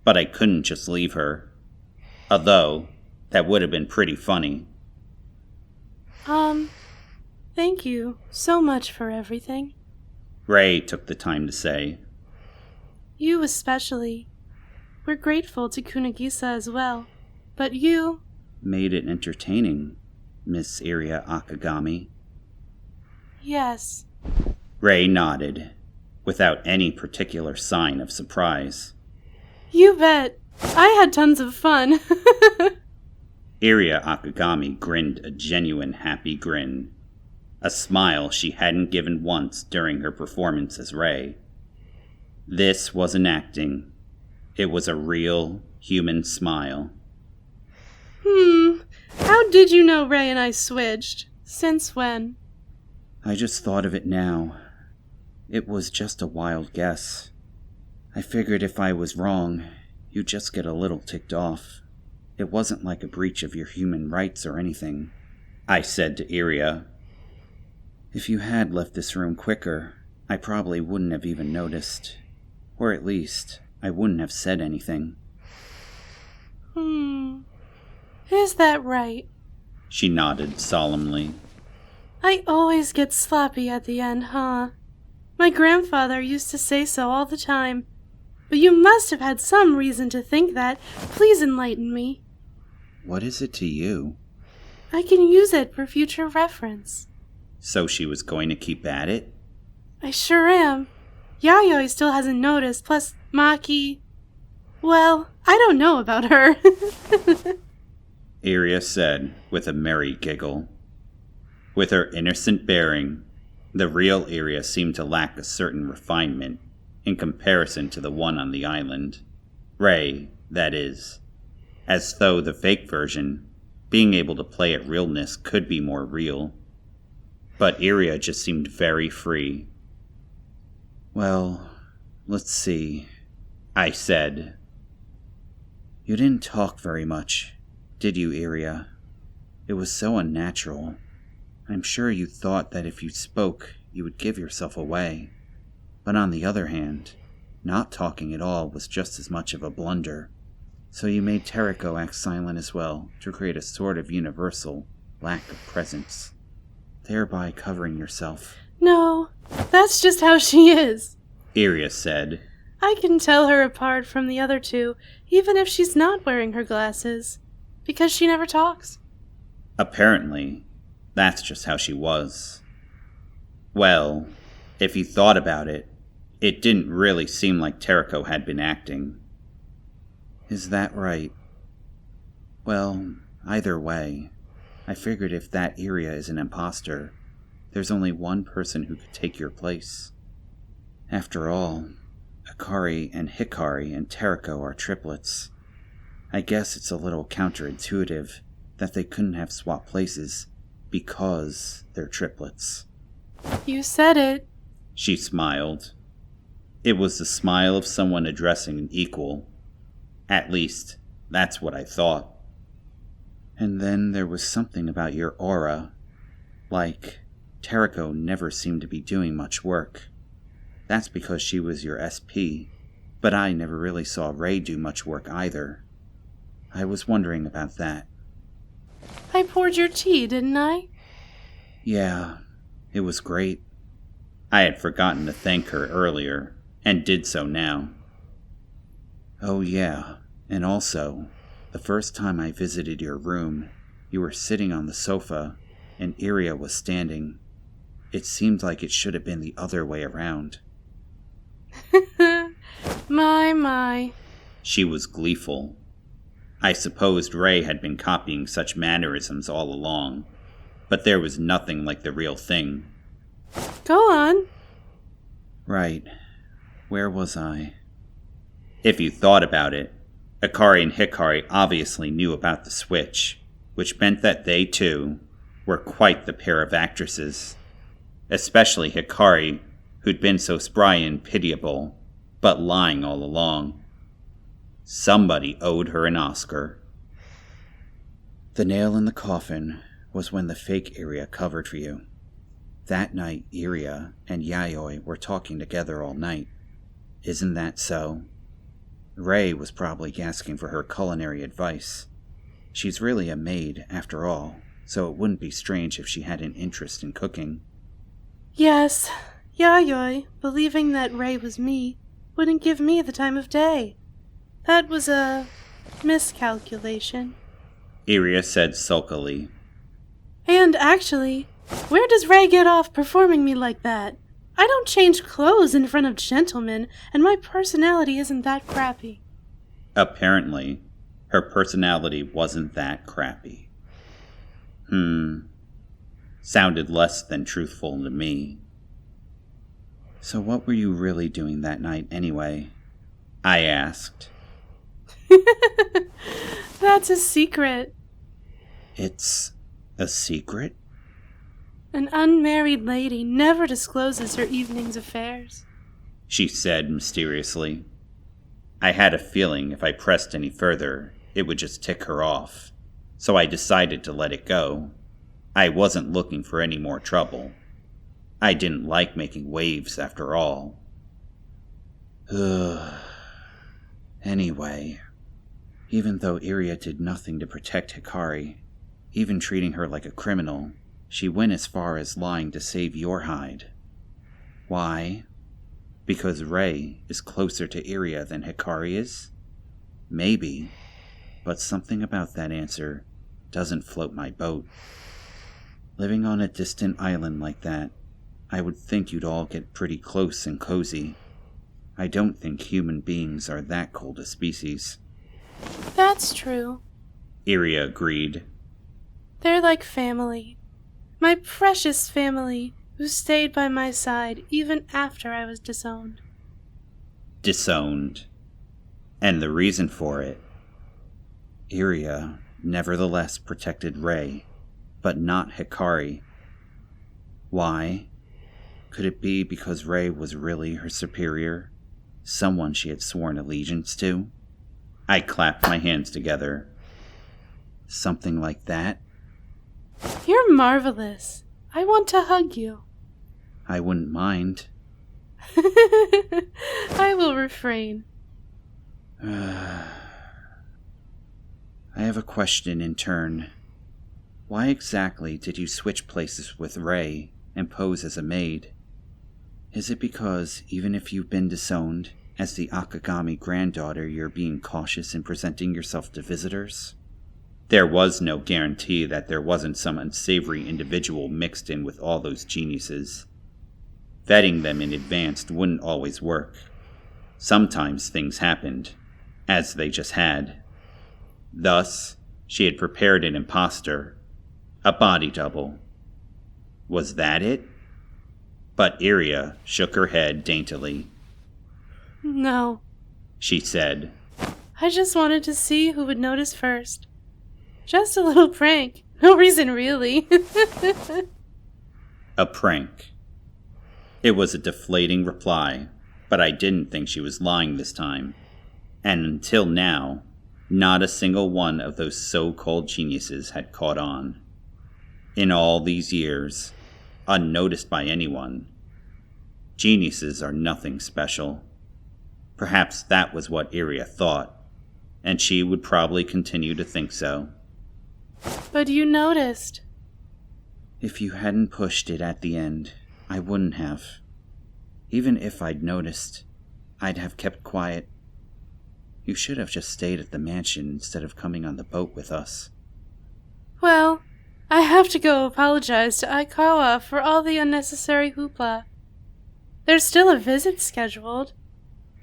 but I couldn't just leave her. Although, that would have been pretty funny. Thank you so much for everything. Ray took the time to say. You especially. We're grateful to Kunigisa as well, but you... Made it entertaining, Miss Iria Akagami. Yes. Ray nodded, without any particular sign of surprise. You bet. I had tons of fun. Iria Akagami grinned a genuine happy grin, a smile she hadn't given once during her performance as Ray. This wasn't acting. It was a real, human smile. How did you know Ray and I switched? Since when? I just thought of it now. It was just a wild guess. I figured if I was wrong, you'd just get a little ticked off. It wasn't like a breach of your human rights or anything, I said to Iria. If you had left this room quicker, I probably wouldn't have even noticed. Or at least, I wouldn't have said anything. Is that right? She nodded solemnly. I always get sloppy at the end, huh? My grandfather used to say so all the time. But you must have had some reason to think that. Please enlighten me. What is it to you? I can use it for future reference. So she was going to keep at it? I sure am. Yayoi still hasn't noticed, plus Maki... Well, I don't know about her. Iria said with a merry giggle. With her innocent bearing, the real Iria seemed to lack a certain refinement in comparison to the one on the island. Ray, that is. As though the fake version, being able to play at realness, could be more real. But Iria just seemed very free. Well, let's see, I said. You didn't talk very much, did you, Iria? It was so unnatural. I'm sure you thought that if you spoke, you would give yourself away. But on the other hand, not talking at all was just as much of a blunder. So you made Teriko act silent as well, to create a sort of universal lack of presence, thereby covering yourself. No, that's just how she is, Iria said. I can tell her apart from the other two, even if she's not wearing her glasses, because she never talks. Apparently, that's just how she was. Well, if you thought about it, it didn't really seem like Teriko had been acting. Is that right? Well, either way, I figured if that Iria is an imposter, there's only one person who could take your place. After all, Akari and Hikari and Teriko are triplets. I guess it's a little counterintuitive that they couldn't have swapped places because they're triplets. You said it. She smiled. It was the smile of someone addressing an equal. At least, that's what I thought. And then there was something about your aura. Like, Teriko never seemed to be doing much work. That's because she was your SP, but I never really saw Ray do much work either. I was wondering about that. I poured your tea, didn't I? Yeah, it was great. I had forgotten to thank her earlier, and did so now. Oh yeah, and also, the first time I visited your room, you were sitting on the sofa, and Iria was standing. It seemed like it should have been the other way around. My. She was gleeful. I supposed Ray had been copying such mannerisms all along, but there was nothing like the real thing. Go on. Right. Where was I? If you thought about it, Akari and Hikari obviously knew about the switch, which meant that they, too, were quite the pair of actresses. Especially Hikari, who'd been so spry and pitiable, but lying all along. Somebody owed her an Oscar. The nail in the coffin was when the fake Iria covered for you. That night, Iria and Yayoi were talking together all night. Isn't that so? Ray was probably asking for her culinary advice. She's really a maid, after all, so it wouldn't be strange if she had an interest in cooking. Yes, Yayoi, believing that Ray was me, wouldn't give me the time of day. That was a miscalculation. Iria said sulkily. And actually, where does Ray get off performing me like that? I don't change clothes in front of gentlemen, and my personality isn't that crappy. Apparently, her personality wasn't that crappy. Sounded less than truthful to me. So what were you really doing that night anyway? I asked. That's a secret. It's a secret? An unmarried lady never discloses her evening's affairs, She said mysteriously. I had a feeling if I pressed any further, it would just tick her off, so I decided to let it go. I wasn't looking for any more trouble. I didn't like making waves after all. Anyway, even though Iria did nothing to protect Hikari, even treating her like a criminal, she went as far as lying to save your hide. Why? Because Ray is closer to Iria than Hikari is? Maybe, but something about that answer doesn't float my boat. Living on a distant island like that, I would think you'd all get pretty close and cozy. I don't think human beings are that cold a species. That's true. Iria agreed. They're like family. My precious family, who stayed by my side even after I was disowned. Disowned. And the reason for it? Iria nevertheless protected Ray, but not Hikari. Why? Could it be because Ray was really her superior? Someone she had sworn allegiance to? I clapped my hands together. Something like that? You're marvelous. I want to hug you. I wouldn't mind. I will refrain. I have a question in turn. Why exactly did you switch places with Ray and pose as a maid? Is it because, even if you've been disowned, as the Akagami granddaughter you're being cautious in presenting yourself to visitors? There was no guarantee that there wasn't some unsavory individual mixed in with all those geniuses. Vetting them in advance wouldn't always work. Sometimes things happened, as they just had. Thus, she had prepared an imposter, a body double. Was that it? But Iria shook her head daintily. No, She said. I just wanted to see who would notice first. Just a little prank. No reason, really. A prank. It was a deflating reply, but I didn't think she was lying this time. And until now, not a single one of those so-called geniuses had caught on. In all these years, unnoticed by anyone, geniuses are nothing special. Perhaps that was what Iria thought, and she would probably continue to think so. But you noticed. If you hadn't pushed it at the end, I wouldn't have. Even if I'd noticed, I'd have kept quiet. You should have just stayed at the mansion instead of coming on the boat with us. Well, I have to go apologize to Aikawa for all the unnecessary hoopla. There's still a visit scheduled.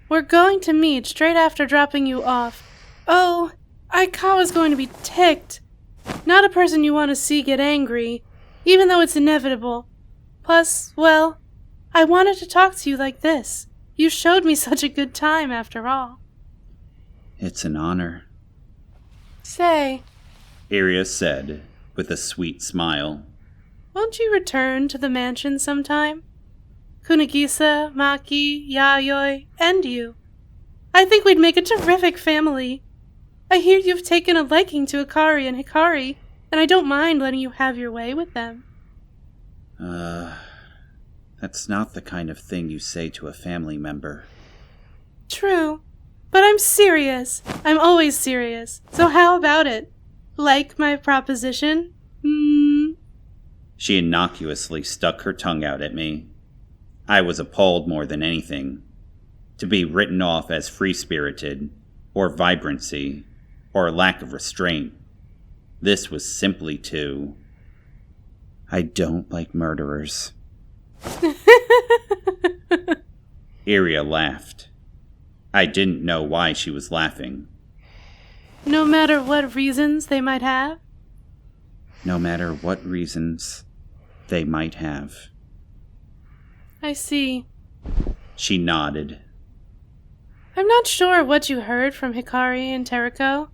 We're going to meet straight after dropping you off. Oh, Aikawa's going to be ticked. Not a person you want to see get angry, even though it's inevitable. Plus, well, I wanted to talk to you like this. You showed me such a good time after all. It's an honor. Say, Iria said, with a sweet smile. Won't you return to the mansion sometime? Kunigisa, Maki, Yayoi, and you. I think we'd make a terrific family. I hear you've taken a liking to Akari and Hikari, and I don't mind letting you have your way with them. That's not the kind of thing you say to a family member. True, but I'm serious. I'm always serious. So how about it? Like my proposition? She innocuously stuck her tongue out at me. I was appalled more than anything. To be written off as free-spirited, or vibrancy, or lack of restraint. This was simply too... I don't like murderers. Iria laughed. I didn't know why she was laughing. No matter what reasons they might have? No matter what reasons they might have. I see. She nodded. I'm not sure what you heard from Hikari and Teriko,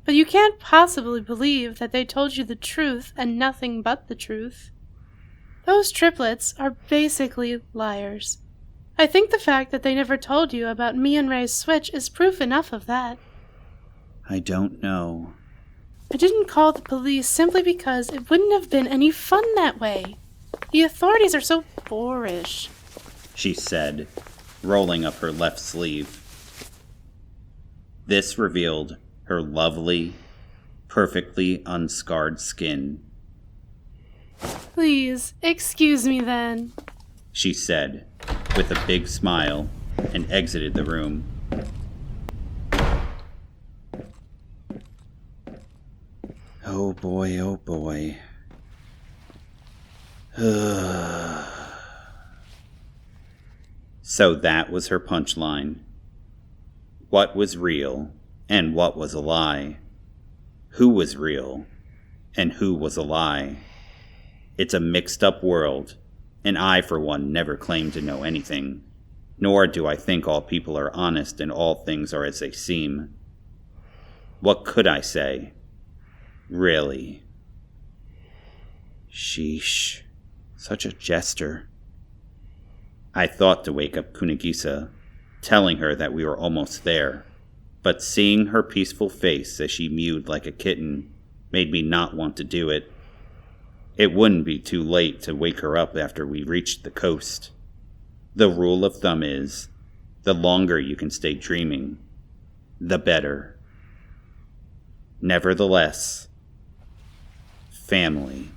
but you can't possibly believe that they told you the truth and nothing but the truth. Those triplets are basically liars. I think the fact that they never told you about me and Ray's switch is proof enough of that. I don't know. I didn't call the police simply because it wouldn't have been any fun that way. The authorities are so boorish, she said, rolling up her left sleeve. This revealed her lovely, perfectly unscarred skin. Please, excuse me then, she said, with a big smile, and exited the room. Oh boy, oh boy. So that was her punchline. What was real, and what was a lie? Who was real, and who was a lie? It's a mixed-up world, and I, for one, never claim to know anything. Nor do I think all people are honest and all things are as they seem. What could I say? Really? Sheesh. Such a jester. I thought to wake up Kunigisa, telling her that we were almost there, but seeing her peaceful face as she mewed like a kitten made me not want to do it. It wouldn't be too late to wake her up after we reached the coast. The rule of thumb is, the longer you can stay dreaming, the better. Nevertheless, family.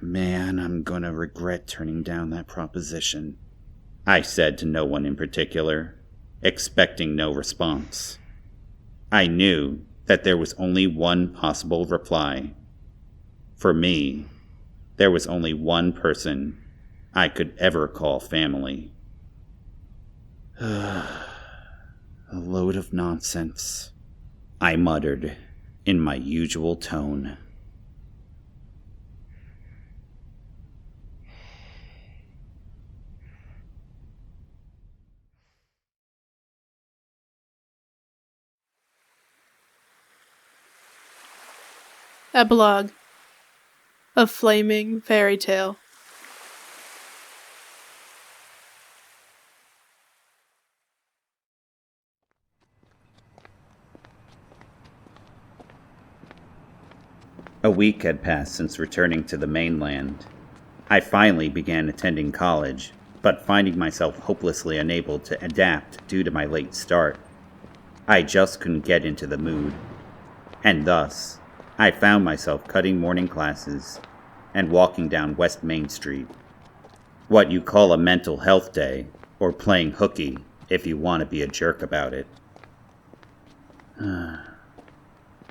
Man, I'm gonna regret turning down that proposition, I said to no one in particular, expecting no response. I knew that there was only one possible reply. For me, there was only one person I could ever call family. A load of nonsense, I muttered in my usual tone. Epilogue. A flaming fairy tale. A week had passed since returning to the mainland. I finally began attending college, but finding myself hopelessly unable to adapt due to my late start. I just couldn't get into the mood, and thus, I found myself cutting morning classes and walking down West Main Street. What you call a mental health day, or playing hooky if you want to be a jerk about it.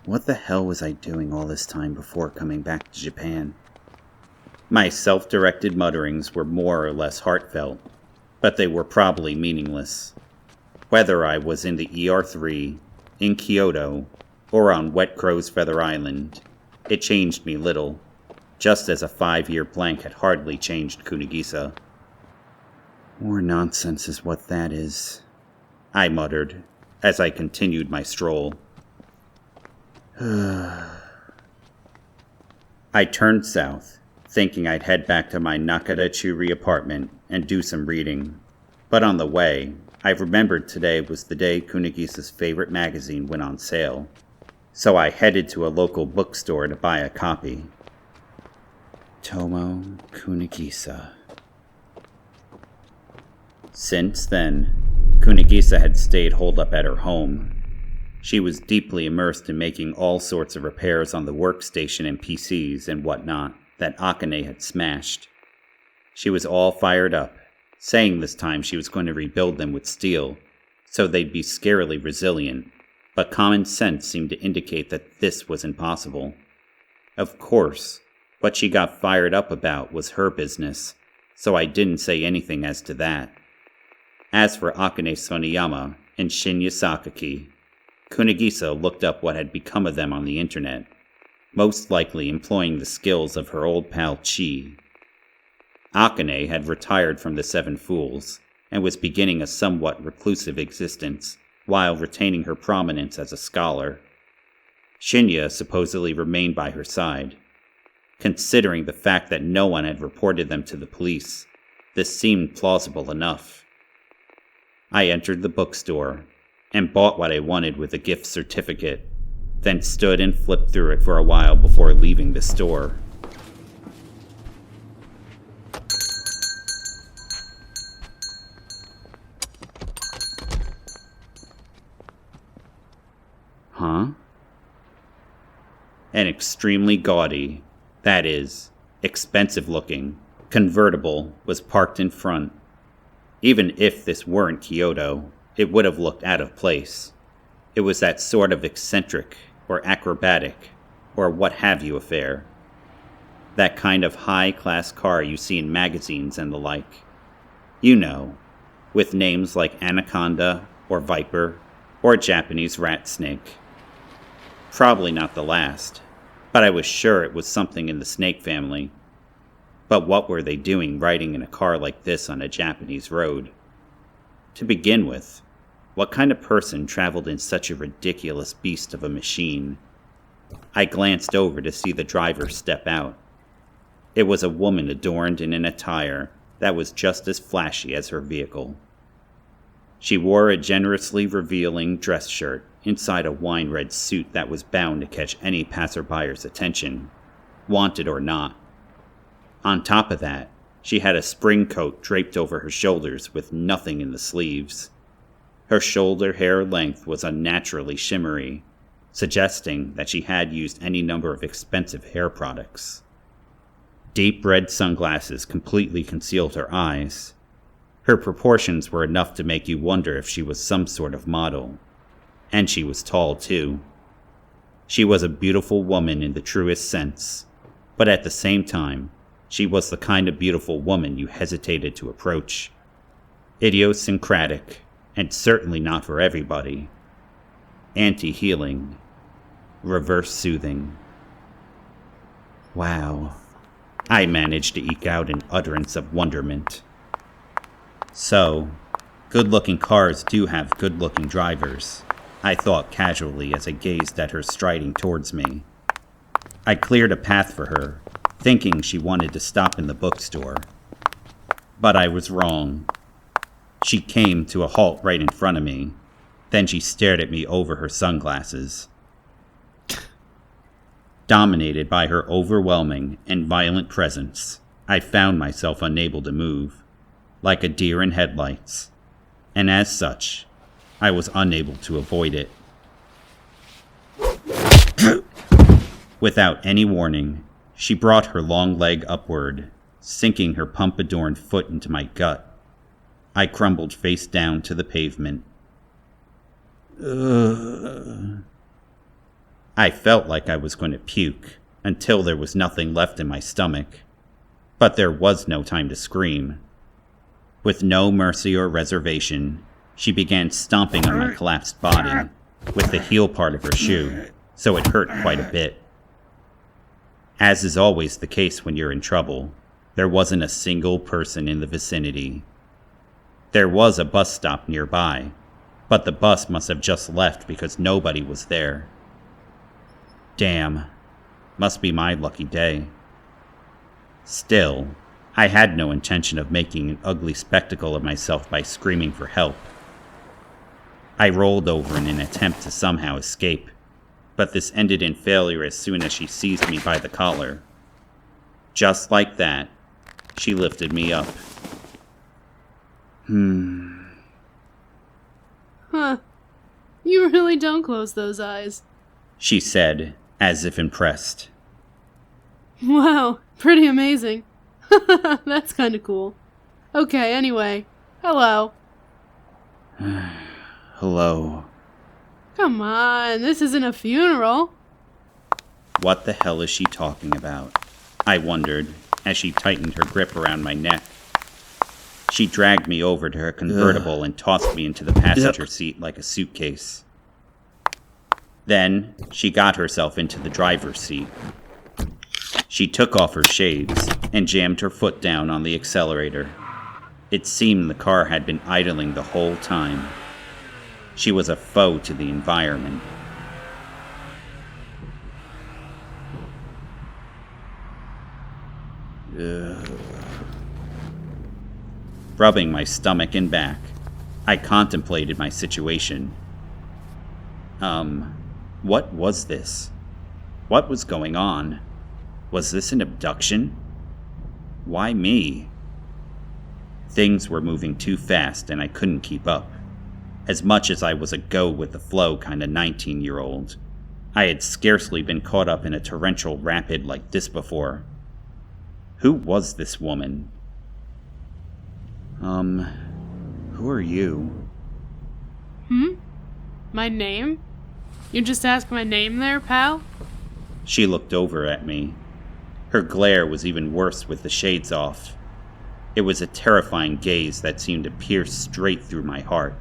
What the hell was I doing all this time before coming back to Japan? My self-directed mutterings were more or less heartfelt, but they were probably meaningless. Whether I was in the ER3, in Kyoto, or on Wet Crow's Feather Island, it changed me little, just as a 5-year blank had hardly changed Kunigisa. More nonsense is what that is, I muttered, as I continued my stroll. I turned south, thinking I'd head back to my Nakadachuri apartment and do some reading. But on the way, I remembered today was the day Kunigisa's favorite magazine went on sale, so I headed to a local bookstore to buy a copy. Tomo Kunigisa. Since then, Kunigisa had stayed holed up at her home. She was deeply immersed in making all sorts of repairs on the workstation and PCs and whatnot that Akane had smashed. She was all fired up, saying this time she was going to rebuild them with steel, so they'd be scarily resilient, but common sense seemed to indicate that this was impossible. Of course, what she got fired up about was her business, so I didn't say anything as to that. As for Akane Soniyama and Shinya Sakaki, Kunigisa looked up what had become of them on the internet, most likely employing the skills of her old pal Chi. Akane had retired from the Seven Fools and was beginning a somewhat reclusive existence while retaining her prominence as a scholar. Shinya supposedly remained by her side. Considering the fact that no one had reported them to the police, this seemed plausible enough. I entered the bookstore and bought what I wanted with a gift certificate, then stood and flipped through it for a while before leaving the store. Huh? An extremely gaudy, that is, expensive-looking, convertible was parked in front. Even if this weren't Kyoto, it would have looked out of place. It was that sort of eccentric, or acrobatic, or what have you affair. That kind of high-class car you see in magazines and the like. You know, with names like Anaconda, or Viper, or Japanese Rat Snake. Probably not the last, but I was sure it was something in the snake family. But what were they doing riding in a car like this on a Japanese road? To begin with, what kind of person traveled in such a ridiculous beast of a machine? I glanced over to see the driver step out. It was a woman adorned in an attire that was just as flashy as her vehicle. She wore a generously revealing dress shirt inside a wine-red suit that was bound to catch any passerbier's attention, wanted or not. On top of that, she had a spring coat draped over her shoulders with nothing in the sleeves. Her shoulder hair length was unnaturally shimmery, suggesting that she had used any number of expensive hair products. Deep red sunglasses completely concealed her eyes. Her proportions were enough to make you wonder if she was some sort of model. And she was tall, too. She was a beautiful woman in the truest sense, but at the same time, she was the kind of beautiful woman you hesitated to approach. Idiosyncratic, and certainly not for everybody. Anti-healing. Reverse soothing. Wow. I managed to eke out an utterance of wonderment. So, good-looking cars do have good-looking drivers, I thought casually as I gazed at her striding towards me. I cleared a path for her, thinking she wanted to stop in the bookstore. But I was wrong. She came to a halt right in front of me. Then she stared at me over her sunglasses. Dominated by her overwhelming and violent presence, I found myself unable to move, like a deer in headlights, and as such, I was unable to avoid it. Without any warning, she brought her long leg upward, sinking her pump-adorned foot into my gut. I crumbled face down to the pavement. I felt like I was going to puke until there was nothing left in my stomach. But there was no time to scream. With no mercy or reservation, She began stomping on my collapsed body with the heel part of her shoe, so it hurt quite a bit. As is always the case when you're in trouble, there wasn't a single person in the vicinity. There was a bus stop nearby, but the bus must have just left because nobody was there. Damn, must be my lucky day. Still, I had no intention of making an ugly spectacle of myself by screaming for help. I rolled over in an attempt to somehow escape, but this ended in failure as soon as she seized me by the collar. Just like that, she lifted me up. Huh. You really don't close those eyes, She said, as if impressed. Wow, pretty amazing. That's kinda cool. Okay, anyway, hello. Hello. Come on, this isn't a funeral. What the hell is she talking about? I wondered, as she tightened her grip around my neck. She dragged me over to her convertible and tossed me into the passenger seat like a suitcase. Then, she got herself into the driver's seat. She took off her shades and jammed her foot down on the accelerator. It seemed the car had been idling the whole time. She was a foe to the environment. Rubbing my stomach and back, I contemplated my situation. What was this? What was going on? Was this an abduction? Why me? Things were moving too fast and I couldn't keep up. As much as I was a go-with-the-flow kind of 19-year-old, I had scarcely been caught up in a torrential rapid like this before. Who was this woman? Who are you? My name? You just asked my name there, pal? She looked over at me. Her glare was even worse with the shades off. It was a terrifying gaze that seemed to pierce straight through my heart.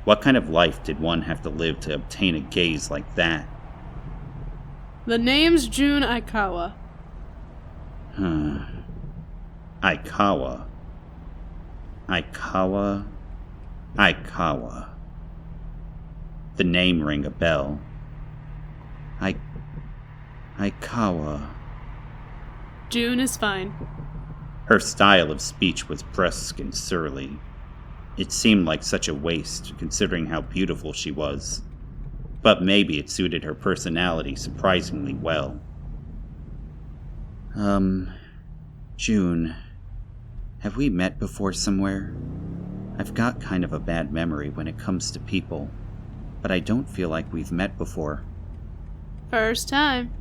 What kind of life did one have to live to obtain a gaze like that? The name's June Aikawa. Aikawa. Aikawa. The name rang a bell. Aikawa. June is fine. Her style of speech was brusque and surly. It seemed like such a waste, considering how beautiful she was. But maybe it suited her personality surprisingly well. June, have we met before somewhere? I've got kind of a bad memory when it comes to people, but I don't feel like we've met before. First time.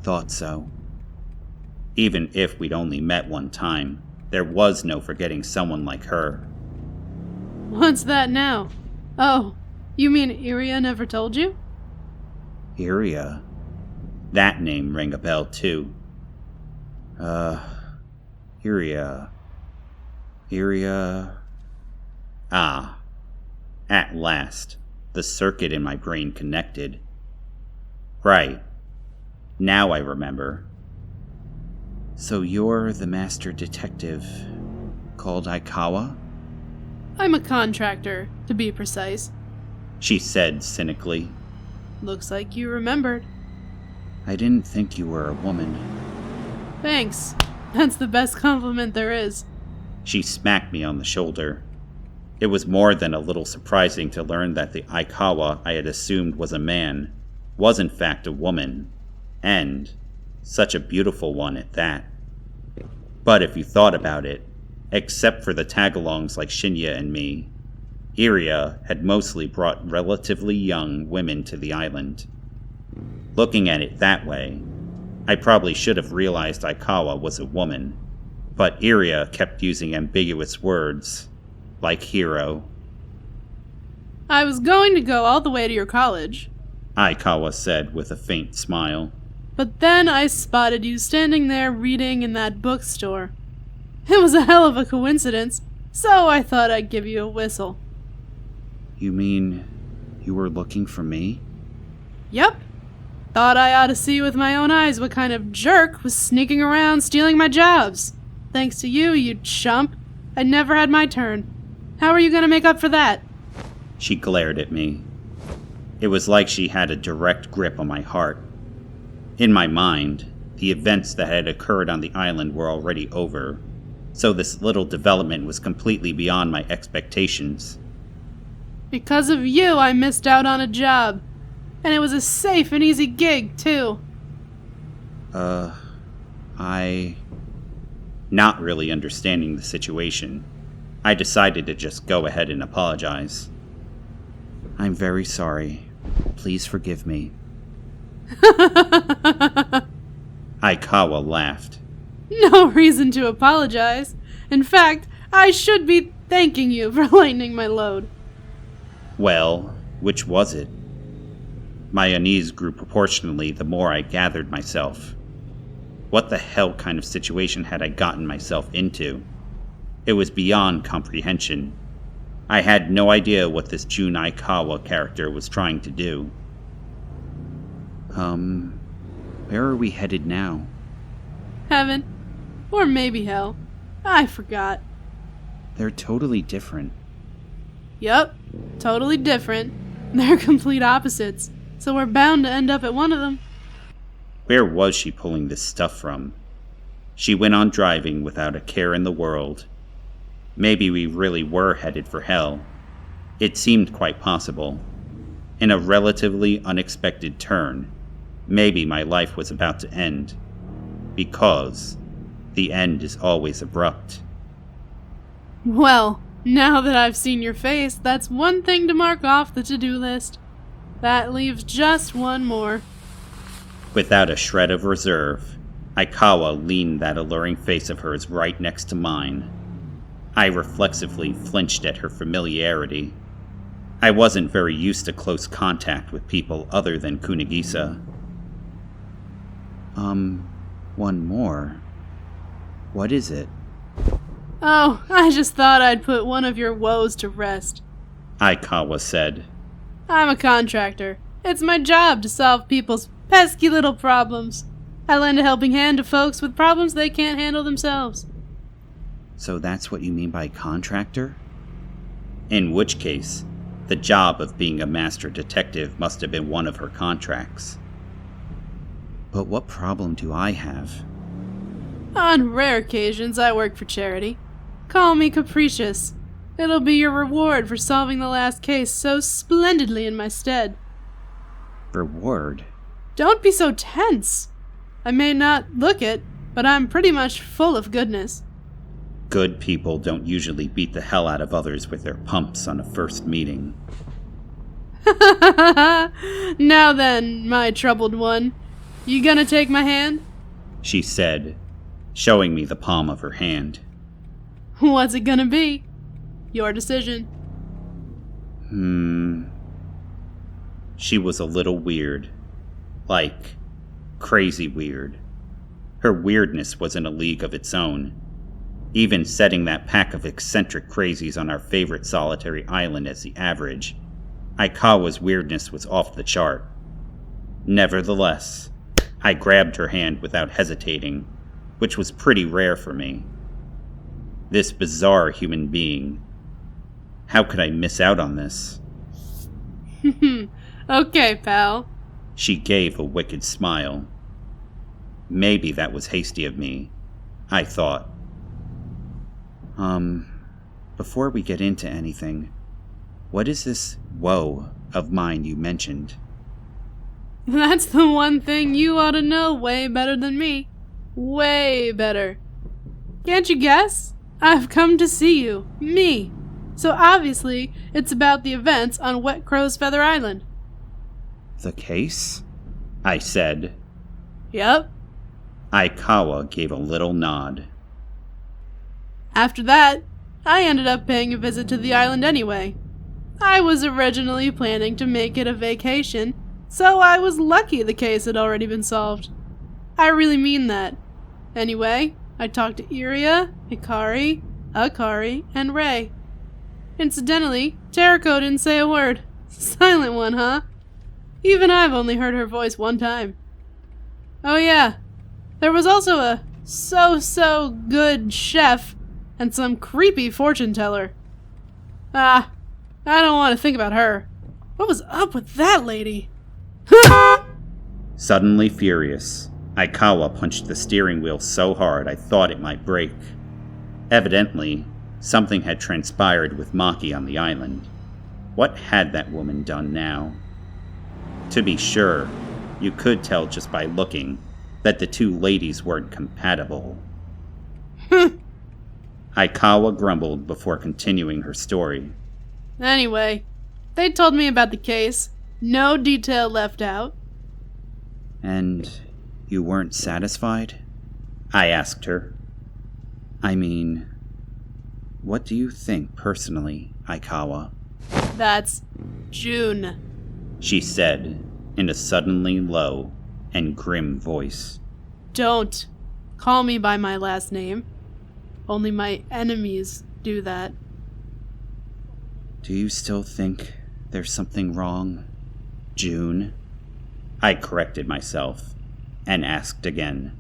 Thought so. Even if we'd only met one time, there was no forgetting someone like her. What's that now? Oh, you mean Iria never told you? Iria? That name rang a bell too. Iria... Ah. At last, the circuit in my brain connected. Right. Now I remember. So you're the master detective called Aikawa? I'm a contractor, to be precise. She said cynically. Looks like you remembered. I didn't think you were a woman. Thanks. That's the best compliment there is. She smacked me on the shoulder. It was more than a little surprising to learn that the Aikawa I had assumed was a man was in fact a woman, and such a beautiful one at that. But if you thought about it, except for the tagalongs like Shinya and me, Iria had mostly brought relatively young women to the island. Looking at it that way, I probably should have realized Aikawa was a woman, but Iria kept using ambiguous words, like hero. I was going to go all the way to your college, Aikawa said with a faint smile. but then I spotted you standing there reading in that bookstore. It was a hell of a coincidence, so I thought I'd give you a whistle. You mean you were looking for me? Yep. Thought I ought to see with my own eyes what kind of jerk was sneaking around stealing my jobs. Thanks to you, you chump, I never had my turn. How are you going to make up for that? She glared at me. It was like she had a direct grip on my heart. In my mind, the events that had occurred on the island were already over, so this little development was completely beyond my expectations. Because of you, I missed out on a job. And it was a safe and easy gig, too. Not really understanding the situation, I decided to just go ahead and apologize. I'm very sorry. Please forgive me. Aikawa laughed. No reason to apologize. In fact, I should be thanking you for lightening my load. Well, which was it? My unease grew proportionally the more I gathered myself. What the hell kind of situation had I gotten myself into? It was beyond comprehension. I had no idea what this Jun Aikawa character was trying to do. Where are we headed now? Heaven. Or maybe hell. I forgot. They're totally different. Yup, totally different. They're complete opposites, so we're bound to end up at one of them. Where was she pulling this stuff from? She went on driving without a care in the world. Maybe we really were headed for hell. It seemed quite possible. In a relatively unexpected turn, maybe my life was about to end. Because the end is always abrupt. Well, now that I've seen your face, that's one thing to mark off the to-do list. That leaves just one more. Without a shred of reserve, Aikawa leaned that alluring face of hers right next to mine. I reflexively flinched at her familiarity. I wasn't very used to close contact with people other than Kunigisa. One more. What is it? Oh, I just thought I'd put one of your woes to rest. Aikawa said. I'm a contractor. It's my job to solve people's pesky little problems. I lend a helping hand to folks with problems they can't handle themselves. So that's what you mean by contractor? In which case, the job of being a master detective must have been one of her contracts. But what problem do I have? On rare occasions, I work for charity. Call me capricious. It'll be your reward for solving the last case so splendidly in my stead. Reward? Don't be so tense. I may not look it, but I'm pretty much full of goodness. Good people don't usually beat the hell out of others with their pumps on a first meeting. Now then, my troubled one, you gonna take my hand? She said, showing me the palm of her hand. What's it gonna be? Your decision. She was a little weird. Like, crazy weird. Her weirdness was in a league of its own. Even setting that pack of eccentric crazies on our favorite solitary island as the average, Aikawa's weirdness was off the chart. Nevertheless, I grabbed her hand without hesitating, which was pretty rare for me. This bizarre human being. How could I miss out on this? Okay, pal. She gave a wicked smile. Maybe that was hasty of me, I thought. Before we get into anything, what is this woe of mine you mentioned? That's the one thing you ought to know way better than me. Way better. Can't you guess? I've come to see you. Me. So obviously, it's about the events on Wet Crow's Feather Island. The case? I said. Yep. Aikawa gave a little nod. After that, I ended up paying a visit to the island anyway. I was originally planning to make it a vacation, so I was lucky the case had already been solved. I really mean that. Anyway, I talked to Iria, Hikari, Akari, and Rei. Incidentally, Terako didn't say a word. Silent one, huh? Even I've only heard her voice one time. Oh yeah, there was also a so good chef and some creepy fortune teller. I don't want to think about her. What was up with that lady? Suddenly furious, Aikawa punched the steering wheel so hard I thought it might break. Evidently, something had transpired with Maki on the island. What had that woman done now? To be sure, you could tell just by looking that the two ladies weren't compatible. Aikawa grumbled before continuing her story. Anyway, they told me about the case. No detail left out. And you weren't satisfied? I asked her. I mean, what do you think personally, Aikawa? That's June, she said in a suddenly low and grim voice. Don't call me by my last name. Only my enemies do that. Do you still think there's something wrong, June? I corrected myself and asked again.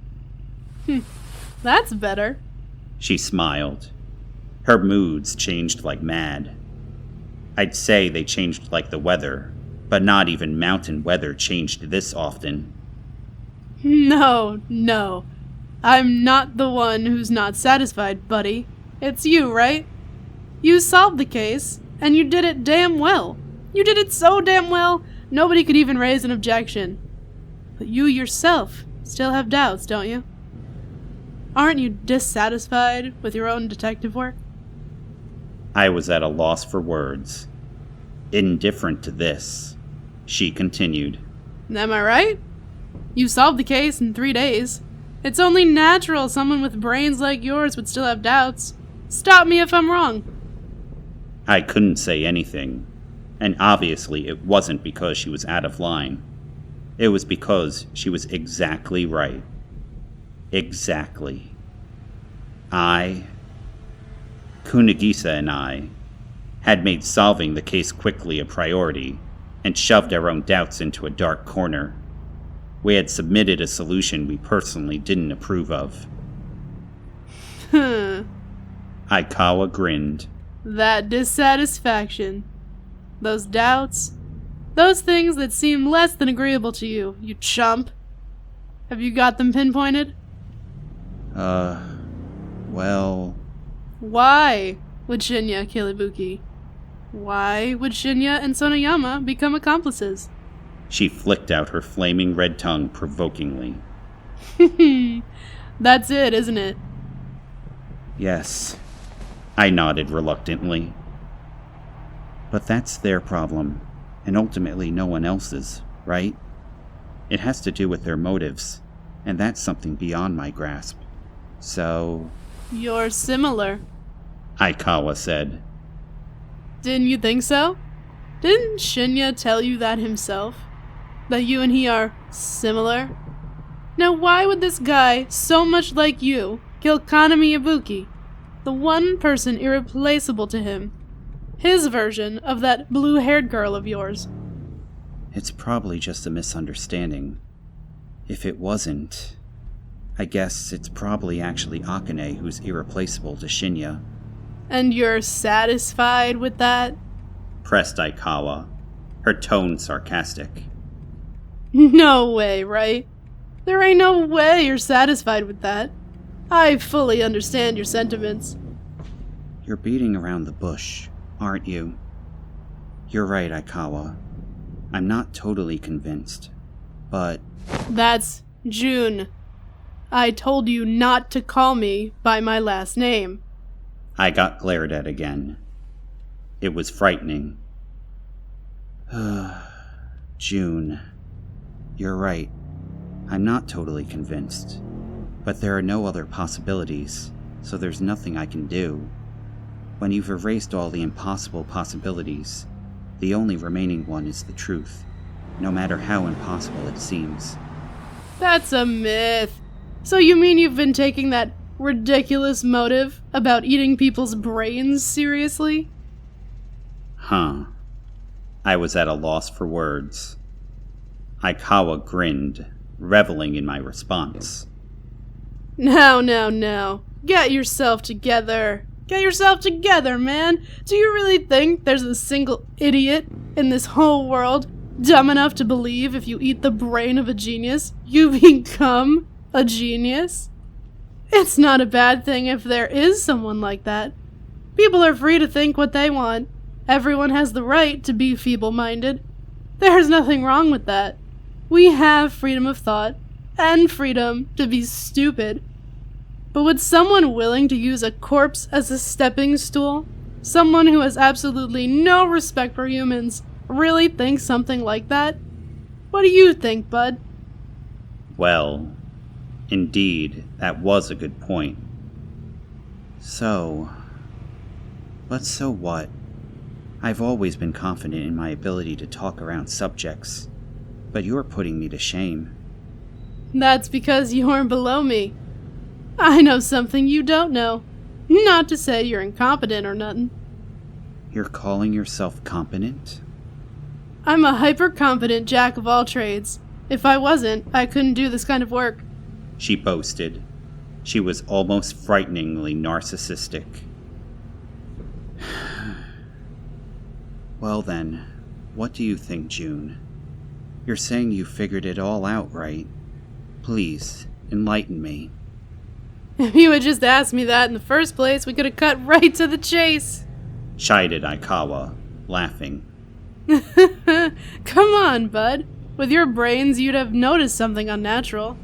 That's better. She smiled. Her moods changed like mad. I'd say they changed like the weather, but not even mountain weather changed this often. No. I'm not the one who's not satisfied, buddy. It's you, right? You solved the case, and you did it damn well. You did it so damn well, nobody could even raise an objection. But you yourself still have doubts, don't you? Aren't you dissatisfied with your own detective work? I was at a loss for words. Indifferent to this, she continued. Am I right? You solved the case in 3 days. It's only natural someone with brains like yours would still have doubts. Stop me if I'm wrong. I couldn't say anything, and obviously it wasn't because she was out of line. It was because she was exactly right. Exactly. Kunigisa and I, had made solving the case quickly a priority and shoved our own doubts into a dark corner. We had submitted a solution we personally didn't approve of. Aikawa grinned. That dissatisfaction. Those doubts. Those things that seem less than agreeable to you, you chump. Have you got them pinpointed? Well... Why would Shinya kill Ibuki? Why would Shinya and Sonoyama become accomplices? She flicked out her flaming red tongue provokingly. That's it, isn't it? Yes. I nodded reluctantly. But that's their problem, and ultimately no one else's, right? It has to do with their motives, and that's something beyond my grasp. So... You're similar, Aikawa said. Didn't you think so? Didn't Shinya tell you that himself? That you and he are similar? Now why would this guy, so much like you, kill Kanami Ibuki? The one person irreplaceable to him. His version of that blue-haired girl of yours. It's probably just a misunderstanding. If it wasn't, I guess it's probably actually Akane who's irreplaceable to Shinya. And you're satisfied with that? Pressed Aikawa, her tone sarcastic. No way, right? There ain't no way you're satisfied with that. I fully understand your sentiments. You're beating around the bush, aren't you? You're right, Aikawa. I'm not totally convinced, but... That's June. I told you not to call me by my last name. I got glared at again. It was frightening. June. You're right. I'm not totally convinced. But there are no other possibilities, so there's nothing I can do. When you've erased all the impossible possibilities, the only remaining one is the truth, no matter how impossible it seems. That's a myth. So you mean you've been taking that ridiculous motive about eating people's brains seriously? Huh. I was at a loss for words. Aikawa grinned, reveling in my response. No. Get yourself together. Get yourself together, man. Do you really think there's a single idiot in this whole world dumb enough to believe if you eat the brain of a genius, you become a genius? It's not a bad thing if there is someone like that. People are free to think what they want. Everyone has the right to be feeble-minded. There's nothing wrong with that. We have freedom of thought and freedom to be stupid. But would someone willing to use a corpse as a stepping stool, someone who has absolutely no respect for humans, really think something like that? What do you think, bud? Well, indeed, that was a good point. So what? I've always been confident in my ability to talk around subjects, but you're putting me to shame. That's because you're below me. I know something you don't know. Not to say you're incompetent or nothing. You're calling yourself competent? I'm a hyper-competent jack of all trades. If I wasn't, I couldn't do this kind of work. She boasted. She was almost frighteningly narcissistic. Well then, what do you think, June? You're saying you figured it all out, right? Please, enlighten me. If you had just asked me that in the first place, we could have cut right to the chase. Chided Aikawa, laughing. Come on, bud. With your brains, you'd have noticed something unnatural.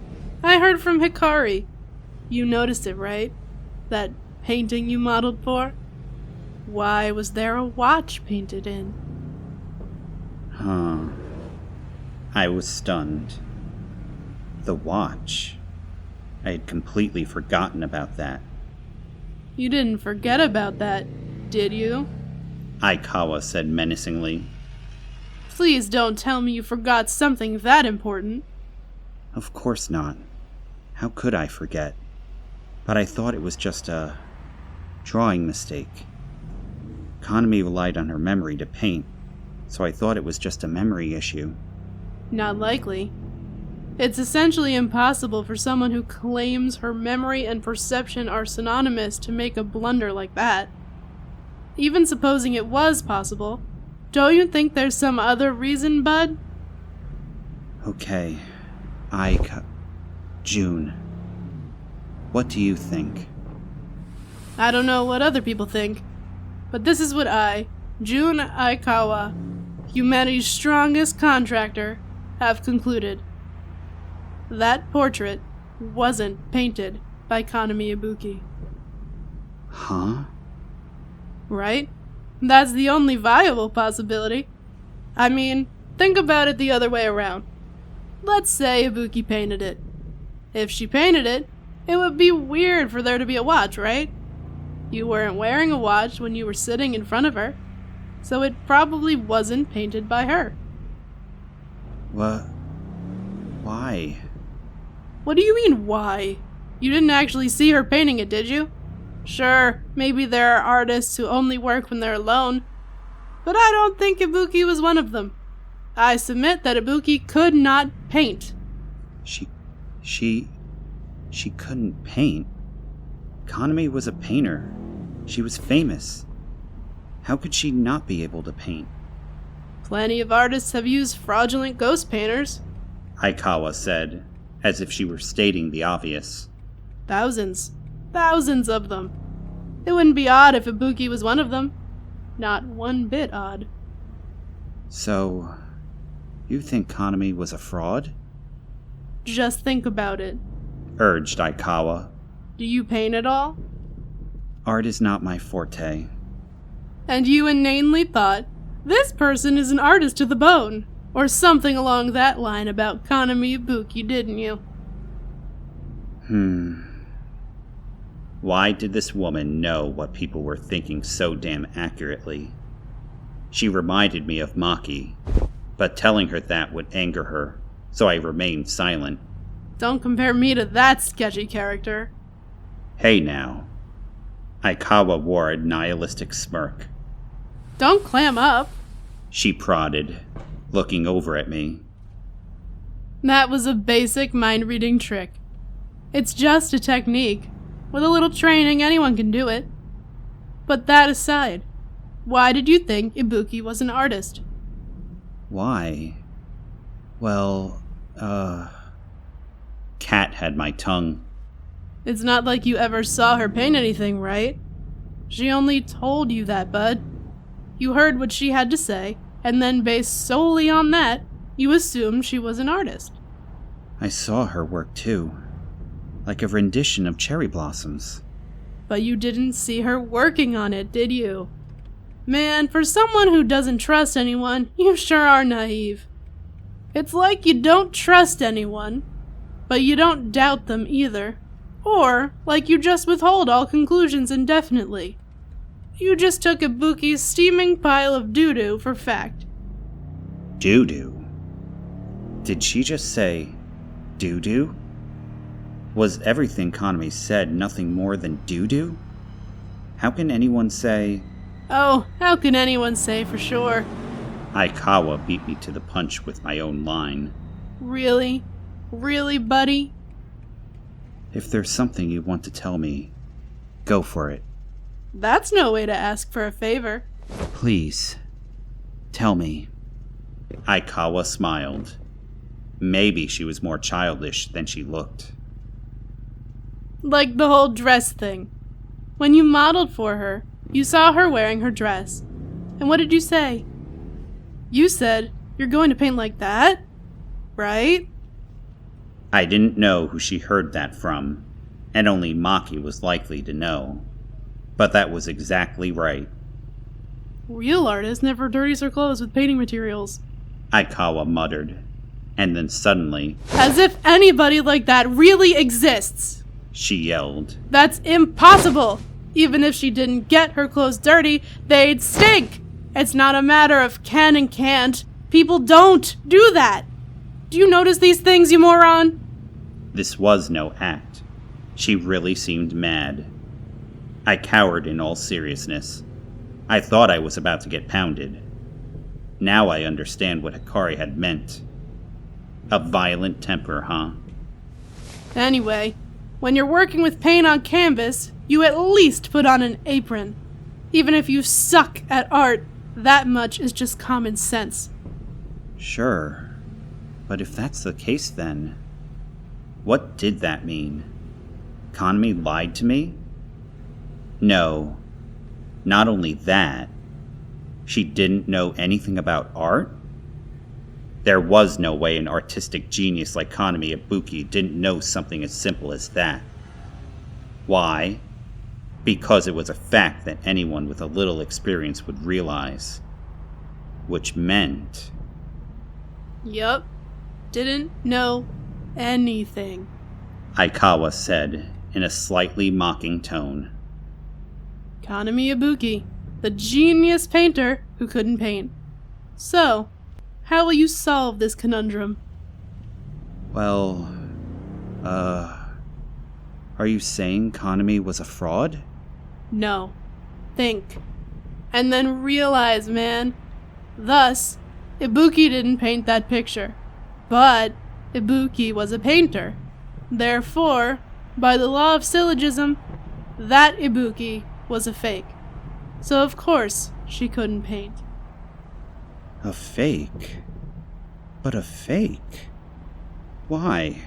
I heard from Hikari. You noticed it, right? That painting you modeled for? Why was there a watch painted in? Huh. I was stunned. The watch. I had completely forgotten about that. You didn't forget about that, did you? Aikawa said menacingly. Please don't tell me you forgot something that important. Of course not. How could I forget? But I thought it was just a drawing mistake. Kanami relied on her memory to paint, so I thought it was just a memory issue. Not likely. It's essentially impossible for someone who claims her memory and perception are synonymous to make a blunder like that. Even supposing it was possible, don't you think there's some other reason, bud? Okay, June. What do you think? I don't know what other people think, but this is what I, June Aikawa, humanity's strongest contractor, have concluded. That portrait wasn't painted by Kanami Ibuki. Huh? Right? That's the only viable possibility. I mean, think about it the other way around. Let's say Ibuki painted it. If she painted it, it would be weird for there to be a watch, right? You weren't wearing a watch when you were sitting in front of her, so it probably wasn't painted by her. What? Why? What do you mean, why? You didn't actually see her painting it, did you? Sure, maybe there are artists who only work when they're alone, but I don't think Ibuki was one of them. I submit that Ibuki could not paint. She couldn't paint. Kanami was a painter. She was famous. How could she not be able to paint? Plenty of artists have used fraudulent ghost painters. Aikawa said, as if she were stating the obvious. Thousands of them. It wouldn't be odd if Ibuki was one of them. Not one bit odd. So, you think Kanami was a fraud? Just think about it. Urged Aikawa. Do you paint at all? Art is not my forte. And you inanely thought, this person is an artist to the bone, or something along that line about Kanami Ibuki, didn't you? Why did this woman know what people were thinking so damn accurately? She reminded me of Maki, but telling her that would anger her, so I remained silent. Don't compare me to that sketchy character. Hey now. Aikawa wore a nihilistic smirk. Don't clam up. She prodded, looking over at me. That was a basic mind-reading trick. It's just a technique. With a little training, anyone can do it. But that aside, why did you think Ibuki was an artist? Why? Well, Cat had my tongue. It's not like you ever saw her paint anything, right? She only told you that, bud. You heard what she had to say, and then based solely on that, you assumed she was an artist. I saw her work too, like a rendition of Cherry Blossoms. But you didn't see her working on it, did you? Man, for someone who doesn't trust anyone, you sure are naive. It's like you don't trust anyone, but you don't doubt them either. Or, like you just withhold all conclusions indefinitely. You just took Ibuki's steaming pile of doo-doo for fact. Doo-doo? Did she just say doo-doo? Was everything Kaname said nothing more than doo-doo? How can anyone say... Oh, how can anyone say for sure? Aikawa beat me to the punch with my own line. Really? Really, buddy? If there's something you want to tell me, go for it. That's no way to ask for a favor. Please, tell me. Aikawa smiled. Maybe she was more childish than she looked. Like the whole dress thing. When you modeled for her, you saw her wearing her dress. And what did you say? You said, "You're going to paint like that?" Right? I didn't know who she heard that from, and only Maki was likely to know. But that was exactly right. Real artists never dirties their clothes with painting materials. Aikawa muttered, and then suddenly... As if anybody like that really exists! She yelled. That's impossible! Even if she didn't get her clothes dirty, they'd stink! It's not a matter of can and can't. People don't do that! Do you notice these things, you moron? This was no act. She really seemed mad. I cowered in all seriousness. I thought I was about to get pounded. Now I understand what Hikari had meant. A violent temper, huh? Anyway, when you're working with paint on canvas, you at least put on an apron. Even if you suck at art, that much is just common sense. Sure. But if that's the case then, what did that mean? Kaname lied to me? No. Not only that, she didn't know anything about art? There was no way an artistic genius like Kaname Ibuki didn't know something as simple as that. Why? Because it was a fact that anyone with a little experience would realize. Which meant... Yup. Didn't know anything. Aikawa said in a slightly mocking tone. Kaname Ibuki, the genius painter who couldn't paint. So, how will you solve this conundrum? Well, are you saying Kaname was a fraud? No. Think. And then realize, man. Thus, Ibuki didn't paint that picture. But Ibuki was a painter. Therefore, by the law of syllogism, that Ibuki was a fake. So of course, she couldn't paint. A fake? But a fake? Why?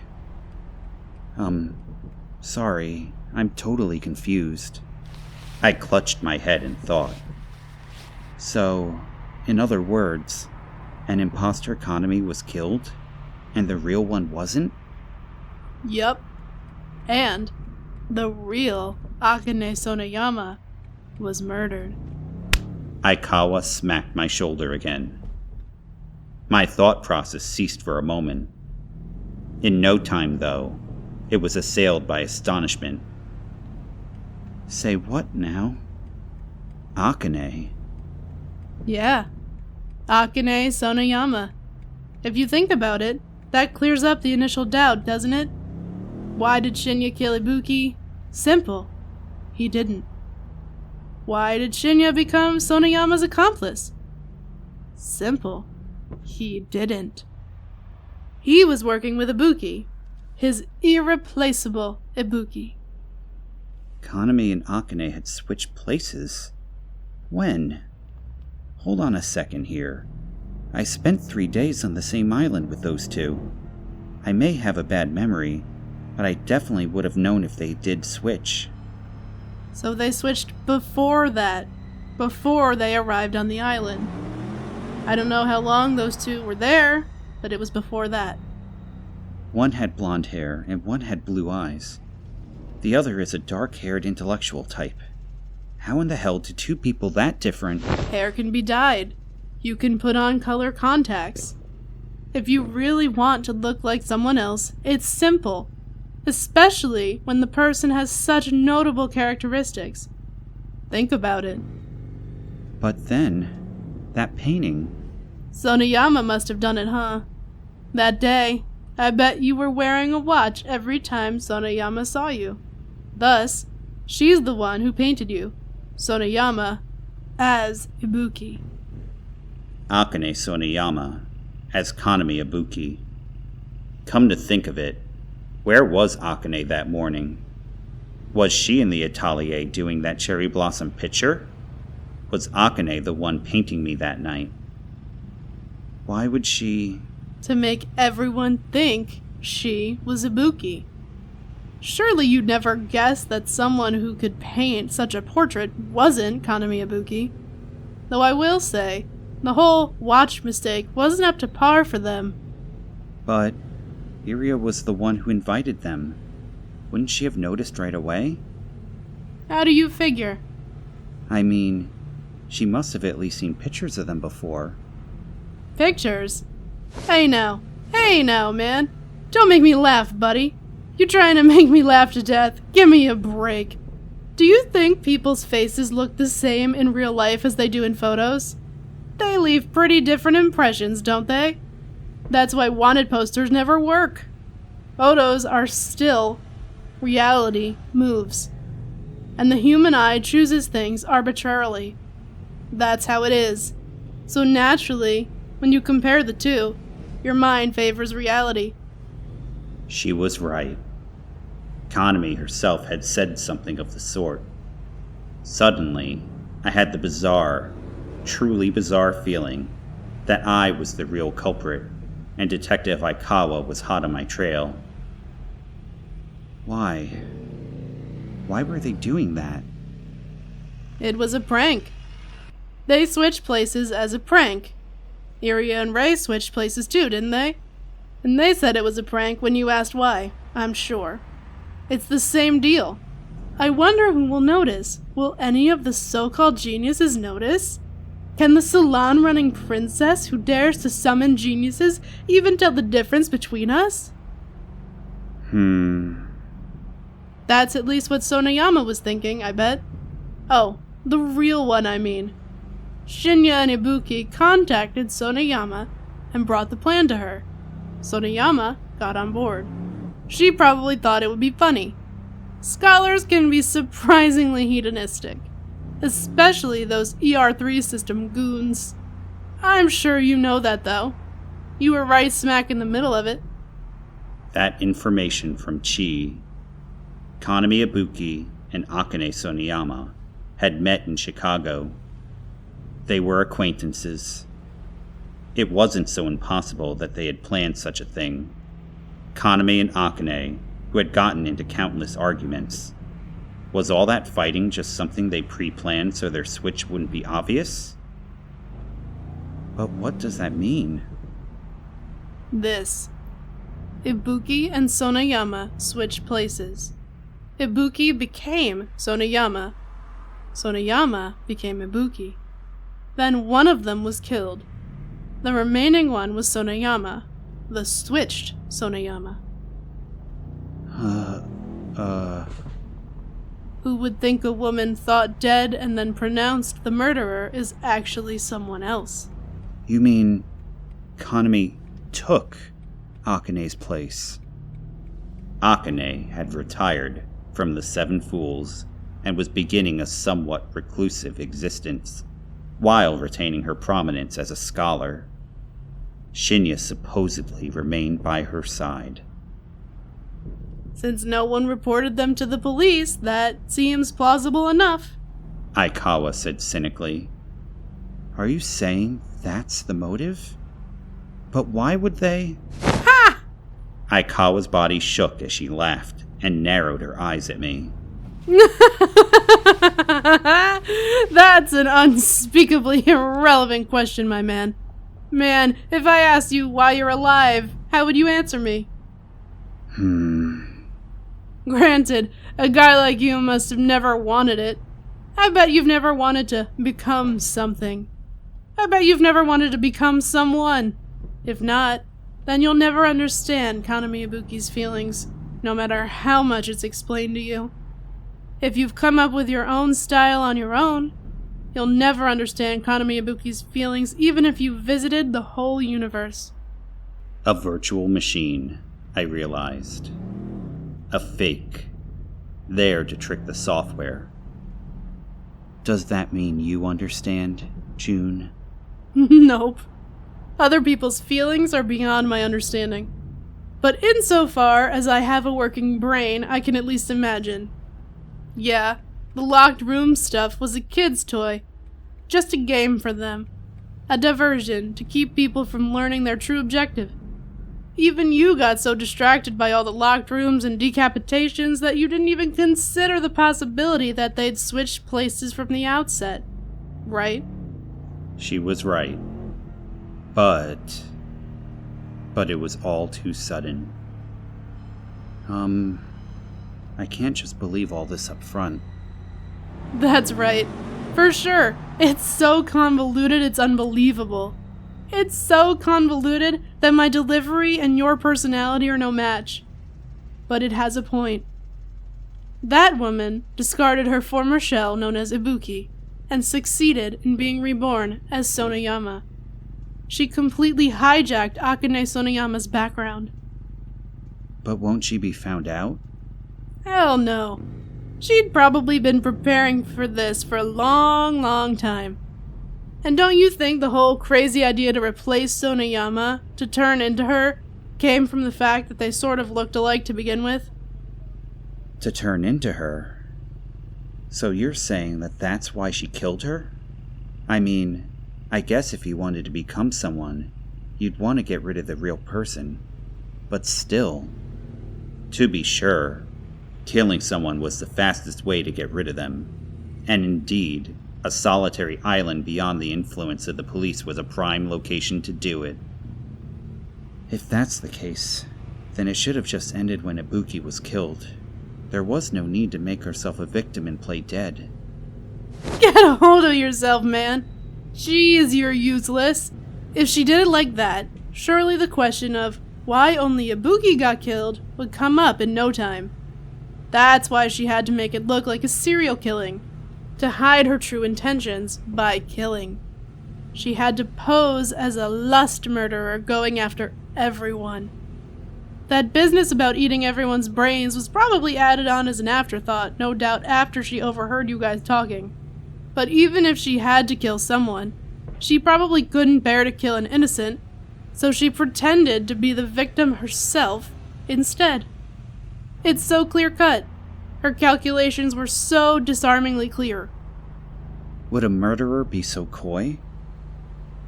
Sorry, I'm totally confused. I clutched my head in thought. So, in other words, an imposter Kaname was killed? And the real one wasn't? Yup. And the real Akane Sonoyama was murdered. Aikawa smacked my shoulder again. My thought process ceased for a moment. In no time, though, it was assailed by astonishment. Say what now? Akane? Yeah. Akane Sonoyama. If you think about it, that clears up the initial doubt, doesn't it? Why did Shinya kill Ibuki? Simple. He didn't. Why did Shinya become Sonoyama's accomplice? Simple. He didn't. He was working with Ibuki, his irreplaceable Ibuki. Kaname and Akane had switched places? When? Hold on a second here. I spent 3 days on the same island with those two. I may have a bad memory, but I definitely would have known if they did switch. So they switched before that, before they arrived on the island. I don't know how long those two were there, but it was before that. One had blonde hair and one had blue eyes. The other is a dark-haired intellectual type. How in the hell did two people that different... Hair can be dyed. You can put on color contacts. If you really want to look like someone else, it's simple. Especially when the person has such notable characteristics. Think about it. But then, that painting... Sonoyama must have done it, huh? That day, I bet you were wearing a watch every time Sonoyama saw you. Thus, she's the one who painted you, Sonoyama, as Ibuki. Akane Sonoyama, as Kaname Ibuki. Come to think of it, where was Akane that morning? Was she in the atelier doing that cherry blossom picture? Was Akane the one painting me that night? Why would she... To make everyone think she was Ibuki. Surely you'd never guess that someone who could paint such a portrait wasn't Kaname Ibuki. Though I will say, the whole watch mistake wasn't up to par for them. But Iria was the one who invited them. Wouldn't she have noticed right away? How do you figure? I mean, she must have at least seen pictures of them before. Pictures? Hey now, man. Don't make me laugh, buddy. You trying to make me laugh to death? Give me a break. Do you think people's faces look the same in real life as they do in photos? They leave pretty different impressions, don't they? That's why wanted posters never work. Photos are still. Reality moves. And the human eye chooses things arbitrarily. That's how it is. So naturally, when you compare the two, your mind favors reality. She was right. Kaname herself had said something of the sort. Suddenly, I had the bizarre, truly bizarre feeling that I was the real culprit, and Detective Aikawa was hot on my trail. Why? Why were they doing that? It was a prank. They switched places as a prank. Iria and Ray switched places too, didn't they? And they said it was a prank when you asked why, I'm sure. It's the same deal. I wonder who will notice. Will any of the so-called geniuses notice? Can the salon-running princess who dares to summon geniuses even tell the difference between us? That's at least what Sonoyama was thinking, I bet. Oh, the real one, I mean. Shinya and Ibuki contacted Sonoyama and brought the plan to her. Sonoyama got on board. She probably thought it would be funny. Scholars can be surprisingly hedonistic, especially those ER3 system goons. I'm sure you know that, though. You were right smack in the middle of it. That information from Chi. Kaname Ibuki and Akane Sonoyama had met in Chicago. They were acquaintances. It wasn't so impossible that they had planned such a thing. Kaname and Akane, who had gotten into countless arguments. Was all that fighting just something they pre-planned so their switch wouldn't be obvious? But what does that mean? This. Ibuki and Sonoyama switched places. Ibuki became Sonoyama. Sonoyama became Ibuki. Then one of them was killed. The remaining one was Sonoyama, the switched Sonoyama. Who would think a woman thought dead and then pronounced the murderer is actually someone else? You mean Kaname took Akane's place? Akane had retired from the Seven Fools and was beginning a somewhat reclusive existence, while retaining her prominence as a scholar. Shinya supposedly remained by her side. Since no one reported them to the police, that seems plausible enough. Aikawa said cynically. Are you saying that's the motive? But why would they? Ha! Aikawa's body shook as she laughed and narrowed her eyes at me. That's an unspeakably irrelevant question, my man. Man, if I asked you why you're alive, how would you answer me? Granted, a guy like you must have never wanted it. I bet you've never wanted to become something. I bet you've never wanted to become someone. If not, then you'll never understand Kanami Ibuki's feelings, no matter how much it's explained to you. If you've come up with your own style on your own, you'll never understand Kanami Ibuki's feelings even if you visited the whole universe. A virtual machine, I realized. A fake. There to trick the software. Does that mean you understand, June? Nope. Other people's feelings are beyond my understanding. But insofar as I have a working brain, I can at least imagine. Yeah, the locked room stuff was a kid's toy. Just a game for them. A diversion to keep people from learning their true objective. Even you got so distracted by all the locked rooms and decapitations that you didn't even consider the possibility that they'd switched places from the outset. Right? She was right. But it was all too sudden. I can't just believe all this up front. That's right. For sure. It's so convoluted it's unbelievable. It's so convoluted that my delivery and your personality are no match. But it has a point. That woman discarded her former shell known as Ibuki and succeeded in being reborn as Sonoyama. She completely hijacked Akane Sonoyama's background. But won't she be found out? Hell no. She'd probably been preparing for this for a long, long time. And don't you think the whole crazy idea to replace Sonoyama, to turn into her, came from the fact that they sort of looked alike to begin with? To turn into her? So you're saying that that's why she killed her? I mean, I guess if you wanted to become someone, you'd want to get rid of the real person. But still, to be sure, killing someone was the fastest way to get rid of them. And indeed, a solitary island beyond the influence of the police was a prime location to do it. If that's the case, then it should have just ended when Ibuki was killed. There was no need to make herself a victim and play dead. Get a hold of yourself, man. Jeez, you're useless. If she did it like that, surely the question of why only Ibuki got killed would come up in no time. That's why she had to make it look like a serial killing. To hide her true intentions by killing. She had to pose as a lust murderer going after everyone. That business about eating everyone's brains was probably added on as an afterthought, no doubt after she overheard you guys talking. But even if she had to kill someone, she probably couldn't bear to kill an innocent, so she pretended to be the victim herself instead. It's so clear-cut. Her calculations were so disarmingly clear. Would a murderer be so coy?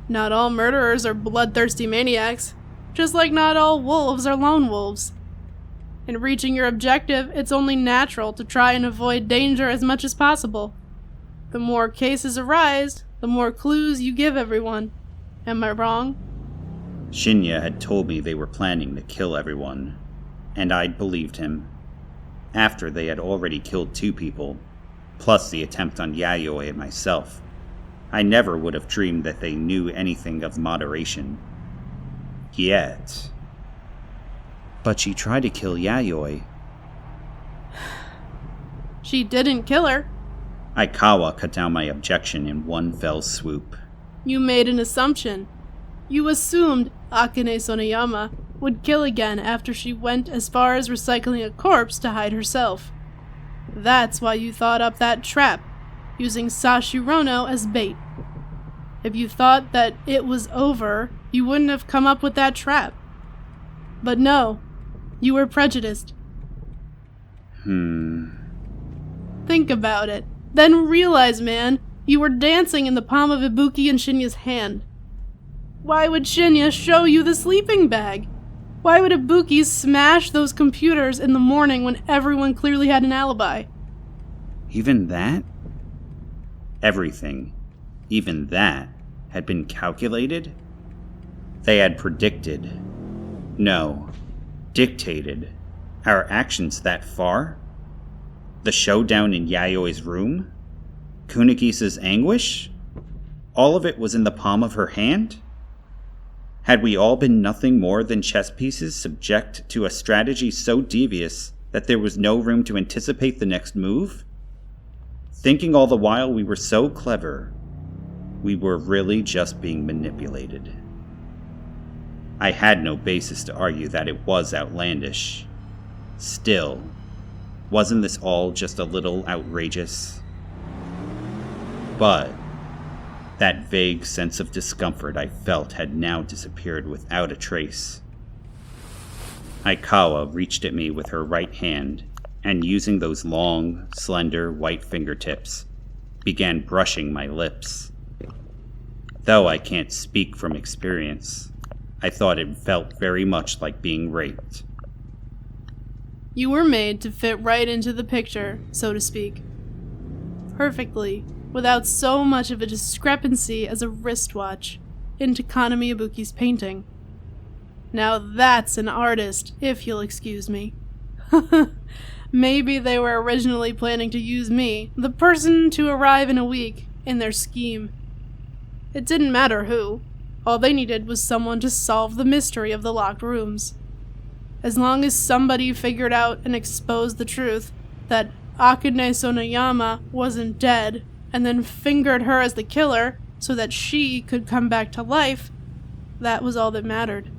Not all murderers are bloodthirsty maniacs, just like not all wolves are lone wolves. In reaching your objective, it's only natural to try and avoid danger as much as possible. The more cases arise, the more clues you give everyone. Am I wrong? Shinya had told me they were planning to kill everyone, and I'd believed him. After they had already killed 2 people, plus the attempt on Yayoi and myself, I never would have dreamed that they knew anything of moderation. Yet. But she tried to kill Yayoi. She didn't kill her. Aikawa cut down my objection in one fell swoop. You made an assumption. You assumed Akane Sonoyama would kill again after she went as far as recycling a corpse to hide herself. That's why you thought up that trap, using Sashirono as bait. If you thought that it was over, you wouldn't have come up with that trap. But no, you were prejudiced. Think about it. Then realize, man, you were dancing in the palm of Ibuki and Shinya's hand. Why would Shinya show you the sleeping bag? Why would Ibuki smash those computers in the morning when everyone clearly had an alibi? Even that? Everything, even that, had been calculated? They had predicted, no, dictated, our actions that far? The showdown in Yayoi's room? Kunigisa's anguish? All of it was in the palm of her hand? Had we all been nothing more than chess pieces subject to a strategy so devious that there was no room to anticipate the next move? Thinking all the while we were so clever, we were really just being manipulated. I had no basis to argue that it was outlandish. Still, wasn't this all just a little outrageous? But that vague sense of discomfort I felt had now disappeared without a trace. Aikawa reached at me with her right hand, and using those long, slender, white fingertips, began brushing my lips. Though I can't speak from experience, I thought it felt very much like being raped. You were made to fit right into the picture, so to speak. Perfectly, without so much of a discrepancy as a wristwatch, into Kanami Ibuki's painting. Now that's an artist, if you'll excuse me. Maybe they were originally planning to use me, the person to arrive in a week, in their scheme. It didn't matter who. All they needed was someone to solve the mystery of the locked rooms. As long as somebody figured out and exposed the truth that Akane Sonoyama wasn't dead, and then fingered her as the killer so that she could come back to life, that was all that mattered.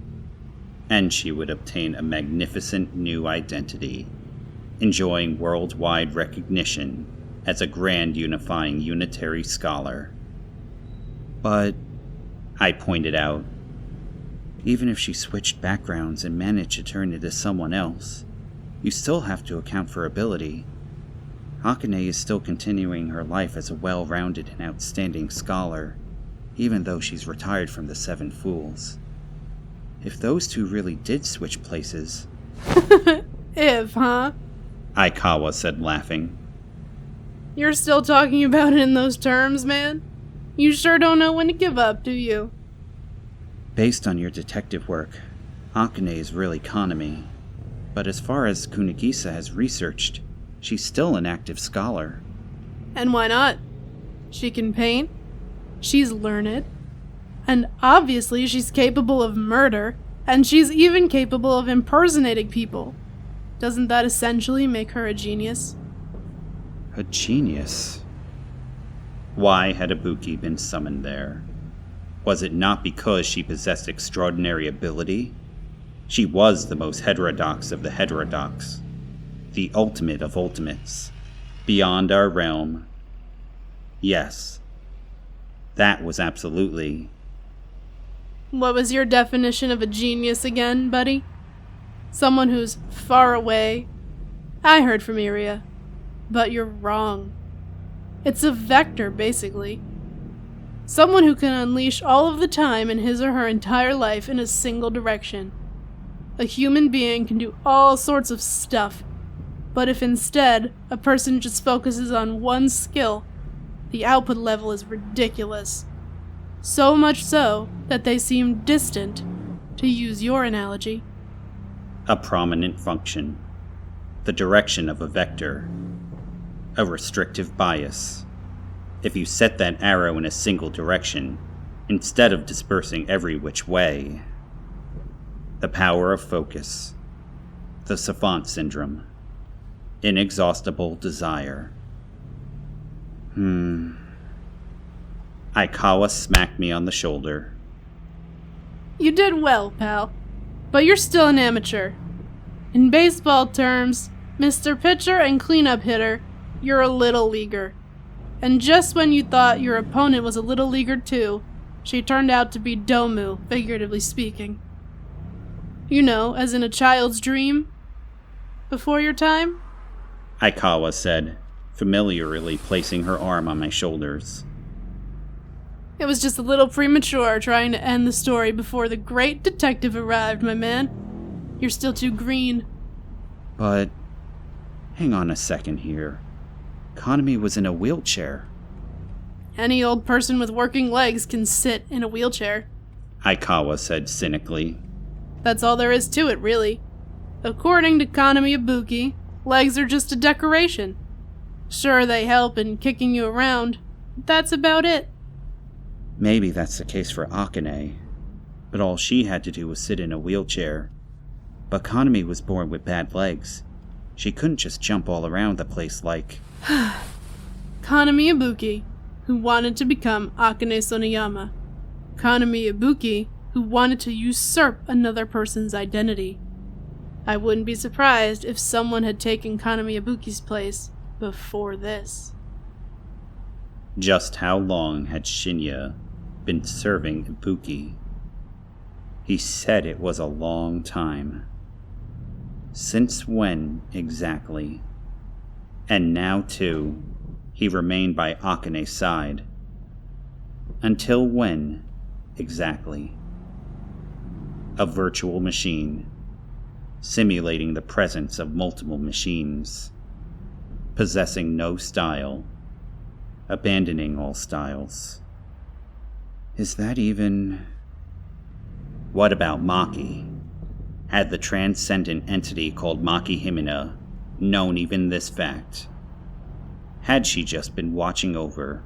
And she would obtain a magnificent new identity, enjoying worldwide recognition as a grand unifying unitary scholar. But, I pointed out, even if she switched backgrounds and managed to turn into someone else, you still have to account for ability. Akane is still continuing her life as a well-rounded and outstanding scholar, even though she's retired from the Seven Fools. If those two really did switch places... If, huh? Aikawa said, laughing. You're still talking about it in those terms, man? You sure don't know when to give up, do you? Based on your detective work, Akane is really Kanami. But as far as Kunigisa has researched, she's still an active scholar. And why not? She can paint. She's learned. And obviously she's capable of murder. And she's even capable of impersonating people. Doesn't that essentially make her a genius? A genius? Why had Ibuki been summoned there? Was it not because she possessed extraordinary ability? She was the most heterodox of the heterodox. The ultimate of ultimates. Beyond our realm. Yes. That was absolutely... What was your definition of a genius again, buddy? Someone who's far away? I heard from Iria. But you're wrong. It's a vector, basically. Someone who can unleash all of the time in his or her entire life in a single direction. A human being can do all sorts of stuff, but if instead a person just focuses on one skill, the output level is ridiculous. So much so that they seem distant, to use your analogy. A prominent function. The direction of a vector. A restrictive bias. If you set that arrow in a single direction, instead of dispersing every which way. The power of focus. The Savant syndrome. Inexhaustible desire. Aikawa smacked me on the shoulder. You did well, pal. But you're still an amateur. In baseball terms, Mr. Pitcher and cleanup hitter you're a little leaguer. And just when you thought your opponent was a little leaguer too, she turned out to be Domu, figuratively speaking. You know, as in a child's dream. Before your time? Aikawa said, familiarly placing her arm on my shoulders. It was just a little premature trying to end the story before the great detective arrived, my man. You're still too green. But, hang on a second here. Kanami was in a wheelchair. Any old person with working legs can sit in a wheelchair. Aikawa said cynically. That's all there is to it, really. According to Kanami Ibuki, legs are just a decoration. Sure, they help in kicking you around. That's about it. Maybe that's the case for Akane, but all she had to do was sit in a wheelchair. But Kanami was born with bad legs. She couldn't just jump all around the place like... Kanami Ibuki, who wanted to become Akane Soniyama. Kanami Ibuki, who wanted to usurp another person's identity. I wouldn't be surprised if someone had taken Kanami Ibuki's place before this. Just how long had Shinya been serving Ibuki? He said it was a long time. Since when, exactly? And now, too, he remained by Akane's side. Until when, exactly? A virtual machine, simulating the presence of multiple machines, possessing no style, abandoning all styles. Is that even... What about Maki? Had the transcendent entity called Maki Himina known even this fact? Had she just been watching over,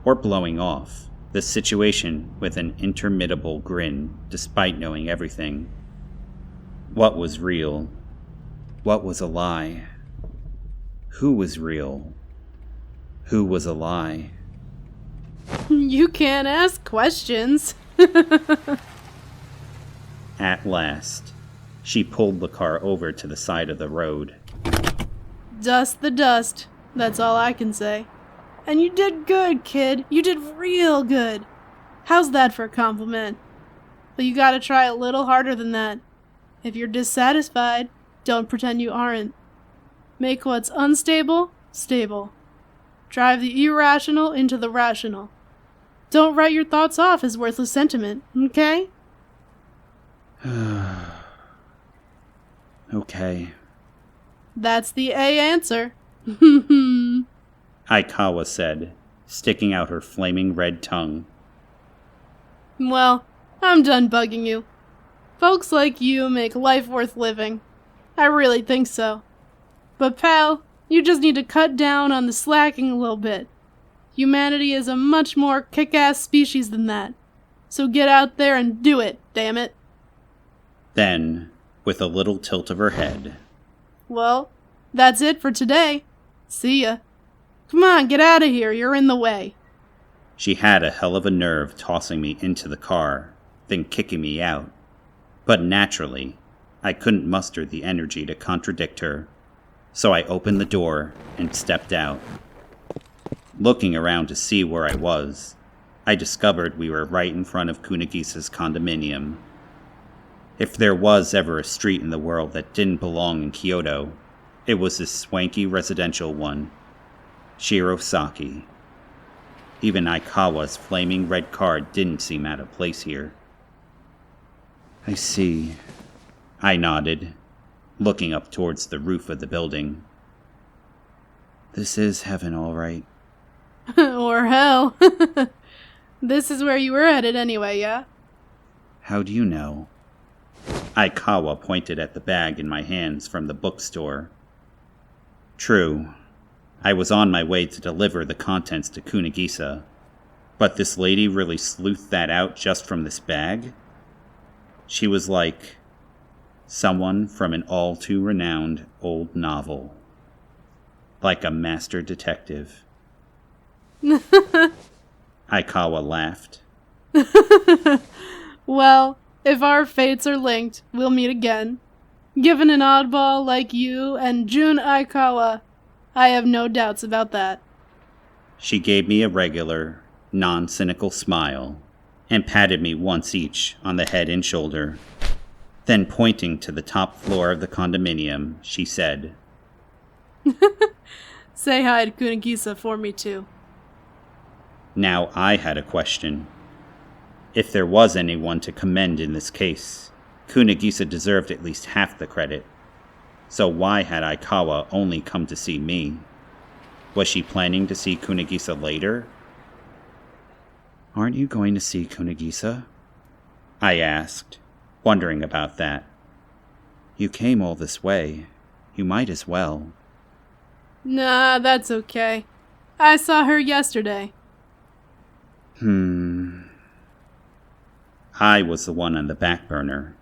or blowing off, the situation with an interminable grin despite knowing everything? What was real? What was a lie? Who was real? Who was a lie? You can't ask questions. At last, she pulled the car over to the side of the road. Dust the dust. That's all I can say. And you did good, kid. You did real good. How's that for a compliment? But you gotta try a little harder than that. If you're dissatisfied, don't pretend you aren't. Make what's unstable, stable. Drive the irrational into the rational. Don't write your thoughts off as worthless sentiment, okay? Okay. That's the A answer. Aikawa said, sticking out her flaming red tongue. Well, I'm done bugging you. Folks like you make life worth living. I really think so. But pal, you just need to cut down on the slacking a little bit. Humanity is a much more kick-ass species than that. So get out there and do it, damn it. Then, with a little tilt of her head, Well, that's it for today. See ya. Come on, get out of here, you're in the way. she had a hell of a nerve tossing me into the car, then kicking me out. But naturally, I couldn't muster the energy to contradict her, so I opened the door and stepped out. Looking around to see where I was, I discovered we were right in front of Kunagisa's condominium. If there was ever a street in the world that didn't belong in Kyoto, it was this swanky residential one, Shirosaki. Even Aikawa's flaming red car didn't seem out of place here. I see. I nodded, looking up towards the roof of the building. This is heaven, all right. Or hell. This is where you were headed anyway, yeah? How do you know? Aikawa pointed at the bag in my hands from the bookstore. True, I was on my way to deliver the contents to Kunagisa, but this lady really sleuthed that out just from this bag? She was like someone from an all-too-renowned old novel. Like a master detective. Aikawa laughed. Well, if our fates are linked, we'll meet again. Given an oddball like you and Jun Aikawa, I have no doubts about that. She gave me a regular, non-cynical smile and patted me once each on the head and shoulder. Then, pointing to the top floor of the condominium, she said, Say hi to Kunigisa for me, too. Now I had a question. If there was anyone to commend in this case, Kunigisa deserved at least half the credit. So why had Aikawa only come to see me? Was she planning to see Kunigisa later? Aren't you going to see Kunigisa? I asked, wondering about that. You came all this way. You might as well. Nah, that's okay. I saw her yesterday. I was the one on the back burner.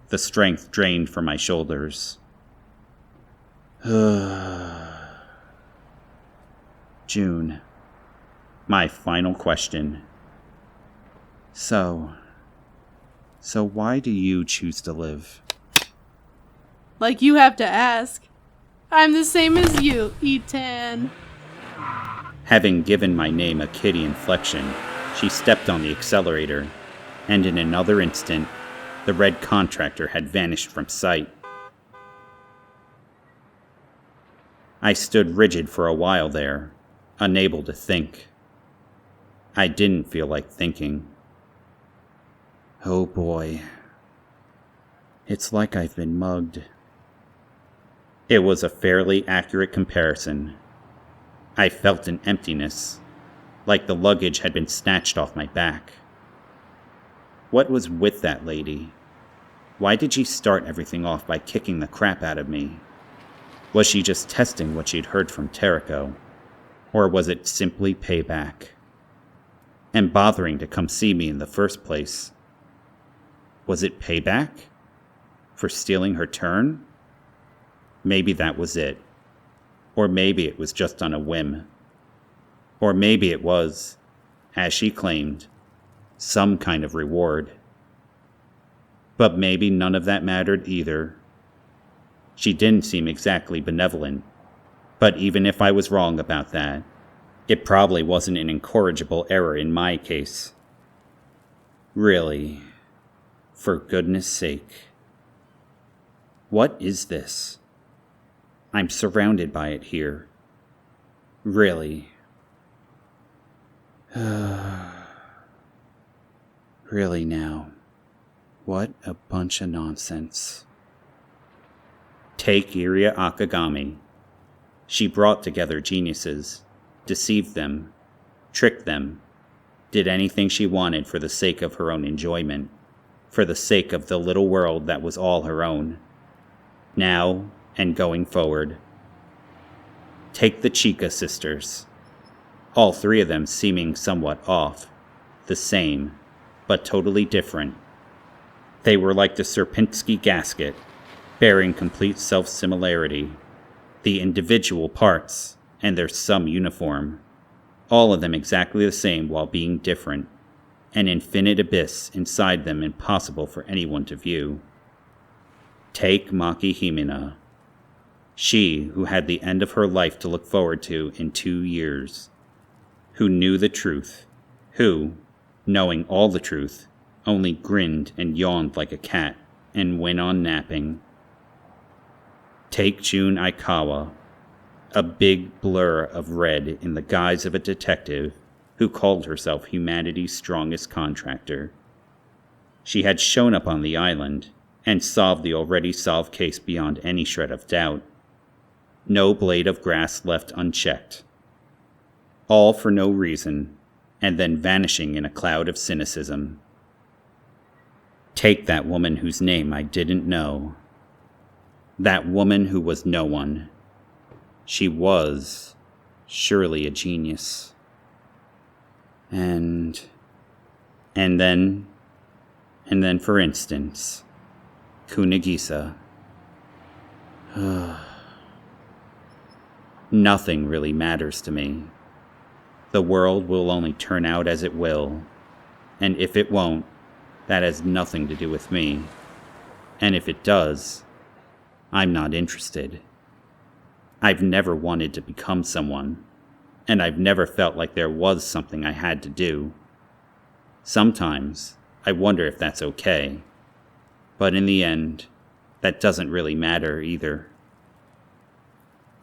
The strength drained from my shoulders. June. My final question. So why do you choose to live? Like you have to ask. I'm the same as you, Etan. Having given my name a kitty inflection, she stepped on the accelerator, and in another instant, the red contractor had vanished from sight. I stood rigid for a while there, unable to think. I didn't feel like thinking. Oh boy. It's like I've been mugged. It was a fairly accurate comparison. I felt an emptiness, like the luggage had been snatched off my back. What was with that lady? Why did she start everything off by kicking the crap out of me? Was she just testing what she'd heard from Tereko? Or was it simply payback? And bothering to come see me in the first place? Was it payback? For stealing her turn? Maybe that was it. Or maybe it was just on a whim. Or maybe it was, as she claimed, some kind of reward. But maybe none of that mattered either. She didn't seem exactly benevolent, but even if I was wrong about that, it probably wasn't an incorrigible error in my case. Really, for goodness sake. What is this? I'm surrounded by it here. Really. Really now. What a bunch of nonsense. Take Iria Akagami. She brought together geniuses, deceived them, tricked them, did anything she wanted for the sake of her own enjoyment, for the sake of the little world that was all her own, now and going forward. Take the Chika sisters. All three of them seeming somewhat off, the same, but totally different. They were like the Sierpinski gasket, bearing complete self-similarity, the individual parts and their some uniform, all of them exactly the same while being different, an infinite abyss inside them impossible for anyone to view. Take Maki Himina. She who had the end of her life to look forward to in 2 years, who knew the truth, who, knowing all the truth, only grinned and yawned like a cat and went on napping. Take Jun Aikawa, a big blur of red in the guise of a detective who called herself humanity's strongest contractor. She had shown up on the island and solved the already solved case beyond any shred of doubt. No blade of grass left unchecked. All for no reason, and then vanishing in a cloud of cynicism. Take that woman whose name I didn't know. That woman who was no one. She was surely a genius. And then, for instance, Kunigisa. Nothing really matters to me. The world will only turn out as it will, and if it won't, that has nothing to do with me. And if it does, I'm not interested. I've never wanted to become someone, and I've never felt like there was something I had to do. Sometimes I wonder if that's okay, but in the end, that doesn't really matter either.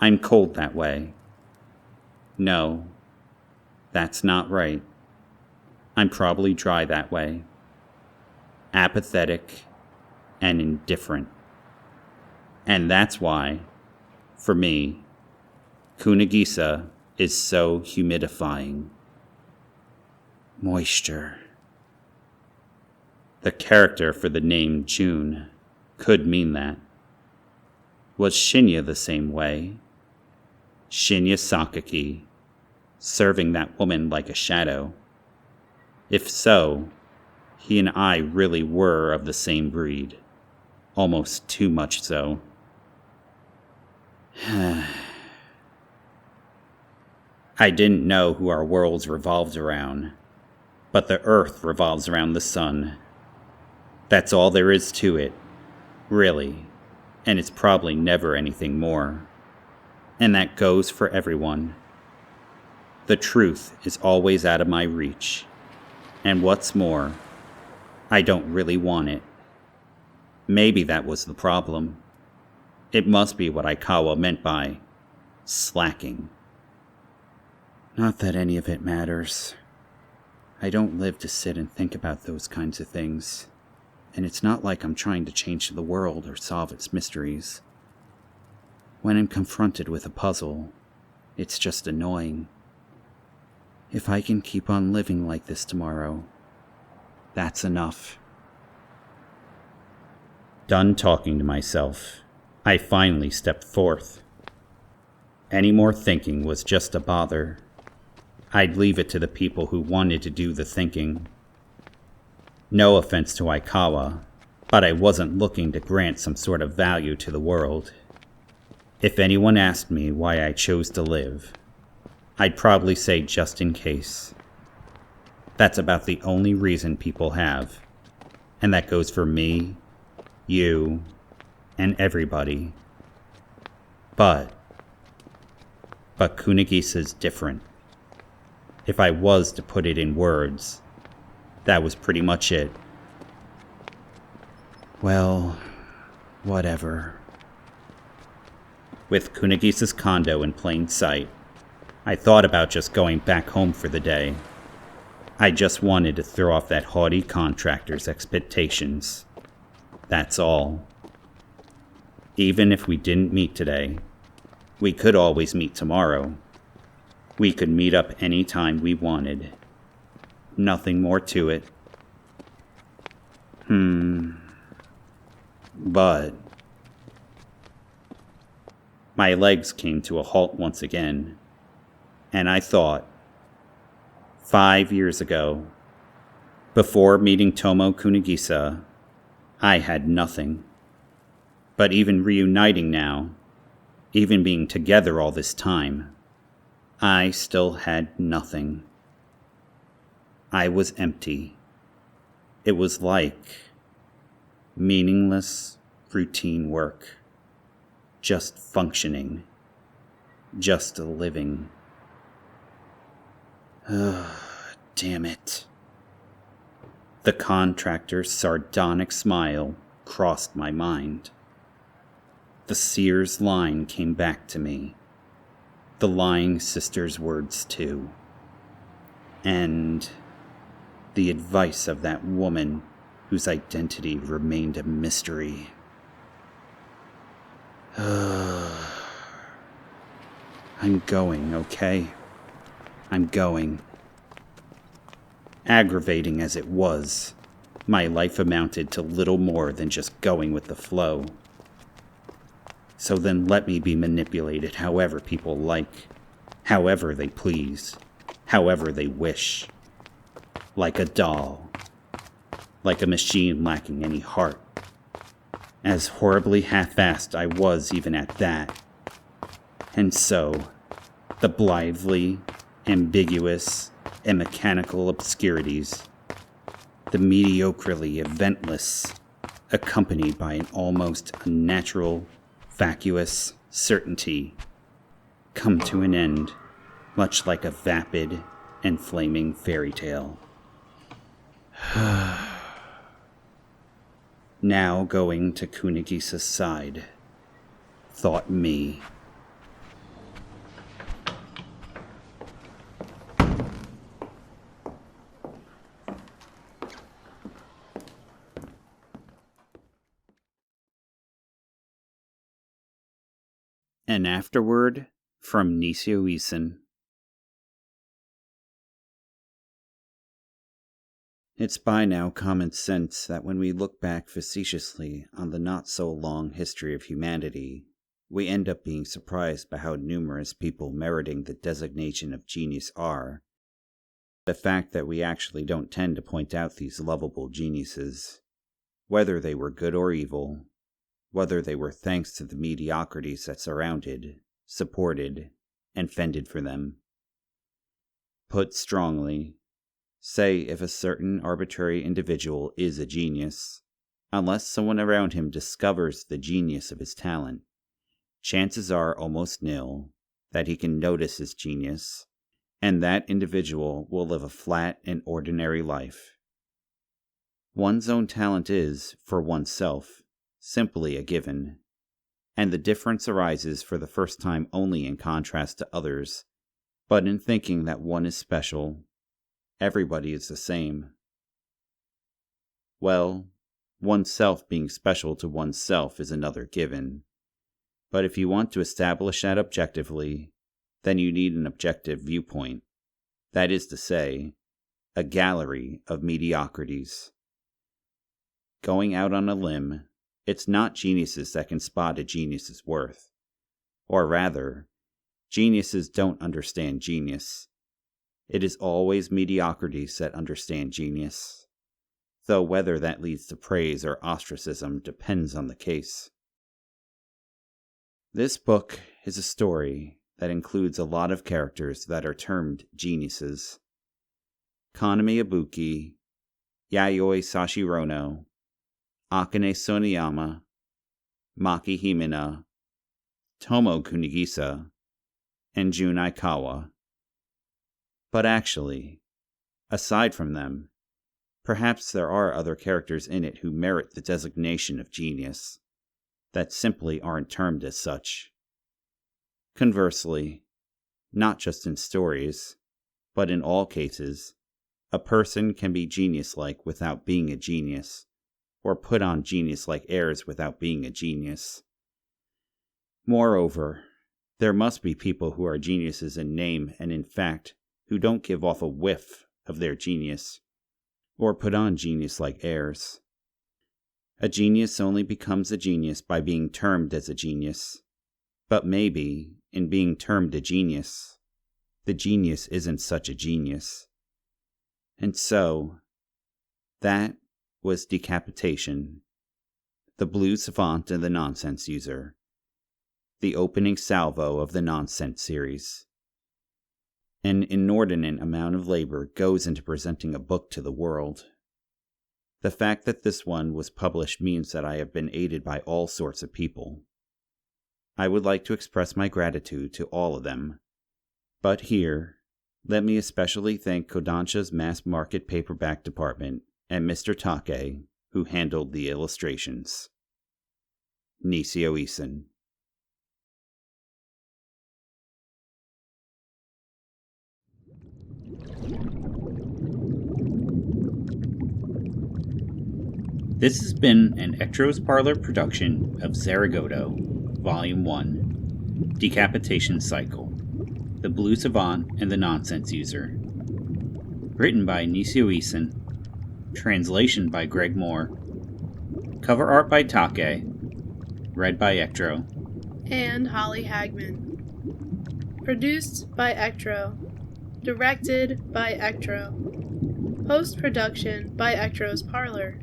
I'm cold that way. No, that's not right. I'm probably dry that way. Apathetic and indifferent. And that's why, for me, Kunigisa is so humidifying. Moisture. The character for the name June could mean that. Was Shinya the same way? Shinya Sakaki, serving that woman like a shadow. If so, he and I really were of the same breed. Almost too much so. I didn't know who our worlds revolved around, but the Earth revolves around the sun. That's all there is to it, really, and it's probably never anything more. And that goes for everyone. The truth is always out of my reach, and what's more, I don't really want it. Maybe that was the problem. It must be what Aikawa meant by slacking. Not that any of it matters. I don't live to sit and think about those kinds of things, and it's not like I'm trying to change the world or solve its mysteries. When I'm confronted with a puzzle, it's just annoying. If I can keep on living like this tomorrow, that's enough. Done talking to myself, I finally stepped forth. Any more thinking was just a bother. I'd leave it to the people who wanted to do the thinking. No offense to Aikawa, but I wasn't looking to grant some sort of value to the world. If anyone asked me why I chose to live, I'd probably say just in case. That's about the only reason people have, and that goes for me, you, and everybody. But Kunigisa's different. If I was to put it in words, that was pretty much it. Well, whatever. With Kunigisa's condo in plain sight, I thought about just going back home for the day. I just wanted to throw off that haughty contractor's expectations. That's all. Even if we didn't meet today, we could always meet tomorrow. We could meet up any time we wanted. Nothing more to it. But my legs came to a halt once again, and I thought, 5 years ago, before meeting Tomo Kunigisa, I had nothing. But even reuniting now, even being together all this time, I still had nothing. I was empty. It was like meaningless, routine work. Just functioning. Just living. Damn it. The contractor's sardonic smile crossed my mind. The Sears line came back to me. The lying sister's words, too. And the advice of that woman whose identity remained a mystery. I'm going, okay? I'm going. Aggravating as it was, my life amounted to little more than just going with the flow. So then let me be manipulated however people like, however they please, however they wish. Like a doll. Like a machine lacking any heart. As horribly half-assed I was even at that. And so, the blithely ambiguous and mechanical obscurities, the mediocrely eventless, accompanied by an almost unnatural, vacuous certainty come to an end, much like a vapid and flaming fairy tale. Now going to Kunigisa's side, thought me. An Afterword from Nisioisin. It's by now common sense that when we look back facetiously on the not-so-long history of humanity, we end up being surprised by how numerous people meriting the designation of genius are. The fact that we actually don't tend to point out these lovable geniuses, whether they were good or evil, whether they were thanks to the mediocrities that surrounded, supported, and fended for them. Put strongly, say if a certain arbitrary individual is a genius, unless someone around him discovers the genius of his talent, chances are almost nil that he can notice his genius, and that individual will live a flat and ordinary life. One's own talent is, for oneself, simply a given, and the difference arises for the first time only in contrast to others, but in thinking that one is special, everybody is the same. Well, oneself being special to oneself is another given, but if you want to establish that objectively, then you need an objective viewpoint, that is to say, a gallery of mediocrities. Going out on a limb, it's not geniuses that can spot a genius's worth. Or rather, geniuses don't understand genius. It is always mediocrities that understand genius, though whether that leads to praise or ostracism depends on the case. This book is a story that includes a lot of characters that are termed geniuses. Kaname Ibuki, Yayoi Sashirono, Akane Soniyama, Maki Himina, Tomo Kunigisa, and Jun Aikawa. But actually, aside from them, perhaps there are other characters in it who merit the designation of genius, that simply aren't termed as such. Conversely, not just in stories, but in all cases, a person can be genius-like without being a genius, or put on genius-like airs without being a genius. Moreover, there must be people who are geniuses in name and in fact who don't give off a whiff of their genius, or put on genius-like airs. A genius only becomes a genius by being termed as a genius, but maybe, in being termed a genius, the genius isn't such a genius. And so, that was Decapitation, the Blue Savant and the Nonsense User, the opening salvo of the Nonsense series. An inordinate amount of labor goes into presenting a book to the world. The fact that this one was published means that I have been aided by all sorts of people. I would like to express my gratitude to all of them, but here, let me especially thank Kodansha's mass market paperback department and Mr. Take, who handled the illustrations. Nisioisin. This has been an Ectro's Parlor production of Zaregoto, Volume 1, Decapitation Cycle, The Blue Savant and the Nonsense User. Written by Nisioisin. Translation by Greg Moore. Cover art by Take. Read by Ectro. And Holly Hagman. Produced by Ectro. Directed by Ectro. Post-production by Ectro's Parlor.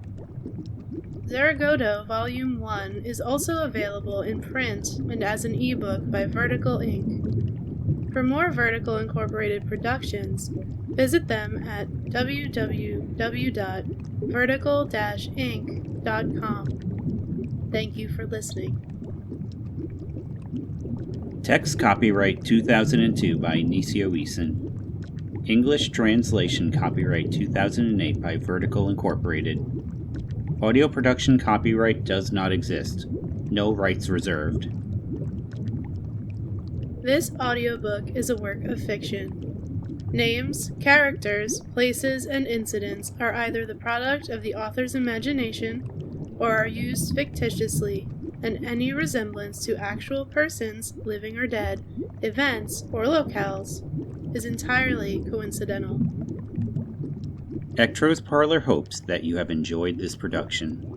Zaregoto Volume 1 is also available in print and as an ebook by Vertical Inc. For more Vertical Incorporated productions, visit them at www.vertical-inc.com. Thank you for listening. Text copyright 2002 by Nisioisin. English translation copyright 2008 by Vertical Incorporated. Audio production copyright does not exist. No rights reserved. This audiobook is a work of fiction. Names, characters, places, and incidents are either the product of the author's imagination or are used fictitiously, and any resemblance to actual persons, living or dead, events, or locales is entirely coincidental. Ectro's Parlor hopes that you have enjoyed this production.